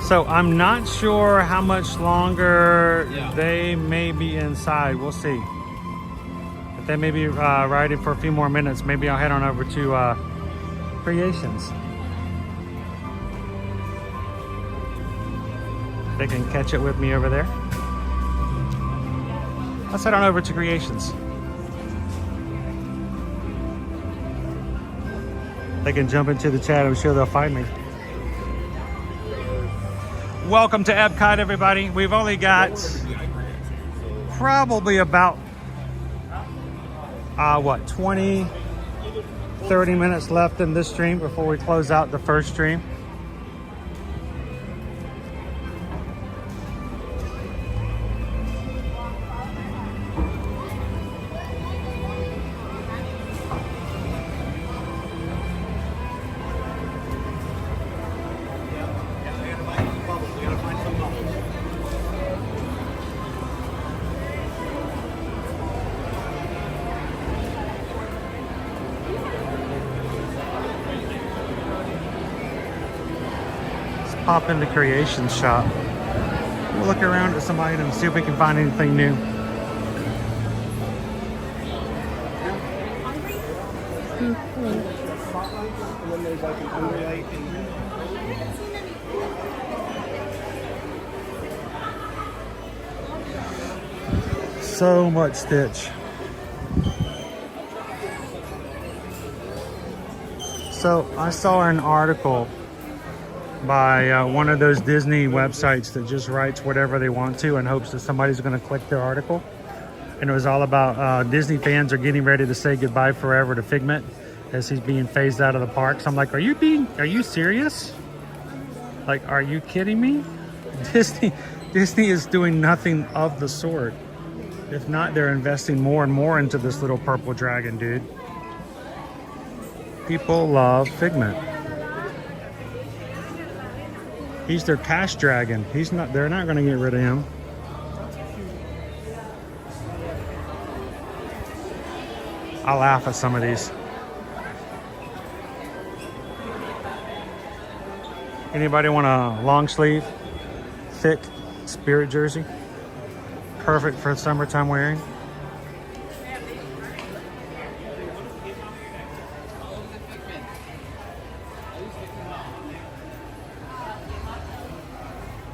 So I'm not sure how much longer they may be inside. We'll see. If they may be riding for a few more minutes, maybe I'll head on over to Creations. They can catch it with me over there. Let's head on over to Creations. They can jump into the chat. I'm sure they'll find me. Welcome to Epcot, everybody. We've only got probably about 20, 30 minutes left in this stream before we close out the first stream. Pop in the Creations shop. We'll look around at some items, see if we can find anything new. So much Stitch. So I saw an article by one of those Disney websites that just writes whatever they want to in hopes that somebody's going to click their article. And it was all about Disney fans are getting ready to say goodbye forever to Figment as he's being phased out of the parks. I'm like, are you serious? Like, are you kidding me? Disney is doing nothing of the sort. If not, they're investing more and more into this little purple dragon, dude. People love Figment. He's their cash dragon. They're not going to get rid of him. I laugh at some of these. Anybody want a long sleeve, thick Spirit jersey? Perfect for summertime wearing.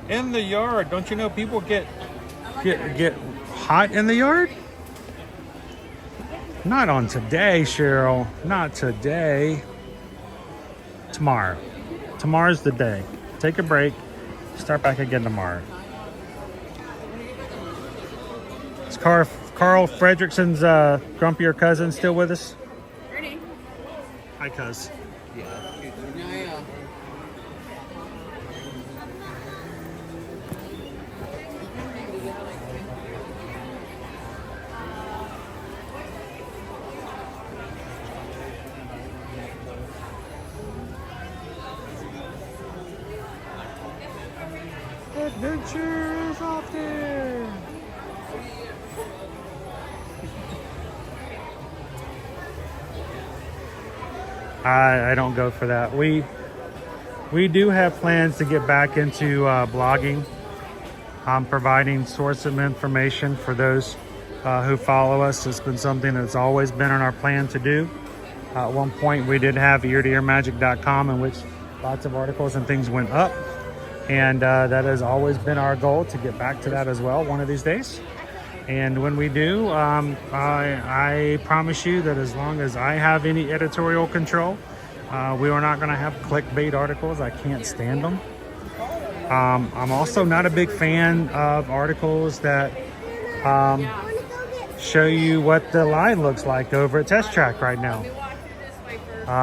In the yard, don't you know people get hot in the yard? Not on today, Cheryl. Not today. Tomorrow. Tomorrow's the day. Take a break. Start back again tomorrow. Is Carl Fredrickson's grumpier cousin still with us? Ernie. Hi, cuz. Adventures out there. I don't go for that. We do have plans to get back into blogging. Providing source of information for those who follow us. It's been something that's always been on our plan to do. At one point we did have eartoearmagic.com in which lots of articles and things went up. And that has always been our goal to get back to that as well one of these days. And when we do, I promise you that as long as I have any editorial control, we are not going to have clickbait articles. I can't stand them. I'm also not a big fan of articles that show you what the line looks like over at Test Track right now.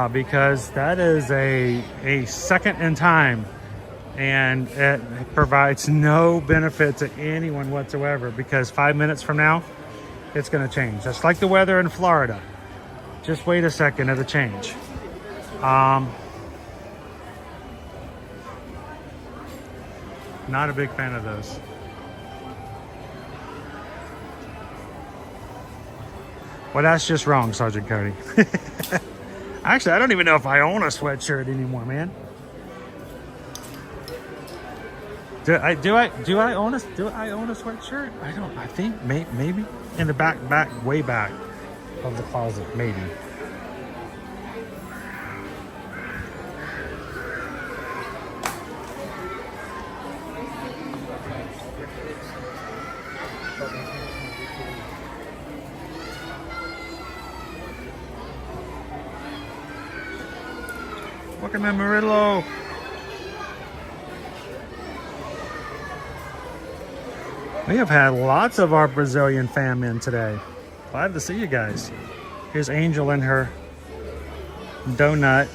Because that is a second in time. And it provides no benefit to anyone whatsoever because 5 minutes from now, it's going to change. Just like the weather in Florida. Just wait a second, it'll change. Not a big fan of those. Well, that's just wrong, Sergeant Cody. Actually, I don't even know if I own a sweatshirt anymore, man. Do I own a sweatshirt? I don't. I think maybe in the back way back of the closet, maybe. Welcome, Amarillo. We have had lots of our Brazilian fam in today. Glad to see you guys. Here's Angel in her donut.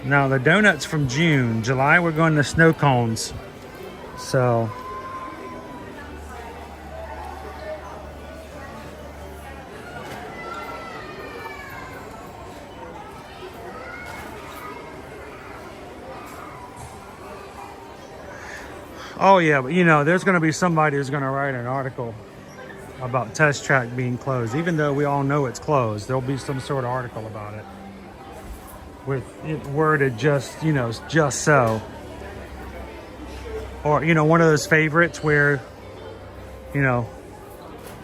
Now the donut's from June. July we're going to snow cones. So oh yeah, but you know, there's going to be somebody who's going to write an article about Test Track being closed. Even though we all know it's closed, there'll be some sort of article about it. With it worded just, you know, just so. Or, you know, one of those favorites where, you know,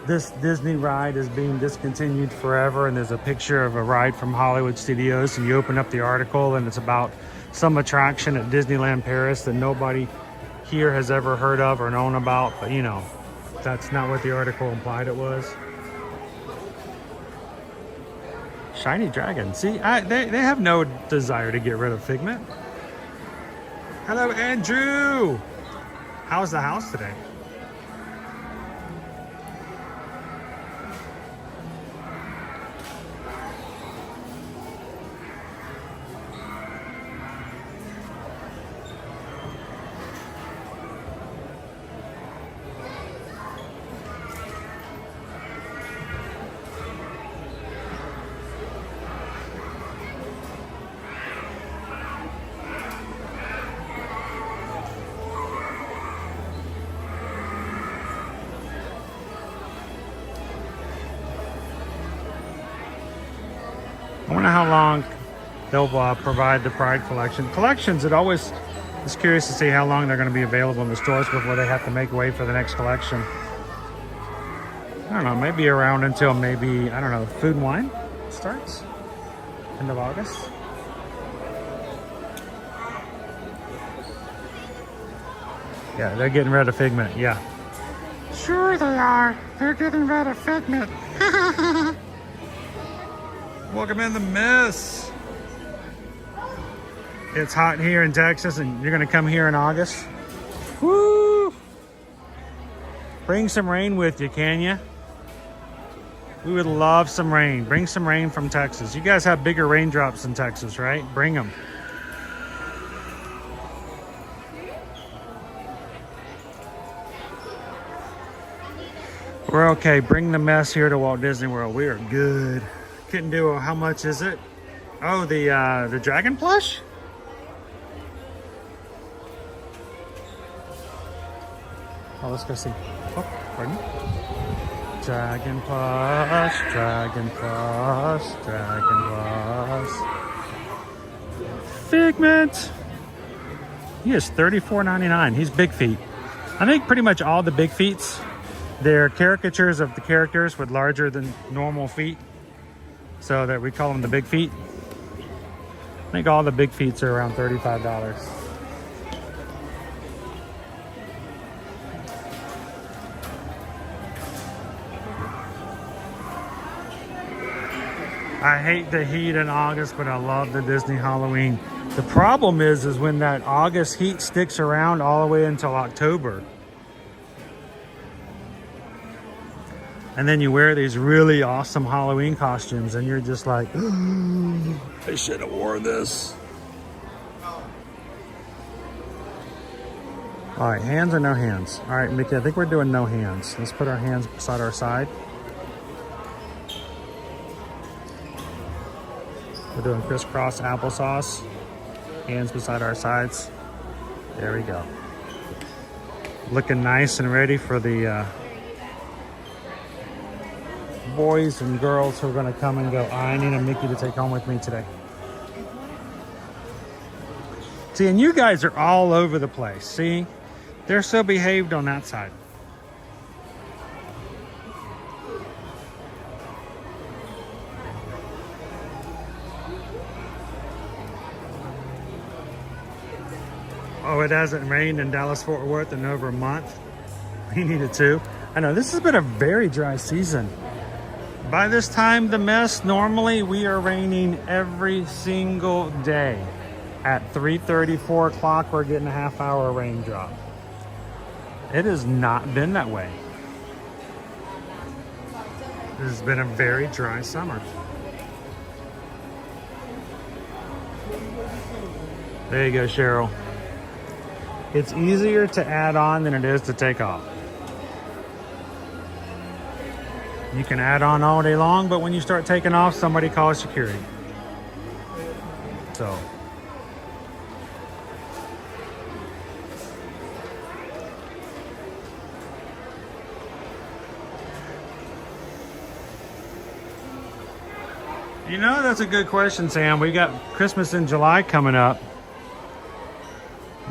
this Disney ride is being discontinued forever and there's a picture of a ride from Hollywood Studios and you open up the article and it's about some attraction at Disneyland Paris that nobody here has ever heard of or known about, but you know, that's not what the article implied it was. Shiny dragon. See, they have no desire to get rid of Figment. Hello, Andrew. How's the house today? I wonder how long they'll provide the Pride collection. Collections, it always is curious to see how long they're going to be available in the stores before they have to make way for the next collection. I don't know, maybe around until maybe, I don't know, Food and Wine starts? End of August? Yeah, they're getting rid of Figment, yeah. Sure they are. They're getting rid of Figment. Welcome in the mess. It's hot here in Texas and you're gonna come here in August. Woo! Bring some rain with you, can you? We would love some rain. Bring some rain from Texas. You guys have bigger raindrops in Texas, right? Bring them. We're okay. Bring the mess here to Walt Disney World. We are good. Couldn't do how much is it? Oh, the dragon plush? Oh, let's go see. Oh, pardon? Dragon plush, dragon plush, dragon plush. Figment. He is $34.99. He's big feet. I think pretty much all the big feets, they're caricatures of the characters with larger than normal feet. So that we call them the big feet. I think all the big feets are around $35. I hate the heat in August, but I love the Disney Halloween. The problem is when that August heat sticks around all the way until October. And then you wear these really awesome Halloween costumes and you're just like, oh, I should have worn this. All right, hands or no hands? All right, Mickey, I think we're doing no hands. Let's put our hands beside our side. We're doing crisscross applesauce. Hands beside our sides. There we go. Looking nice and ready for the boys and girls who are going to come and go. I need a Mickey to take home with me today. See, and you guys are all over the place. See, they're so behaved on that side. Oh, it hasn't rained in Dallas-Fort Worth in over a month. We needed to. I know this has been a very dry season. By this time, the mess, normally we are raining every single day. At 3:30, 4 o'clock, we're getting a half-hour raindrop. It has not been that way. This has been a very dry summer. There you go, Cheryl. It's easier to add on than it is to take off. You can add on all day long, but when you start taking off, somebody calls security. So. You know, that's a good question, Sam. We got Christmas in July coming up.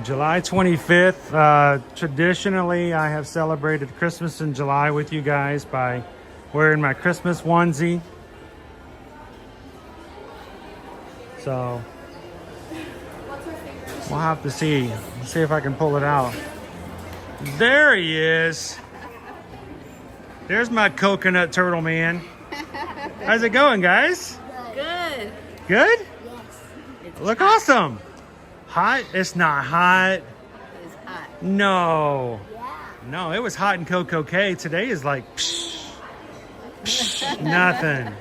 July 25th. Traditionally, I have celebrated Christmas in July with you guys by wearing my Christmas onesie. So we'll have to see. See if I can pull it out. There he is. There's my coconut turtle man. How's it going, guys? Good. Good? It's Look hot. awesome. Hot? It's not hot. It's hot. No. No, it was hot in Coco Cay. Today is like psh, psh, nothing.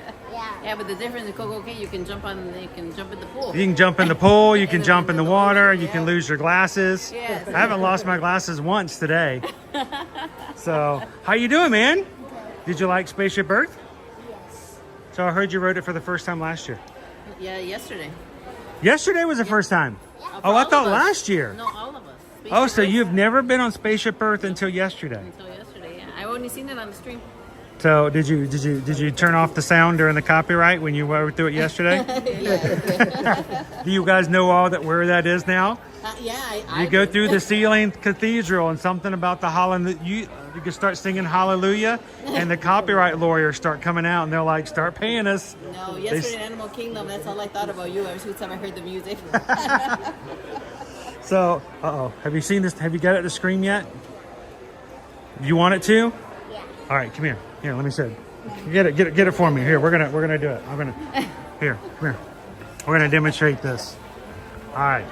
Yeah, but the difference in Coco Cay, you can jump in the pool. You can jump in the pool, you can jump in the water, you can lose your glasses. Yes. I haven't lost my glasses once today. So, how you doing, man? Did you like Spaceship Earth? Yes. So I heard you rode it for the first time last year. Yeah, yesterday. Yesterday was the first time. For Oh, I all thought of us. last year. No, all of us. Oh, so Spaceship you've never been on Spaceship Earth until yesterday. Until yesterday, yeah. I've only seen it on the stream. So did you turn off the sound during the copyright when you rode through it yesterday? Do you guys know all that where that is now? You go through the ceiling cathedral and something about the hallelujah. You can start singing hallelujah, and the copyright lawyers start coming out and they're like, start paying us. No, yesterday in Animal Kingdom, that's all I thought about you ever since I heard the music. So, have you seen this? Have you got it to screen yet? You want it to? Yeah. All right, come here. Here, let me see it. Get it for me. Here, we're gonna do it. Here, come here. We're gonna demonstrate this. All right.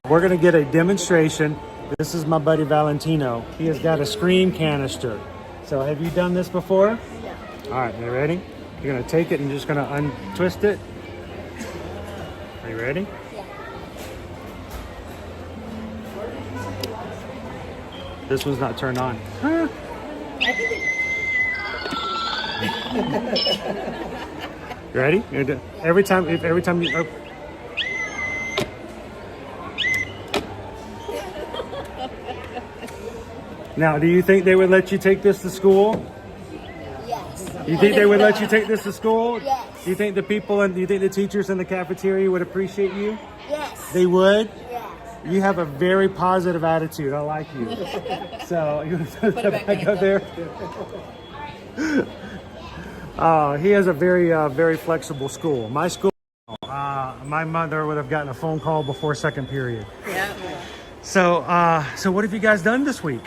We're gonna get a demonstration. This is my buddy Valentino. He has got a Scream canister. So, have you done this before? Yeah. All right, you ready? You're gonna take it and just gonna untwist it. Are you ready? Yeah. This one's not turned on. Huh? You ready? Every time you. Oh. Now, do you think they would let you take this to school? Yes. You think they would let you take this to school? Yes. Do you think the people and do you think the teachers in the cafeteria would appreciate you? Yes. They would? Yes. You have a very positive attitude. I like you. So you want to put it back up there? He has a very flexible school. My school, my mother would have gotten a phone call before second period. Yeah. So what have you guys done this week?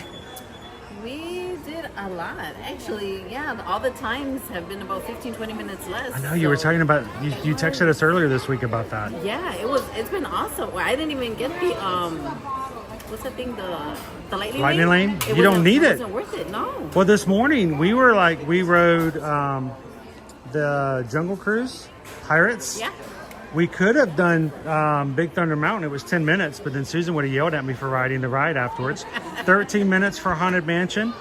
We did a lot. Actually, yeah, all the times have been about 15-20 minutes less. I know you were talking about, you texted us earlier this week about that. Yeah, it's been awesome. I didn't even get the what's that thing, the lightning lane? You don't need it. It wasn't worth it, no. Well, this morning we rode the Jungle Cruise Pirates. Yeah. We could have done Big Thunder Mountain. It was 10 minutes, but then Susan would have yelled at me for riding the ride afterwards. 13 minutes for Haunted Mansion.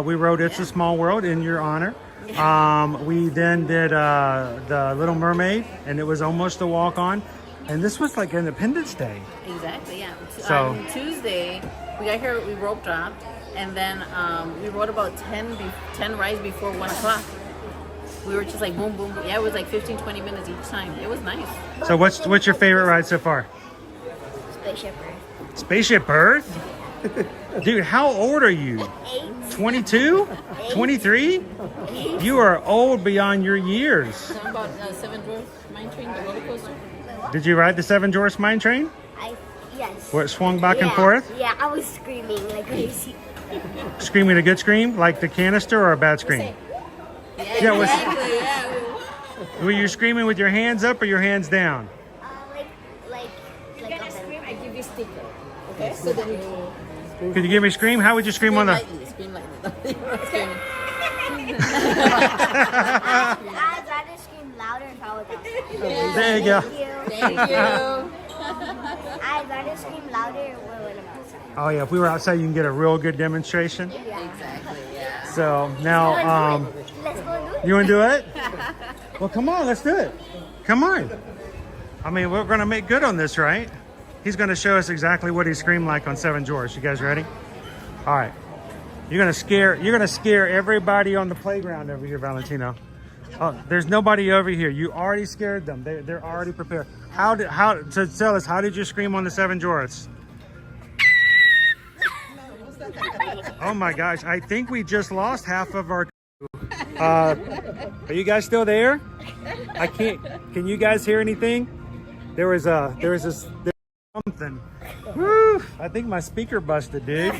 We rode It's a Small World in your honor. We then did the Little Mermaid, and it was almost a walk-on. And this was like Independence Day. Exactly, yeah. So on Tuesday, we got here, we rope dropped, and then we rode about 10 rides before 1 o'clock. We were just like boom, boom, boom. Yeah, it was like 15-20 minutes each time. It was nice. So what's your favorite ride so far? Spaceship Earth. Spaceship Earth? Dude, how old are you? 22? 23? You are old beyond your years. How about Seven Dwarfs Mine Train, the roller coaster? Did you ride the Seven Dwarfs Mine Train? Yes. Where it swung back and forth? Yeah, I was screaming like crazy. Screaming a good scream? Like the canister or a bad scream? Yeah, was- exactly. Yeah. Were you screaming with your hands up or your hands down? Like You're gonna scream, I give you sticker. Okay? So then you Could you give me a scream? How would you scream on the... scream lightly. Scream. I'd rather scream louder if I was outside. There you go. Thank you. I'd rather scream louder when I'm outside. Oh yeah, if we were outside, you can get a real good demonstration. Exactly, yeah. So now, Let's go do it. you want to do it? Well, come on, let's do it. Come on. I mean, we're going to make good on this, right? He's going to show us exactly what he screamed like on Seven Dwarfs. You guys ready? All right. You're going to scare everybody on the playground over here, Valentino. Oh, there's nobody over here. You already scared them. They're already prepared. So tell us, how did you scream on the Seven Dwarfs? Oh my gosh, I think we just lost half of our are you guys still there? I can't. Can you guys hear anything? There was something. Woo, I think my speaker busted, dude.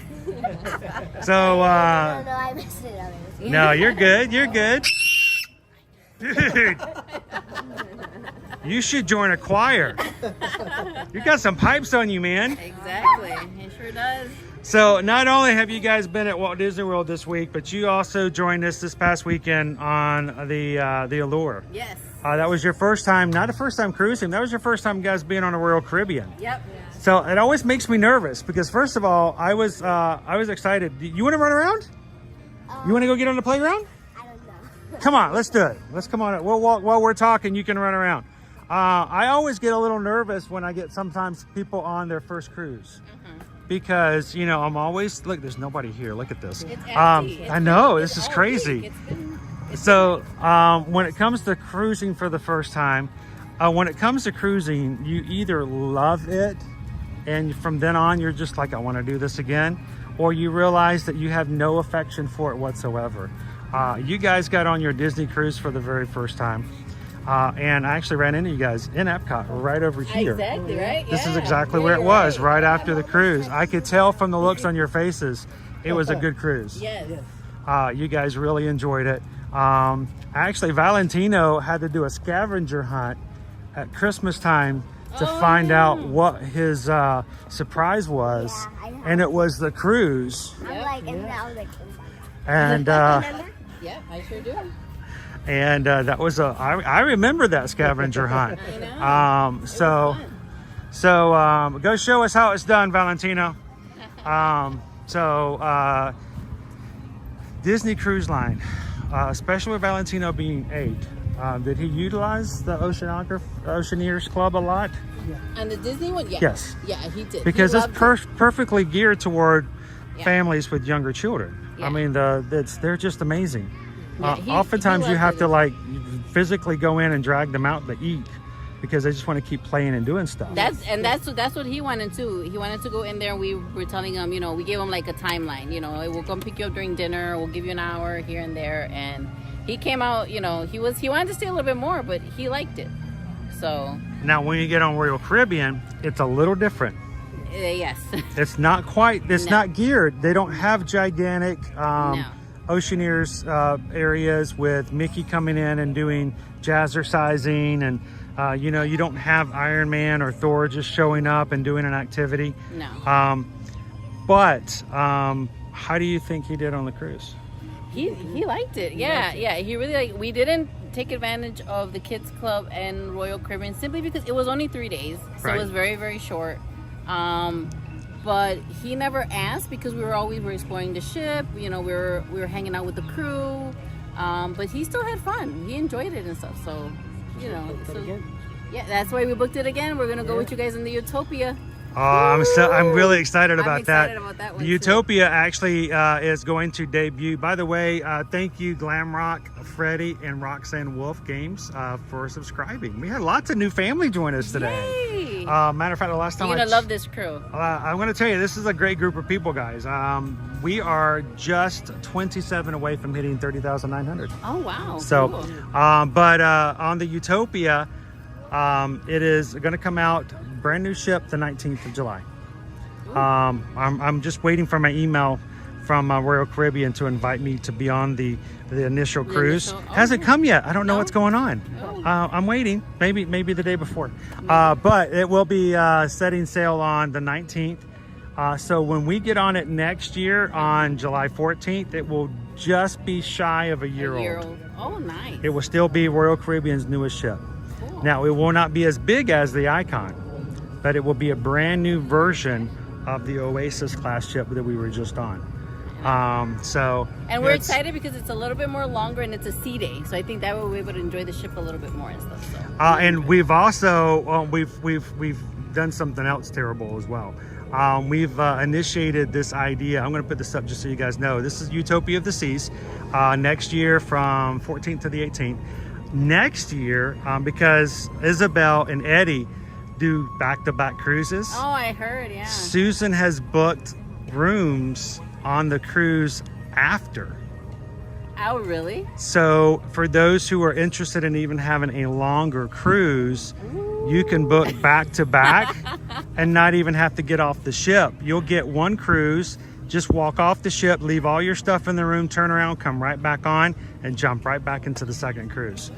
So No, I messed it up. no, you're good. You're good. Dude, you should join a choir. You got some pipes on you, man. Exactly. It sure does. So not only have you guys been at Walt Disney World this week, but you also joined us this past weekend on the Allure. Yes. That was your first time, not a first time cruising. That was your first time, guys, being on a Royal Caribbean. Yep. So it always makes me nervous because first of all, I was excited. You want to run around? You want to go get on the playground? I don't know. Come on, let's do it. Let's come on. We'll walk while we're talking. You can run around. I always get a little nervous when I get sometimes people on their first cruise. Because, you know, I'm always, look, there's nobody here. Look at this. I know, this is crazy. So when it comes to cruising for the first time, when it comes to cruising, you either love it and from then on you're just like, I want to do this again, or you realize that you have no affection for it whatsoever. You guys got on your Disney cruise for the very first time. And I actually ran into you guys in Epcot right over here. Exactly, right? This is exactly where it was, right after the cruise. I could tell from the looks on your faces, it was a good cruise. Yes. You guys really enjoyed it. Actually, Valentino had to do a scavenger hunt at Christmas time to find out what his surprise was. And it was the cruise. I'm like, and I was like, And Yep, I sure do. and that was I remember that scavenger hunt. So go show us how it's done, Valentino. Disney Cruise Line, especially with Valentino being 8, did he utilize the Oceaneers Club a lot? On the Disney one, yeah. Yes. Yeah, he did. Because he it's perfectly geared toward families with younger children. Yeah. I mean, they're just amazing. Yeah, oftentimes he you have loved to it. like physically go in and drag them out to eat because they just want to keep playing and doing stuff. That's what he wanted to. He wanted to go in there. We were telling him, you know, we gave him like a timeline. You know, we'll come pick you up during dinner. We'll give you an hour here and there. And he came out. You know, he wanted to stay a little bit more, but he liked it. So now, when you get on Royal Caribbean, it's a little different. Yes. It's not quite. It's not geared. They don't have gigantic Oceaneers areas with Mickey coming in and doing jazzercising, and you know, you don't have Iron Man or Thor just showing up and doing an activity. No. But how do you think he did on the cruise? He liked it. Yeah. He really liked. We didn't take advantage of the kids club and Royal Caribbean simply because it was only 3 days, so it was very, very short. But he never asked because we were exploring the ship. You know, we were hanging out with the crew. But he still had fun. He enjoyed it and stuff. So, you know, yeah, that's why we booked it again. We're gonna go with you guys in the Utopia. Oh, I'm really excited about I'm excited that. about that one The too. Utopia actually is going to debut. By the way, thank you Glamrock, Freddie, and Roxanne Wolf Games for subscribing. We had lots of new family join us today. Yay! Matter of fact, the last time You're gonna love this crew. I'm going to tell you, this is a great group of people, guys. We are just 27 away from hitting 30,900. Oh wow! So, cool. but on the Utopia, it is going to come out brand new ship the 19th of July. I'm just waiting for my email from Royal Caribbean to invite me to be on the initial cruise. Hasn't come yet. I don't know what's going on. I'm waiting. Maybe the day before. But it will be setting sail on the 19th. So when we get on it next year on July 14th, it will just be shy of a year old. Oh, nice. It will still be Royal Caribbean's newest ship. Cool. Now, it will not be as big as the Icon, but it will be a brand new version of the Oasis class ship that we were just on. And we're excited because it's a little bit more longer and it's a sea day, so I think that way we'll be able to enjoy the ship a little bit more and stuff. So. And we've also we've done something else terrible as well. We've initiated this idea. I'm going to put this up just so you guys know. This is Utopia of the Seas. Next year from 14th to the 18th. Next year, because Isabel and Eddie do back-to-back cruises. Oh, I heard, yeah. Susan has booked rooms on the cruise after. Oh, really? So for those who are interested in even having a longer cruise, you can book back to back and not even have to get off the ship. You'll get one cruise, Just walk off the ship, leave all your stuff in the room, turn around, come right back on, and jump right back into the second cruise.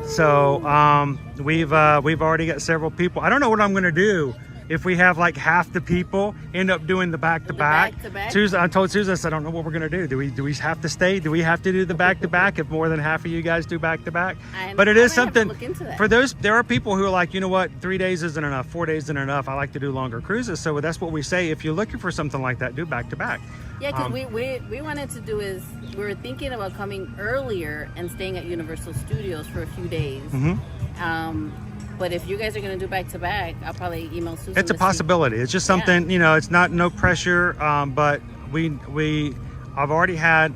So we've already got several people. I don't know what I'm gonna do if we have like half the people end up doing the back-to-back. Susan, I told Susan, I said, I don't know what we're gonna do. Do we have to stay? Do we have to do the back-to-back if more than half of you guys do back-to-back? But it is something for those. There are people who are like, you know what, 3 days isn't enough, 4 days isn't enough. I like to do longer cruises. So that's what we say. If you're looking for something like that, do back-to-back. Yeah, because we wanted to do is we were thinking about coming earlier and staying at Universal Studios for a few days. But if you guys are going to do back-to-back, I'll probably email Susan. It's a possibility. It's just something, you know, it's not no pressure. But I've already had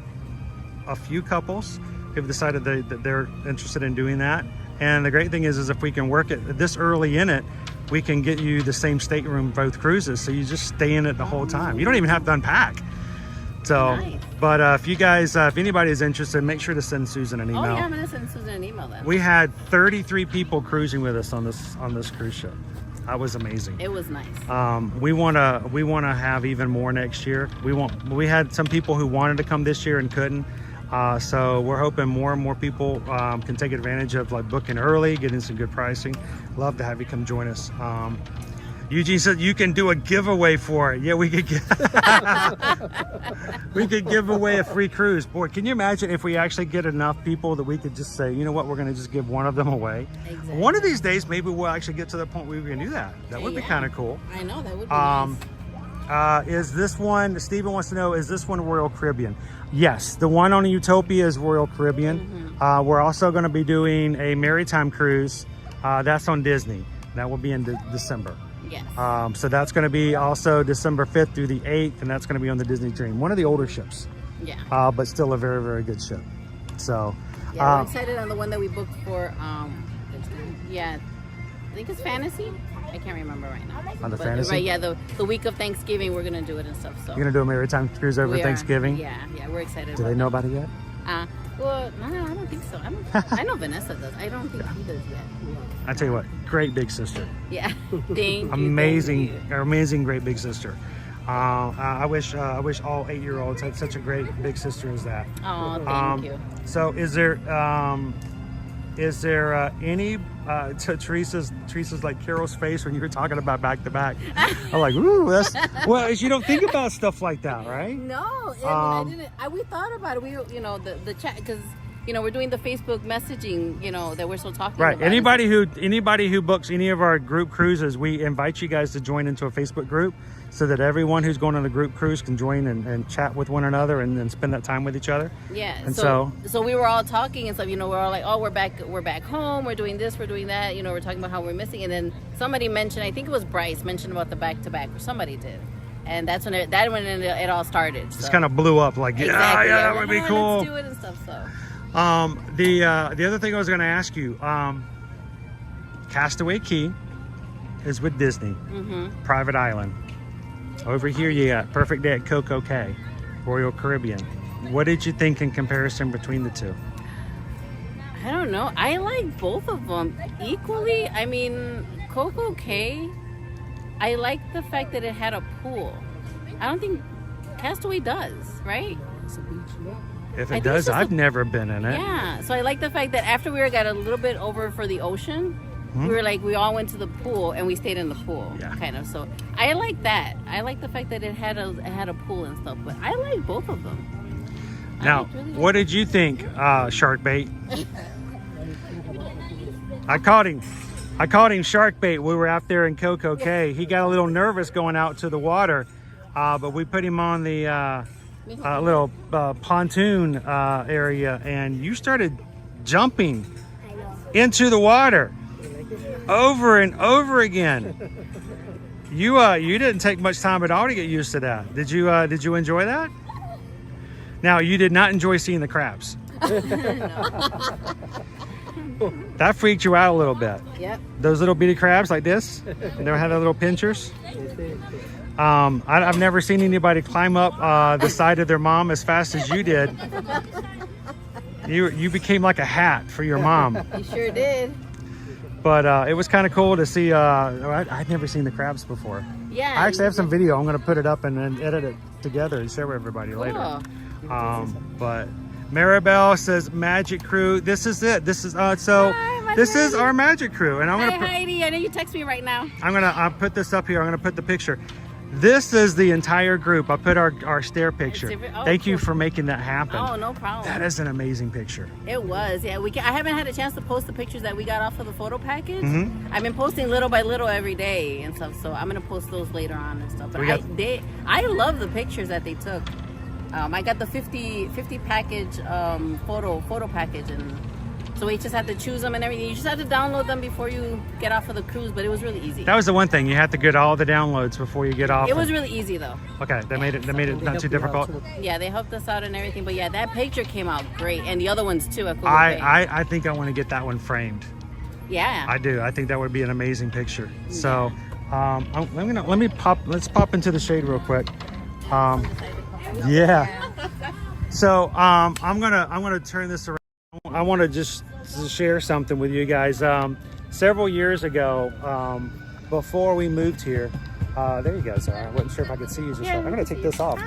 a few couples who've decided that they're interested in doing that. And the great thing is if we can work it this early in it, we can get you the same stateroom both cruises. So you just stay in it the whole time. You don't even have to unpack. So, nice. But if you guys, if anybody is interested, make sure to send Susan an email. Oh yeah, I'm gonna send Susan an email then. We had 33 people cruising with us on this cruise ship. That was amazing. It was nice. We wanna have even more next year. We had some people who wanted to come this year and couldn't. So we're hoping more and more people can take advantage of like booking early, getting some good pricing. Love to have you come join us. Eugene said you can do a giveaway for it. Yeah, we could we could give away a free cruise. Boy, can you imagine if we actually get enough people that we could just say, you know what, we're going to just give one of them away. Exactly. One of these days, maybe we'll actually get to the point where we can do that. That would be kind of cool. I know, that would be nice. Is this one, Stephen wants to know, is this one Royal Caribbean? Yes, the one on Utopia is Royal Caribbean. We're also going to be doing a Maritime cruise. That's on Disney. That will be in December. Yes. So that's going to be also December 5th through the 8th, and that's going to be on the Disney Dream. One of the older ships. Yeah. But still a very, very good ship. So. Yeah, we're excited on the one that we booked for, yeah, I think it's Fantasy. I can't remember right now. On the Fantasy? Right, yeah, the week of Thanksgiving, we're going to do it and stuff. So. You're going to do a Maritime cruise over Thanksgiving? Yeah, we're excited. Do they know about it yet? Well, no, I don't think so. I know Vanessa does. I don't think he does yet. I tell you what, great big sister. Yeah, thank amazing, amazing, great big sister. I wish all 8-year-olds had such a great big sister as that. Oh, thank you. So, is there any to Teresa's like Carol's face when you were talking about back-to-back? I'm like, ooh, that's well. You don't think about stuff like that, right? No, I didn't. We thought about it. We, the chat because. We're doing the Facebook messaging, that we're still talking about. Right. Anybody who books any of our group cruises, we invite you guys to join into a Facebook group so that everyone who's going on the group cruise can join and chat with one another and spend that time with each other. Yeah. And so we were all talking and stuff, we're all like, oh, we're back home, we're doing this, we're doing that, we're talking about how we're missing. And then somebody mentioned, I think it was Bryce, mentioned about the back-to-back, or somebody did. And that's when it all started. So. Just kind of blew up like, exactly. That would be cool. Let's do it and stuff, so. The other thing I was going to ask you, Castaway Cay is with Disney, Private Island. Over here you got Perfect Day at Coco Cay, Royal Caribbean. What did you think in comparison between the two? I don't know. I like both of them equally. I mean, Coco Cay, I like the fact that it had a pool. I don't think Castaway does, right? It's a beach, yeah. If it does, I've never been in it. Yeah, so I like the fact that after we got a little bit over for the ocean, we all went to the pool and we stayed in the pool, kind of. So I like that. I like the fact that it had a pool and stuff. But I like both of them. Now, what did you think, Shark Bait? I caught him Shark Bait. We were out there in Coco Cay. He got a little nervous going out to the water, but we put him on the little pontoon area, and you started jumping into the water over and over again. You didn't take much time at all to get used to that. Did you enjoy that? Now, you did not enjoy seeing the crabs. That freaked you out a little bit. Yep. Those little bitty crabs like this. You never had the little pinchers? I've never seen anybody climb up the side of their mom as fast as you did. You became like a hat for your mom. You sure did. But it was kind of cool to see. I'd never seen the crabs before. Yeah. I actually have some video. I'm going to put it up and then edit it together and share with everybody later. But Maribel says Magic Crew. This is it. This is this is our Magic Crew, and I'm gonna. Hi Heidi, I know you text me right now. I'll put this up here. I'm gonna put the picture. This is the entire group. I put our stair picture. Thank you for making that happen. Oh, no problem. That is an amazing picture. It was, yeah. I haven't had a chance to post the pictures that we got off of the photo package. I've been posting little by little every day and stuff, so I'm gonna post those later on and stuff. But I love the pictures that they took. I got the 50 package photo package, and so we just had to choose them and everything. You just had to download them before you get off of the cruise, but it was really easy. That was the one thing, you had to get all the downloads before you get off. It was really easy though. Okay, they made it not too difficult. Yeah, they helped us out and everything, but yeah, that picture came out great, and the other ones too. I think I want to get that one framed. Yeah, I do. I think that would be an amazing picture. So let's pop into the shade real quick. Yeah. So I'm gonna turn this around. I want to just share something with you guys. Several years ago, before we moved here, there you go, Sarah. I wasn't sure if I could see you. I'm going to take this off.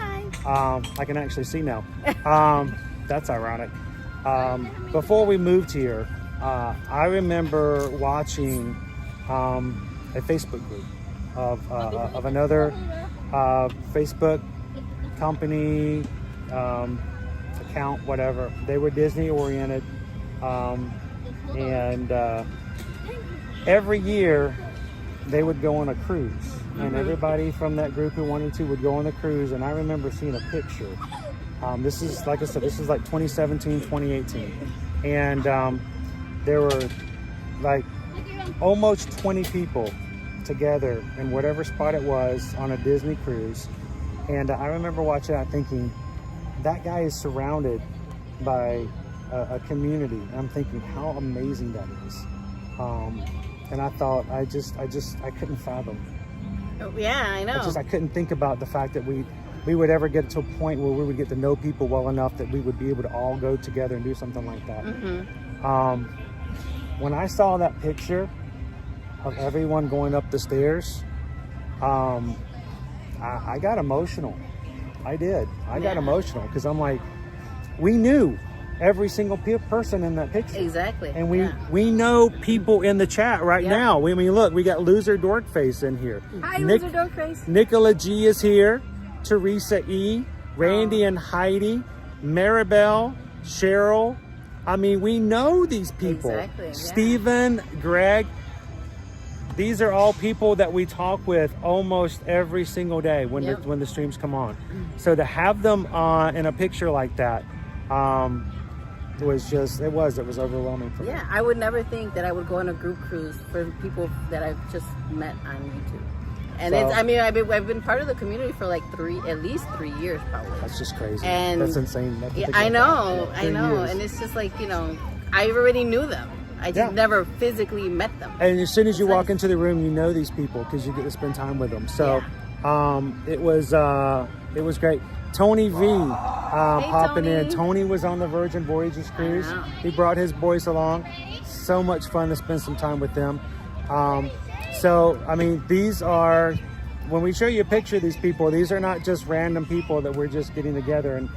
I can actually see now. That's ironic. Before we moved here, I remember watching a Facebook group of another Facebook company, account, whatever. They were Disney oriented, and every year they would go on a cruise, and everybody from that group who wanted to would go on the cruise. And I remember seeing a picture. This is, like I said, this is like 2017, 2018, and there were like almost 20 people together in whatever spot it was on a Disney cruise. And I remember watching that thinking, that guy is surrounded by a community. And I'm thinking how amazing that is. And I thought, I couldn't fathom. Oh, yeah, I know. I couldn't think about the fact that we would ever get to a point where we would get to know people well enough that we would be able to all go together and do something like that. When I saw that picture of everyone going up the stairs, I got emotional. I did. I got emotional because I'm like, we knew every single person in that picture. Exactly. And we know people in the chat right now. I mean, look, we got Loser Dorkface in here. Hi, Loser Dorkface. Nicola G is here. Teresa E. Randy and Heidi. Maribel. Cheryl. I mean, we know these people. Exactly. Yeah. Stephen, Greg. These are all people that we talk with almost every single day when the streams come on. So to have them in a picture like that, it was overwhelming for me. Yeah, I would never think that I would go on a group cruise for people that I've just met on YouTube. And I've been part of the community for like at least 3 years probably. That's just crazy. And that's insane. I know. And it's just like, I already knew them. I just never physically met them. And as soon as you walk into the room, you know these people because you get to spend time with them. So it was great. Tony V popping in. Tony was on the Virgin Voyages cruise. He brought his boys along. So much fun to spend some time with them. So, I mean, these are, when we show you a picture of these people, these are not just random people that we're just getting together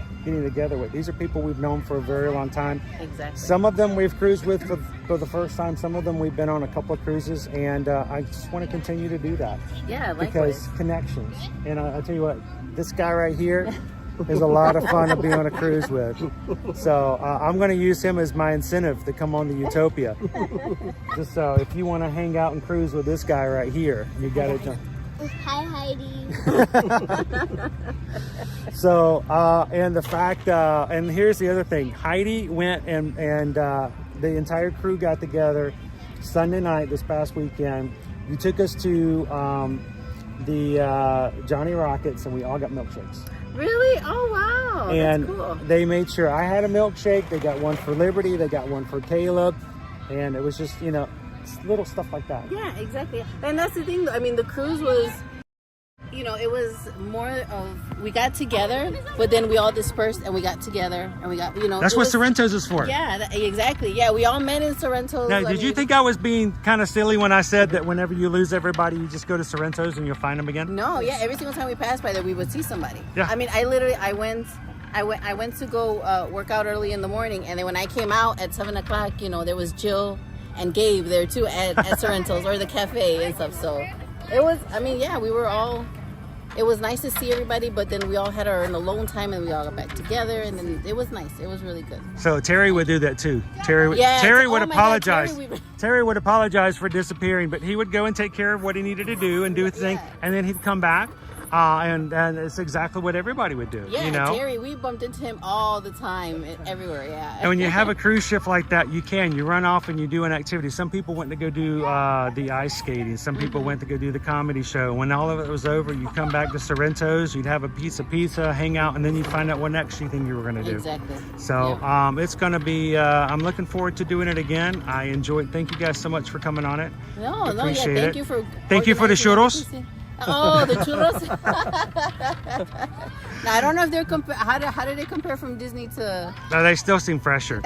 with. These are people we've known for a very long time. Exactly. Some of them we've cruised with for the first time. Some of them we've been on a couple of cruises, and I just want to continue to do that. Yeah, likewise. Because connections. And I'll tell you what, this guy right here is a lot of fun to be on a cruise with. So I'm going to use him as my incentive to come on the Utopia. Just so if you want to hang out and cruise with this guy right here, you got to jump. Hi, Heidi. So, and the fact, and here's the other thing. Heidi went and the entire crew got together Sunday night this past weekend. You took us to the Johnny Rockets, and we all got milkshakes. Really? Oh, wow. And that's cool. They made sure I had a milkshake. They got one for Liberty. They got one for Caleb. And it was just, little stuff like that. Yeah, exactly. And that's the thing. I mean, the cruise was, you know, it was more of, we got together, but then we all dispersed and we got together and we got, you know. That's what Sorrento's is for. Yeah, exactly. Yeah, we all met in Sorrento's. Now, did you think I was being kind of silly when I said that whenever you lose everybody, you just go to Sorrento's and you'll find them again? No, yeah, every single time we passed by there, we would see somebody. Yeah. I mean, I went to go work out early in the morning, and then when I came out at 7 o'clock, you know, there was Jill and Gabe there too at Sorrento's or the cafe and stuff. So it was, I mean, yeah, we were all, it was nice to see everybody, but then we all had our alone time and we all got back together, and then it was nice. It was really good. So Terry would do that too. Terry would apologize. Terry would apologize for disappearing, but he would go and take care of what he needed to do and do his thing, and then he'd come back. And it's exactly what everybody would do. Yeah, you know? Terry, we bumped into him all the time, everywhere, yeah. And when you have a cruise ship like that, you run off and you do an activity. Some people went to go do the ice skating. Some people went to go do the comedy show. When all of it was over, you come back to Sorrento's, you'd have a piece of pizza, hang out, and then you'd find out what next you think you were going to do. Exactly. So it's going to be, I'm looking forward to doing it again. I enjoyed it. Thank you guys so much for coming on it. Thank you for Thank you for the churros. Oh, the churros. Now, I don't know if they're how did they compare from Disney to? No, they still seem fresher.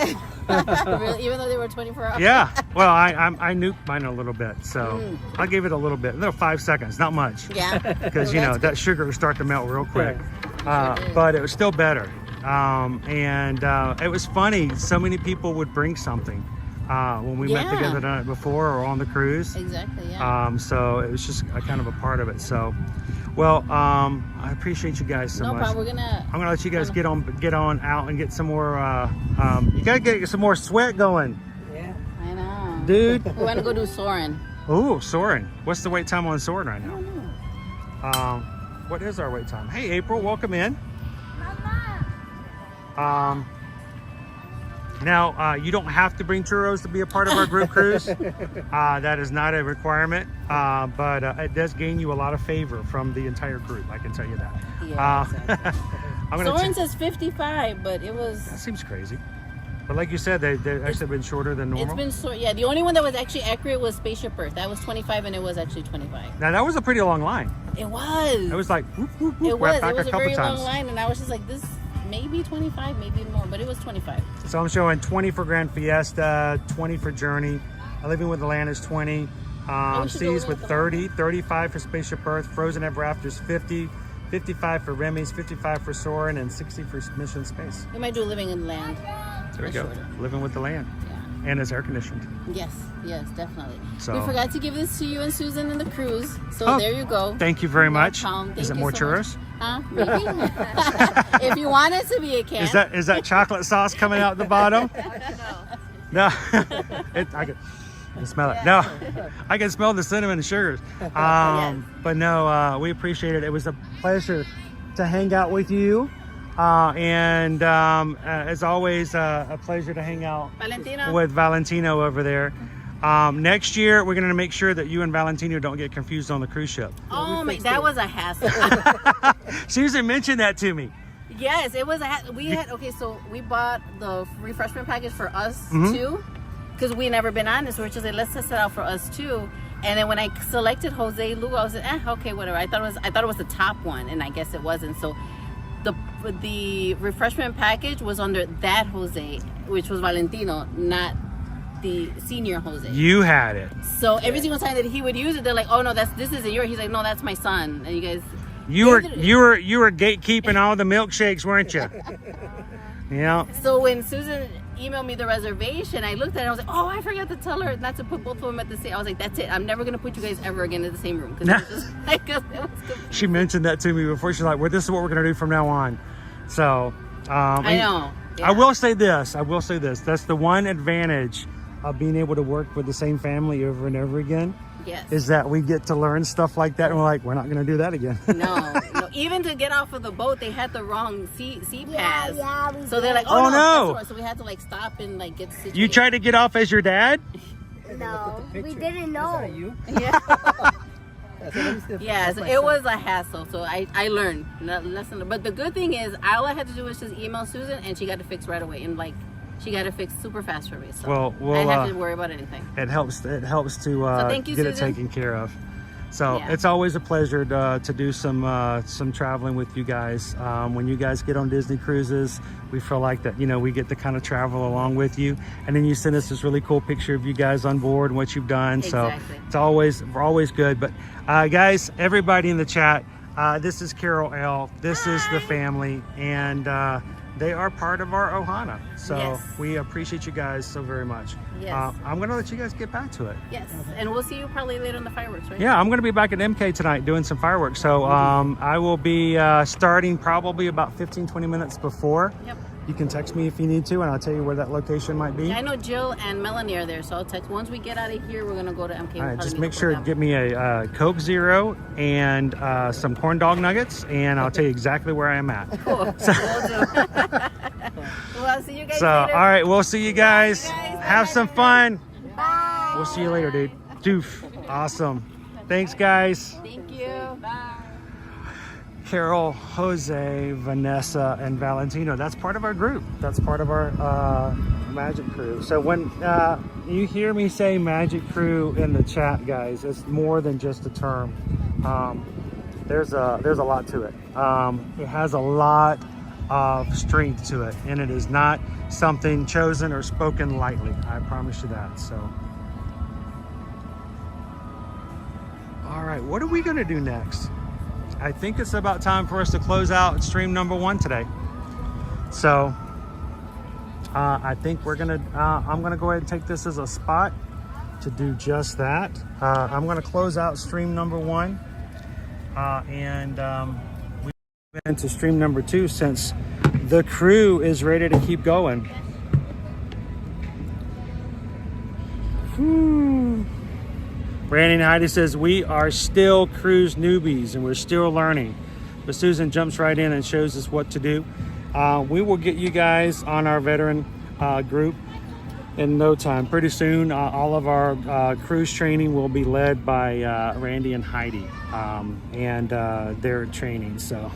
Really? Even though they were 24 hours. Yeah. Well, I nuked mine a little bit, so I gave it a little 5 seconds, not much. Yeah. Because you know that sugar will start to melt real quick. But it was still better, and it was funny. So many people would bring something. When we met together the night before or on the cruise. Exactly, yeah. So it was just a kind of a part of it. So, well, I appreciate you guys so much. No problem. I'm gonna let you guys get on out and get some more. You gotta get some more sweat going. Yeah. I know. Dude. We want to go do Soarin'. Ooh, Soarin'. What's the wait time on Soarin' right now? I don't know. What is our wait time? Hey, April, welcome in. Mama. Now, you don't have to bring churros to be a part of our group cruise. That is not a requirement, but it does gain you a lot of favor from the entire group, I can tell you that. Yeah, exactly. Soarin' says 55, but it was... That seems crazy. But like you said, they've actually been shorter than normal. It's been yeah, the only one that was actually accurate was Spaceship Earth. That was 25, and it was actually 25. Now, that was a pretty long line. It was. It was like, whoop, whoop, whoop, it was back a very times. long line, and I was just like, this... Maybe 25, maybe more, but it was 25. So I'm showing 20 for Grand Fiesta, 20 for Journey. Living with the Land is 20. Seas with 30, 35 for Spaceship Earth. Frozen Ever After is 50, 55 for Remy's, 55 for Soarin', and 60 for Mission Space. We might do Living in the Land. There we go. Shorter. Living with the Land. Yeah. And it's air conditioned. Yes, definitely. So, we forgot to give this to you and Susan in the cruise. So there you go. Thank you very much. Is it more so churros? Huh? Maybe. If you want it to be a can. Is that chocolate sauce coming out the bottom? No. I can smell it. No, I can smell the cinnamon and sugars. But no, we appreciate it. It was a pleasure to hang out with you. And as always, a pleasure to hang out with Valentino over there. Next year, we're going to make sure that you and Valentino don't get confused on the cruise ship. Oh, that was a hassle. Susan mentioned that to me. Yes, it was a hassle. So we bought the refreshment package for us too, because we never been on this. So we're just like, let's test it out for us too. And then when I selected Jose Lugo, I was like, okay, whatever. I thought it was the top one, and I guess it wasn't. So the refreshment package was under that Jose, which was Valentino, not the senior Jose. You had it. So every single time that he would use it, they're like, oh no, this isn't yours. He's like, no, that's my son. And you guys, you were gatekeeping all the milkshakes, weren't you? Yeah. So when Susan emailed me the reservation, I looked at it and I was like, oh, I forgot to tell her not to put both of them at the same. I was like, that's it. I'm never gonna put you guys ever again in the same room. She mentioned that to me before. She's like, well, this is what we're gonna do from now on. So I know. Yeah. I will say this. That's the one advantage of being able to work with the same family over and over again. Yes. Is that we get to learn stuff like that, and we're like, we're not going to do that again. No. Even to get off of the boat, they had the wrong sea pass. Yeah, so they're like, oh no. So we had to like stop and like get situated. You tried to get off as your dad? No, we didn't know. You? Yeah. Yeah, so it was a hassle. So I learned lesson. But the good thing is, all I had to do was just email Susan, and she got it fixed right away. And like, she got it fixed super fast for me. So well, I didn't have to worry about anything. It helps to thank you, get Susan. it taken care of. So Yeah. it's always a pleasure to do some traveling with you guys. When you guys get on Disney cruises, we feel like that, you know, we get to kind of travel along with you. And then you send us this really cool picture of you guys on board and what you've done. Exactly. So we're always good. But guys, everybody in the chat, this is Carol L. This is the family, and they are part of our Ohana. So Yes. we appreciate you guys so very much. Yes. I'm going to let you guys get back to it. Yes, and we'll see you probably later on the fireworks, right? Yeah, I'm going to be back at MK tonight doing some fireworks. So I will be starting probably about 15-20 minutes before. Yep. You can text me if you need to, and I'll tell you where that location might be. I know Jill and Melanie are there, so I'll text. Once we get out of here, we're gonna go to MK. All right, just make sure to get me a Coke Zero and some corn dog nuggets, and I'll tell you exactly where I am at. Cool. So, Well, I'll see you guys so later. all right, we'll see you guys. Have some fun. Bye. We'll see you later, dude. Doof. Awesome. Thanks, guys. Thank you. Bye. Carol, Jose, Vanessa, and Valentino. That's part of our group. That's part of our Magic Crew. So when you hear me say Magic Crew in the chat, guys, it's more than just a term. There's a lot to it. It has a lot of strength to it, and it is not something chosen or spoken lightly. I promise you that. So, all right, what are we gonna do next? I think it's about time for us to close out stream number 1 today. So I think I'm gonna go ahead and take this as a spot to do just that. I'm gonna close out stream number 1 and we move into stream number 2 since the crew is ready to keep going. Whew. Brandon Heidi says, we are still cruise newbies and we're still learning. But Susan jumps right in and shows us what to do. We will get you guys on our veteran group in no time. Pretty soon, all of our cruise training will be led by Randy and Heidi and their training. So,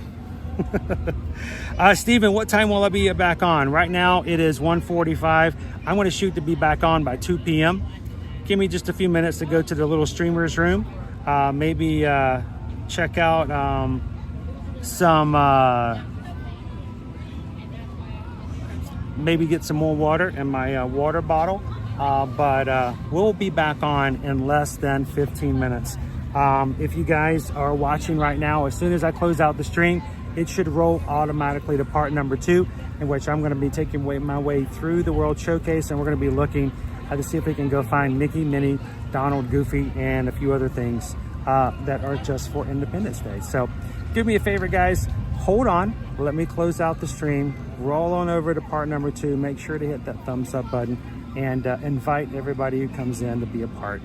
Stephen, what time will I be back on? Right now, it is 1:45. I want to shoot to be back on by 2 p.m. Give me just a few minutes to go to the little streamers room. Maybe check out maybe get some more water in my water bottle. But we'll be back on in less than 15 minutes. If you guys are watching right now, as soon as I close out the stream, it should roll automatically to part number 2, in which I'm going to be taking my way through the World Showcase, and we're going to be looking to see if we can go find Mickey, Minnie, Donald, Goofy, and a few other things that are just for Independence Day. So do me a favor, guys, hold on, let me close out the stream, roll on over to part number 2, make sure to hit that thumbs up button, and invite everybody who comes in to be a part.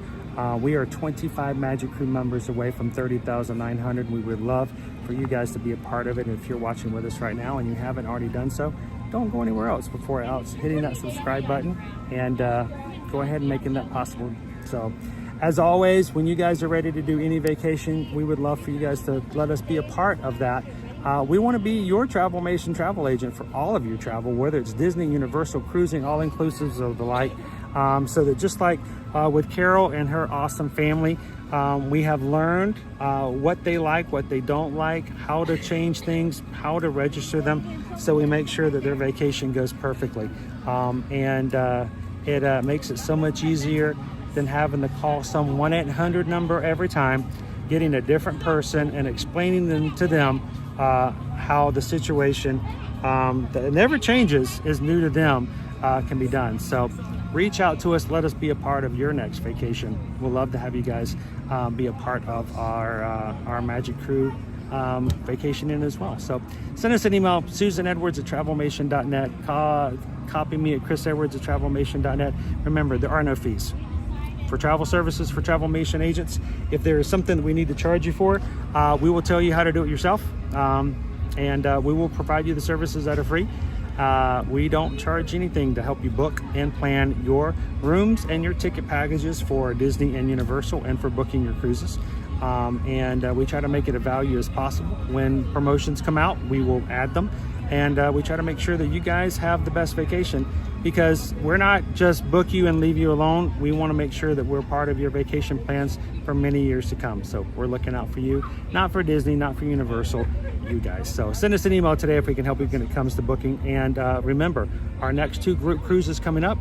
We are 25 Magic Crew members away from 30,900. We would love for you guys to be a part of it. If you're watching with us right now and you haven't already done so, don't go anywhere else before hitting that subscribe button, and go ahead and making that possible. So as always, when you guys are ready to do any vacation, we would love for you guys to let us be a part of that. We want to be your Travelmation travel agent for all of your travel, whether it's Disney, Universal, cruising, all inclusives of the like. So that just like with Carol and her awesome family, we have learned what they like, what they don't like, how to change things, how to register them, so we make sure that their vacation goes perfectly. It makes it so much easier than having to call some 1-800 number every time, getting a different person and explaining to them how the situation that never changes, is new to them, can be done. So reach out to us, let us be a part of your next vacation. We'll love to have you guys be a part of our Magic Crew vacation in as well. So send us an email, susanedwards@travelmation.net. Copy me at chrisedwards@travelmation.net. Remember, there are no fees for travel services for Travelmation agents. If there is something that we need to charge you for, we will tell you how to do it yourself, and we will provide you the services that are free. We don't charge anything to help you book and plan your rooms and your ticket packages for Disney and Universal, and for booking your cruises. We try to make it a value as possible. When promotions come out, we will add them, and we try to make sure that you guys have the best vacation. because we're not just book you and leave you alone. We want to make sure that we're part of your vacation plans for many years to come. So we're looking out for you, not for Disney, not for Universal, you guys. So send us an email today if we can help you when it comes to booking. And remember, our next 2 group cruises coming up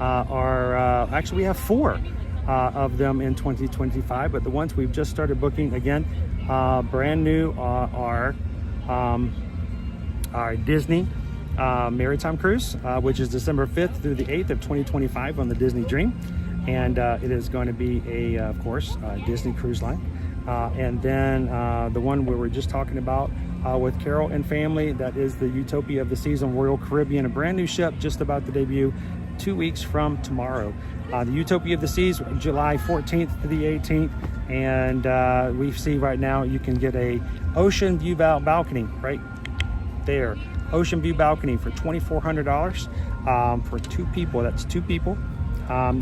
actually we have 4 of them in 2025, but the ones we've just started booking, again, brand new, are our Disney Maritime Cruise, which is December 5th through the 8th of 2025 on the Disney Dream. And it is going to be of course, Disney Cruise Line. And then the one where we're just talking about with Carol and family, that is the Utopia of the Seas on Royal Caribbean, a brand new ship just about to debut 2 weeks from tomorrow. The Utopia of the Seas, July 14th to the 18th. And we see right now you can get a ocean view balcony right there. Ocean view balcony for $2,400 for 2 people. That's 2 people.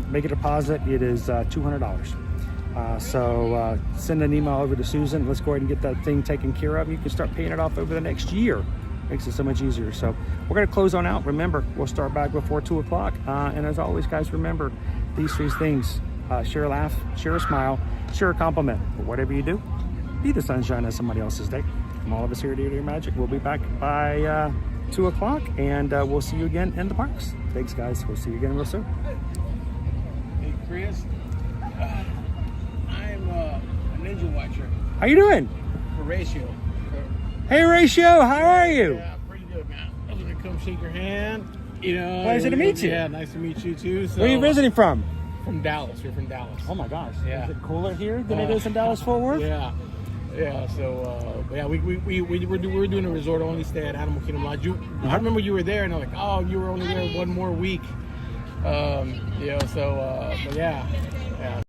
Make a deposit. It is $200. So send an email over to Susan. Let's go ahead and get that thing taken care of. You can start paying it off over the next year. Makes it so much easier. So we're going to close on out. Remember, we'll start back before 2 o'clock. And as always, guys, remember these 3 things. Share a laugh, share a smile, share a compliment. But whatever you do, be the sunshine of somebody else's day. From all of us here at Your Magic, we'll be back by 2 o'clock, and we'll see you again in the parks. Thanks, guys. We'll see you again real soon. Hey, Chris. I'm a Ninja Watcher. How you doing? Horatio. Hey, Horatio. How are you? Yeah, pretty good, man. I was gonna come shake your hand. You know. Pleasure to meet you. Yeah, nice to meet you too. So, where are you visiting from? From Dallas. We're from Dallas. Oh my gosh. Yeah. Is it cooler here than it is in Dallas Fort Worth? Yeah. Yeah, so yeah, we were doing a resort only stay at Animal Kingdom Lodge. I remember you were there, and I'm like, oh, you were only there 1 more week. You know, so but yeah.